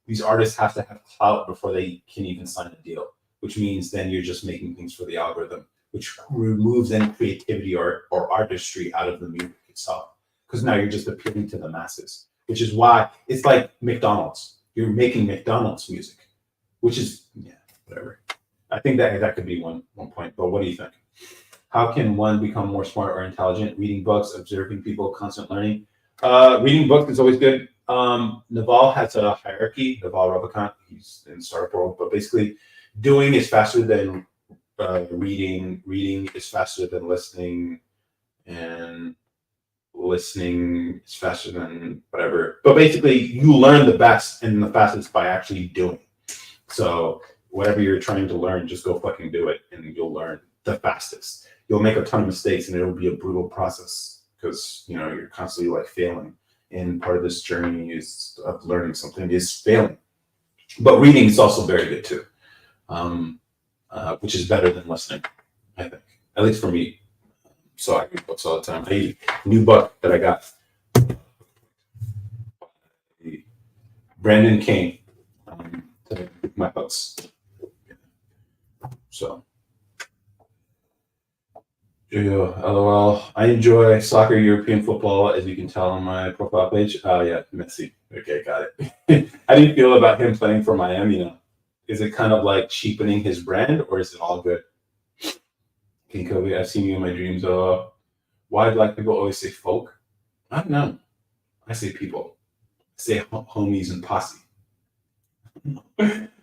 these artists have to have clout before they can even sign a deal, which means then you're just making things for the algorithm, which removes any creativity or artistry out of the music itself. Because now you're just appealing to the masses, which is why it's like McDonald's. You're making McDonald's music, which is whatever. I think that could be one point. But what do you think? How can one become more smart or intelligent? Reading books, observing people, constant learning. Reading books is always good. Naval has a hierarchy. Naval Ravikant, he's in startup world, but basically, doing is faster than reading. Reading is faster than listening, and listening is faster than whatever. But basically, you learn the best and the fastest by actually doing. So whatever you're trying to learn, just go fucking do it, and you'll learn the fastest. You'll make a ton of mistakes, and it'll be a brutal process because you're constantly like failing. And part of this journey is of learning something is failing. But reading is also very good too, which is better than listening, I think, at least for me. So I read books all the time. New book that I got, Brandon Kane, my books. So, LOL. I enjoy soccer, European football, as you can tell on my profile page. Oh yeah, Messi. Okay, got it. How do you feel about him playing for Miami now? Is it kind of like cheapening his brand, or is it all good? King Kobe, I've seen you in my dreams. Why do black people always say folk? I don't know. I say people. I say homies and posse.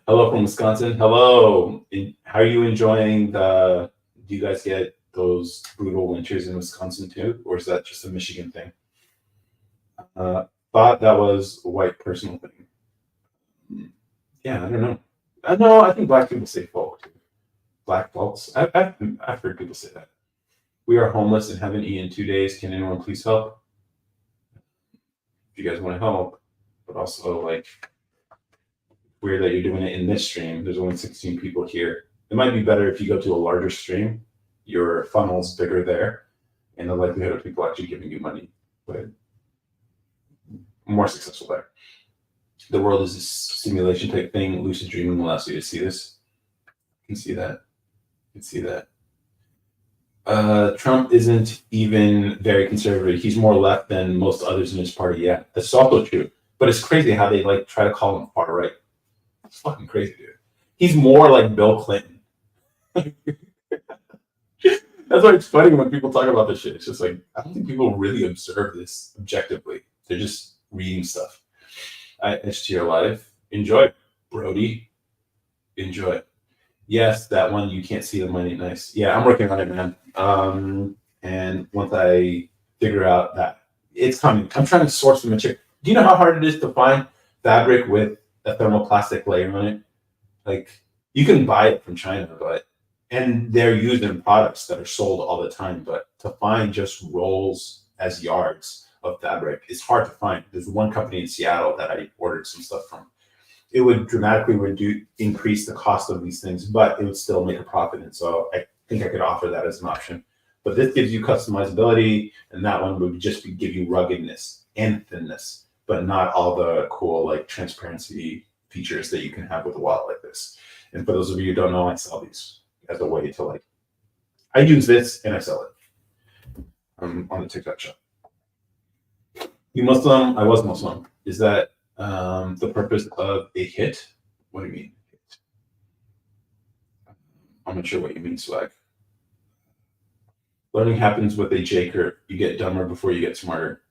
Hello from Wisconsin. Hello. How are you enjoying do you guys get those brutal winters in Wisconsin too? Or is that just a Michigan thing? Thought that was a white personal thing. Yeah, I don't know. I think black people say folk too. Black folks. I've heard people say that. We are homeless and haven't eaten 2 days. Can anyone please help? If you guys want to help, but also like weird that you're doing it in this stream. There's only 16 people here. It might be better if you go to a larger stream. Your funnel's bigger there, and the likelihood of people actually giving you money, but more successful there. The world is a simulation type thing. Lucid dreaming allows you to see this. You can see that. You can see that. Trump isn't even very conservative. He's more left than most others in his party. Yeah, that's also true. But it's crazy how they like try to call him far right. It's fucking crazy, dude. He's more like Bill Clinton. That's why it's funny when people talk about this shit. It's just like, I don't think people really observe this objectively. They're just reading stuff. It's to your life. Enjoy, Brody. Enjoy. Yes, that one, you can't see the money. Nice. Yeah, I'm working on it, man. And once I figure out that it's coming, I'm trying to source the material. Do you know how hard it is to find fabric with a thermoplastic layer on it? Like, you can buy it from China, and they're used in products that are sold all the time. But to find just rolls as yards of fabric is hard to find. There's one company in Seattle that I ordered some stuff from. It would dramatically increase the cost of these things, but it would still make a profit. And so I think I could offer that as an option. But this gives you customizability, and that one would just give you ruggedness and thinness, but not all the cool like transparency features that you can have with a wallet like this. And for those of you who don't know, I sell these as a way to like, I use this and I sell it on the TikTok shop. You Muslim? I was Muslim. Is that the purpose of a hit? What do you mean? I'm not sure what you mean, swag. Learning happens with a J curve. You get dumber before you get smarter.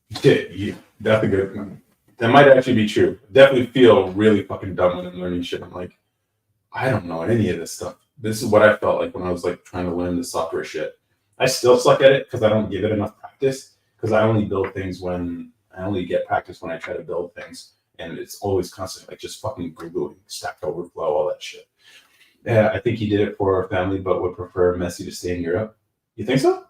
That's a good one. That might actually be true. Definitely feel really fucking dumb when I'm learning shit. I'm like, I don't know any of this stuff. This is what I felt like when I was like trying to learn the software shit. I still suck at it because I don't give it enough practice. Because I only build things when I only get practice when I try to build things, and it's always constant, like just fucking Googling, Stack Overflow, all that shit. Yeah, I think he did it for a family, but would prefer Messi to stay in Europe. You think so?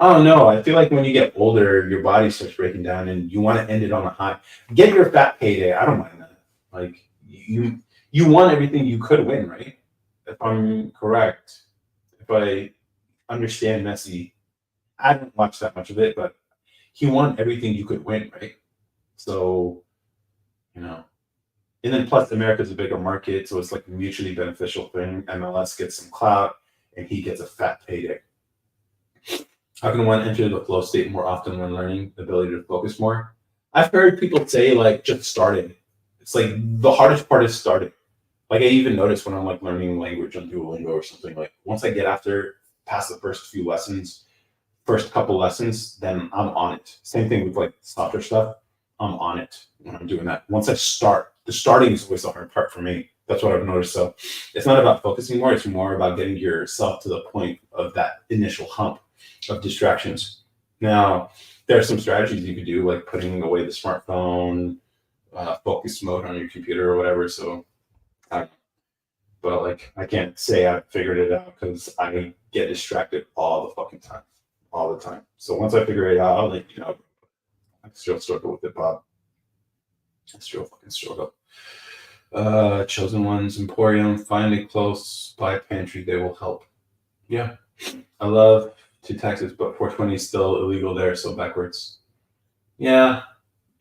I don't know. I feel like when you get older, your body starts breaking down, and you want to end it on a high. Get your fat payday. I don't mind that. Like you won everything you could win, right? If I'm correct, if I understand Messi, I didn't watch that much of it, but he won everything you could win, right? So, you know, and then plus America's a bigger market, so it's like a mutually beneficial thing. MLS gets some clout, and he gets a fat payday. How can one enter the flow state more often when learning? The ability to focus more. I've heard people say like just starting. It's like the hardest part is starting. Like I even notice when I'm like learning language on Duolingo or something. Like once I get after past the first few lessons, first couple lessons, then I'm on it. Same thing with like softer stuff. I'm on it when I'm doing that. Once I start, the starting is always the hard part for me. That's what I've noticed. So it's not about focusing more, it's more about getting yourself to the point of that initial hump of distractions. Now, there are some strategies you could do, like putting away the smartphone, focus mode on your computer or whatever. So, but like, I can't say I've figured it out because I get distracted all the fucking time, all the time. So once I figure it out, I'll let you know. I still struggle with it, Bob. I still fucking struggle. Chosen Ones, Emporium, find a close by pantry. They will help. Yeah, I love to Texas, but 420 is still illegal there, so backwards. Yeah,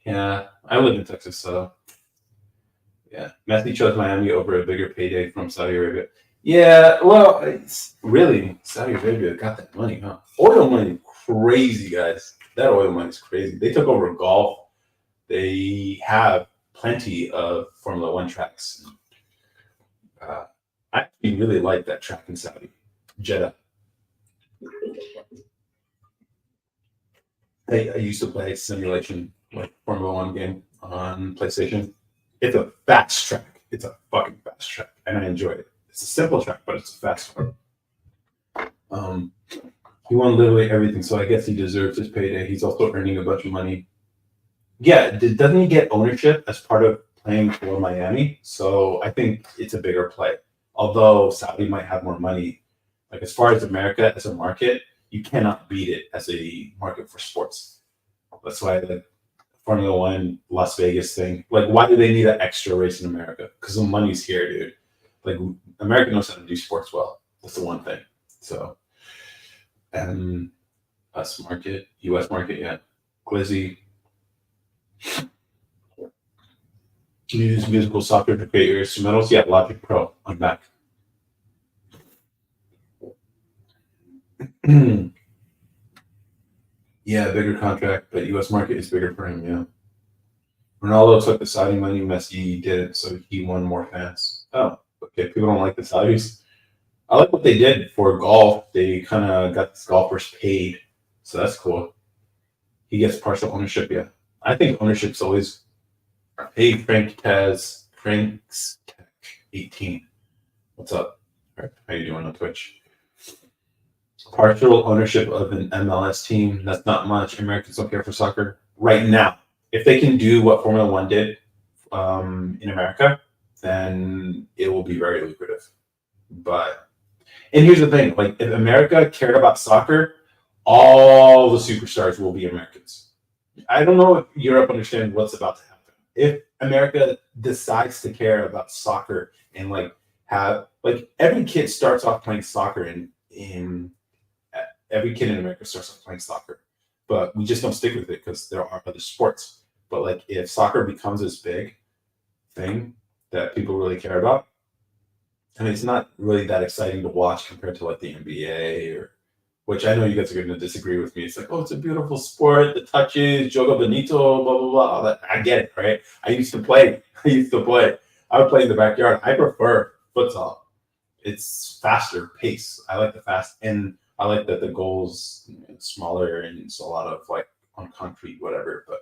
yeah. I live in Texas, so yeah. Messi chose Miami over a bigger payday from Saudi Arabia. Yeah, well, it's really Saudi Arabia got that money, huh? Oil money, crazy guys. That oil money is crazy. They took over golf. They have plenty of Formula One tracks. I actually really like that track in Saudi, Jeddah. I used to play simulation like Formula One game on PlayStation. It's a fast track. It's a fucking fast track, and I enjoy it. It's a simple track, but it's a fast one. Um, he won literally everything, so I guess he deserves his payday. He's also earning a bunch of money. Yeah, doesn't he get ownership as part of playing for Miami? So I think it's a bigger play. Although Saudi might have more money, like as far as America as a market, you cannot beat it as a market for sports. That's why the Formula One Las Vegas thing. Like, why do they need an extra race in America? Because the money's here, dude. Like, America knows how to do sports well. That's the one thing. So, and us market, U.S. market, yeah. Glizzy. Use musical software to create your instrumentals. Yeah, Logic Pro. I'm back. Yeah, bigger contract, but U.S. market is bigger for him. Yeah. Ronaldo took the Saudi money. Messi didn't, so he won more fans. Oh, okay. People don't like the Saudis. I like what they did for golf. They kind of got these golfers paid, so that's cool. He gets partial ownership. Yeah, I think ownership's always. Hey, Frank's Tech 18. What's up? How you doing on Twitch? Partial ownership of an MLS team. That's not much. Americans don't care for soccer right now. If they can do what Formula One did in America, then it will be very lucrative. But and here's the thing: like if America cared about soccer, all the superstars will be Americans. I don't know if Europe understands what's about to happen. If America decides to care about soccer and like have like every kid starts off playing soccer in every kid in America starts off playing soccer, but we just don't stick with it because there are other sports. But like if soccer becomes this big thing that people really care about, I mean, it's not really that exciting to watch compared to like the NBA or, which I know you guys are going to disagree with me. It's like, oh, it's a beautiful sport, the touches, Jogo Bonito, blah blah blah. All that. I get it, right? I used to play. I would play in the backyard. I prefer futsal. It's faster pace. I like the fast, and I like that the goals smaller and it's a lot of like on concrete, whatever. But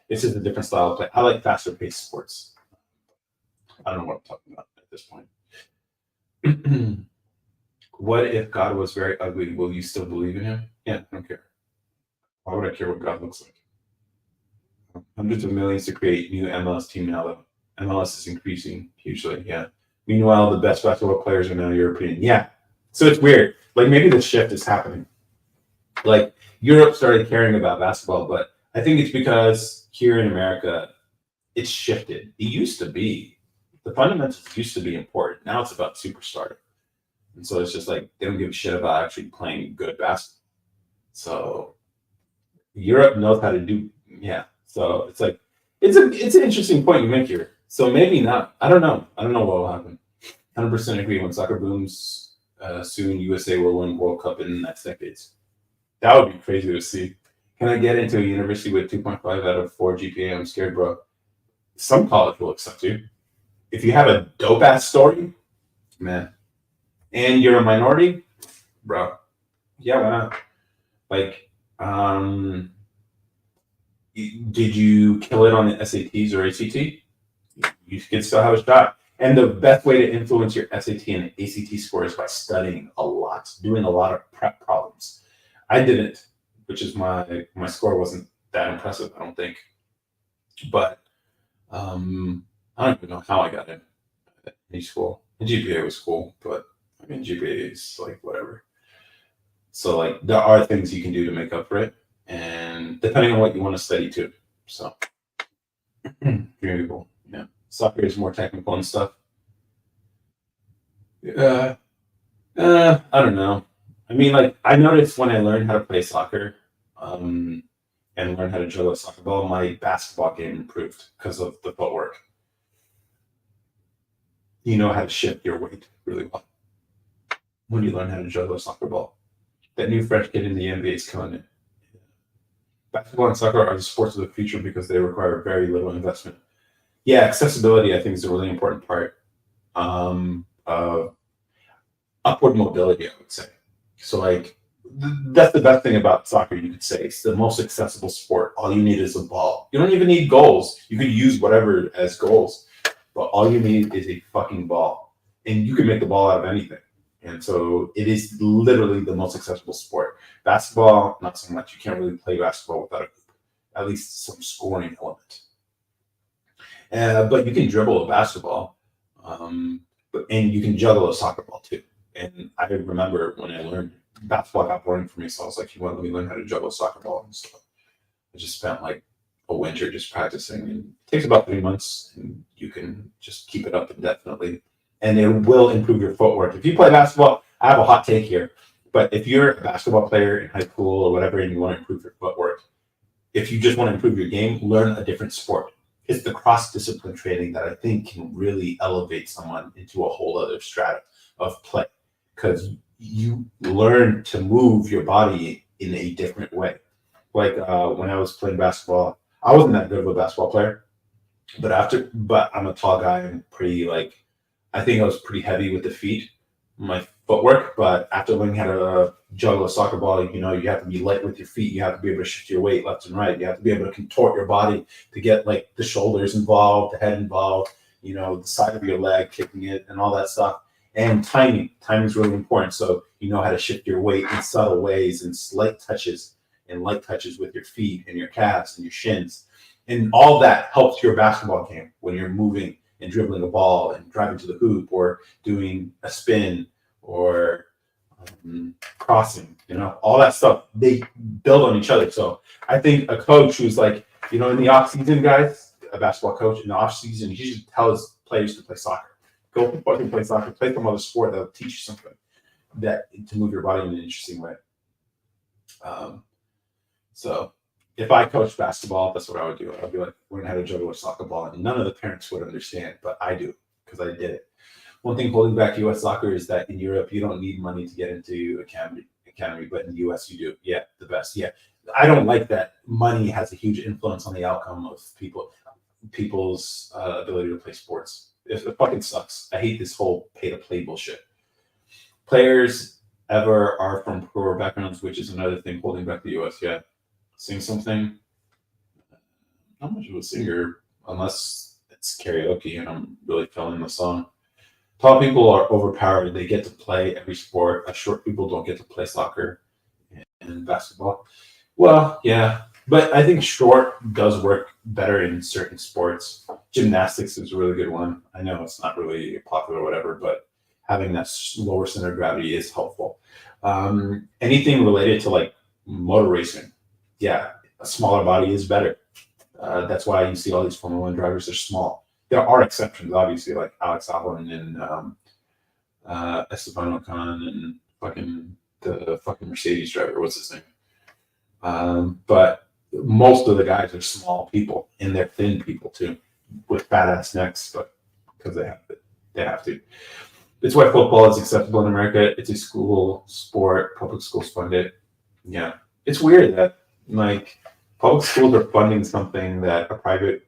it's just a different style of play. I like faster paced sports. I don't know what I'm talking about at this point. What if God was very ugly? Will you still believe in him? Yeah, I don't care. Why would I care what God looks like? Hundreds of millions to create new MLS team now, though. MLS is increasing hugely. Yeah. Meanwhile, the best basketball players are now European. Yeah. So it's weird. Like maybe the shift is happening. Like Europe started caring about basketball, but I think it's because here in America, it's shifted. It used to be the fundamentals used to be important. Now it's about superstar. And so it's just like they don't give a shit about actually playing good basketball. So Europe knows how to do. Yeah, so it's like it's an interesting point you make here. So maybe not. I don't know. I don't know what will happen. 100% agree. When soccer booms soon, USA will win World Cup in the next decades. That would be crazy to see. Can I get into a university with 2.5 out of 4 GPA? I'm scared, bro. Some college will accept you. If you have a dope ass story, man, and you're a minority, bro, yeah, why not? Like, did you kill it on the SATs or ACT? You can still have a shot. And the best way to influence your SAT and ACT score is by studying a lot, doing a lot of prep problems. I didn't, which is my score wasn't that impressive, I don't think. But I don't even know how I got in any school. The GPA was cool, but I mean GPA is like whatever. So like there are things you can do to make up for it, and depending on what you want to study too. So very cool. Yeah, soccer is more technical and stuff. Uh, I don't know. I mean, like I noticed when I learned how to play soccer, um, and learn how to juggle a soccer ball, my basketball game improved because of the footwork. You know how to shift your weight really well when you learn how to juggle a soccer ball. That new fresh kid in the NBA is killing it. Basketball and soccer are the sports of the future because they require very little investment. Yeah, accessibility I think is a really important part. Uh, upward mobility, I would say. So like that's the best thing about soccer. You could say it's the most accessible sport. All you need is a ball. You don't even need goals. You could use whatever as goals, but all you need is a fucking ball, and you can make the ball out of anything. And so it is literally the most accessible sport. Basketball, not so much. You can't really play basketball without at least some scoring element. But you can dribble a basketball, and you can juggle a soccer ball too. And I remember when I learned basketball got boring for me, so I was like, "You want to let me learn how to juggle a soccer ball?" And so I just spent like a winter just practicing. And it takes about 3 months, and you can just keep it up indefinitely, and it will improve your footwork. If you play basketball, I have a hot take here, but if you're a basketball player in high school or whatever, and you want to improve your footwork, if you just want to improve your game, learn a different sport. It's the cross discipline training that I think can really elevate someone into a whole other strata of play because you learn to move your body in a different way. Like when I was playing basketball, I wasn't that good of a basketball player, but I'm a tall guy and pretty like I think I was pretty heavy with the feet, my footwork. But after learning how to juggle a soccer ball, you have to be light with your feet. You have to be able to shift your weight left and right. You have to be able to contort your body to get like the shoulders involved, the head involved, the side of your leg, kicking it, and all that stuff. And timing. Timing is really important. So you know how to shift your weight in subtle ways and slight touches and light touches with your feet and your calves and your shins. And all that helps your basketball game when you're moving and dribbling a ball and driving to the hoop or doing a spin or crossing, all that stuff, they build on each other. So I think a coach who's like, in the off season, guys, a basketball coach in the off season, he should tell his players to play soccer. Go fucking play soccer, play some other sport that'll teach you something that to move your body in an interesting way. So if I coached basketball, that's what I would do. I'd be like, learn how to juggle a soccer ball. And none of the parents would understand, but I do because I did it. One thing holding back U.S. soccer is that in Europe, you don't need money to get into academy, but in the U.S. you do. Yeah, the best. Yeah. I don't like that money has a huge influence on the outcome of people's ability to play sports. It fucking sucks. I hate this whole pay-to-play bullshit. Players ever are from poor backgrounds, which is another thing holding back the U.S. Yeah. Sing something. Not much of a singer unless it's karaoke and I'm really feeling the song. Tall people are overpowered. They get to play every sport. Short people don't get to play soccer and basketball. Well, yeah, but I think short does work better in certain sports. Gymnastics is a really good one. I know it's not really popular or whatever, but having that lower center of gravity is helpful. Anything related to like motor racing, yeah, a smaller body is better. That's why you see all these Formula One drivers are small. There are exceptions, obviously, like Alex Albon and Esteban Ocon and the fucking Mercedes driver. What's his name? But most of the guys are small people, and they're thin people too, with fat ass necks, but because they have to. It's why football is acceptable in America. It's a school sport. Public schools fund it. Yeah, it's weird that like public schools are funding something that a private,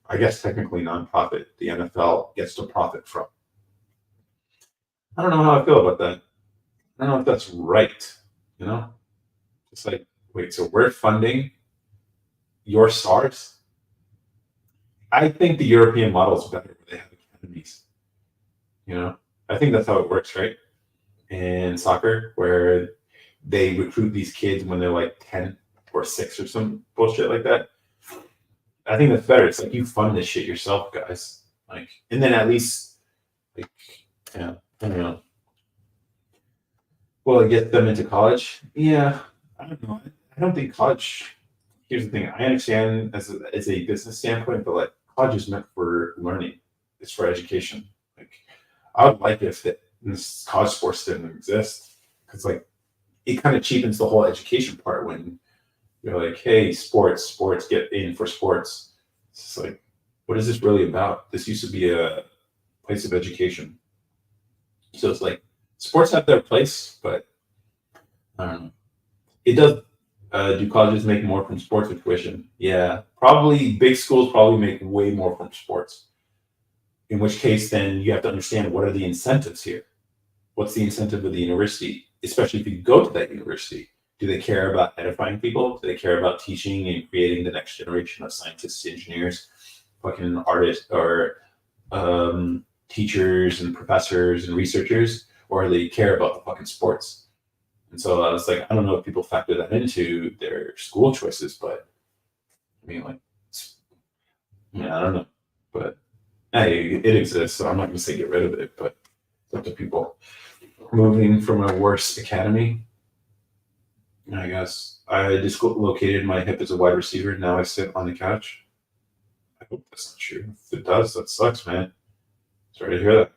I guess technically nonprofit, the NFL gets to profit from. I don't know how I feel about that. I don't know if that's right. You know, it's like, wait, so we're funding your stars? I think the European model is better where they have academies. You know, I think that's how it works, right? In soccer, where they recruit these kids when they're like 10 or 6 or some bullshit like that. I think that's better. It's like you fund this shit yourself, guys. Like, and then at least, like, yeah, I don't know. Will it get them into college? Yeah, I don't know. I don't think college. Here's the thing. I understand as a business standpoint, but like college is meant for learning. It's for education. Like, I would like if this college sports didn't exist because like it kind of cheapens the whole education part when you're like, hey, sports, get in for sports. It's just like, what is this really about? This used to be a place of education. So it's like sports have their place, but I don't know. It does. Do colleges make more from sports or tuition? Yeah, probably big schools probably make way more from sports. In which case, then you have to understand what are the incentives here. What's the incentive of the university, especially if you go to that university? Do they care about edifying people? Do they care about teaching and creating the next generation of scientists, engineers, fucking artists, or teachers and professors and researchers? Or do they care about the fucking sports? And so I was like, I don't know if people factor that into their school choices, but I mean, like, yeah, I don't know. But hey, it exists, so I'm not going to say get rid of it, but it's up to people. Moving from a worse academy, I guess I dislocated my hip as a wide receiver. Now I sit on the couch. I hope that's not true. If it does, that sucks, man. Sorry to hear that.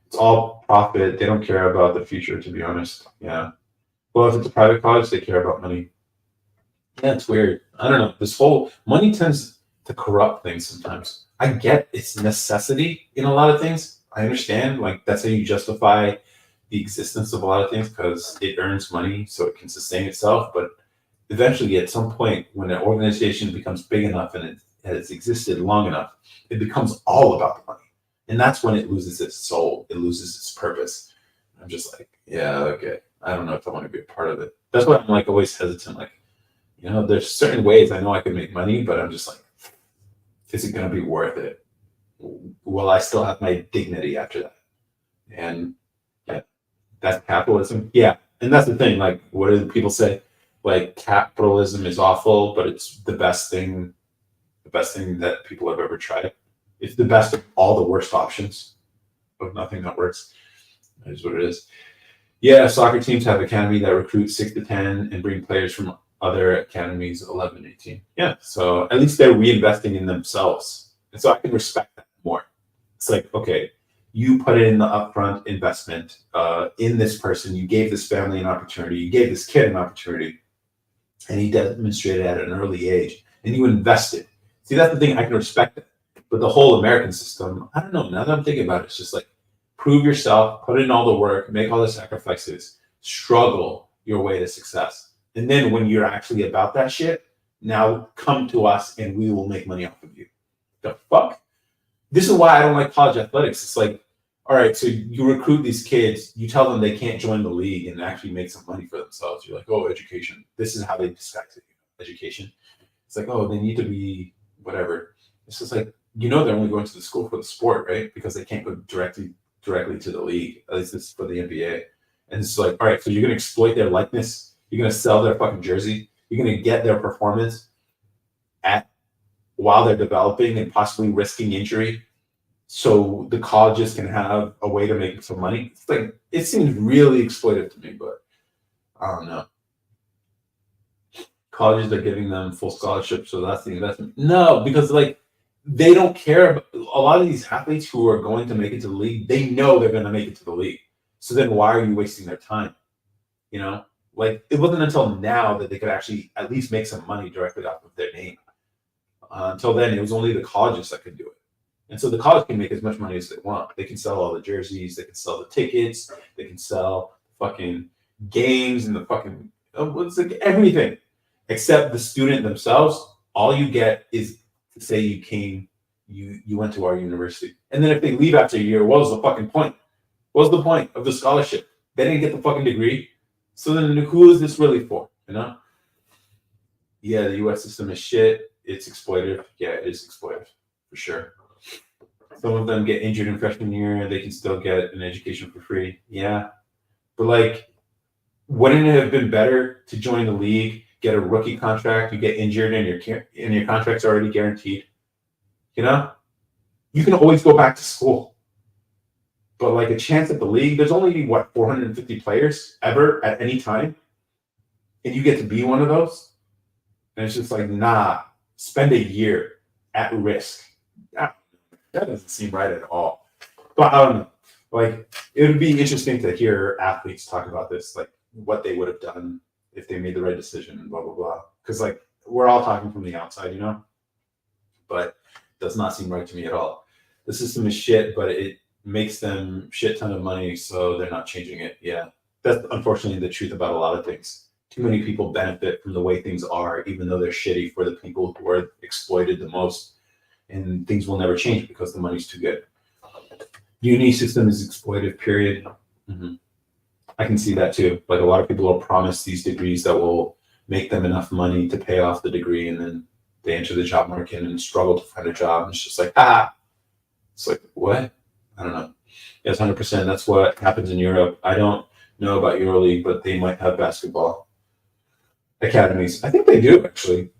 It's all profit. They don't care about the future, to be honest. Yeah. Well, if it's a private college, they care about money. Yeah, it's weird. I don't know. This whole money tends to corrupt things sometimes. I get it's necessity in a lot of things. I understand. Like, that's how you justify the existence of a lot of things because it earns money so it can sustain itself. But eventually, at some point, when an organization becomes big enough and it has existed long enough, it becomes all about the money. And that's when it loses its soul. It loses its purpose. I'm just like, yeah, okay. I don't know if I want to be a part of it. That's why I'm like always hesitant. Like, you know, there's certain ways I know I can make money, but I'm just like, is it going to be worth it? Will I still have my dignity after that? And yeah, that's capitalism. Yeah. And that's the thing. Like, what do people say? Like, capitalism is awful, but it's the best thing that people have ever tried. It's the best of all the worst options of nothing that works. That is what it is. Yeah, soccer teams have academy that recruit 6 to 10 and bring players from other academies 11, 18. Yeah, so at least they're reinvesting in themselves. And so I can respect that more. It's like, okay, you put in the upfront investment in this person. You gave this family an opportunity. You gave this kid an opportunity. And he demonstrated at an early age. And you invested. See, that's the thing. I can respect it. But the whole American system, I don't know. Now that I'm thinking about it, it's just like, prove yourself, put in all the work, make all the sacrifices, struggle your way to success. And then when you're actually about that shit, now come to us and we will make money off of you. The fuck? This is why I don't like college athletics. It's like, all right, so you recruit these kids, you tell them they can't join the league and actually make some money for themselves. You're like, oh, education. This is how they disguise it. Education. It's like, oh, they need to be whatever. It's just like, you know, they're only going to the school for the sport, right? Because they can't go directly to the league. At least this is for the NBA. And it's like, all right, so you're going to exploit their likeness. You're going to sell their fucking jersey. You're going to get their performance while they're developing and possibly risking injury. So the colleges can have a way to make some money. It's like, it seems really exploitive to me, but I don't know. Colleges are giving them full scholarships, so that's the investment. No, because like they don't care. A lot of these athletes who are going to make it to the league, they know they're going to make it to the league. So then why are you wasting their time? You know, like it wasn't until now that they could actually at least make some money directly off of their name. Until then, it was only the colleges that could do it. And so the college can make as much money as they want. They can sell all the jerseys, they can sell the tickets, they can sell fucking games and the fucking everything. Except the student themselves, all you get is to say you went to our university. And then if they leave after a year, what was the fucking point? What was the point of the scholarship? They didn't get the fucking degree. So then who is this really for? You know? Yeah, the US system is shit. It's exploitative. Yeah, it is exploitative for sure. Some of them get injured in freshman year, they can still get an education for free. Yeah. But like, wouldn't it have been better to join the league, get a rookie contract, you get injured and your contract's already guaranteed? You know? You can always go back to school. But like a chance at the league, there's only 450 players ever at any time. And you get to be one of those. And it's just like, nah, spend a year at risk. That doesn't seem right at all. But I don't know. Like, it would be interesting to hear athletes talk about this, like what they would have done if they made the right decision and blah, blah, blah. Because like, we're all talking from the outside, you know? But it does not seem right to me at all. The system is shit, but it makes them shit ton of money, so they're not changing it. Yeah. That's unfortunately the truth about a lot of things. Too many people benefit from the way things are, even though they're shitty for the people who are exploited the most. And things will never change because the money's too good. Uni system is exploitive, period. Mm-hmm. I can see that too. Like a lot of people are promised these degrees that will make them enough money to pay off the degree, and then they enter the job market and struggle to find a job. And it's just like, it's like, what? I don't know. Yes, 100%. That's what happens in Europe. I don't know about EuroLeague, but they might have basketball academies. I think they do, actually.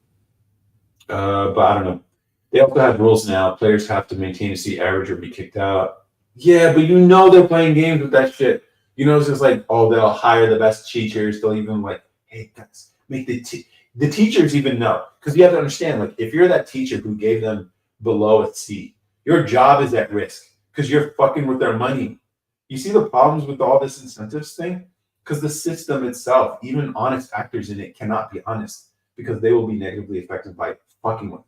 But I don't know. They also have rules now. Players have to maintain a C average or be kicked out. Yeah, but you know they're playing games with that shit. You know, it's just like, oh, they'll hire the best teachers. They'll even like, hey, guys, make the teachers even know. Because you have to understand, like, if you're that teacher who gave them below a C, your job is at risk because you're fucking with their money. You see the problems with all this incentives thing? Because the system itself, even honest actors in it, cannot be honest because they will be negatively affected by fucking with it.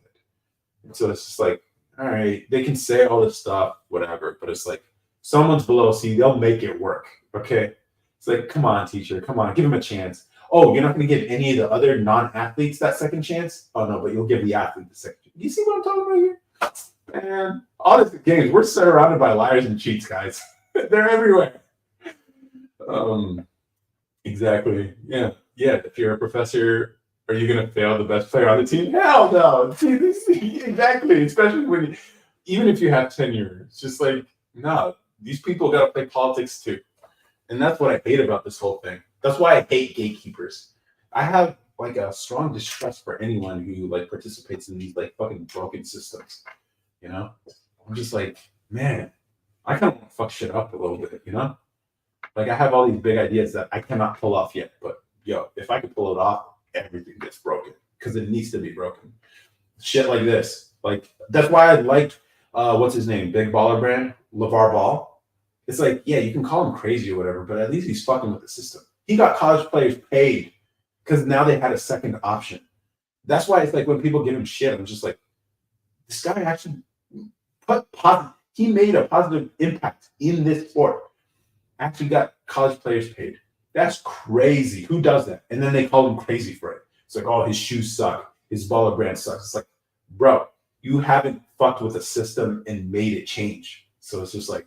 And so it's just like, all right, they can say all this stuff, whatever, but it's like, someone's below C, they'll make it work, okay? It's like, come on, teacher, come on, give them a chance. Oh, you're not going to give any of the other non-athletes that second chance? Oh, no, but you'll give the athlete the second chance. You see what I'm talking about here? Man, honest games, we're surrounded by liars and cheats, guys. They're everywhere. Exactly. Yeah. If you're a professor, are you going to fail the best player on the team? Hell no. Exactly. Especially even if you have tenure, it's just like, no, these people got to play politics too. And that's what I hate about this whole thing. That's why I hate gatekeepers. I have like a strong distrust for anyone who like participates in these like fucking broken systems. You know, I'm just like, man, I kind of want to fuck shit up a little bit, you know? Like I have all these big ideas that I cannot pull off yet, but yo, if I could pull it off, everything gets broken because it needs to be broken. Shit like this. Like that's why I liked what's his name? Big baller brand, LeVar Ball. It's like, yeah, you can call him crazy or whatever, but at least he's fucking with the system. He got college players paid because now they had a second option. That's why it's like when people give him shit, I'm just like, this guy actually he made a positive impact in this sport. Actually got college players paid. That's crazy. Who does that? And then they call him crazy for it. It's like, oh, his shoes suck. His baller brand sucks. It's like, bro, you haven't fucked with the system and made it change. So it's just like,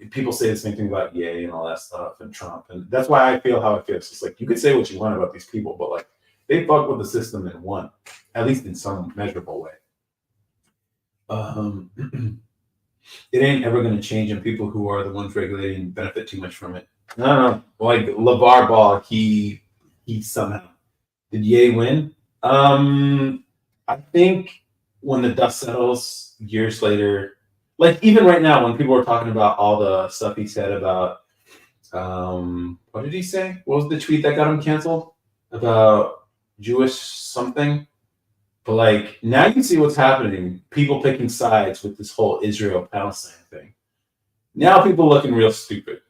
people say the same thing about Ye and all that stuff and Trump. And that's why I feel how I feel. It's just like, you could say what you want about these people, but like, they fuck with the system and won, at least in some measurable way. It ain't ever going to change, and people who are the ones regulating benefit too much from it. I don't know. Like LeVar Ball, he somehow did Ye win? I think when the dust settles years later, like even right now, when people are talking about all the stuff he said about, what did he say? What was the tweet that got him canceled about Jewish something? But like now you can see what's happening. People picking sides with this whole Israel-Palestine thing. Now people looking real stupid.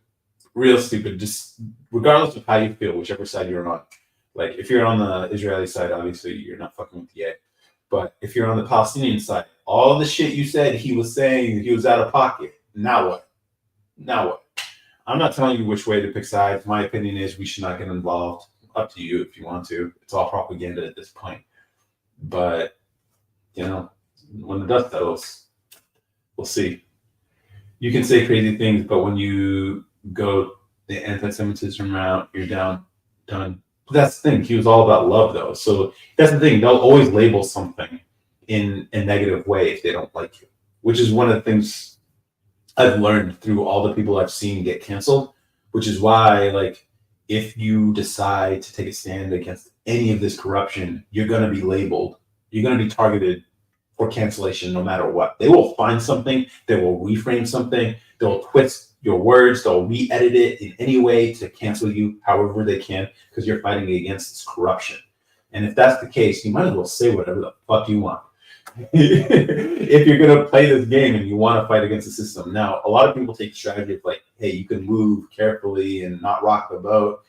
Just regardless of how you feel, whichever side you're on. Like if you're on the Israeli side, obviously you're not fucking with the A. But if you're on the Palestinian side, all the shit you said he was saying, he was out of pocket. Now what? Now what? I'm not telling you which way to pick sides. My opinion is we should not get involved. Up to you if you want to. It's all propaganda at this point. But, you know, when the dust settles, we'll see. You can say crazy things, but when you go the anti-Semitism route, you're done. But that's the thing. He was all about love, though. So that's the thing. They'll always label something in a negative way if they don't like you, which is one of the things I've learned through all the people I've seen get canceled, which is why, like, if you decide to take a stand against any of this corruption, you're going to be labeled. You're going to be targeted for cancellation no matter what. They will find something, they will reframe something, they'll twist your words, they'll re-edit it in any way to cancel you however they can because you're fighting against this corruption. And if that's the case, you might as well say whatever the fuck you want. If you're going to play this game and you want to fight against the system. Now, a lot of people take the strategy of like, hey, you can move carefully and not rock the boat.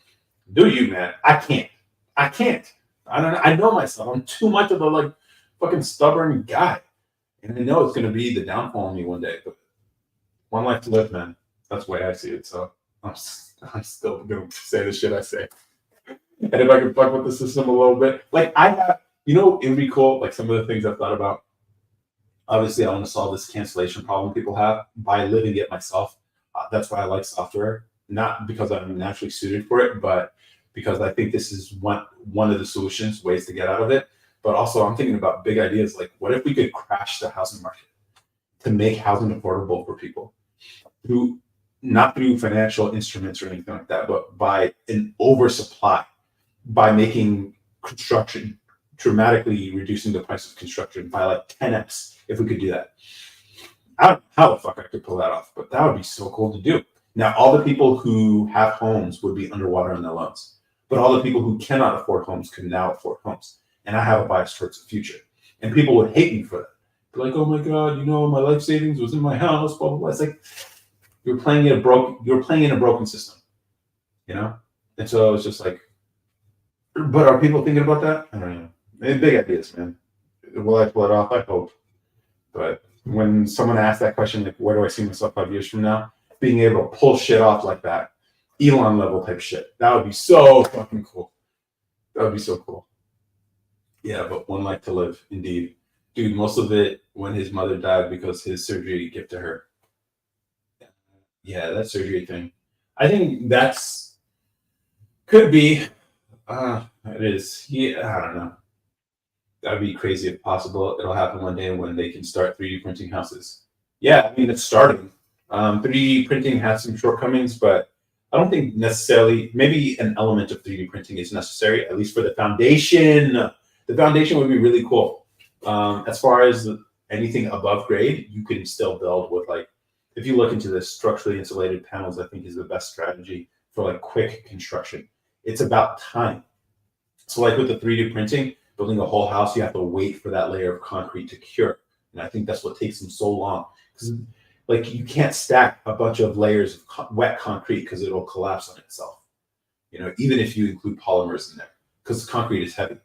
Do you, man? I can't. I know myself. I'm too much of a like fucking stubborn guy. And I know it's going to be the downfall on me one day, but one life to live, man. That's the way I see it. So I'm still going to say the shit I say. And if I can fuck with the system a little bit, like I have, you know, it would be cool. Like some of the things I've thought about. Obviously, I want to solve this cancellation problem people have by living it myself. That's why I like software, not because I'm naturally suited for it, but because I think this is one of the solutions, ways to get out of it. But also, I'm thinking about big ideas like, what if we could crash the housing market to make housing affordable for people through not through financial instruments or anything like that, but by an oversupply, by making construction dramatically reducing the price of construction by like 10x if we could do that. I don't know how the fuck I could pull that off, but that would be so cool to do. Now, all the people who have homes would be underwater on their loans, but all the people who cannot afford homes can now afford homes. And I have a bias towards the future. And people would hate me for that. They're like, oh my God, you know, my life savings was in my house, blah, blah, blah. It's like, you're playing in a broken system, you know? And so it's just like, but are people thinking about that? I don't know. Big ideas, man. Will I pull it off? I hope. But when someone asks that question, like, where do I see myself 5 years from now? Being able to pull shit off like that, Elon level type shit, that would be so fucking cool. That would be so cool. Yeah, but one life to live, indeed. Dude, most of it when his mother died because his surgery gifted her. Yeah, that surgery thing. I think that's could be. It is. Yeah, I don't know. That'd be crazy if possible. It'll happen one day when they can start 3D printing houses. Yeah, I mean, it's starting. 3D printing has some shortcomings, but I don't think necessarily, maybe an element of 3D printing is necessary, at least for the foundation. The foundation would be really cool. As far as anything above grade, you can still build with like, if you look into this, structurally insulated panels, I think is the best strategy for like quick construction. It's about time. So like with the 3D printing, building a whole house, you have to wait for that layer of concrete to cure. And I think that's what takes them so long. Because like you can't stack a bunch of layers of wet concrete because it'll collapse on itself. You know, even if you include polymers in there, because concrete is heavy.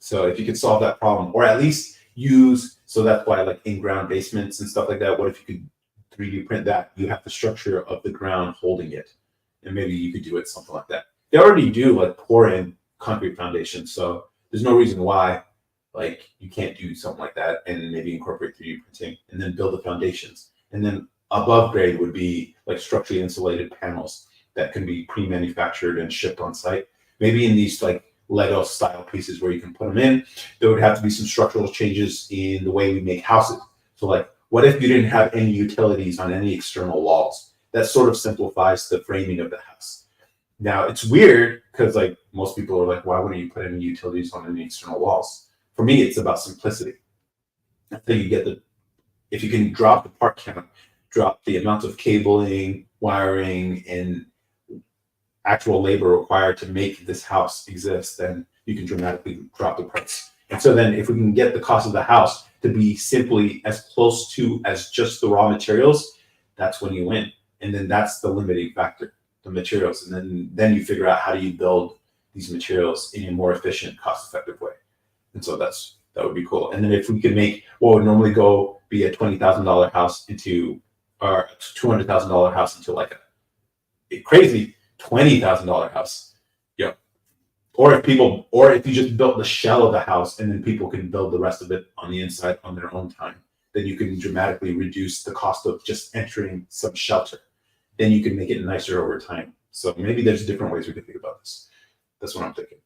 So if you could solve that problem, or at least use, so that's why like in-ground basements and stuff like that, what if you could 3D print that? You have the structure of the ground holding it. And maybe you could do it something like that. They already do like pour in concrete foundations. So there's no reason why like you can't do something like that and maybe incorporate 3D printing and then build the foundations. And then above grade would be like structurally insulated panels that can be pre-manufactured and shipped on site. Maybe in these like Lego style pieces where you can put them in, there would have to be some structural changes in the way we make houses. So like, what if you didn't have any utilities on any external walls? That sort of simplifies the framing of the house. Now it's weird because like most people are like, why wouldn't you put any utilities on any external walls? For me, it's about simplicity. I think you get if you can drop the part count, drop the amount of cabling, wiring, and actual labor required to make this house exist, then you can dramatically drop the price. And so then if we can get the cost of the house to be simply as close to as just the raw materials, that's when you win. And then that's the limiting factor, the materials. And then you figure out how do you build these materials in a more efficient, cost-effective way. And so that would be cool. And then if we could make what would normally go be a $20,000 house into, or $200,000 house into like a crazy $20,000 house. Yeah. Or if you just built the shell of the house and then people can build the rest of it on the inside on their own time, then you can dramatically reduce the cost of just entering some shelter. Then you can make it nicer over time. So maybe there's different ways we can think about this. That's what I'm thinking.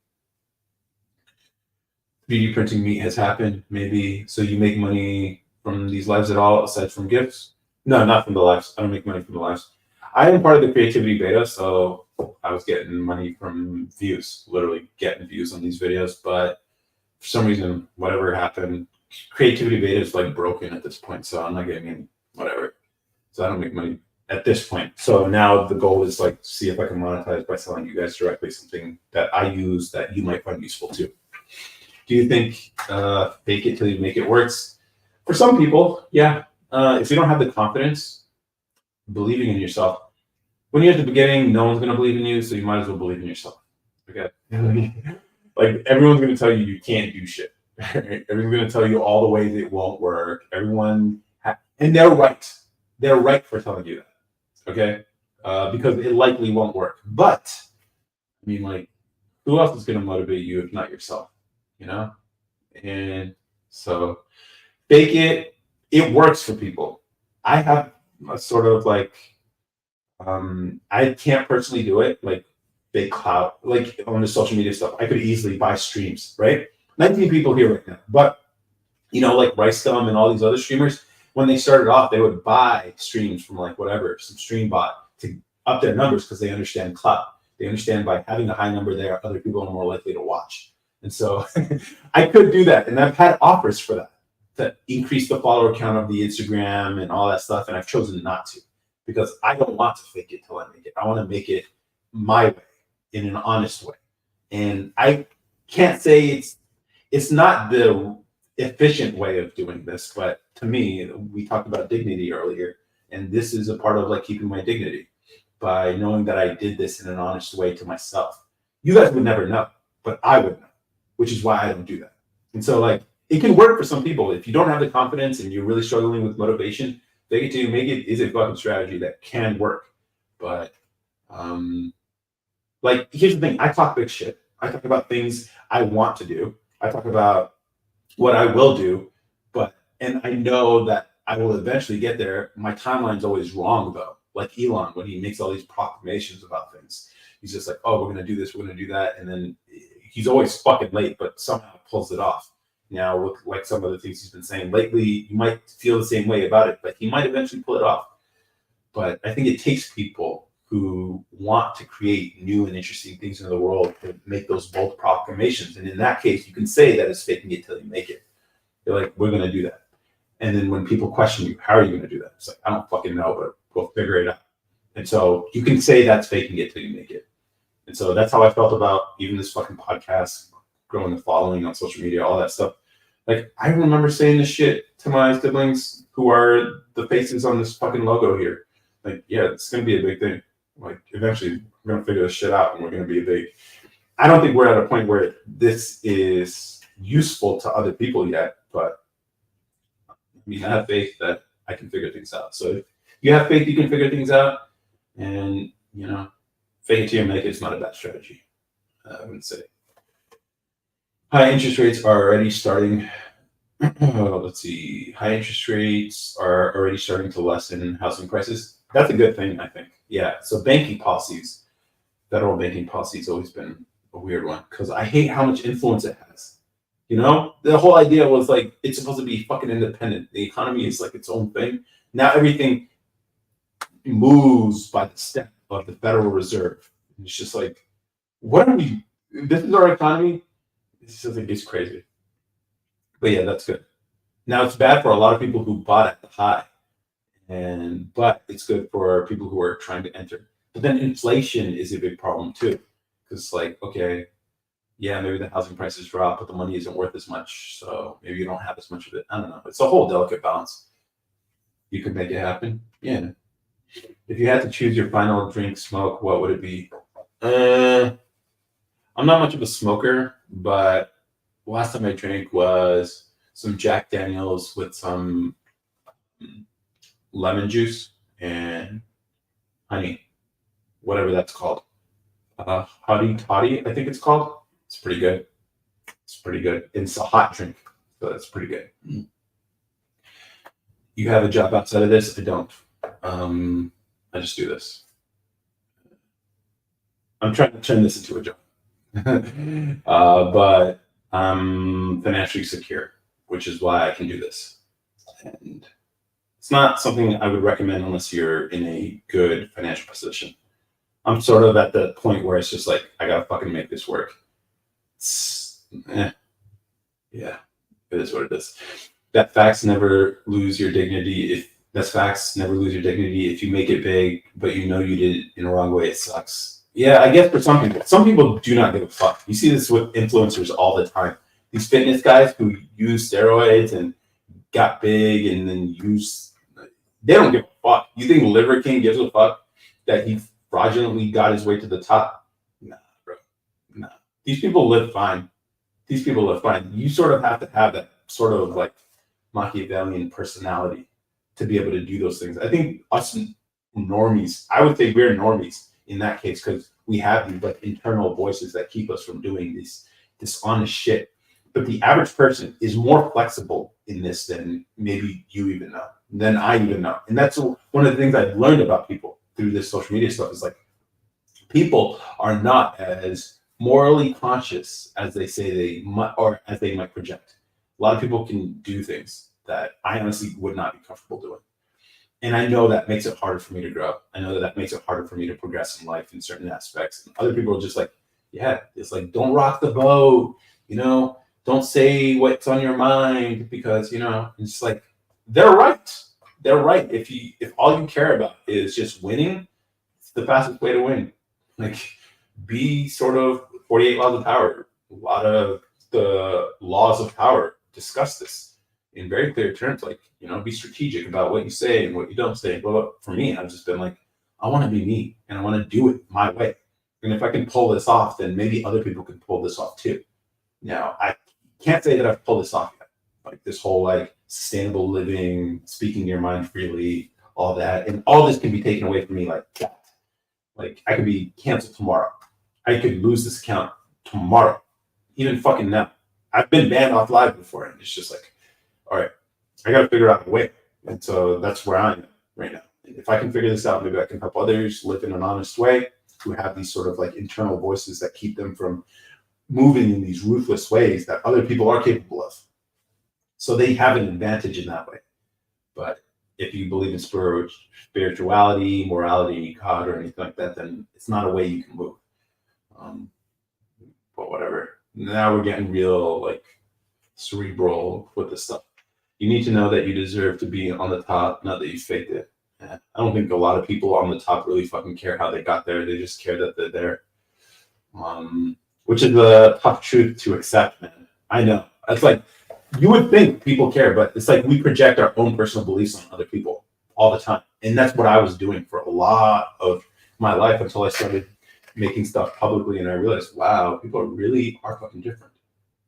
3D printing meat has happened, maybe. So you make money from these lives at all, aside from gifts? No, not from the lives. I don't make money from the lives. I am part of the creativity beta, so I was getting money from views, literally getting views on these videos. But for some reason, whatever happened, creativity beta is like broken at this point, so I'm not getting any whatever. So I don't make money at this point. So now the goal is like see if I can monetize by selling you guys directly something that I use that you might find useful too. Do you think fake it till you make it works? For some people, yeah. If you don't have the confidence, believing in yourself, when you're at the beginning, no one's gonna believe in you, so you might as well believe in yourself. Okay. Like everyone's gonna tell you can't do shit. Everyone's gonna tell you all the ways it won't work. And they're right. They're right for telling you that. Okay, because it likely won't work. But I mean, like, who else is gonna motivate you if not yourself? You know. And so, fake it. It works for people. I have a sort of like, I can't personally do it. Like big clout, like on the social media stuff. I could easily buy streams, right? 19 people here right now, but like Rice Gum and all these other streamers, when they started off, they would buy streams from like whatever, some stream bot to up their numbers because they understand clout. They understand by having a high number there, other people are more likely to watch. And so I could do that. And I've had offers for that, to increase the follower count of the Instagram and all that stuff. And I've chosen not to because I don't want to fake it till I make it. I want to make it my way in an honest way. And I can't say it's not the efficient way of doing this, but to me, we talked about dignity earlier, and this is a part of like keeping my dignity by knowing that I did this in an honest way to myself. You guys would never know, but I would know, which is why I don't do that. And so like it can work for some people. If you don't have the confidence and you're really struggling with motivation, fake it till you make it is a fucking strategy that can work. But like here's the thing, I talk big shit. I talk about things I want to do. I talk about what I will do, and I know that I will eventually get there. My timeline's always wrong though. Like Elon, when he makes all these proclamations about things, he's just like, oh, we're gonna do this, we're gonna do that, and then he's always fucking late, but somehow pulls it off. Now, with like some of the things he's been saying lately, you might feel the same way about it, but he might eventually pull it off. But I think it takes people who want to create new and interesting things in the world to make those bold proclamations. And in that case, you can say that it's faking it till you make it. You're like, we're going to do that. And then when people question you, how are you going to do that? It's like, I don't fucking know, but we'll figure it out. And so you can say that's faking it till you make it. And so that's how I felt about even this fucking podcast, growing a following on social media, all that stuff. Like, I remember saying this shit to my siblings who are the faces on this fucking logo here. Like, yeah, it's going to be a big thing. Like, eventually, we're going to figure this shit out and we're going to be a big... I don't think we're at a point where this is useful to other people yet, but I mean, I have faith that I can figure things out. So if you have faith you can figure things out, and, fake it till you make it is not a bad strategy, I would say. High interest rates are already starting... let's see. High interest rates are already starting to lessen housing prices. That's a good thing, I think. Yeah. So banking policies, federal banking policy has always been a weird one because I hate how much influence it has. The whole idea was like it's supposed to be fucking independent. The economy is like its own thing. Now everything moves by the step of the Federal Reserve. And it's just like, what are we? This is our economy. It's just like it's crazy. But yeah, that's good. Now it's bad for a lot of people who bought at the high, but it's good for people who are trying to enter. But then inflation is a big problem too, because it's like, okay, yeah, maybe the housing prices drop, but the money isn't worth as much, so maybe you don't have as much of it. I don't know. It's a whole delicate balance. You could make it happen. Yeah. If you had to choose your final drink, smoke, what would it be? I'm not much of a smoker, but last time I drank was some Jack Daniels with some lemon juice and honey, whatever that's called. Hottie Toddy, I think it's called. It's pretty good. It's pretty good. It's a hot drink, so that's pretty good. You have a job outside of this? I don't. I just do this. I'm trying to turn this into a job. But I'm financially secure, which is why I can do this. And it's not something I would recommend unless you're in a good financial position. I'm sort of at the point where it's just like, I gotta fucking make this work. Yeah, it is what it is. That facts never lose your dignity. If that's facts, never lose your dignity. If you make it big, but you know you did it in a wrong way, it sucks. Yeah, I guess for some people do not give a fuck. You see this with influencers all the time. These fitness guys who use steroids and got big and then they don't give a fuck. You think Liver King gives a fuck that he fraudulently got his way to the top? Nah, bro. Nah. These people live fine. You sort of have to have that sort of like Machiavellian personality to be able to do those things. I think us normies, I would say we're normies in that case because we have these like internal voices that keep us from doing this dishonest shit. But the average person is more flexible in this than maybe you even know, than I even know. And that's one of the things I've learned about people through this social media stuff is like people are not as morally conscious as they say they might, or as they might project. A lot of people can do things that I honestly would not be comfortable doing. And I know that makes it harder for me to grow. I know that makes it harder for me to progress in life in certain aspects. And other people are just like, yeah, it's like, don't rock the boat, don't say what's on your mind because, it's like, they're right. They're right. If all you care about is just winning, it's the fastest way to win. Like, be sort of 48 laws of power. A lot of the laws of power discuss this in very clear terms. Like, be strategic about what you say and what you don't say. Well, for me, I've just been like, I want to be me and I want to do it my way. And if I can pull this off, then maybe other people can pull this off too. Now, I can't say that I've pulled this off yet. Like this whole like sustainable living, speaking your mind freely, all that. And all this can be taken away from me like that. Like I could be canceled tomorrow. I could lose this account tomorrow. Even fucking now. I've been banned off live before and it's just like, all right, I got to figure out a way. And so that's where I am right now. And if I can figure this out, maybe I can help others live in an honest way who have these sort of like internal voices that keep them from moving in these ruthless ways that other people are capable of. So they have an advantage in that way. But if you believe in spirituality, morality, God, or anything like that, then it's not a way you can move. But whatever. Now we're getting real like cerebral with this stuff. You need to know that you deserve to be on the top, not that you faked it. I don't think a lot of people on the top really fucking care how they got there. They just care that they're there. Which is the tough truth to accept, man. I know. It's like, you would think people care, but it's like we project our own personal beliefs on other people all the time. And that's what I was doing for a lot of my life until I started making stuff publicly and I realized, wow, people really are fucking different.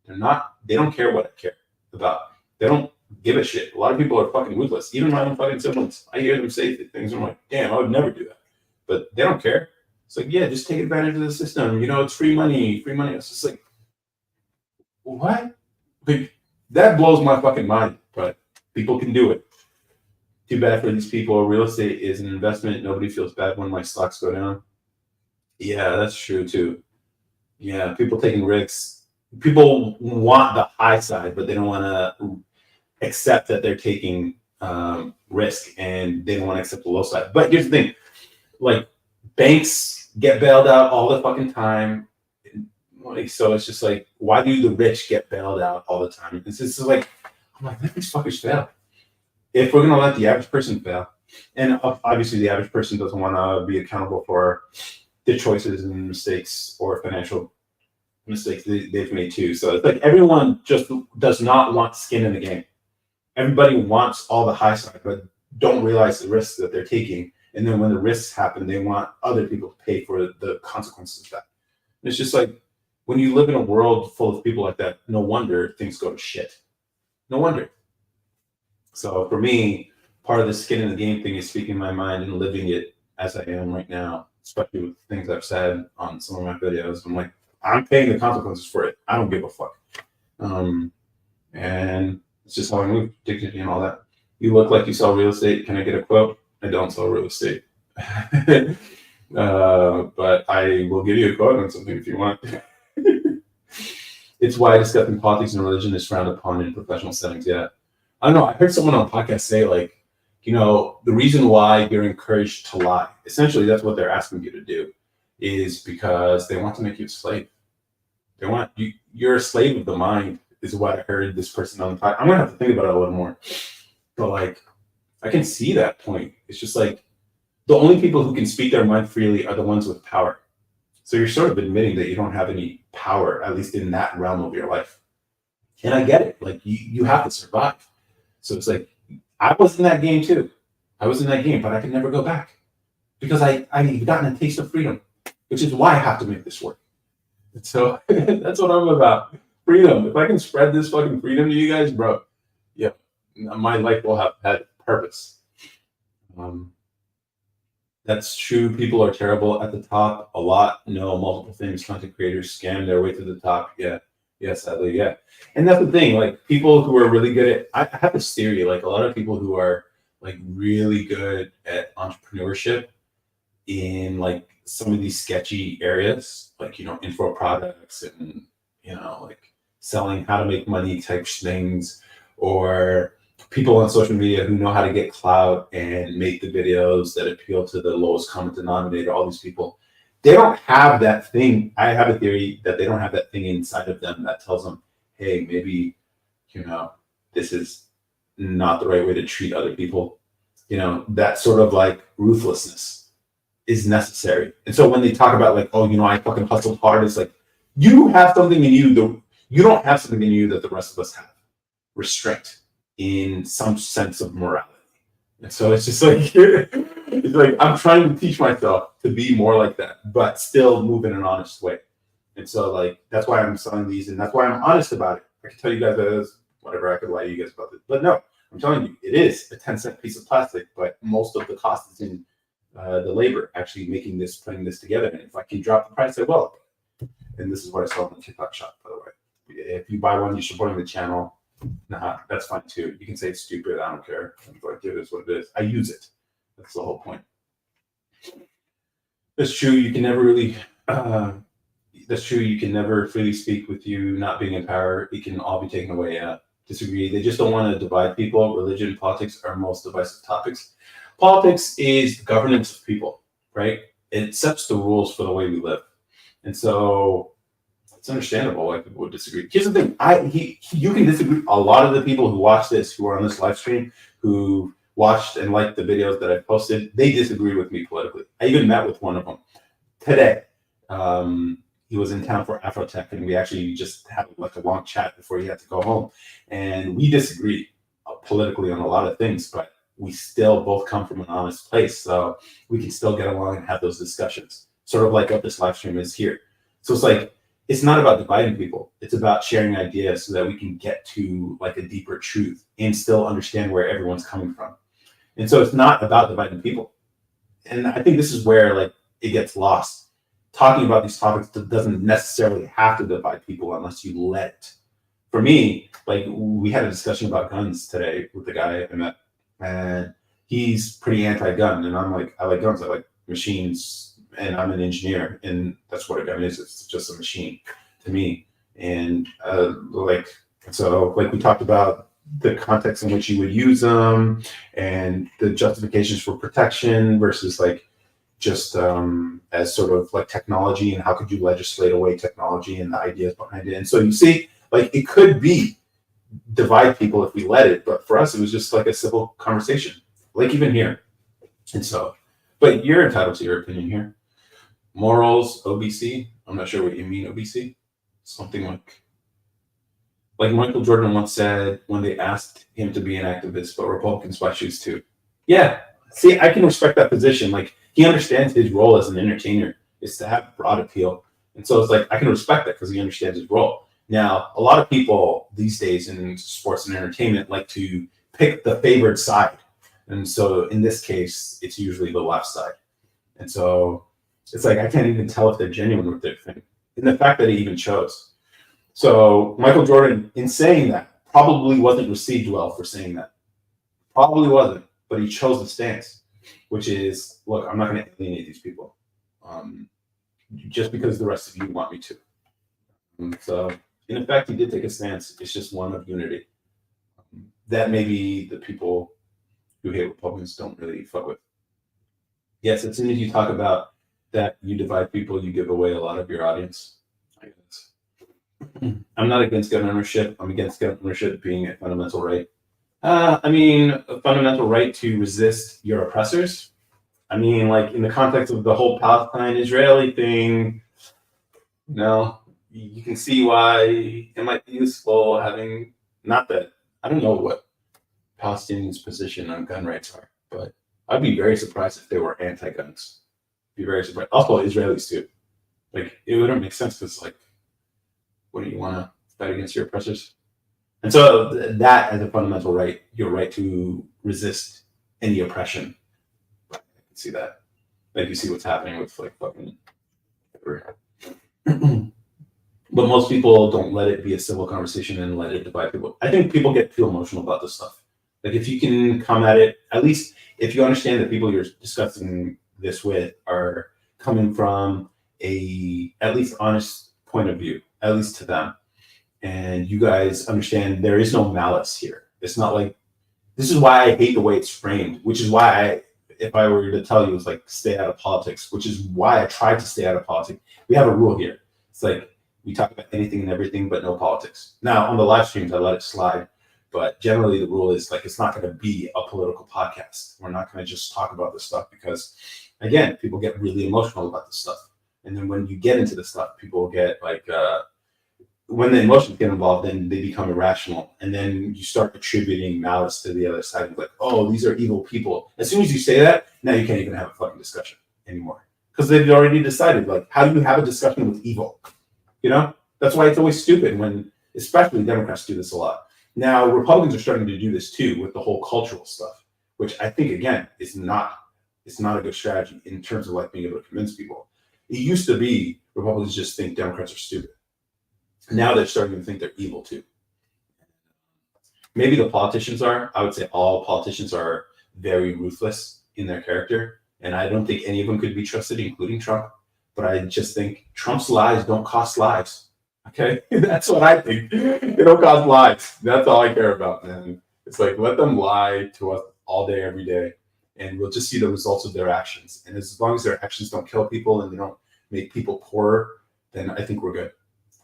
They don't care what I care about. They don't give a shit. A lot of people are fucking ruthless. Even my own fucking siblings. I hear them say things and I'm like, damn, I would never do that. But they don't care. It's like, yeah, just take advantage of the system. It's free money. It's just like, what? Like, that blows my fucking mind. But people can do it. Too bad for these people. Real estate is an investment. Nobody feels bad when my stocks go down. Yeah, that's true too. Yeah, people taking risks. People want the high side, but they don't want to accept that they're taking risk and they don't want to accept the low side. But here's the thing, like banks get bailed out all the fucking time. Like, so it's just like, why do the rich get bailed out all the time? It's just like, I'm like, let these fuckers fail. If we're gonna let the average person fail, and obviously the average person doesn't want to be accountable for the choices and mistakes or financial mistakes they've made too. So it's like everyone just does not want skin in the game. Everybody wants all the high side, but don't realize the risks that they're taking. And then when the risks happen, they want other people to pay for the consequences of that. And it's just like, When you live in a world full of people like that, no wonder things go to shit. No wonder. So for me, part of the skin in the game thing is speaking my mind and living it as I am right now, especially with things I've said on some of my videos. I'm like, I'm paying the consequences for it. I don't give a fuck. And it's just how I move, dignity and all that. You look like you sell real estate. Can I get a quote? I don't sell real estate. But I will give you a quote on something if you want. It's why discussing politics and religion is frowned upon in professional settings. Yeah. I don't know. I heard someone on a podcast say, like, the reason why you're encouraged to lie, essentially, that's what they're asking you to do, is because they want to make you a slave. They want you. You're a slave of the mind, is what I heard this person on the podcast. I'm gonna have to think about it a little more, but like, I can see that point. It's just like the only people who can speak their mind freely are the ones with power. So you're sort of admitting that you don't have any power, at least in that realm of your life. And I get it. Like you have to survive. So it's like, I was in that game too. I was in that game, but I could never go back because I've gotten a taste of freedom, which is why I have to make this work. And so that's what I'm about. Freedom. If I can spread this fucking freedom to you guys, bro, yeah, my life will have had purpose. That's true. People are terrible at the top a lot. No, multiple famous content creators scam their way to the top. Yeah. Yeah, sadly, yeah. And that's the thing, like people who are really good at, I have this theory, like a lot of people who are like really good at entrepreneurship in like some of these sketchy areas, like, info products and, like selling how to make money type things, or people on social media who know how to get clout and make the videos that appeal to the lowest common denominator, all these people. They don't have that thing. I have a theory that they don't have that thing inside of them that tells them, hey, maybe, this is not the right way to treat other people. That sort of like ruthlessness is necessary. And so when they talk about like, oh, I fucking hustled hard, it's like, you have something in you, you don't have something in you that the rest of us have. Restraint in some sense of morality. And so it's just like, it's like I'm trying to teach myself to be more like that, but still move in an honest way. And so like, that's why I'm selling these, and that's why I'm honest about it. I can tell you guys that is whatever, I could lie to you guys about it, but no, I'm telling you, it is a 10-cent piece of plastic, but most of the cost is in the labor, actually making this, putting this together. And if I can drop the price, I will. And this is what I sell in the TikTok shop, by the way. If you buy one, you're supporting the channel. Nah, that's fine too. You can say it's stupid. I don't care. I'm like, it is what it is. I use it. That's the whole point. That's true. You can never really. That's true. You can never freely speak with you not being in power. It can all be taken away. Yeah, disagree. They just don't want to divide people. Religion and politics are most divisive topics. Politics is the governance of people, right? It sets the rules for the way we live, and so it's understandable why people would disagree. Here's the thing: you can disagree. A lot of the people who watch this, who are on this live stream, who watched and liked the videos that I posted, they disagree with me politically. I even met with one of them today. He was in town for Afrotech, and we actually just had like a long chat before he had to go home. And we disagree politically on a lot of things, but we still both come from an honest place, so we can still get along and have those discussions. Sort of like what this live stream is here. So it's like, it's not about dividing people. It's about sharing ideas so that we can get to like a deeper truth and still understand where everyone's coming from. And so it's not about dividing people. And I think this is where like it gets lost. Talking about these topics doesn't necessarily have to divide people unless you let it. For me, like we had a discussion about guns today with the guy I met, and he's pretty anti-gun, and I'm like, I like guns, I like machines, and I'm an engineer, and that's what a gun is. It's just a machine to me. And so we talked about the context in which you would use them and the justifications for protection versus like just as sort of like technology, and how could you legislate away technology and the ideas behind it. And so you see, like it could be divide people if we let it, but for us it was just like a civil conversation, like even here. And so, but you're entitled to your opinion here. Morals, OBC, I'm not sure what you mean OBC. Something like Michael Jordan once said when they asked him to be an activist, but Republicans why choose to. Yeah, see, I can respect that position. Like he understands his role as an entertainer is to have broad appeal. And so it's like I can respect that because he understands his role. Now, a lot of people these days in sports and entertainment like to pick the favored side. And so in this case, it's usually the left side. And so it's like I can't even tell if they're genuine with their thing. And the fact that he even chose. So Michael Jordan, in saying that, probably wasn't received well for saying that. Probably wasn't, but he chose the stance, which is, look, I'm not going to alienate these people, just because the rest of you want me to. And so, in effect, he did take a stance. It's just one of unity. That maybe the people who hate Republicans don't really fuck with. Yes, as soon as you talk about that, you divide people, you give away a lot of your audience. I guess. I'm not against gun ownership. I'm against gun ownership being a fundamental right. I mean, a fundamental right to resist your oppressors. I mean, like in the context of the whole Palestine-Israeli thing, you can see why it might be useful having, not that, I don't know what Palestinians' position on gun rights are, but I'd be very surprised if they were anti-guns. Be very surprised. Also, Israelis too. Like, it wouldn't make sense because, like, what do you want to fight against your oppressors? And so that as a fundamental right, your right to resist any oppression. I can see that. Like you see what's happening with like fucking but most people don't let it be a civil conversation and let it divide people. I think people get too emotional about this stuff. Like if you can come at it, at least if you understand that people you're discussing this with are coming from a at least honest point of view, at least to them. And you guys understand there is no malice here. It's not like, this is why I hate the way it's framed, which is why if I were to tell you, it's like stay out of politics, which is why I try to stay out of politics. We have a rule here. It's like we talk about anything and everything, but no politics. Now on the live streams, I let it slide, but generally the rule is like, it's not going to be a political podcast. We're not going to just talk about this stuff because again, people get really emotional about this stuff. And then when you get into the stuff, people get like, when the emotions get involved, then they become irrational. And then you start attributing malice to the other side. Like, oh, these are evil people. As soon as you say that, now you can't even have a fucking discussion anymore. Because they've already decided, like, how do you have a discussion with evil? You know? That's why it's always stupid when, especially Democrats do this a lot. Now, Republicans are starting to do this too with the whole cultural stuff, which I think, again, it's not a good strategy in terms of like being able to convince people. It used to be Republicans just think Democrats are stupid. Now they're starting to think they're evil too. Maybe the politicians are. I would say all politicians are very ruthless in their character. And I don't think any of them could be trusted, including Trump. But I just think Trump's lies don't cost lives. Okay? That's what I think. They don't cost lives. That's all I care about, man. It's like, let them lie to us all day, every day. And we'll just see the results of their actions. And as long as their actions don't kill people and they don't make people poorer, then I think we're good.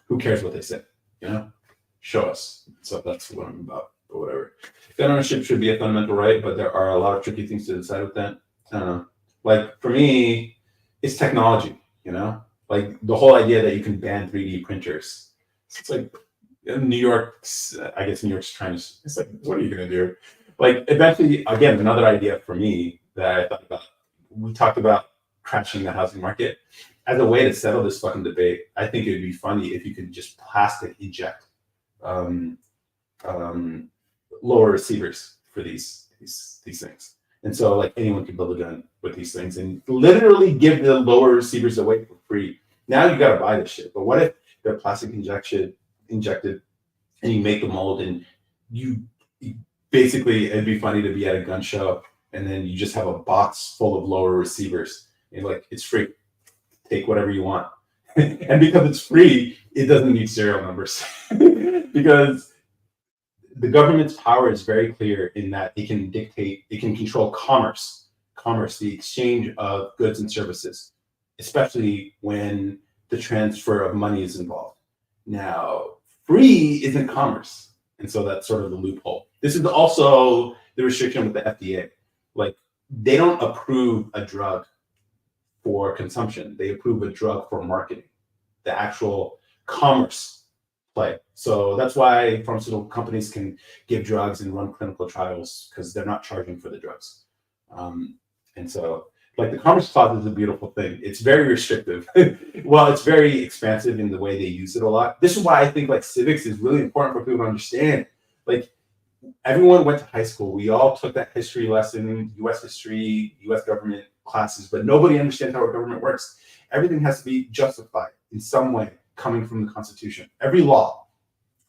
Who cares what they say? You know, show us. So that's what I'm about. But whatever. Gun ownership should be a fundamental right, but there are a lot of tricky things to decide with that. I don't know. Like for me, it's technology. You know, like the whole idea that you can ban 3D printers. It's like New York's. I guess New York's trying to. It's like, what are you gonna do? Like eventually, again, another idea for me that I thought about. We talked about crashing the housing market. As a way to settle this fucking debate, I think it would be funny if you could just plastic eject lower receivers for these things. And so like anyone can build a gun with these things and literally give the lower receivers away for free. Now you got to buy this shit. But what if they're plastic injected and you make the mold and you basically, it'd be funny to be at a gun show and then you just have a box full of lower receivers and like, it's free. Take whatever you want. And because it's free, it doesn't need serial numbers. Because the government's power is very clear in that it can control commerce, the exchange of goods and services, especially when the transfer of money is involved. Now, free isn't commerce. And so that's sort of the loophole. This is also the restriction with the FDA. Like, they don't approve a drug for consumption. They approve a drug for marketing, the actual commerce play. So that's why pharmaceutical companies can give drugs and run clinical trials because they're not charging for the drugs. And so like the Commerce Clause is a beautiful thing. It's very restrictive. Well, it's very expansive in the way they use it a lot. This is why I think like civics is really important for people to understand. Like everyone went to high school. We all took that history lesson, U.S. history, U.S. government classes, but nobody understands how our government works. Everything has to be justified in some way coming from the Constitution. Every law.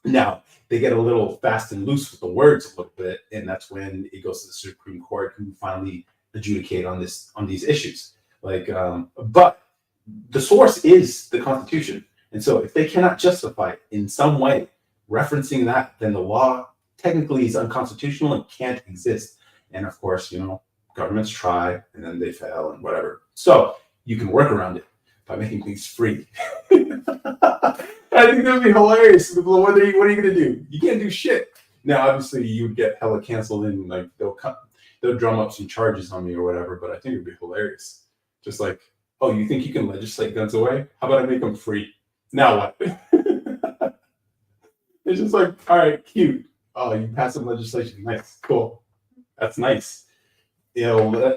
Now, they get a little fast and loose with the words a little bit, and that's when it goes to the Supreme Court, who finally adjudicate on these issues. But the source is the Constitution, and so if they cannot justify it in some way, referencing that, then the law technically is unconstitutional and can't exist. And of course, governments try and then they fail and whatever. So you can work around it by making things free. I think that would be hilarious. What are you going to do? You can't do shit. Now, obviously, you would get hella canceled and like they'll drum up some charges on me or whatever. But I think it'd be hilarious. Just like, oh, you think you can legislate guns away? How about I make them free? Now what? It's just like, all right, cute. Oh, you passed some legislation. Nice, cool. That's nice. It'll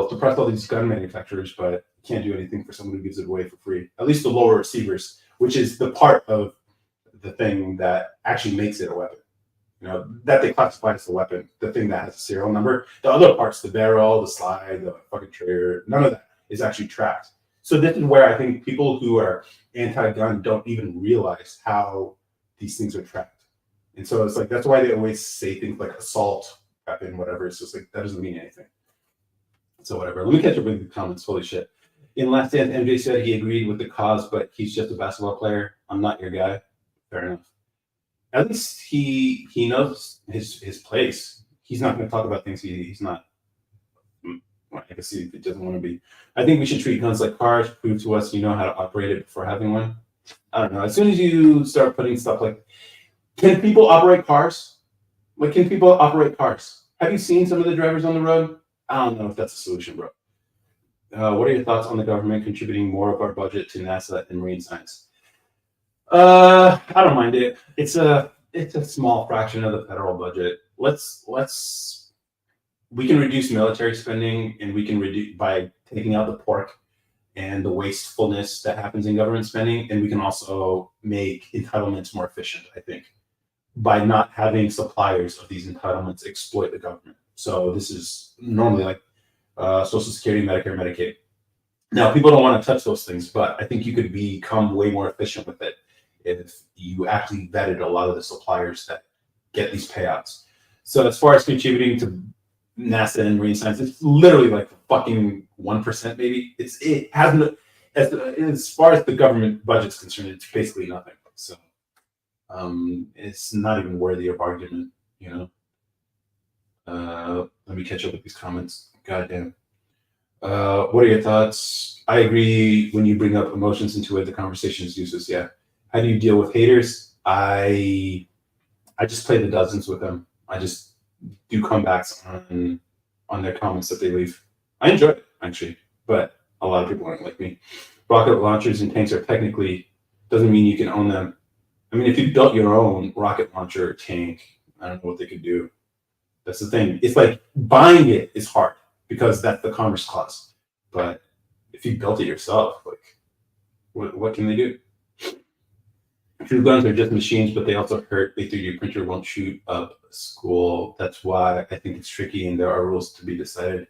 suppress all these gun manufacturers, but you can't do anything for someone who gives it away for free. At least the lower receivers, which is the part of the thing that actually makes it a weapon. That they classify as a weapon, the thing that has a serial number. The other parts, the barrel, the slide, the fucking trigger, none of that is actually tracked. So this is where I think people who are anti-gun don't even realize how these things are tracked. And so it's like, that's why they always say things like assault, weapon, whatever. It's just like, that doesn't mean anything. So whatever. Let me catch up with the comments. Holy shit. In Last Dance, MJ said he agreed with the cause, but he's just a basketball player. I'm not your guy. Fair enough. At least he knows his place. He's not going to talk about things he's not. Well, I guess he doesn't want to be. I think we should treat guns like cars. Prove to us you know how to operate it before having one. I don't know. As soon as you start putting stuff like, can people operate cars? Like, can people operate cars? Have you seen some of the drivers on the road? I don't know if that's a solution, bro. What are your thoughts on the government contributing more of our budget to NASA and marine science? I don't mind it. It's a small fraction of the federal budget. We can reduce military spending, and we can reduce by taking out the pork and the wastefulness that happens in government spending, and we can also make entitlements more efficient, I think, by not having suppliers of these entitlements exploit the government. So this is normally like Social Security, Medicare, Medicaid. Now, people don't want to touch those things, but I think you could become way more efficient with it if you actually vetted a lot of the suppliers that get these payouts. So as far as contributing to NASA and marine science, it's literally like fucking 1% maybe. It hasn't, as far as the government budget's concerned, it's basically nothing. So it's not even worthy of argument, Let me catch up with these comments. Goddamn. What are your thoughts? I agree. When you bring up emotions into it, the conversation is useless. Yeah. How do you deal with haters? I just play the dozens with them. I just do comebacks on their comments that they leave. I enjoy it actually, but a lot of people aren't like me. Rocket launchers and tanks are technically doesn't mean you can own them. I mean, if you built your own rocket launcher or tank, I don't know what they could do. That's the thing. It's like buying it is hard because that's the Commerce Clause. But if you built it yourself, like, what can they do? True guns are just machines, but they also hurt. A 3D printer won't shoot up a school. That's why I think it's tricky, and there are rules to be decided.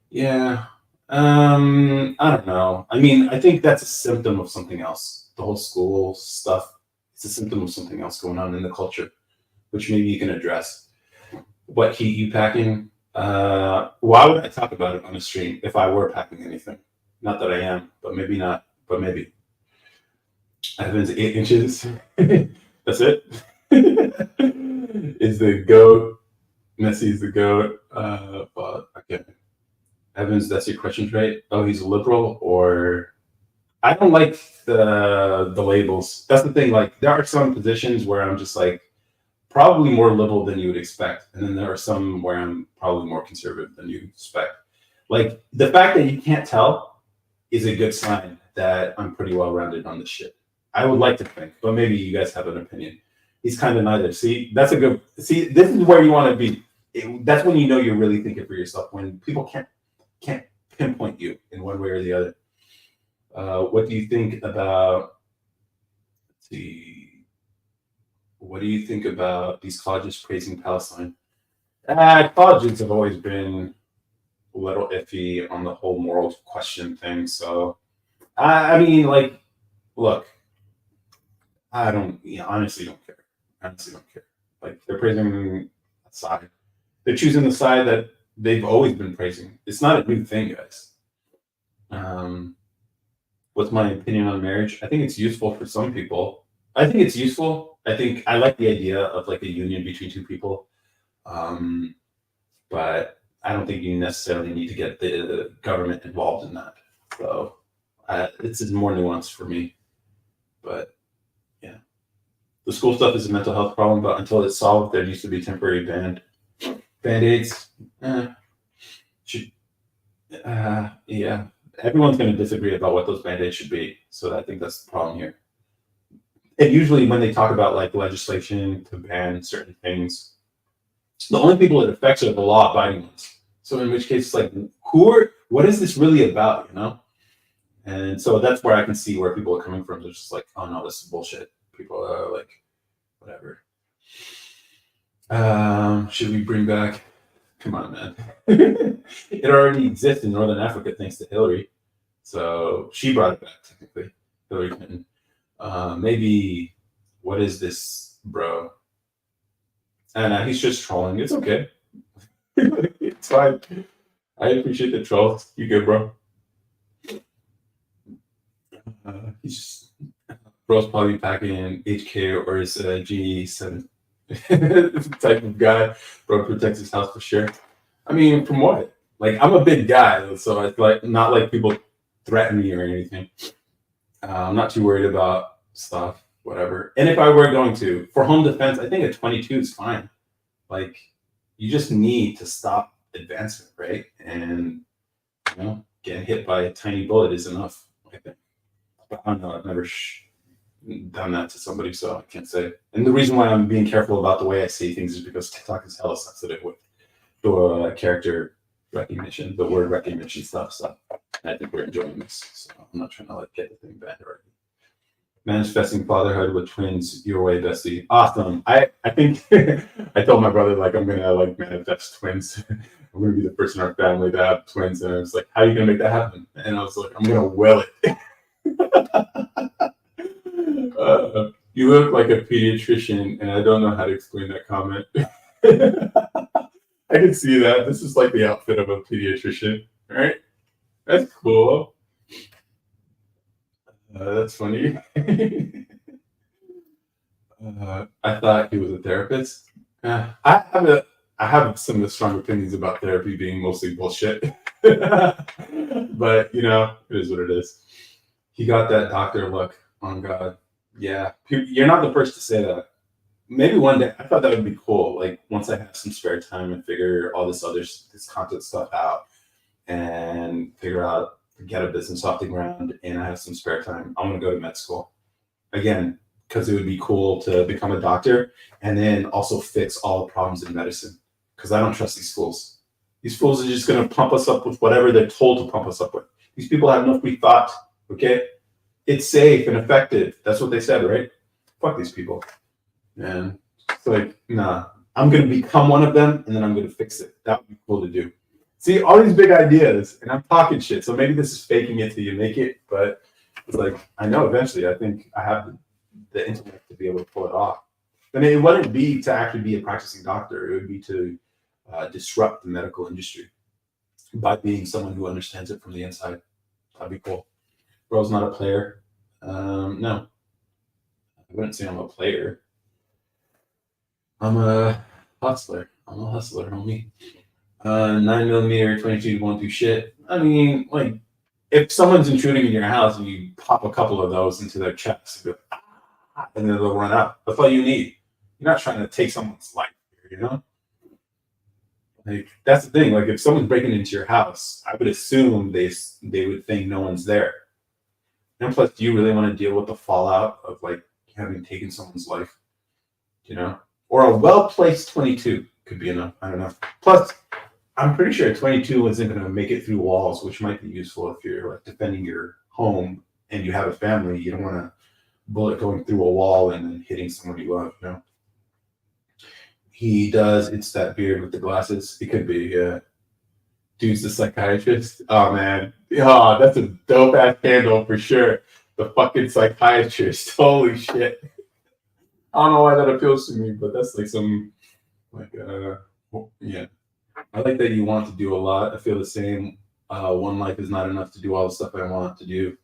Yeah. I don't know. I mean, I think that's a symptom of something else. The whole school stuff, it's a symptom of something else going on in the culture, which maybe you can address. What heat you packing? Why would I talk about it on a stream if I were packing anything? Not that I am, but maybe not, but maybe. Evans 8 inches. That's it. Is the goat. Messi is the goat. But okay. Evans, that's your question, right? Oh, he's a liberal, or I don't like the labels. That's the thing. Like, there are some positions where I'm just like probably more liberal than you would expect, and then there are some where I'm probably more conservative than you expect. Like, the fact that you can't tell is a good sign that I'm pretty well rounded on this shit. I would like to think, but maybe you guys have an opinion. He's kind of neither. See, this is where you want to be. That's when you know you're really thinking for yourself. When people can't pinpoint you in one way or the other. What do you think about the? What do you think about these colleges praising Palestine? Colleges have always been a little iffy on the whole moral question thing. So I mean, like, look, I don't, honestly don't care. Honestly don't care. Like they're praising a side. They're choosing the side that they've always been praising. It's not a new thing, guys. Um, what's my opinion on marriage? I think it's useful for some people. I think it's useful. I think I like the idea of like a union between two people. Um, but I don't think you necessarily need to get the government involved in that. So it's more nuanced for me. But yeah, the school stuff is a mental health problem, but until it's solved, there needs to be temporary band-aids. Eh, should, yeah, everyone's going to disagree about what those band-aids should be. So I think that's the problem here. And usually when they talk about like legislation to ban certain things, the only people it affects are the law-abiding ones. So in which case, it's like, what is this really about, And so that's where I can see where people are coming from. They're just like, oh no, this is bullshit. People are like, whatever. Should we bring back? Come on, man. It already exists in Northern Africa thanks to Hillary. So she brought it back, technically. Hillary Clinton. Maybe, what is this, bro? And he's just trolling. It's okay. It's fine. I appreciate the trolls. You good, bro? He's just, bro's probably packing HK or his G7 type of guy. Bro protects his house for sure. I mean, from what? Like, I'm a big guy, so it's like not like people threaten me or anything. I'm not too worried about stuff, whatever. And if I were going to, for home defense, I think a 22 is fine. Like, you just need to stop advancement, right? And getting hit by a tiny bullet is enough, I think. But I don't know. I've never done that to somebody, so I can't say. And the reason why I'm being careful about the way I say things is because TikTok is hella sensitive with the character recognition, the word recognition stuff. So I think we're enjoying this. So I'm not trying to like get the thing banned already. Manifesting fatherhood with twins your way, bestie. Awesome. I think I told my brother like I'm gonna like manifest twins. I'm gonna be the first in our family to have twins, and I was like, "How are you gonna make that happen?" And I was like, "I'm gonna will it." You look like a pediatrician, and I don't know how to explain that comment. I can see that. This is like the outfit of a pediatrician, right? That's cool. That's funny. I thought he was a therapist. I have some strong opinions about therapy being mostly bullshit, but it is what it is. He got that doctor look on God. Yeah, you're not the first to say that. Maybe one day. I thought that would be cool. Like once I have some spare time and figure all this content stuff out and figure out get a business off the ground and I have some spare time, I'm gonna go to med school again because it would be cool to become a doctor and then also fix all the problems in medicine because I don't trust these fools. These fools are just gonna pump us up with whatever they're told to pump us up with. These people have no free thought. Okay, it's safe and effective. That's what they said, right? Fuck these people. And it's like, nah, I'm gonna become one of them and then I'm gonna fix it. That would be cool to do. See, all these big ideas, and I'm talking shit. So maybe this is faking it till you make it, but it's like I know eventually. I think I have the intellect to be able to pull it off. I mean, it wouldn't be to actually be a practicing doctor. It would be to disrupt the medical industry by being someone who understands it from the inside. That'd be cool. Bro's not a player. No, I wouldn't say I'm a player. I'm a hustler. I'm a hustler, homie. 9mm 22 won't do shit. I mean, like, if someone's intruding in your house and you pop a couple of those into their chest, and then they'll run out. That's all you need. You're not trying to take someone's life here, Like that's the thing. Like if someone's breaking into your house, I would assume they would think no one's there. And plus, do you really want to deal with the fallout of like having taken someone's life? Or a well-placed 22 could be enough. I don't know. Plus, I'm pretty sure 22 isn't going to make it through walls, which might be useful if you're like defending your home and you have a family. You don't want a bullet going through a wall and then hitting someone you love. You know, he does. It's that beard with the glasses. It could be. Dude's the psychiatrist. Oh man, oh, that's a dope ass handle for sure. The fucking psychiatrist. Holy shit. I don't know why that appeals to me, but that's like some like yeah. I like that you want to do a lot. I feel the same. One life is not enough to do all the stuff I want to do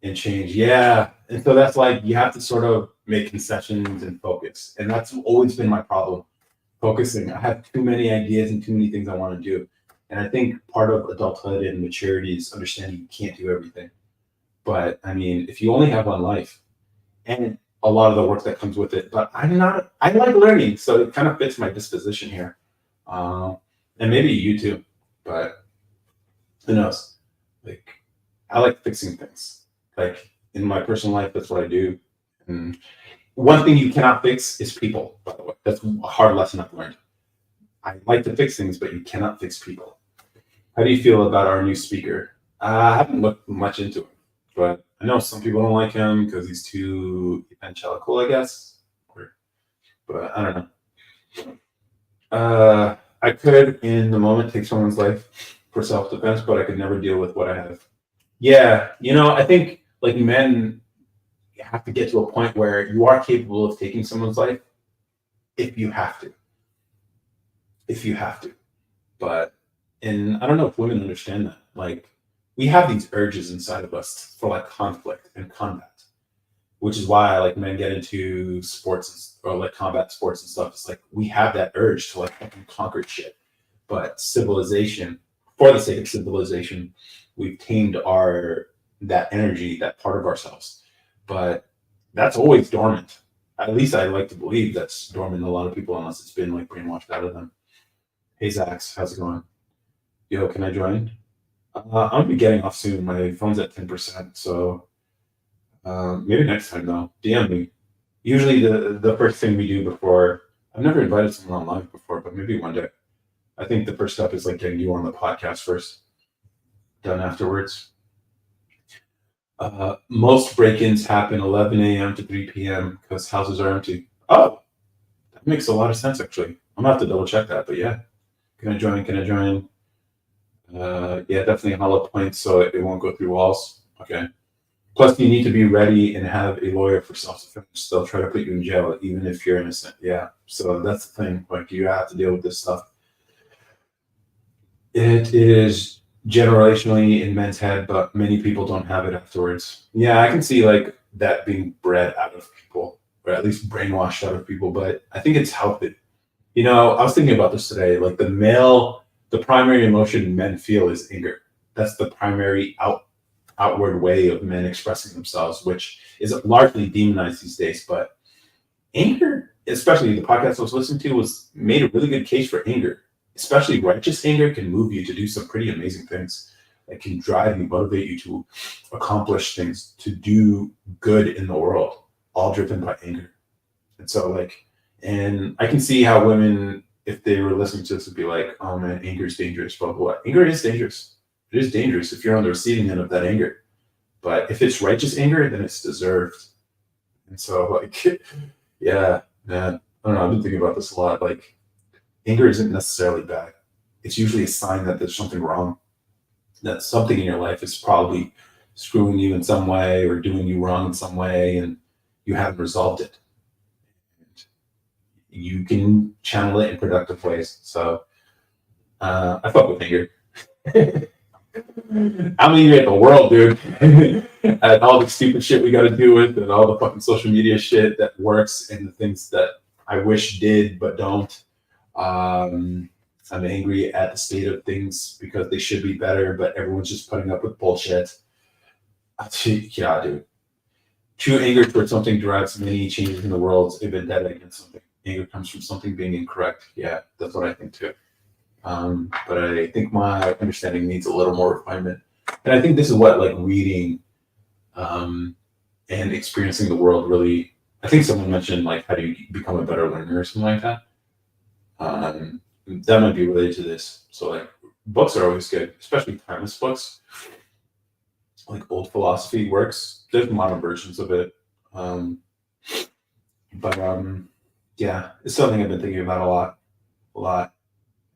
and change. Yeah. And so that's like you have to sort of make concessions and focus. And that's always been my problem. Focusing. I have too many ideas and too many things I want to do. And I think part of adulthood and maturity is understanding you can't do everything. But I mean, if you only have one life and a lot of the work that comes with it, but I like learning. So it kind of fits my disposition here. Um, and maybe you too, but who knows? Like, I like fixing things. Like in my personal life, that's what I do. And one thing you cannot fix is people, by the way. That's a hard lesson I've learned. I like to fix things, but you cannot fix people. How do you feel about our new speaker? I haven't looked much into it, but I know some people don't like him because he's too evangelical, I guess. But I don't know. I could, in the moment, take someone's life for self-defense, but I could never deal with what I have. Yeah, I think like men have to get to a point where you are capable of taking someone's life if you have to. If you have to. But and I don't know if women understand that. Like we have these urges inside of us for like conflict and combat, which is why like men get into sports or like combat sports and stuff. It's like we have that urge to like fucking conquer shit. But civilization, for the sake of civilization, we've tamed our that energy, that part of ourselves. But that's always dormant. At least I like to believe that's dormant in a lot of people, unless it's been like brainwashed out of them. Hey Zax, how's it going? Yo, can I join? I'm gonna be getting off soon. My phone's at 10%, so maybe next time though. DM me. Usually the first thing we do before I've never invited someone on live before, but maybe one day. I think the first step is like getting you on the podcast first. Done afterwards. Most break-ins happen 11 a.m. to 3 p.m. because houses are empty. Oh, that makes a lot of sense actually. I'm gonna have to double check that, but yeah. Can I join? Can I join? Yeah, definitely hollow points so it won't go through walls. Okay. Plus, you need to be ready and have a lawyer for self-defense. They'll try to put you in jail even if you're innocent. Yeah. So that's the thing. Like you have to deal with this stuff. It is generationally in men's head, but many people don't have it afterwards. Yeah, I can see like that being bred out of people, or at least brainwashed out of people. But I think it's healthy. I was thinking about this today. Like the primary emotion men feel is anger. That's the primary outward way of men expressing themselves, which is largely demonized these days. But anger, especially the podcast I was listening to, was made a really good case for anger. Especially righteous anger can move you to do some pretty amazing things. It can drive you, motivate you to accomplish things, to do good in the world, all driven by anger. And so and I can see how women, if they were listening to this, would be like, oh man, anger is dangerous, blah, blah, blah. Anger is dangerous. It is dangerous if you're on the receiving end of that anger. But if it's righteous anger, then it's deserved. And so yeah, man, I don't know. I've been thinking about this a lot. Like anger isn't necessarily bad. It's usually a sign that there's something wrong, that something in your life is probably screwing you in some way or doing you wrong in some way, and you haven't resolved it. You can channel it in productive ways. So I fuck with anger. I'm angry at the world, dude. At all the stupid shit we got to do with, and all the fucking social media shit that works, and the things that I wish did but don't. I'm angry at the state of things because they should be better, but everyone's just putting up with bullshit. Yeah, dude. True anger towards something derives many changes in the world. A vendetta against something. Anger comes from something being incorrect. Yeah, that's what I think too. But I think my understanding needs a little more refinement. And I think this is what like reading and experiencing the world really. I think someone mentioned like how do you become a better learner or something like that. that might be related to this. So like books are always good, especially timeless books, like old philosophy works. There's modern versions of it. Um, but yeah, it's something I've been thinking about a lot.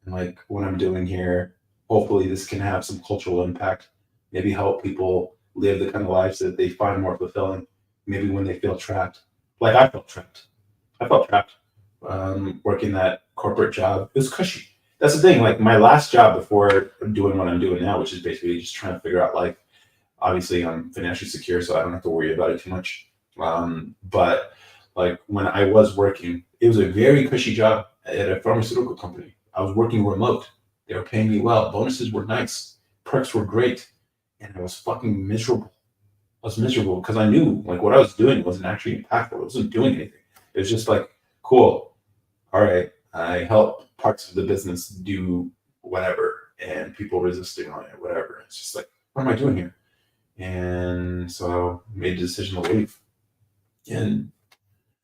And like what I'm doing here, hopefully this can have some cultural impact. Maybe help people live the kind of lives that they find more fulfilling. Maybe when they feel trapped, like I felt trapped. I felt trapped working that corporate job. It was cushy. That's the thing. Like my last job before doing what I'm doing now, which is basically just trying to figure out life. Obviously, I'm financially secure, so I don't have to worry about it too much. But like when I was working, it was a very cushy job at a pharmaceutical company. I was working remote. They were paying me well. Bonuses were nice. Perks were great. And I was fucking miserable. I was miserable because I knew like what I was doing wasn't actually impactful. It wasn't doing anything. It was just like, cool. All right. I help parts of the business do whatever and people resisting on it, whatever. It's just like, what am I doing here? And so I made the decision to leave. And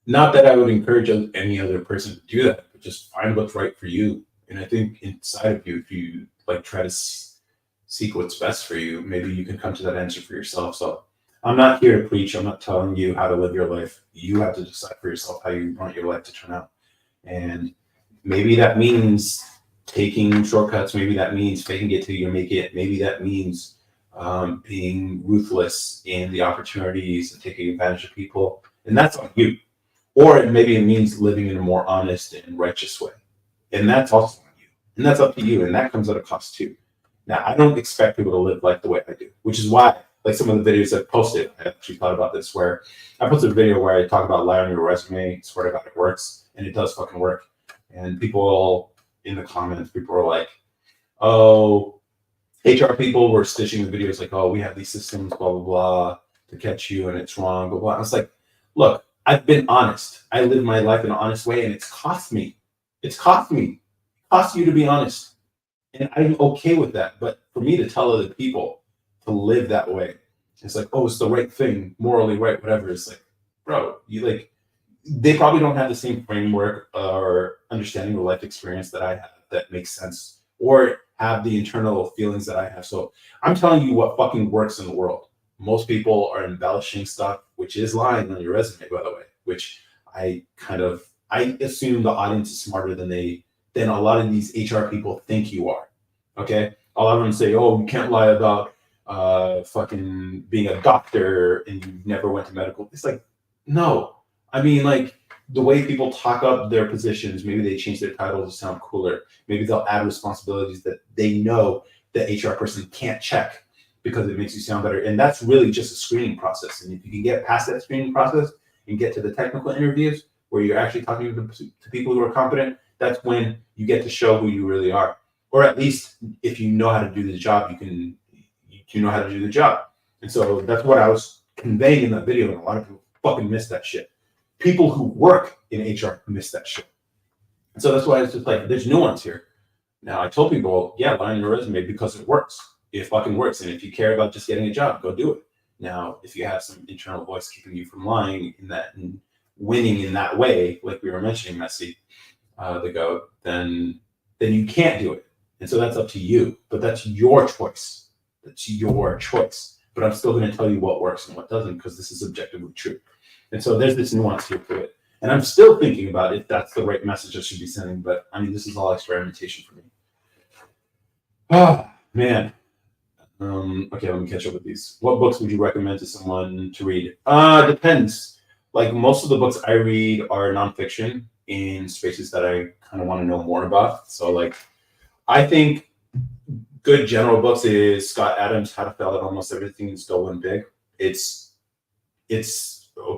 not that I would encourage any other person to do that, but just find what's right for you. And I think inside of you, if you like try to seek what's best for you, maybe you can come to that answer for yourself. So I'm not here to preach. I'm not telling you how to live your life. You have to decide for yourself how you want your life to turn out. And maybe that means taking shortcuts. Maybe that means faking it till you make it. Maybe that means being ruthless in the opportunities and taking advantage of people. And that's on you. Or maybe it means living in a more honest and righteous way. And that's also on you. And that's up to you. And that comes at a cost too. Now, I don't expect people to live like the way I do, which is why, like some of the videos I've posted, I actually thought about this, where I posted a video where I talk about lie on your resume, swear to God it works, and it does fucking work. And people in the comments, people are like, oh, HR people were stitching the videos like, oh, we have these systems, blah, blah, blah, to catch you, and it's wrong, blah, blah. I was like, look, I've been honest. I live my life in an honest way, and it's cost me. It's cost me. It cost you to be honest. And I'm okay with that. But for me to tell other people to live that way, it's like, oh, it's the right thing, morally right, whatever. It's like, bro, you like, they probably don't have the same framework or understanding of life experience that I have that makes sense, or have the internal feelings that I have. So I'm telling you what fucking works in the world. Most people are embellishing stuff, which is lying on your resume, by the way, which I assume the audience is smarter than a lot of these HR people think you are. Okay. A lot of them say, oh, you can't lie about fucking being a doctor and you never went to medical. It's like, no. I mean, like the way people talk up their positions, maybe they change their title to sound cooler. Maybe they'll add responsibilities that they know the HR person can't check because it makes you sound better. And that's really just a screening process. And if you can get past that screening process and get to the technical interviews where you're actually talking to people who are competent, that's when you get to show who you really are. Or at least if you know how to do the job, you know how to do the job. And so that's what I was conveying in that video. And a lot of people fucking miss that shit. People who work in HR miss that shit. And so that's why it's just like, there's nuance here. Now, I told people, yeah, lie on your resume because it works. It fucking works. And if you care about just getting a job, go do it. Now, if you have some internal voice keeping you from lying in that and winning in that way, like we were mentioning, Messi, the GOAT, then you can't do it. And so that's up to you. But that's your choice. That's your choice. But I'm still going to tell you what works and what doesn't because this is objectively true. And so there's this nuance here to it. And I'm still thinking about if that's the right message I should be sending. But I mean, this is all experimentation for me. Ah, man. Okay, let me catch up with these. What books would you recommend to someone to read? Depends. Like most of the books I read are nonfiction in spaces that I kind of want to know more about. So like, I think good general books is Scott Adams' How to Fail at Almost Everything and Still Win Big. It's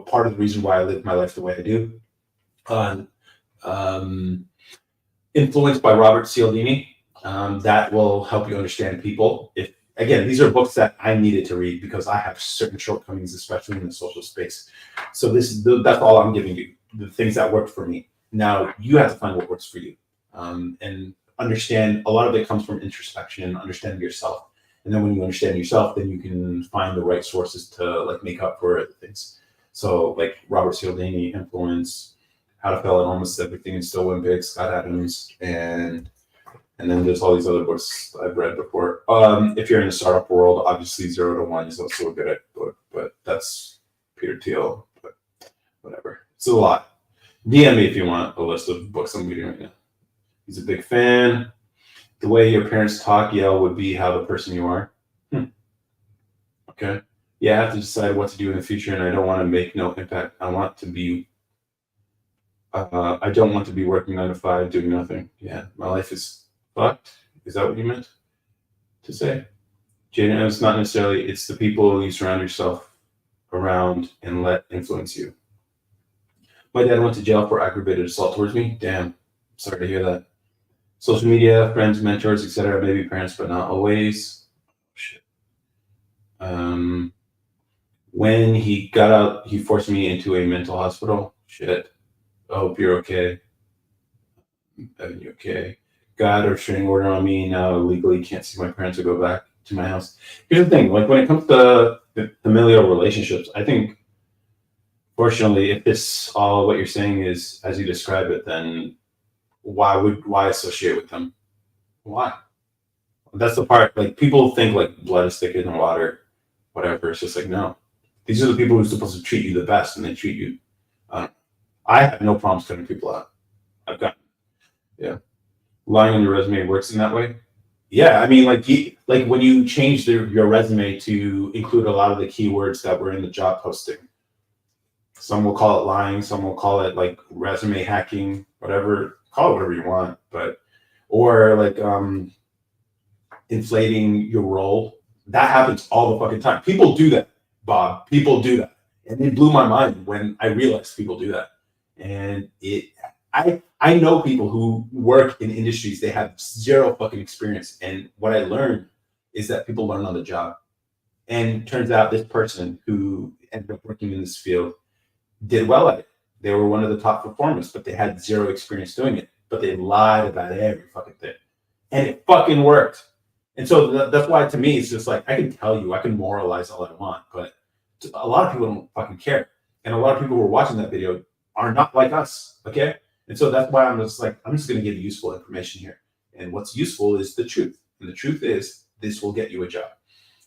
part of the reason why I live my life the way I do. Influenced by Robert Cialdini. That will help you understand people. If again, these are books that I needed to read because I have certain shortcomings, especially in the social space. So that's all I'm giving you, the things that worked for me. Now you have to find what works for you, and understand. A lot of it comes from introspection and understanding yourself. And then when you understand yourself, then you can find the right sources to like make up for other things. So like Robert Cialdini influence, How to Fail at Almost Everything and Still Win Big, Scott Adams, and And then there's all these other books I've read before. If you're in the startup world, obviously 0 to 1 is also a good book, but that's Peter Thiel. But whatever, it's a lot. DM me if you want a list of books I'm reading right now. He's a big fan. The way your parents talk, yell would be how the person you are. Okay. Yeah, I have to decide what to do in the future, and I don't want to make no impact. I want to be. I don't want to be working 9 to 5 doing nothing. Yeah, my life is fucked. Is that what you meant to say? Jaden, it's not necessarily. It's the people you surround yourself around and let influence you. My dad went to jail for aggravated assault towards me. Damn, sorry to hear that. Social media, friends, mentors, etc. Maybe parents, but not always. Shit. When he got out, he forced me into a mental hospital. Shit. I hope you're okay. Evan, you okay? God or restraining order on me now. Legally can't see my parents or go back to my house. Here's the thing: like when it comes to the familial relationships, I think, fortunately, if this all what you're saying is as you describe it, then why associate with them? Why? That's the part. Like people think like blood is thicker than water, whatever. It's just like no. These are the people who are supposed to treat you the best, and they treat you. I have no problems cutting people out. I've got lying on your resume works in that way. Yeah, I mean, like when you change your resume to include a lot of the keywords that were in the job posting. Some will call it lying. Some will call it like resume hacking. Whatever, call it whatever you want. But or like inflating your role. That happens all the fucking time. People do that, Bob. People do that, and it blew my mind when I realized people do that. And I know people who work in industries they have zero fucking experience, and what I learned is that people learn on the job. And turns out this person who ended up working in this field did well at it. They were one of the top performers, but they had zero experience doing it. But they lied about every fucking thing, and it fucking worked. And so that's why, to me, it's just like I can tell you, I can moralize all I want, but a lot of people don't fucking care, and a lot of people who are watching that video are not like us. Okay. And so that's why I'm just like, I'm just going to give you useful information here. And what's useful is the truth. And the truth is, this will get you a job.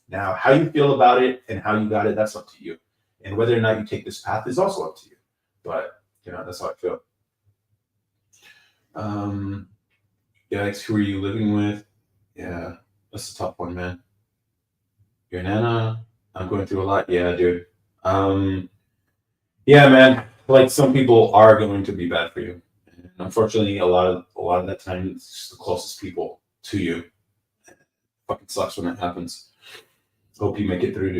Now, how you feel about it and how you got it, that's up to you. And whether or not you take this path is also up to you. But, that's how I feel. Yikes, who are you living with? Yeah, that's a tough one, man. Your Nana, I'm going through a lot. Yeah, dude. Yeah, man. Like some people are going to be bad for you. And unfortunately, a lot of that time, it's just the closest people to you. It fucking sucks when that happens. Hope you make it through,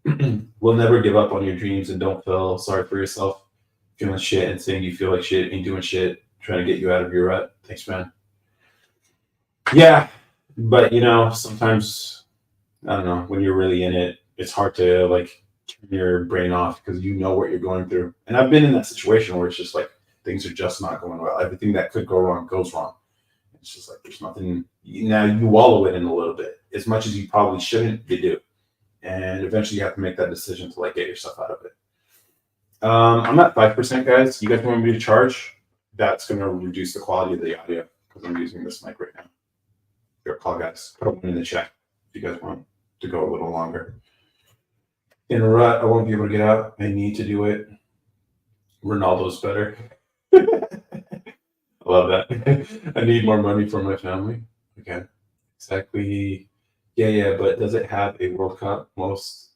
dude. We'll never give up on your dreams, and don't feel sorry for yourself. Feeling shit and saying you feel like shit and doing shit, trying to get you out of your rut. Thanks, man. Yeah, but sometimes I don't know when you're really in it. It's hard to like turn your brain off because you know what you're going through. And I've been in that situation where it's just like things are just not going well. Everything that could go wrong goes wrong. It's just like there's nothing. Now you wallow it in a little bit, as much as you probably shouldn't. You do, and eventually you have to make that decision to like get yourself out of it. I'm at 5%, guys. You guys want me to charge? That's going to reduce the quality of the audio because I'm using this mic right now. Your call, guys. Put a one in the chat if you guys want to go a little longer. In a rut, I won't be able to get out. I need to do it. Ronaldo's better. I love that. I need more money for my family. Okay, exactly. Yeah. But does it have a World Cup? Most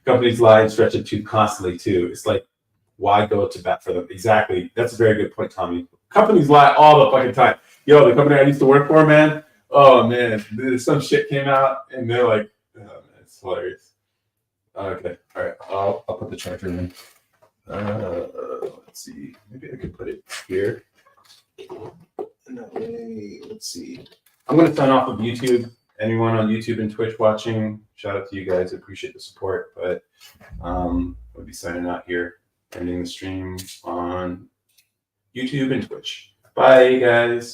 companies lie and stretch it too constantly too. It's like, why go to bat for them? Exactly. That's a very good point, Tommy. Companies lie all the fucking time. Yo, the company I used to work for, man. Oh man, some shit came out, and they're like, oh, man, it's hilarious. Okay, all right. I'll put the charger in. Let's see. Maybe I could put it here. No way. Let's see. I'm gonna sign off of YouTube. Anyone on YouTube and Twitch watching, shout out to you guys. I appreciate the support. But I'll be signing out here, ending the stream on YouTube and Twitch. Bye, guys.